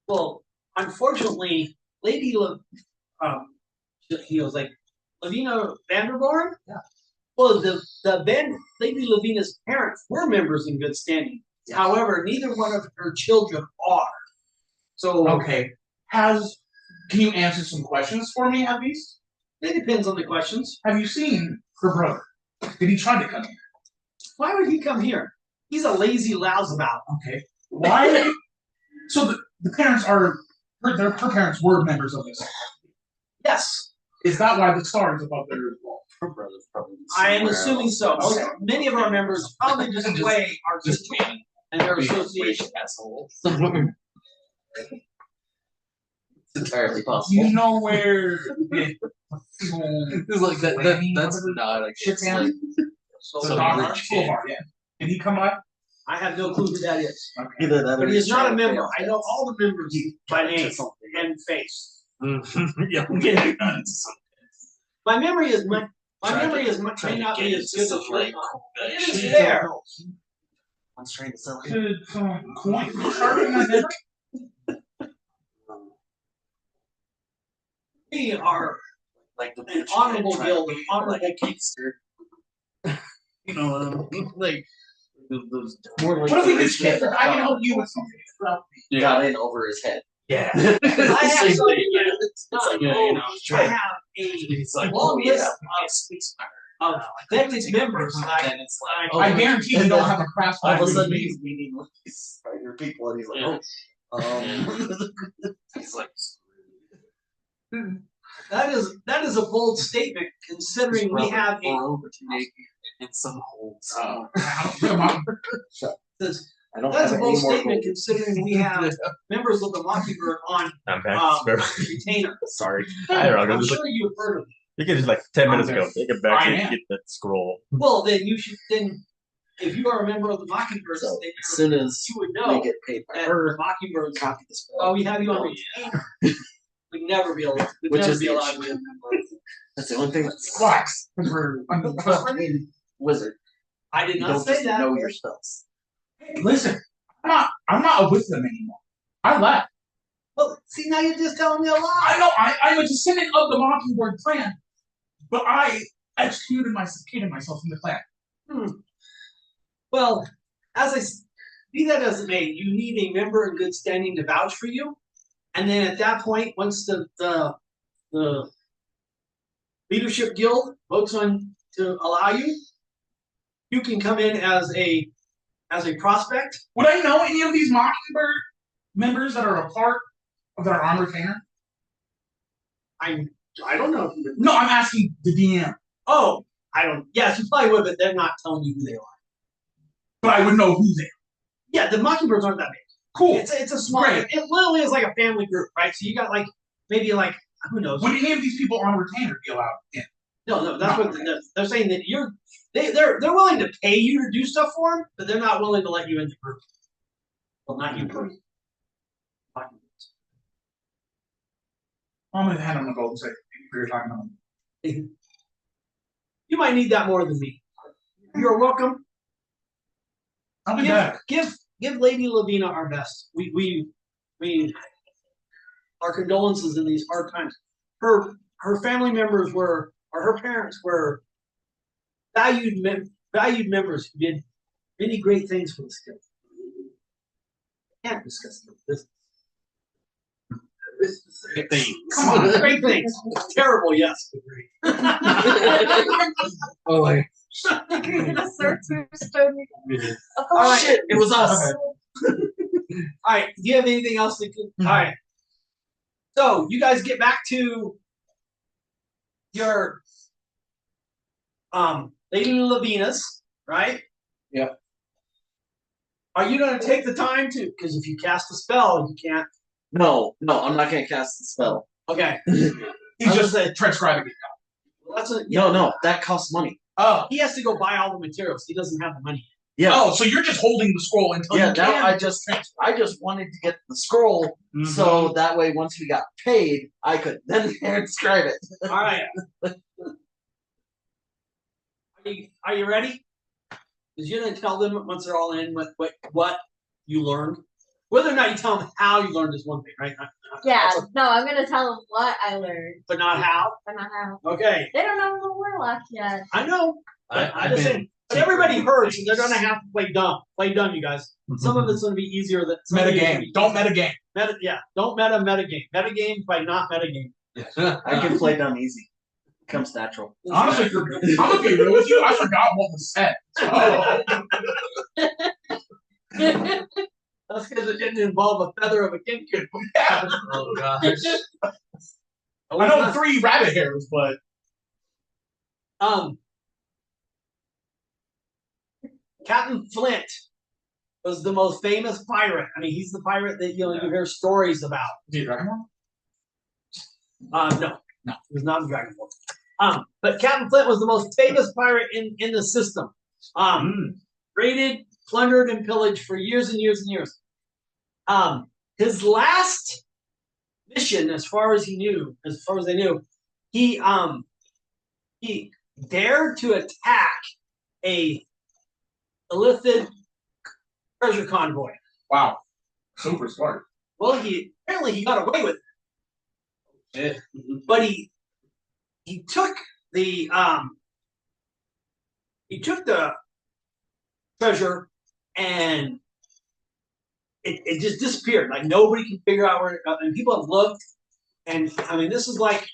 Well, unfortunately, he was like, Lavina Vanderborn? Yeah. Well, Lady Lavina's parents were members in good standing. Yeah. However, neither one of her children are. So Okay. Can you answer some questions for me at least? it depends on the questions. Have you seen her brother? Did he try to come here? Why would he come here? He's a lazy louseabout. Okay. Why? So the parents are her parents were members of this. Yes, Is that why the star is above their wall? Her brother's probably I am somewhere assuming else. so. Okay. Many of our members probably display our system and their association. Asshole. It's entirely Do possible. you know where the It's like that's not like Shit, it's man. like So the Some Dr. rich kid. Boulevard, yeah. Did he come by? I have no clue who that is. Okay. either that or But he is he's not a trying to member. pay I know all the members by name something. and face. yeah. My memory is may not be as good as yours. It is there. One's trying to sell it. Could coin sharpen my neck? We are Like the an honorable guild, an honorable gangster. You know, like those More like What if we the could rich skip man it? I can help you with something. got in over his head. Yeah. I have Same something thing, that yeah. it's not Yeah, old. you know, I have He's a like, long oh, list yeah. of vetted members. And Then it's like, I- I guarantee you and don't then have a craft all of a library sudden with he's me. meeting with these spider people, and he's like, Yeah. he's like, that is a bold statement considering we have a over to Navy in some holes. Come on. this, I don't that's have a bold any more statement holes. considering we have members of the Mockingbird on I'm back. retainer. Sorry. I don't know. I'm Just like, sure you've heard of it. you could just like 10 minutes ago. Take it back I and am. get that scroll. Well, then you should if you are a member of the Mockingbirds, So then as soon as you would we know get paid by that her, the Mockingbirds. copy the spell. Oh, we have you on retainer. We'd never be allowed. We'd Which never is be the allowed issue. to be a member. That's the only thing that Why? sucks. Because we're Wizard. I did You not don't say just that. know your spells. Hey, listen, I'm not with them anymore. I left. Well, see, now you're just telling me a I lie. know I'm a descendant of the Mockingbird clan, but I executed myself in the clan. Well, be that as it may, you need a member in good standing to vouch for you, and then at that point, once the leadership guild votes on to allow you, you can come in as a prospect. Would I know any of these Mockingbird members that are a part of their arm retainer? I don't know. No, I'm asking the DM. Oh, I don't. Yes, you probably would, but they're not telling you who they are. But I would know who they are. Yeah, the Mockingbirds aren't that big. Cool. It's a small. Great. It literally is like a family group, right? So you got maybe who knows? Would any of these people on retainer be allowed in? No, that's No, what they're saying that they're willing to pay you to do stuff for them, but they're not willing to let you in the group. Well, not you personally. I'm gonna hand them a gold and say, for your time. You might need that more than me. You're welcome. I'll be back. Give Lady Lavina our best. We our condolences in these hard times. Her family members her parents were valued members who did many great things for this guild. Can't discuss this. Great things. Come on, great things. Terrible, yes, but great. Oh, like, All right. shit, it was us. All right. Do you have anything else to? All right. So you guys get back to your Lady Lavina's, right? Yep. Are you going to take the time to? Because if you cast a spell, you can't. No, I'm not gonna cast the spell. Okay. He's just transcribing it. Well, that's a, No, that costs money. Oh. He has to go buy all the materials. He doesn't have the money. Yeah. Oh, so you're just holding the scroll until Yeah, you now can. I just wanted to get the scroll so that way once we got paid, I could then transcribe it. All right. Are you ready? Because you're going to tell them once they're all in what you learned. Whether or not you tell them how you learned is one thing, right? Yeah, no, I'm gonna tell them what I learned, But not how. but not how. Okay. They don't know the warlock yet. I know. I've just been saying. But everybody hurts, and they're going to have to play dumb. Play dumb, you guys. Some of it's going to be easier than Metagame. Don't metagame. Don't metagame. Metagame by not metagame. I can play dumb easy. Comes natural. Honestly, I'm gonna be real with you. I forgot what was said. That's because it didn't involve a feather of a kinkin. Yeah. Oh gosh. I know 3 rabbit hairs, but Captain Flint was the most famous pirate. I mean, he's the pirate that you hear stories about. is he a dragon? No, he was not a dragon Ball. But Captain Flint was the most famous pirate in the system. Raided, plundered, and pillaged for years and years and years. His last mission, as far as they knew, he dared to attack a illithid treasure convoy. Wow. Super smart. Well, apparently he got away with it. But he took the treasure and it just disappeared. Like nobody can figure out where it got. And people have looked. And I mean, this is like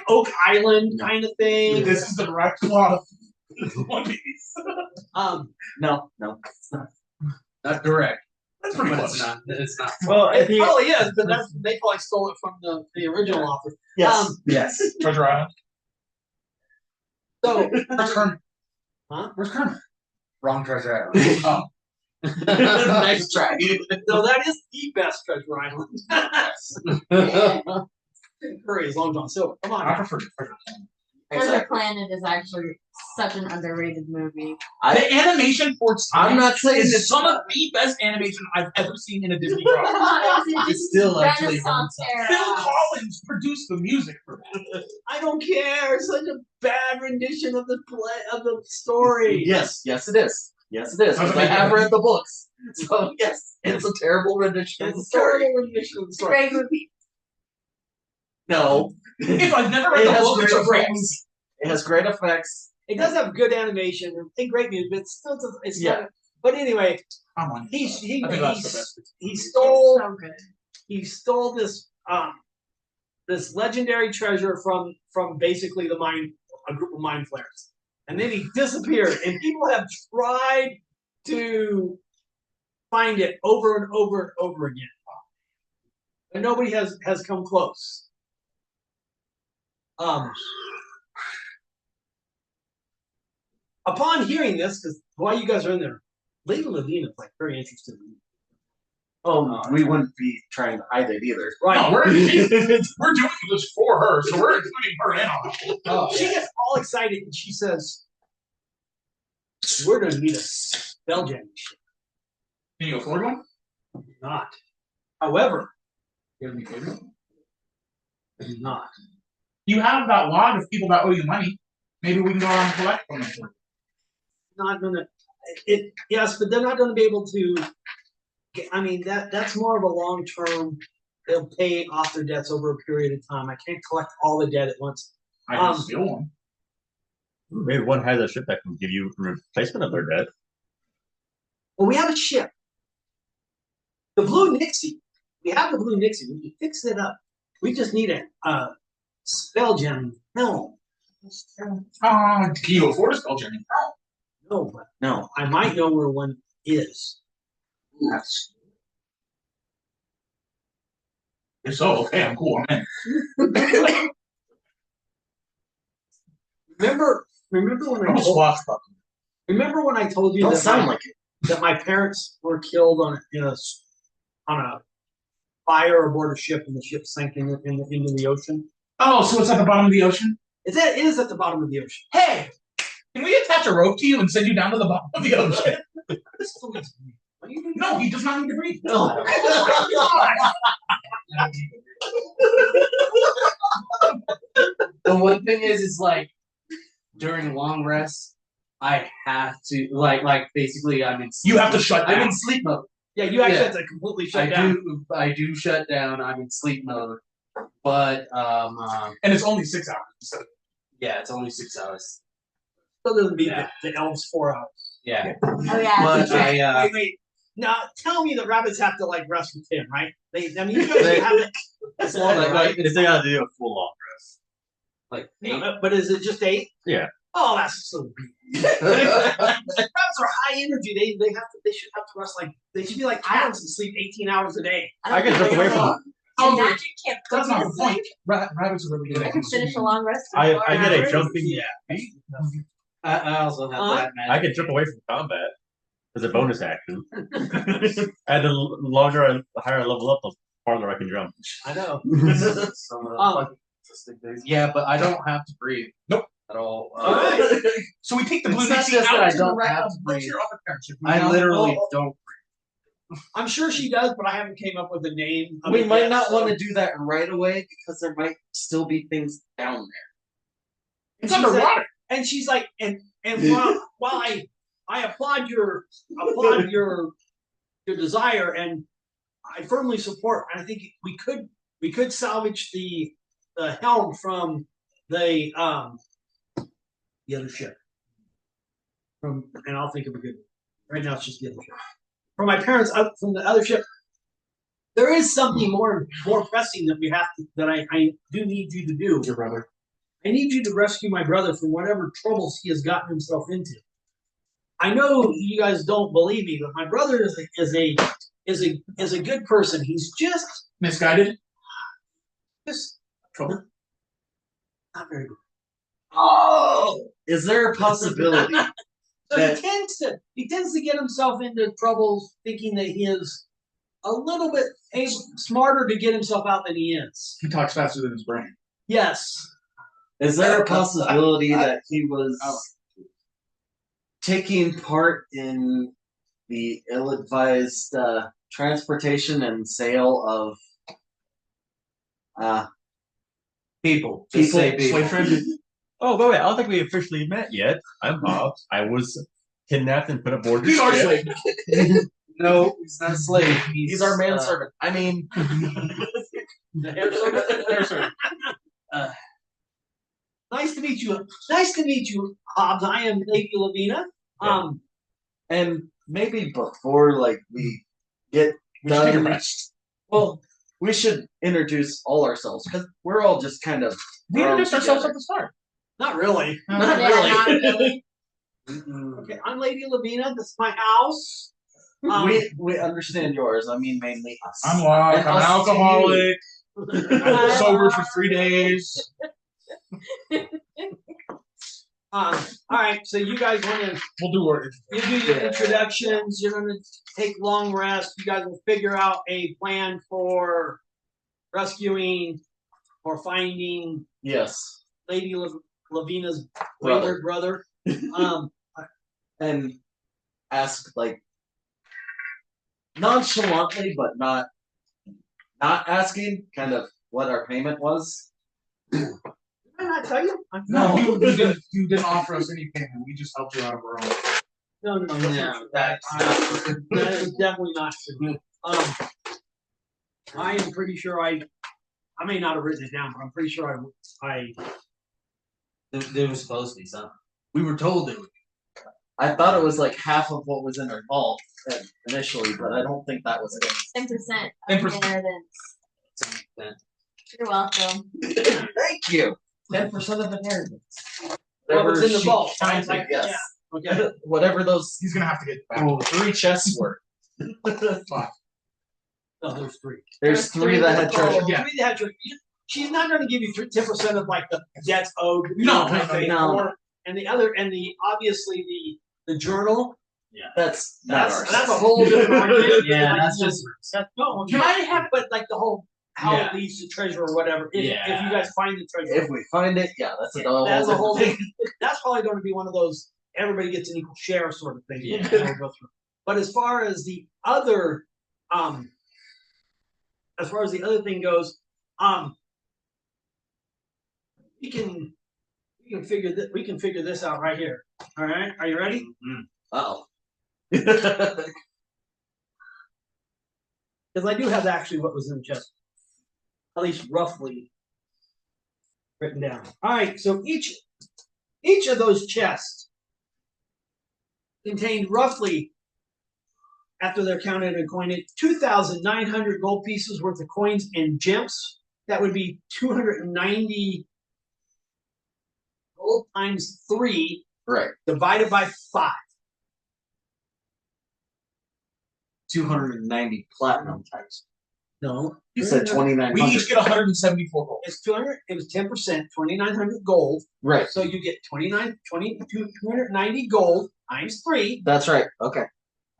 Oak Island kind of thing. This is the direct plot of One Piece. No. Not direct. That's pretty But close. it's not. It's not. Well, It probably is, but they probably stole it from the original author. Yes. Yes. Treasure Island. So Where's Kermit? Huh? Where's Kermit? Wrong treasure island. Oh. Nice try. no, that is the best treasure island. Curry is Long John Silver. Come I on. prefer Treasure Treasure Planet is actually such an underrated movie. The animation for its time I'm not saying is it's some of the best animation I've ever seen in a Disney property. It's still actually Renaissance era. Phil Collins produced the music for that. I don't care. It's such a bad rendition of the story. Yes, it is. Yes, it is. 'Cause I have read the books. So yes, it's a terrible rendition of the It's a story. terrible rendition of the It's a story. great movie. No. If I've never read It the has book, it's great a great effects. It has great effects. It does have good animation and great music, but still, it's not. But anyway, Come on. he I think that's the best. It's stole so good. this this legendary treasure from basically a group of mind flayers, and then he disappeared. And people have tried to find it over and over and over again, and nobody has come close. Upon hearing this, because while you guys are in there, Lady Lavina is like very interested in you. Oh, we wouldn't be trying to hide it either. Right. No, we're doing this for her, so we're including her in on it. She gets all excited and she says, "We're going to need a spelljamming ship." Can you afford one? Not. However, You have any favorites? I do not. You have that log of people that owe you money. Maybe we can go around and collect from them. Not going to. Yes, but they're not going to be able to. I mean, that's more of a long term. They'll pay off their debts over a period of time. I can't collect all the debt at once. I can steal one. Maybe one has a ship that can give you replacement of their debt. Well, we have a ship. The Blue Nixie. We have the Blue Nixie. We can fix it up. We just need a spelljam helm. Can you afford a spelljamming? No, but No. I might know where one is. That's If so, okay, I'm cool. I'm in. Remember when I I'm a told, swashbuckler. remember when I told you Don't that sound my, like it. that my parents were killed on a fire aboard a ship and the ship sank into the ocean? Oh, so it's at the bottom of the ocean? It is at the bottom of the ocean. Hey, can we attach a rope to you and send you down to the bottom of the ocean? This is always me. What are you doing? No, he does not need to breathe. No. The one thing is like during long rests, I have to like basically I'm in. You have to shut I'm down. in sleep mode. Yeah, you actually Yeah. have to completely shut down. I do shut down. I'm in sleep mode, but And it's only 6 hours. So yeah, it's only 6 hours. Still doesn't beat Yeah. the elves 4 hours. Yeah, Oh yeah. but I Wait. Now tell me the rabbits have to like rest with him, right? I mean, you guys have it. It's long, Like, right? If they gotta do a full long rest. like No, but is it just 8? Yeah. Oh, that's so beat. Rabbits are high energy. They should have to rest they should be like cats and sleep 18 hours a day. I can drift away from. And magic can't put that's me not to the point. sleep. Rabbits are really good I at can finish a long rest. in I 4 get a hours. jumping. I also have that. I can jump away from combat as a bonus action. And the higher I level up, the farther I can jump. I know. Yeah, but I don't have to breathe. Nope. At all. Alright. So we take the blue It's not Nixie just that out I to the don't right have of to what's breathe. your other parents? I literally don't. I'm sure she does, but I haven't came up with a name. of We it might yet, not so- want to do that right away because there might still be things down there. It's She's underwater. like- and she's like, and while I applaud your desire, and I firmly support. And I think we could salvage the helm from the other ship. And I'll think of a good one. Right now, it's just the other ship. From my parents up from the other ship. There is something more pressing that I do need you to do. Your brother. I need you to rescue my brother from whatever troubles he has gotten himself into. I know you guys don't believe me, but my brother is a good person. He's just Misguided. trouble. Not very good. Oh, is there a possibility? So That- he tends to get himself into troubles thinking that he is a little bit smarter to get himself out than he is. He talks faster than his brain. Yes. Is there a possibility that he was taking part in the ill-advised transportation and sale of people? Just People. say people. Slave trade. Oh, by the way, I don't think we officially met yet. I'm Bob. I was kidnapped and put aboard He's this our ship. slave. No, he's not a slave. He's our manservant. I mean, There's her. Nice to meet you. Nice to meet you, Hobbs. I am Lady Lavina. and maybe before we get We should take a done, rest. well, we should introduce all ourselves because we're all just kind of. We introduced thrown ourselves together. at the start. Not really. Not Yeah, really. not really. Mm-mm. Okay, I'm Lady Lavina. This is my house. We understand yours. I mean, mainly us. I'm lost. And I'm an us to alcoholic. I'm sober for 3 days. All right, so you guys want to We'll do our. you do your introductions. You're going to take long rest. You guys will figure out a plan for rescuing or finding Yes, Lady Lavina's Brother. wayward brother. and ask nonchalantly, but not asking, kind of what our payment was. Did I not tell you? No, you didn't offer us any payment. We just helped you out of our own. No, that's not true. that's That is definitely not true. I am pretty sure I may not have written it down, but I'm pretty sure I There was supposed to be something. We were told it would be. I thought it was half of what was in our vault initially, but I don't think that was it. 10% 10%. inheritance. You're welcome. Thank you. 10% of inheritance. what was in the she vault. counted, Right? yes. Yeah. Okay. Whatever those He's gonna have to get back. 3 chests were. Fine. No, there's 3. There's three that had treasure. Yeah. 3 that had treasure. She's not going to give you 10% of like the debts owed. No, no. And the other, and the obviously the journal. That's That's a whole different argument. Yeah, Like, that's just. no. Can I have? But like the whole how Yeah. it leads to treasure or whatever. If you guys find the treasure, If we find it, that's that's a whole thing. thing. That's probably going to be one of those everybody gets an equal share sort of thing. Yeah. We'll go through. But as far as the other thing goes, we can figure this out right here. All right, are you ready? Oh. Because I do have actually what was in the chest, at least roughly written down. All right, so each of those chests contained roughly, after they're counted and coined, 2,900 gold pieces worth of coins and gems. That would be 290 gold times 3 Right. divided by 5. 290 platinum types. No, You said 2,900. We each get 174 gold. it's 200. It was 10%, 2,900 gold. Right. So you get 290 gold times 3. That's right. Okay.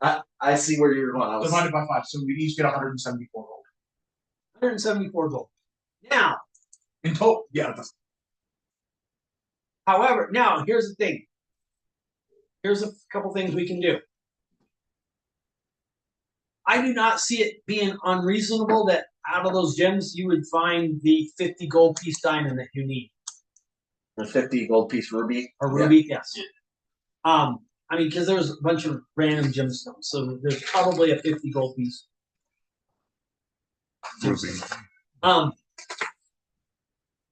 I see where you're going. Divided by 5, so we each get 174 gold. 174 gold. Now, In total, yeah. however, now here's the thing. Here's a couple things we can do. I do not see it being unreasonable that out of those gems you would find the 50 gold piece diamond that you need. The 50 gold piece ruby. Or ruby, yes. I mean, because there's a bunch of random gemstones, so there's probably a 50 gold piece. Ruby.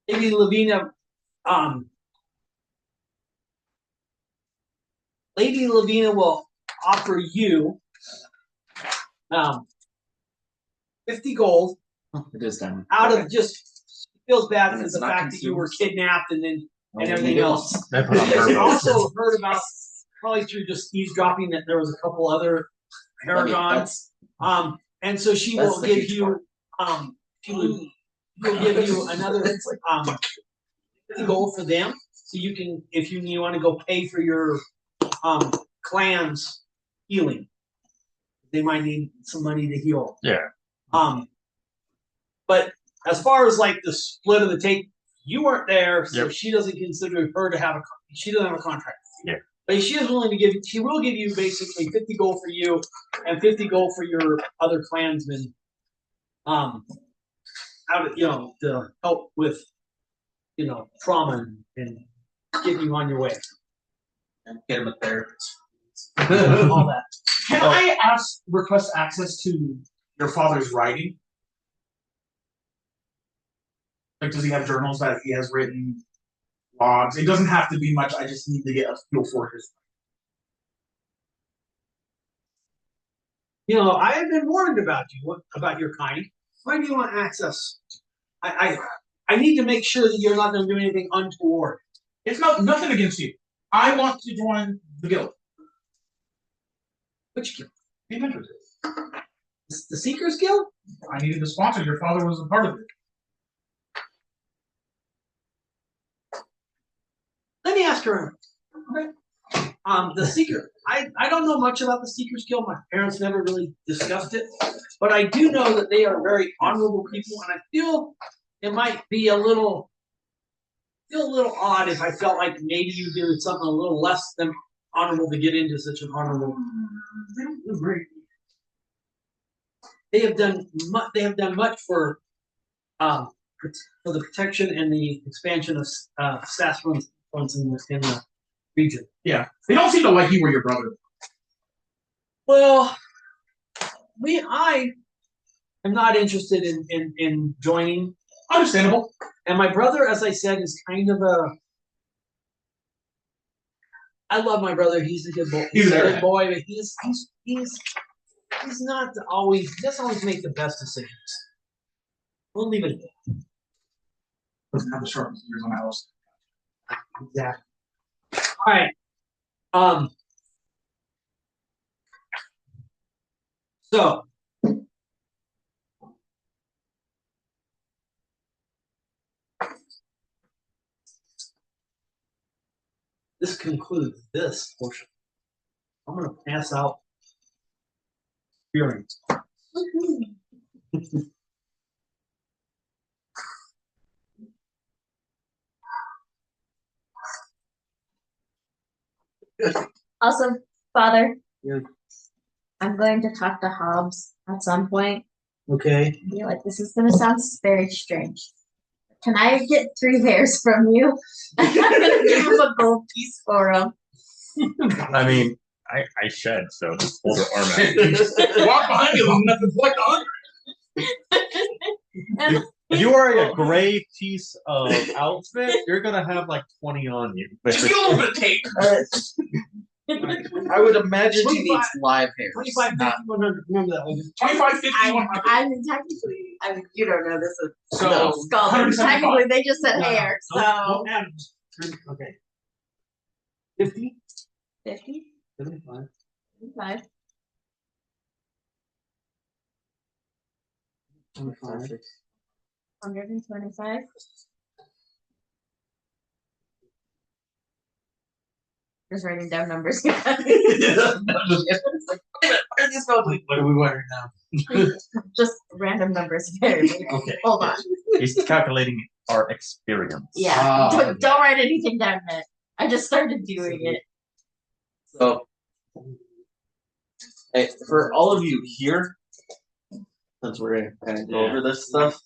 Maybe Lavina, Lady Lavina will offer you 50 gold It is diamond. out of just feels bad And for it's the not fact that you were consumed. kidnapped and then and Oh, everything it else. is. They put on She purpose. also heard about probably through just eavesdropping that there was a couple other paragons. That's And so she That's will the give huge you she'll give you another 50 gold for them. So you can, if you want to go pay for your clan's healing. They might need some money to heal. Yeah. But as far as like the split of the take, you weren't there, so Yep. she doesn't consider her to have she doesn't have a contract. Yeah. But she is willing to give. She will give you basically 50 gold for you and 50 gold for your other clansmen. Out of, to help with, trauma and get you on your way. get him a therapist. All that. Can I request access to your father's writing? Like, does he have journals that he has written, logs? It doesn't have to be much. I just need to get a feel for his. I have been warned about you, about your kind. Why do you want access? I need to make sure that you're not going to do anything untoward. It's nothing against you. I want to join the guild. Which guild? The Adventurers. The Seekers Guild? I needed a sponsor. Your father was a part of it. Let me ask her. Okay. The Seeker. I don't know much about the Seekers Guild. My parents never really discussed it, but I do know that they are very honorable people, and I feel it might be a little odd if I felt like maybe you did something a little less than honorable to get into such an honorable. They have done much for the protection and the expansion of Sassafras in the region. Yeah. They don't seem to like you or your brother. Well, I am not interested in joining. Understandable. And my brother, as I said, is kind of I love my brother. He's a good boy. He's a good boy, but he's not always. He doesn't always make the best decisions. We'll leave it at that. Doesn't have the sharpest ears on the house. Exactly. All right. So this concludes this portion. I'm gonna pass out experience. Also, Father, Yeah. I'm going to talk to Hobbs at some point. Okay. Be like, this is going to sound very strange. Can I get 3 hairs from you? I'm going to give him a gold piece for him. I mean, I shed, so just hold your arm out. Walk behind you long enough to collect 100. And If you wear a gray piece of outfit, you're gonna have like 20 on you. Just get a little bit of tape. I would imagine he 25 needs live hairs. 25, 50, 100. Remember that one. 25, 50, 100. I mean, technically, I mean, you don't know this is So, skull. 175. Technically, they just said hair. So, Don't add them. Okay. 50? 50, 75. 55. 25. 125. Just writing down numbers. What are we wearing now? Just random numbers. Okay. Hold on. He's calculating our experience. Yeah. Don't write anything down yet. I just started doing it. So, hey, for all of you here, since we're gonna kind of go over this stuff,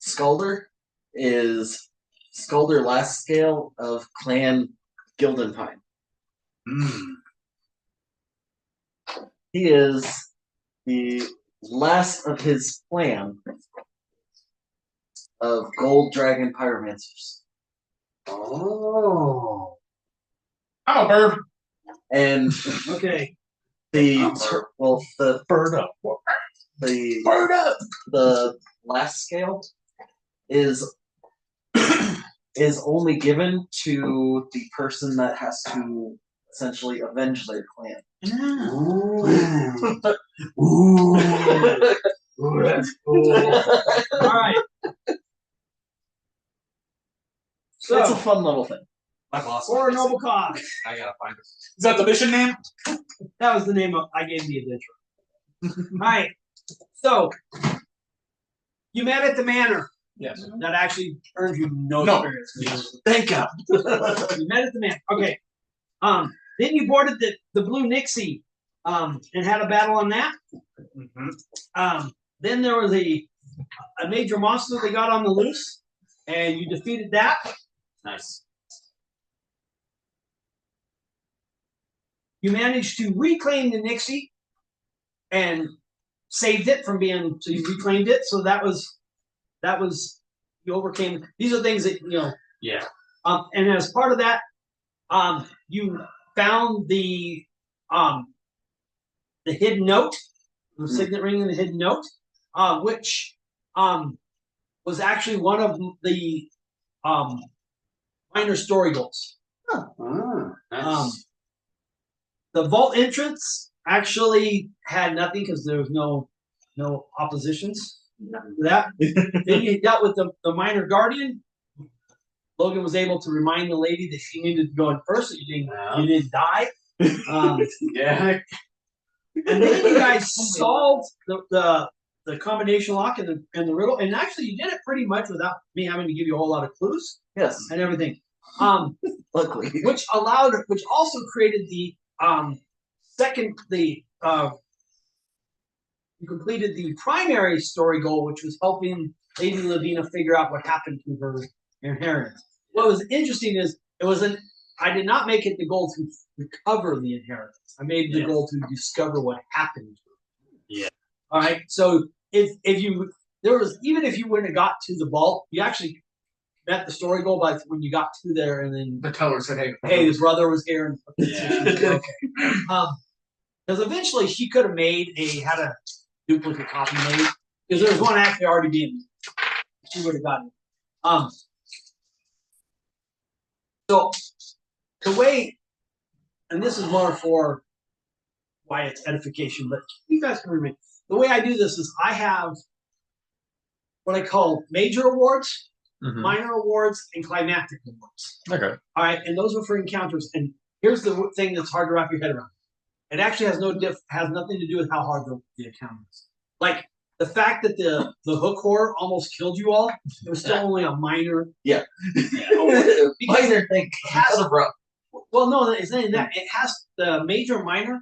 Skulder is Skulder last scale of Clan Gildenpine. He is the last of his clan of Gold Dragon Pyromancers. Oh. I'm a bird. And Okay. the Bird up. Bird up. the last scale is only given to the person that has to essentially avenge their clan. Ooh. Ooh, that's cool. All right. So, It's a fun little thing. My boss. for a noble cause. I gotta find it. Is that the mission name? That was the name I gave the adventure. All right. So, you met at the manor. Yes. That actually earned you no No. experience. Thank God. You met at the manor. Okay. Then you boarded the Blue Nixie, and had a battle on that. Then there was a major monster they got on the loose, and you defeated that. Nice. You managed to reclaim the Nixie and saved it from being. So you reclaimed it. So that was you overcame. These are things that Yeah. And as part of that, you found the hidden note, the signet ring and the hidden note, which was actually one of the minor story goals. Nice. The vault entrance actually had nothing because there was no oppositions to that. Then you dealt with the minor guardian. Logan was able to remind the lady that she needed to go in first, so you didn't die. Yeah. And then you guys solved the combination lock and the riddle, and actually you did it pretty much without me having to give you a whole lot of clues Yes. and everything. Luckily. Which also created the you completed the primary story goal, which was helping Lady Lavina figure out what happened to her inheritance. What was interesting is I did not make it the goal to recover the inheritance. I made the goal to discover what happened to her. Yeah. All right. So even if you wouldn't have got to the vault, you actually met the story goal by when you got to there, and then The teller said, hey, his brother was here. And Yeah. okay. Because eventually she could have had a duplicate copy made, because there was one actually already being. She would have gotten it. So the way, and this is more for why it's edification, but you guys can remember. The way I do this is I have what I call major awards, minor awards, and climactic awards. Okay. All right, and those are for encounters. And here's the thing that's hard to wrap your head around. It actually has nothing to do with how hard the encounter is. Like the fact that the hook horror almost killed you all, it was still only a minor. Yeah. Minor thing. Well, no, it's not even that. It has the major and minor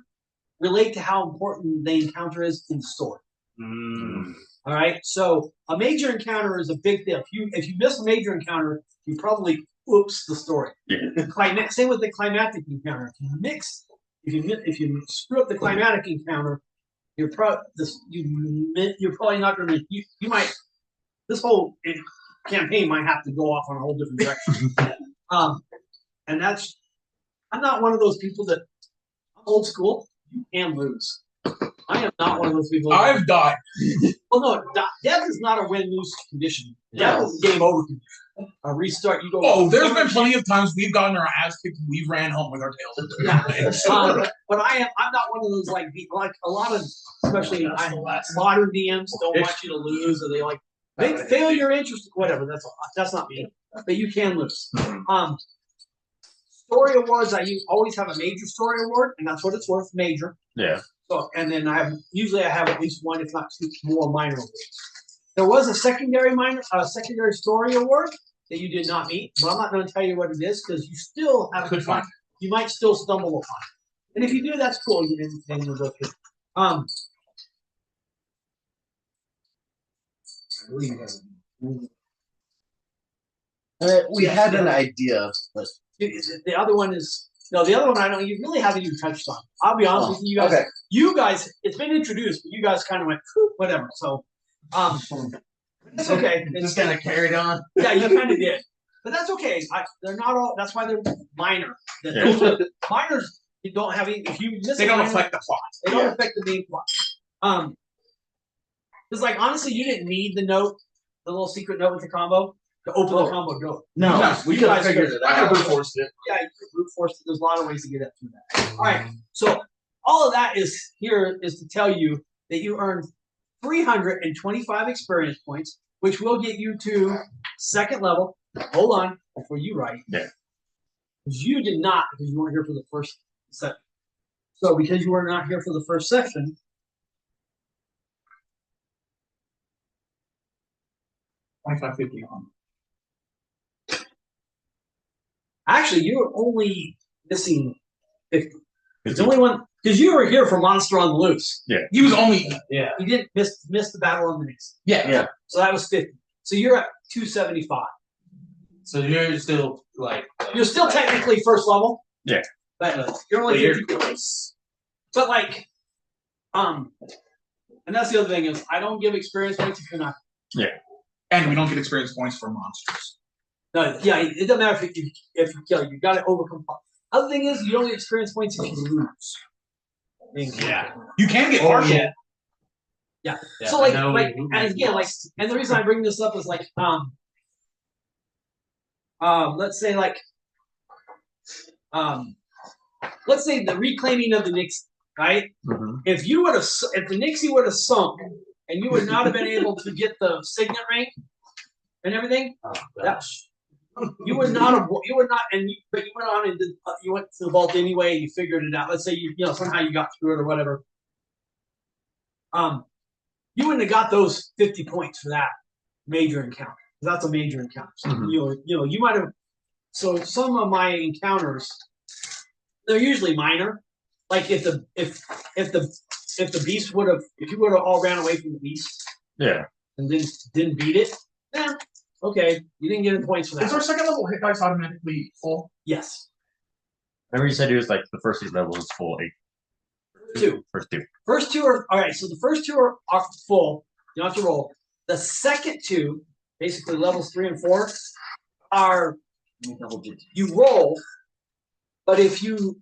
relate to how important the encounter is in the story. All right, so a major encounter is a big deal. If you miss a major encounter, you probably oops the story. Yeah. Same with the climactic encounter. If you screw up the climatic encounter, you're probably not going to. You might this whole campaign might have to go off on a whole different direction. And that's I'm not one of those people that I'm old school. You can lose. I am not one of those people. I've died. Well, no, death is not a win-lose condition. Death is a game over condition. A restart, you go. Oh, there's been plenty of times we've gotten our ass kicked and we ran home with our tails. Yeah. But I'm not one of those like a lot of, especially modern DMs don't want you to lose, or they fail your interest, whatever. That's not me. But you can lose. Story awards, always have a major story award, and that's what it's worth, major. Yeah. So, and then I have at least one, if not two more minor awards. There was a secondary story award that you did not meet, but I'm not going to tell you what it is because you still have you might still stumble upon it. And if you do, that's cool. Then you'll go through. We had an idea, but the other one is the other one I don't. You really haven't even touched on. I'll be honest with you guys. Okay. You guys, it's been introduced, but you guys kind of went whatever. So, it's okay. It just kind of carried on. Yeah, you kind of did, but that's okay. They're not all. That's why they're minor. Minors, you don't have any. If you miss, they don't affect the plot. They don't affect the main plot. Because honestly, you didn't need the little secret note with the combo to open the combo door. No, we could have figured it out. I could have brute forced it. Yeah, you could brute force it. There's a lot of ways to get up through that. All right, so all of that is to tell you that you earned 325 experience points, which will get you to second level. Hold on before you write. Yeah. Because you did not, because you weren't here for the first set. So because you were not here for the first session, $25.50 on. actually you're only missing 50. It's only one because you were here for Monster on the Loose. Yeah. He was only You didn't miss the battle on the Knicks. yeah. So that was 50. So you're at 275. So you're still You're still technically first level. Yeah. But you're only 50 points. But and that's the other thing is I don't give experience points if you're not. Yeah. And we don't get experience points for monsters. No, yeah, it doesn't matter if you kill. You got to overcome. Other thing is you don't get experience points if you lose. Yeah. You can get partial. Yeah. So and again, and the reason I bring this up is let's say let's say the reclaiming of the Knicks, right? Mm-hmm. If the Nixie would have sunk and you would not have been able to get the signet rank and everything, you would not, but you went on and you went to the vault anyway. You figured it out. Let's say you somehow you got through it or whatever. You wouldn't have got those 50 points for that major encounter. That's a major encounter. So, you might have. So some of my encounters, they're usually minor. Like if the beast would have, if you would have all ran away from the beast, and then didn't beat it, okay, you didn't get any points for that. Is our second level hit dice automatically full? Yes. Remember you said it was the first level was full. First two. First two are all right. So the first two are full. You don't have to roll. The second two, basically levels 3 and 4, are you roll, but if you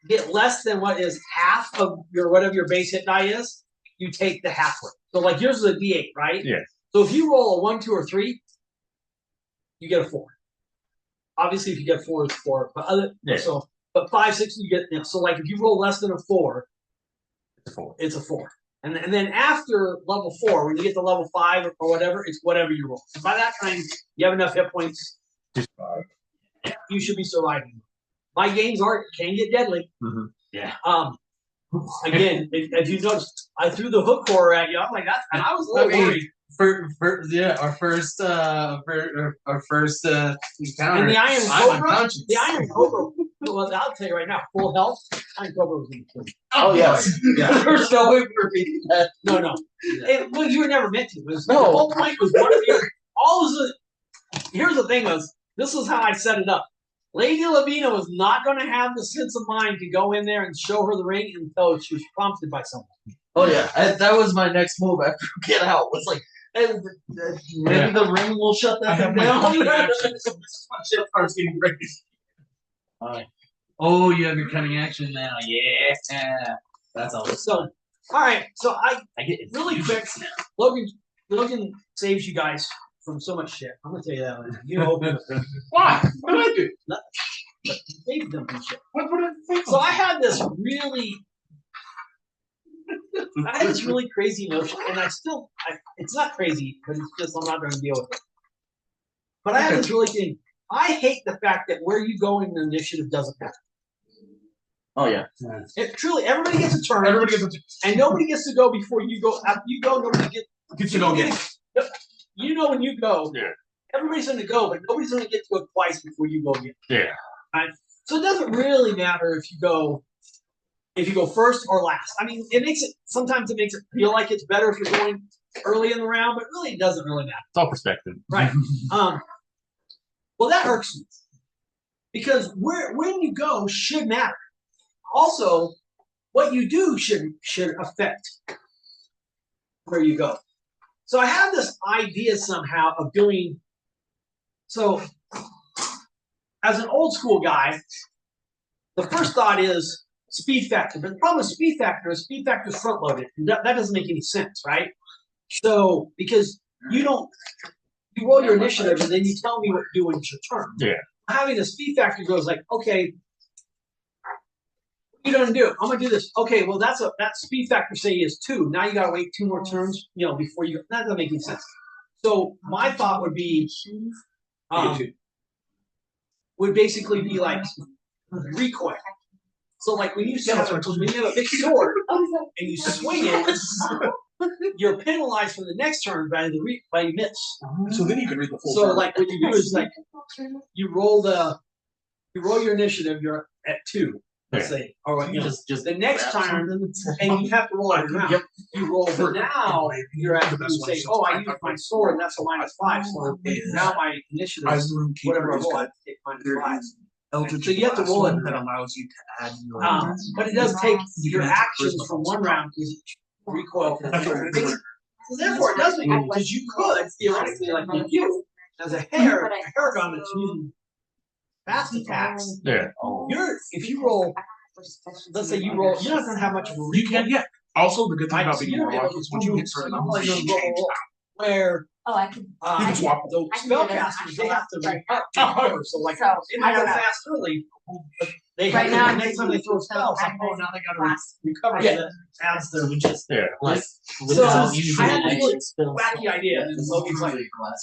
get less than what is half of whatever your base hit die is, you take the half worth. So yours is a D8, right? Yeah. So if you roll a 1, 2, or 3, you get a 4. Obviously, if you get 4, it's 4. But 5, 6, you get so if you roll less than a 4, it's a 4. It's a 4. And then after level 4, when you get to level 5 or whatever, it's whatever you roll. And by that time, you have enough hit points. You should be surviving. My games can get deadly. Mhm. Yeah. Again, if you noticed, I threw the hook horror at you. I'm like that, and I was a little worried. Our first encounter. And the Iron I'm Cobra, unconscious. the Iron Cobra. Well, I'll tell you right now, full health. Iron Cobra was in the team. Oh yes. Yeah. There's no way for me. No. Well, you were never meant to. The whole point was one of the all of the. Here's the thing: this was how I set it up. Lady Lavina was not going to have the sense of mind to go in there and show her the ring until she was prompted by someone. Oh yeah, that was my next move after we get out. Was like, hey, maybe the ring will shut that thing down. This is my shit starts getting ready. Oh, you have your cunning action now. Yeah, that's all. So, all right. So I get really quick. Logan saves you guys from so much shit. I'm gonna tell you that one. You open Why? What did I do? you saved them from shit. What did I think? So I had this really crazy notion, and it's not crazy, but it's just I'm not going to deal with it. But I had this really thing. I hate the fact that where you go in the initiative doesn't matter. Oh yeah. It truly, everybody gets a turn. And nobody gets to go before you go. After you go, nobody gets to go again. You know when you go. Yeah. Everybody's going to go, but nobody's going to get to go twice before you go again. Yeah. Right? So it doesn't really matter if you go first or last. I mean, sometimes it makes it feel like it's better if you're going early in the round, but really it doesn't really matter. It's all perspective. Right. Well, that irks me because when you go should matter. Also, what you do should affect where you go. So I have this idea somehow of doing. So, as an old school guy, the first thought is speed factor. But the problem with speed factor is front loaded. That doesn't make any sense, right? So, because you roll your initiative and then you tell me what to do when it's your turn. Yeah. Having a speed factor goes like, okay, what are you gonna do? I'm gonna do this. Okay, well that speed factor say is 2. Now you gotta wait 2 more turns, before you. That doesn't make any sense. So my thought would be, would basically be like recoil. So like when you have a big sword and you swing it, you're penalized for the next turn by you miss. So then you can read the full. So like what you do is like you roll your initiative. You're at 2. Let's say, or just the next time, and you have to roll it around. You roll, but now you're at you say, "Oh, I used my sword, and that's a -5." So now my initiative, whatever I roll, I have to take -5. So you have to roll it that allows you to add your. but it does take your actions from one round to recoil. So therefore, it does make sense because you could theoretically, like you, as a Paragon that's using fast attacks. Yeah. If you roll, let's say you roll, you're not going to have much of a recoil. You can, yeah. Also, the good thing about So being a you're warlock able is when you hit certain numbers, to you change. where I can. You can swap. the spellcasters they have to recover. So like they might go fast early, but they have the next time they throw spells, like, oh, now they got to recover. Yeah. That adds their Yeah. Like, So I had this really wacky idea, and Logan's like,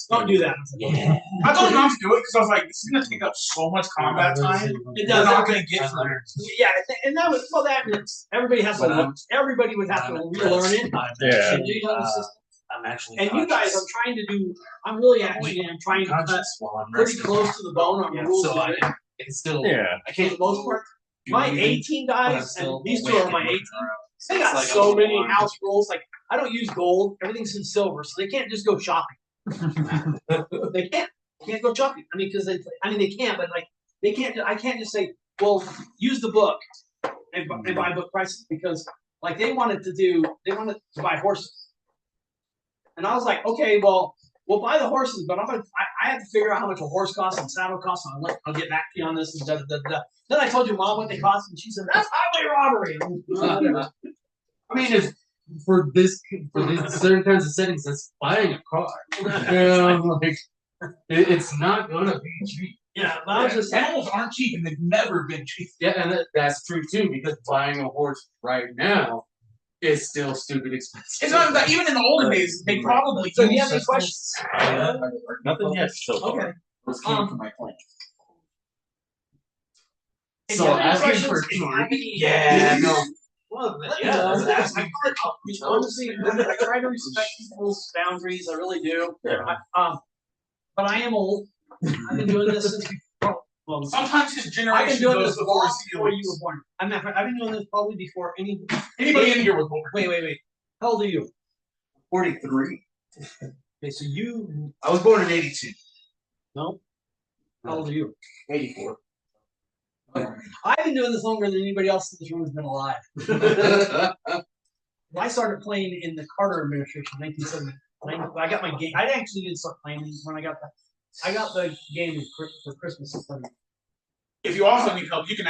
"Don't do that." Yeah. I told him not to do it because I was like, this is going to take up so much combat time. It They're does. not going to get through it. Yeah, and that was that means everybody has to. Everybody would have to relearn it. Yeah. And relearn the system. I'm actually. And you guys, I'm trying to do. I'm really actually am trying to cut pretty close to the bone on the rules. So of it. it's still. Yeah. I can't. For the most part, my 18 guys, and these 2 are my 18. They got like so many house rules. Like I don't use gold; everything's in silver, so they can't just go shopping. They can't go shopping. I mean, because they can, but like they can't. I can't just say, "Well, use the book and buy book prices," because like they wanted to buy horses, and I was like, "Okay, well, we'll buy the horses, but I have to figure out how much a horse costs and saddle costs, and I'll get back to you on this." And Then I told your mom what they cost, and she said, "That's highway robbery." I mean, if for these certain kinds of settings, that's buying a car. Like it's not gonna be cheap. Yeah, but I was just animals aren't cheap, and they've never been cheap. Yeah, and that's true too. Because buying a horse right now It's still stupid expensive. It's not that even in the olden days, they probably. So do you used have any systems. questions? Nothing yet. So far. Okay. This came from my plan. If So you have any asking questions, for if you have any- Yeah, no. Well, Yeah, yeah, that's honestly, I try to respect people's boundaries. I really do. Yeah. But I am old. I've been doing this since before. Well, Sometimes his I've been generation doing goes this before long his before you feelings. were born. I've been doing this probably before Anybody in here was born. Wait. How old are you? 43. Okay, so you I was born in '82. no. How old are you? 84. I've been doing this longer than anybody else in this room has been alive. I started playing in the Carter administration, 1970. I got my game. I actually didn't start playing when I got the game for Christmas. If you also need help, you can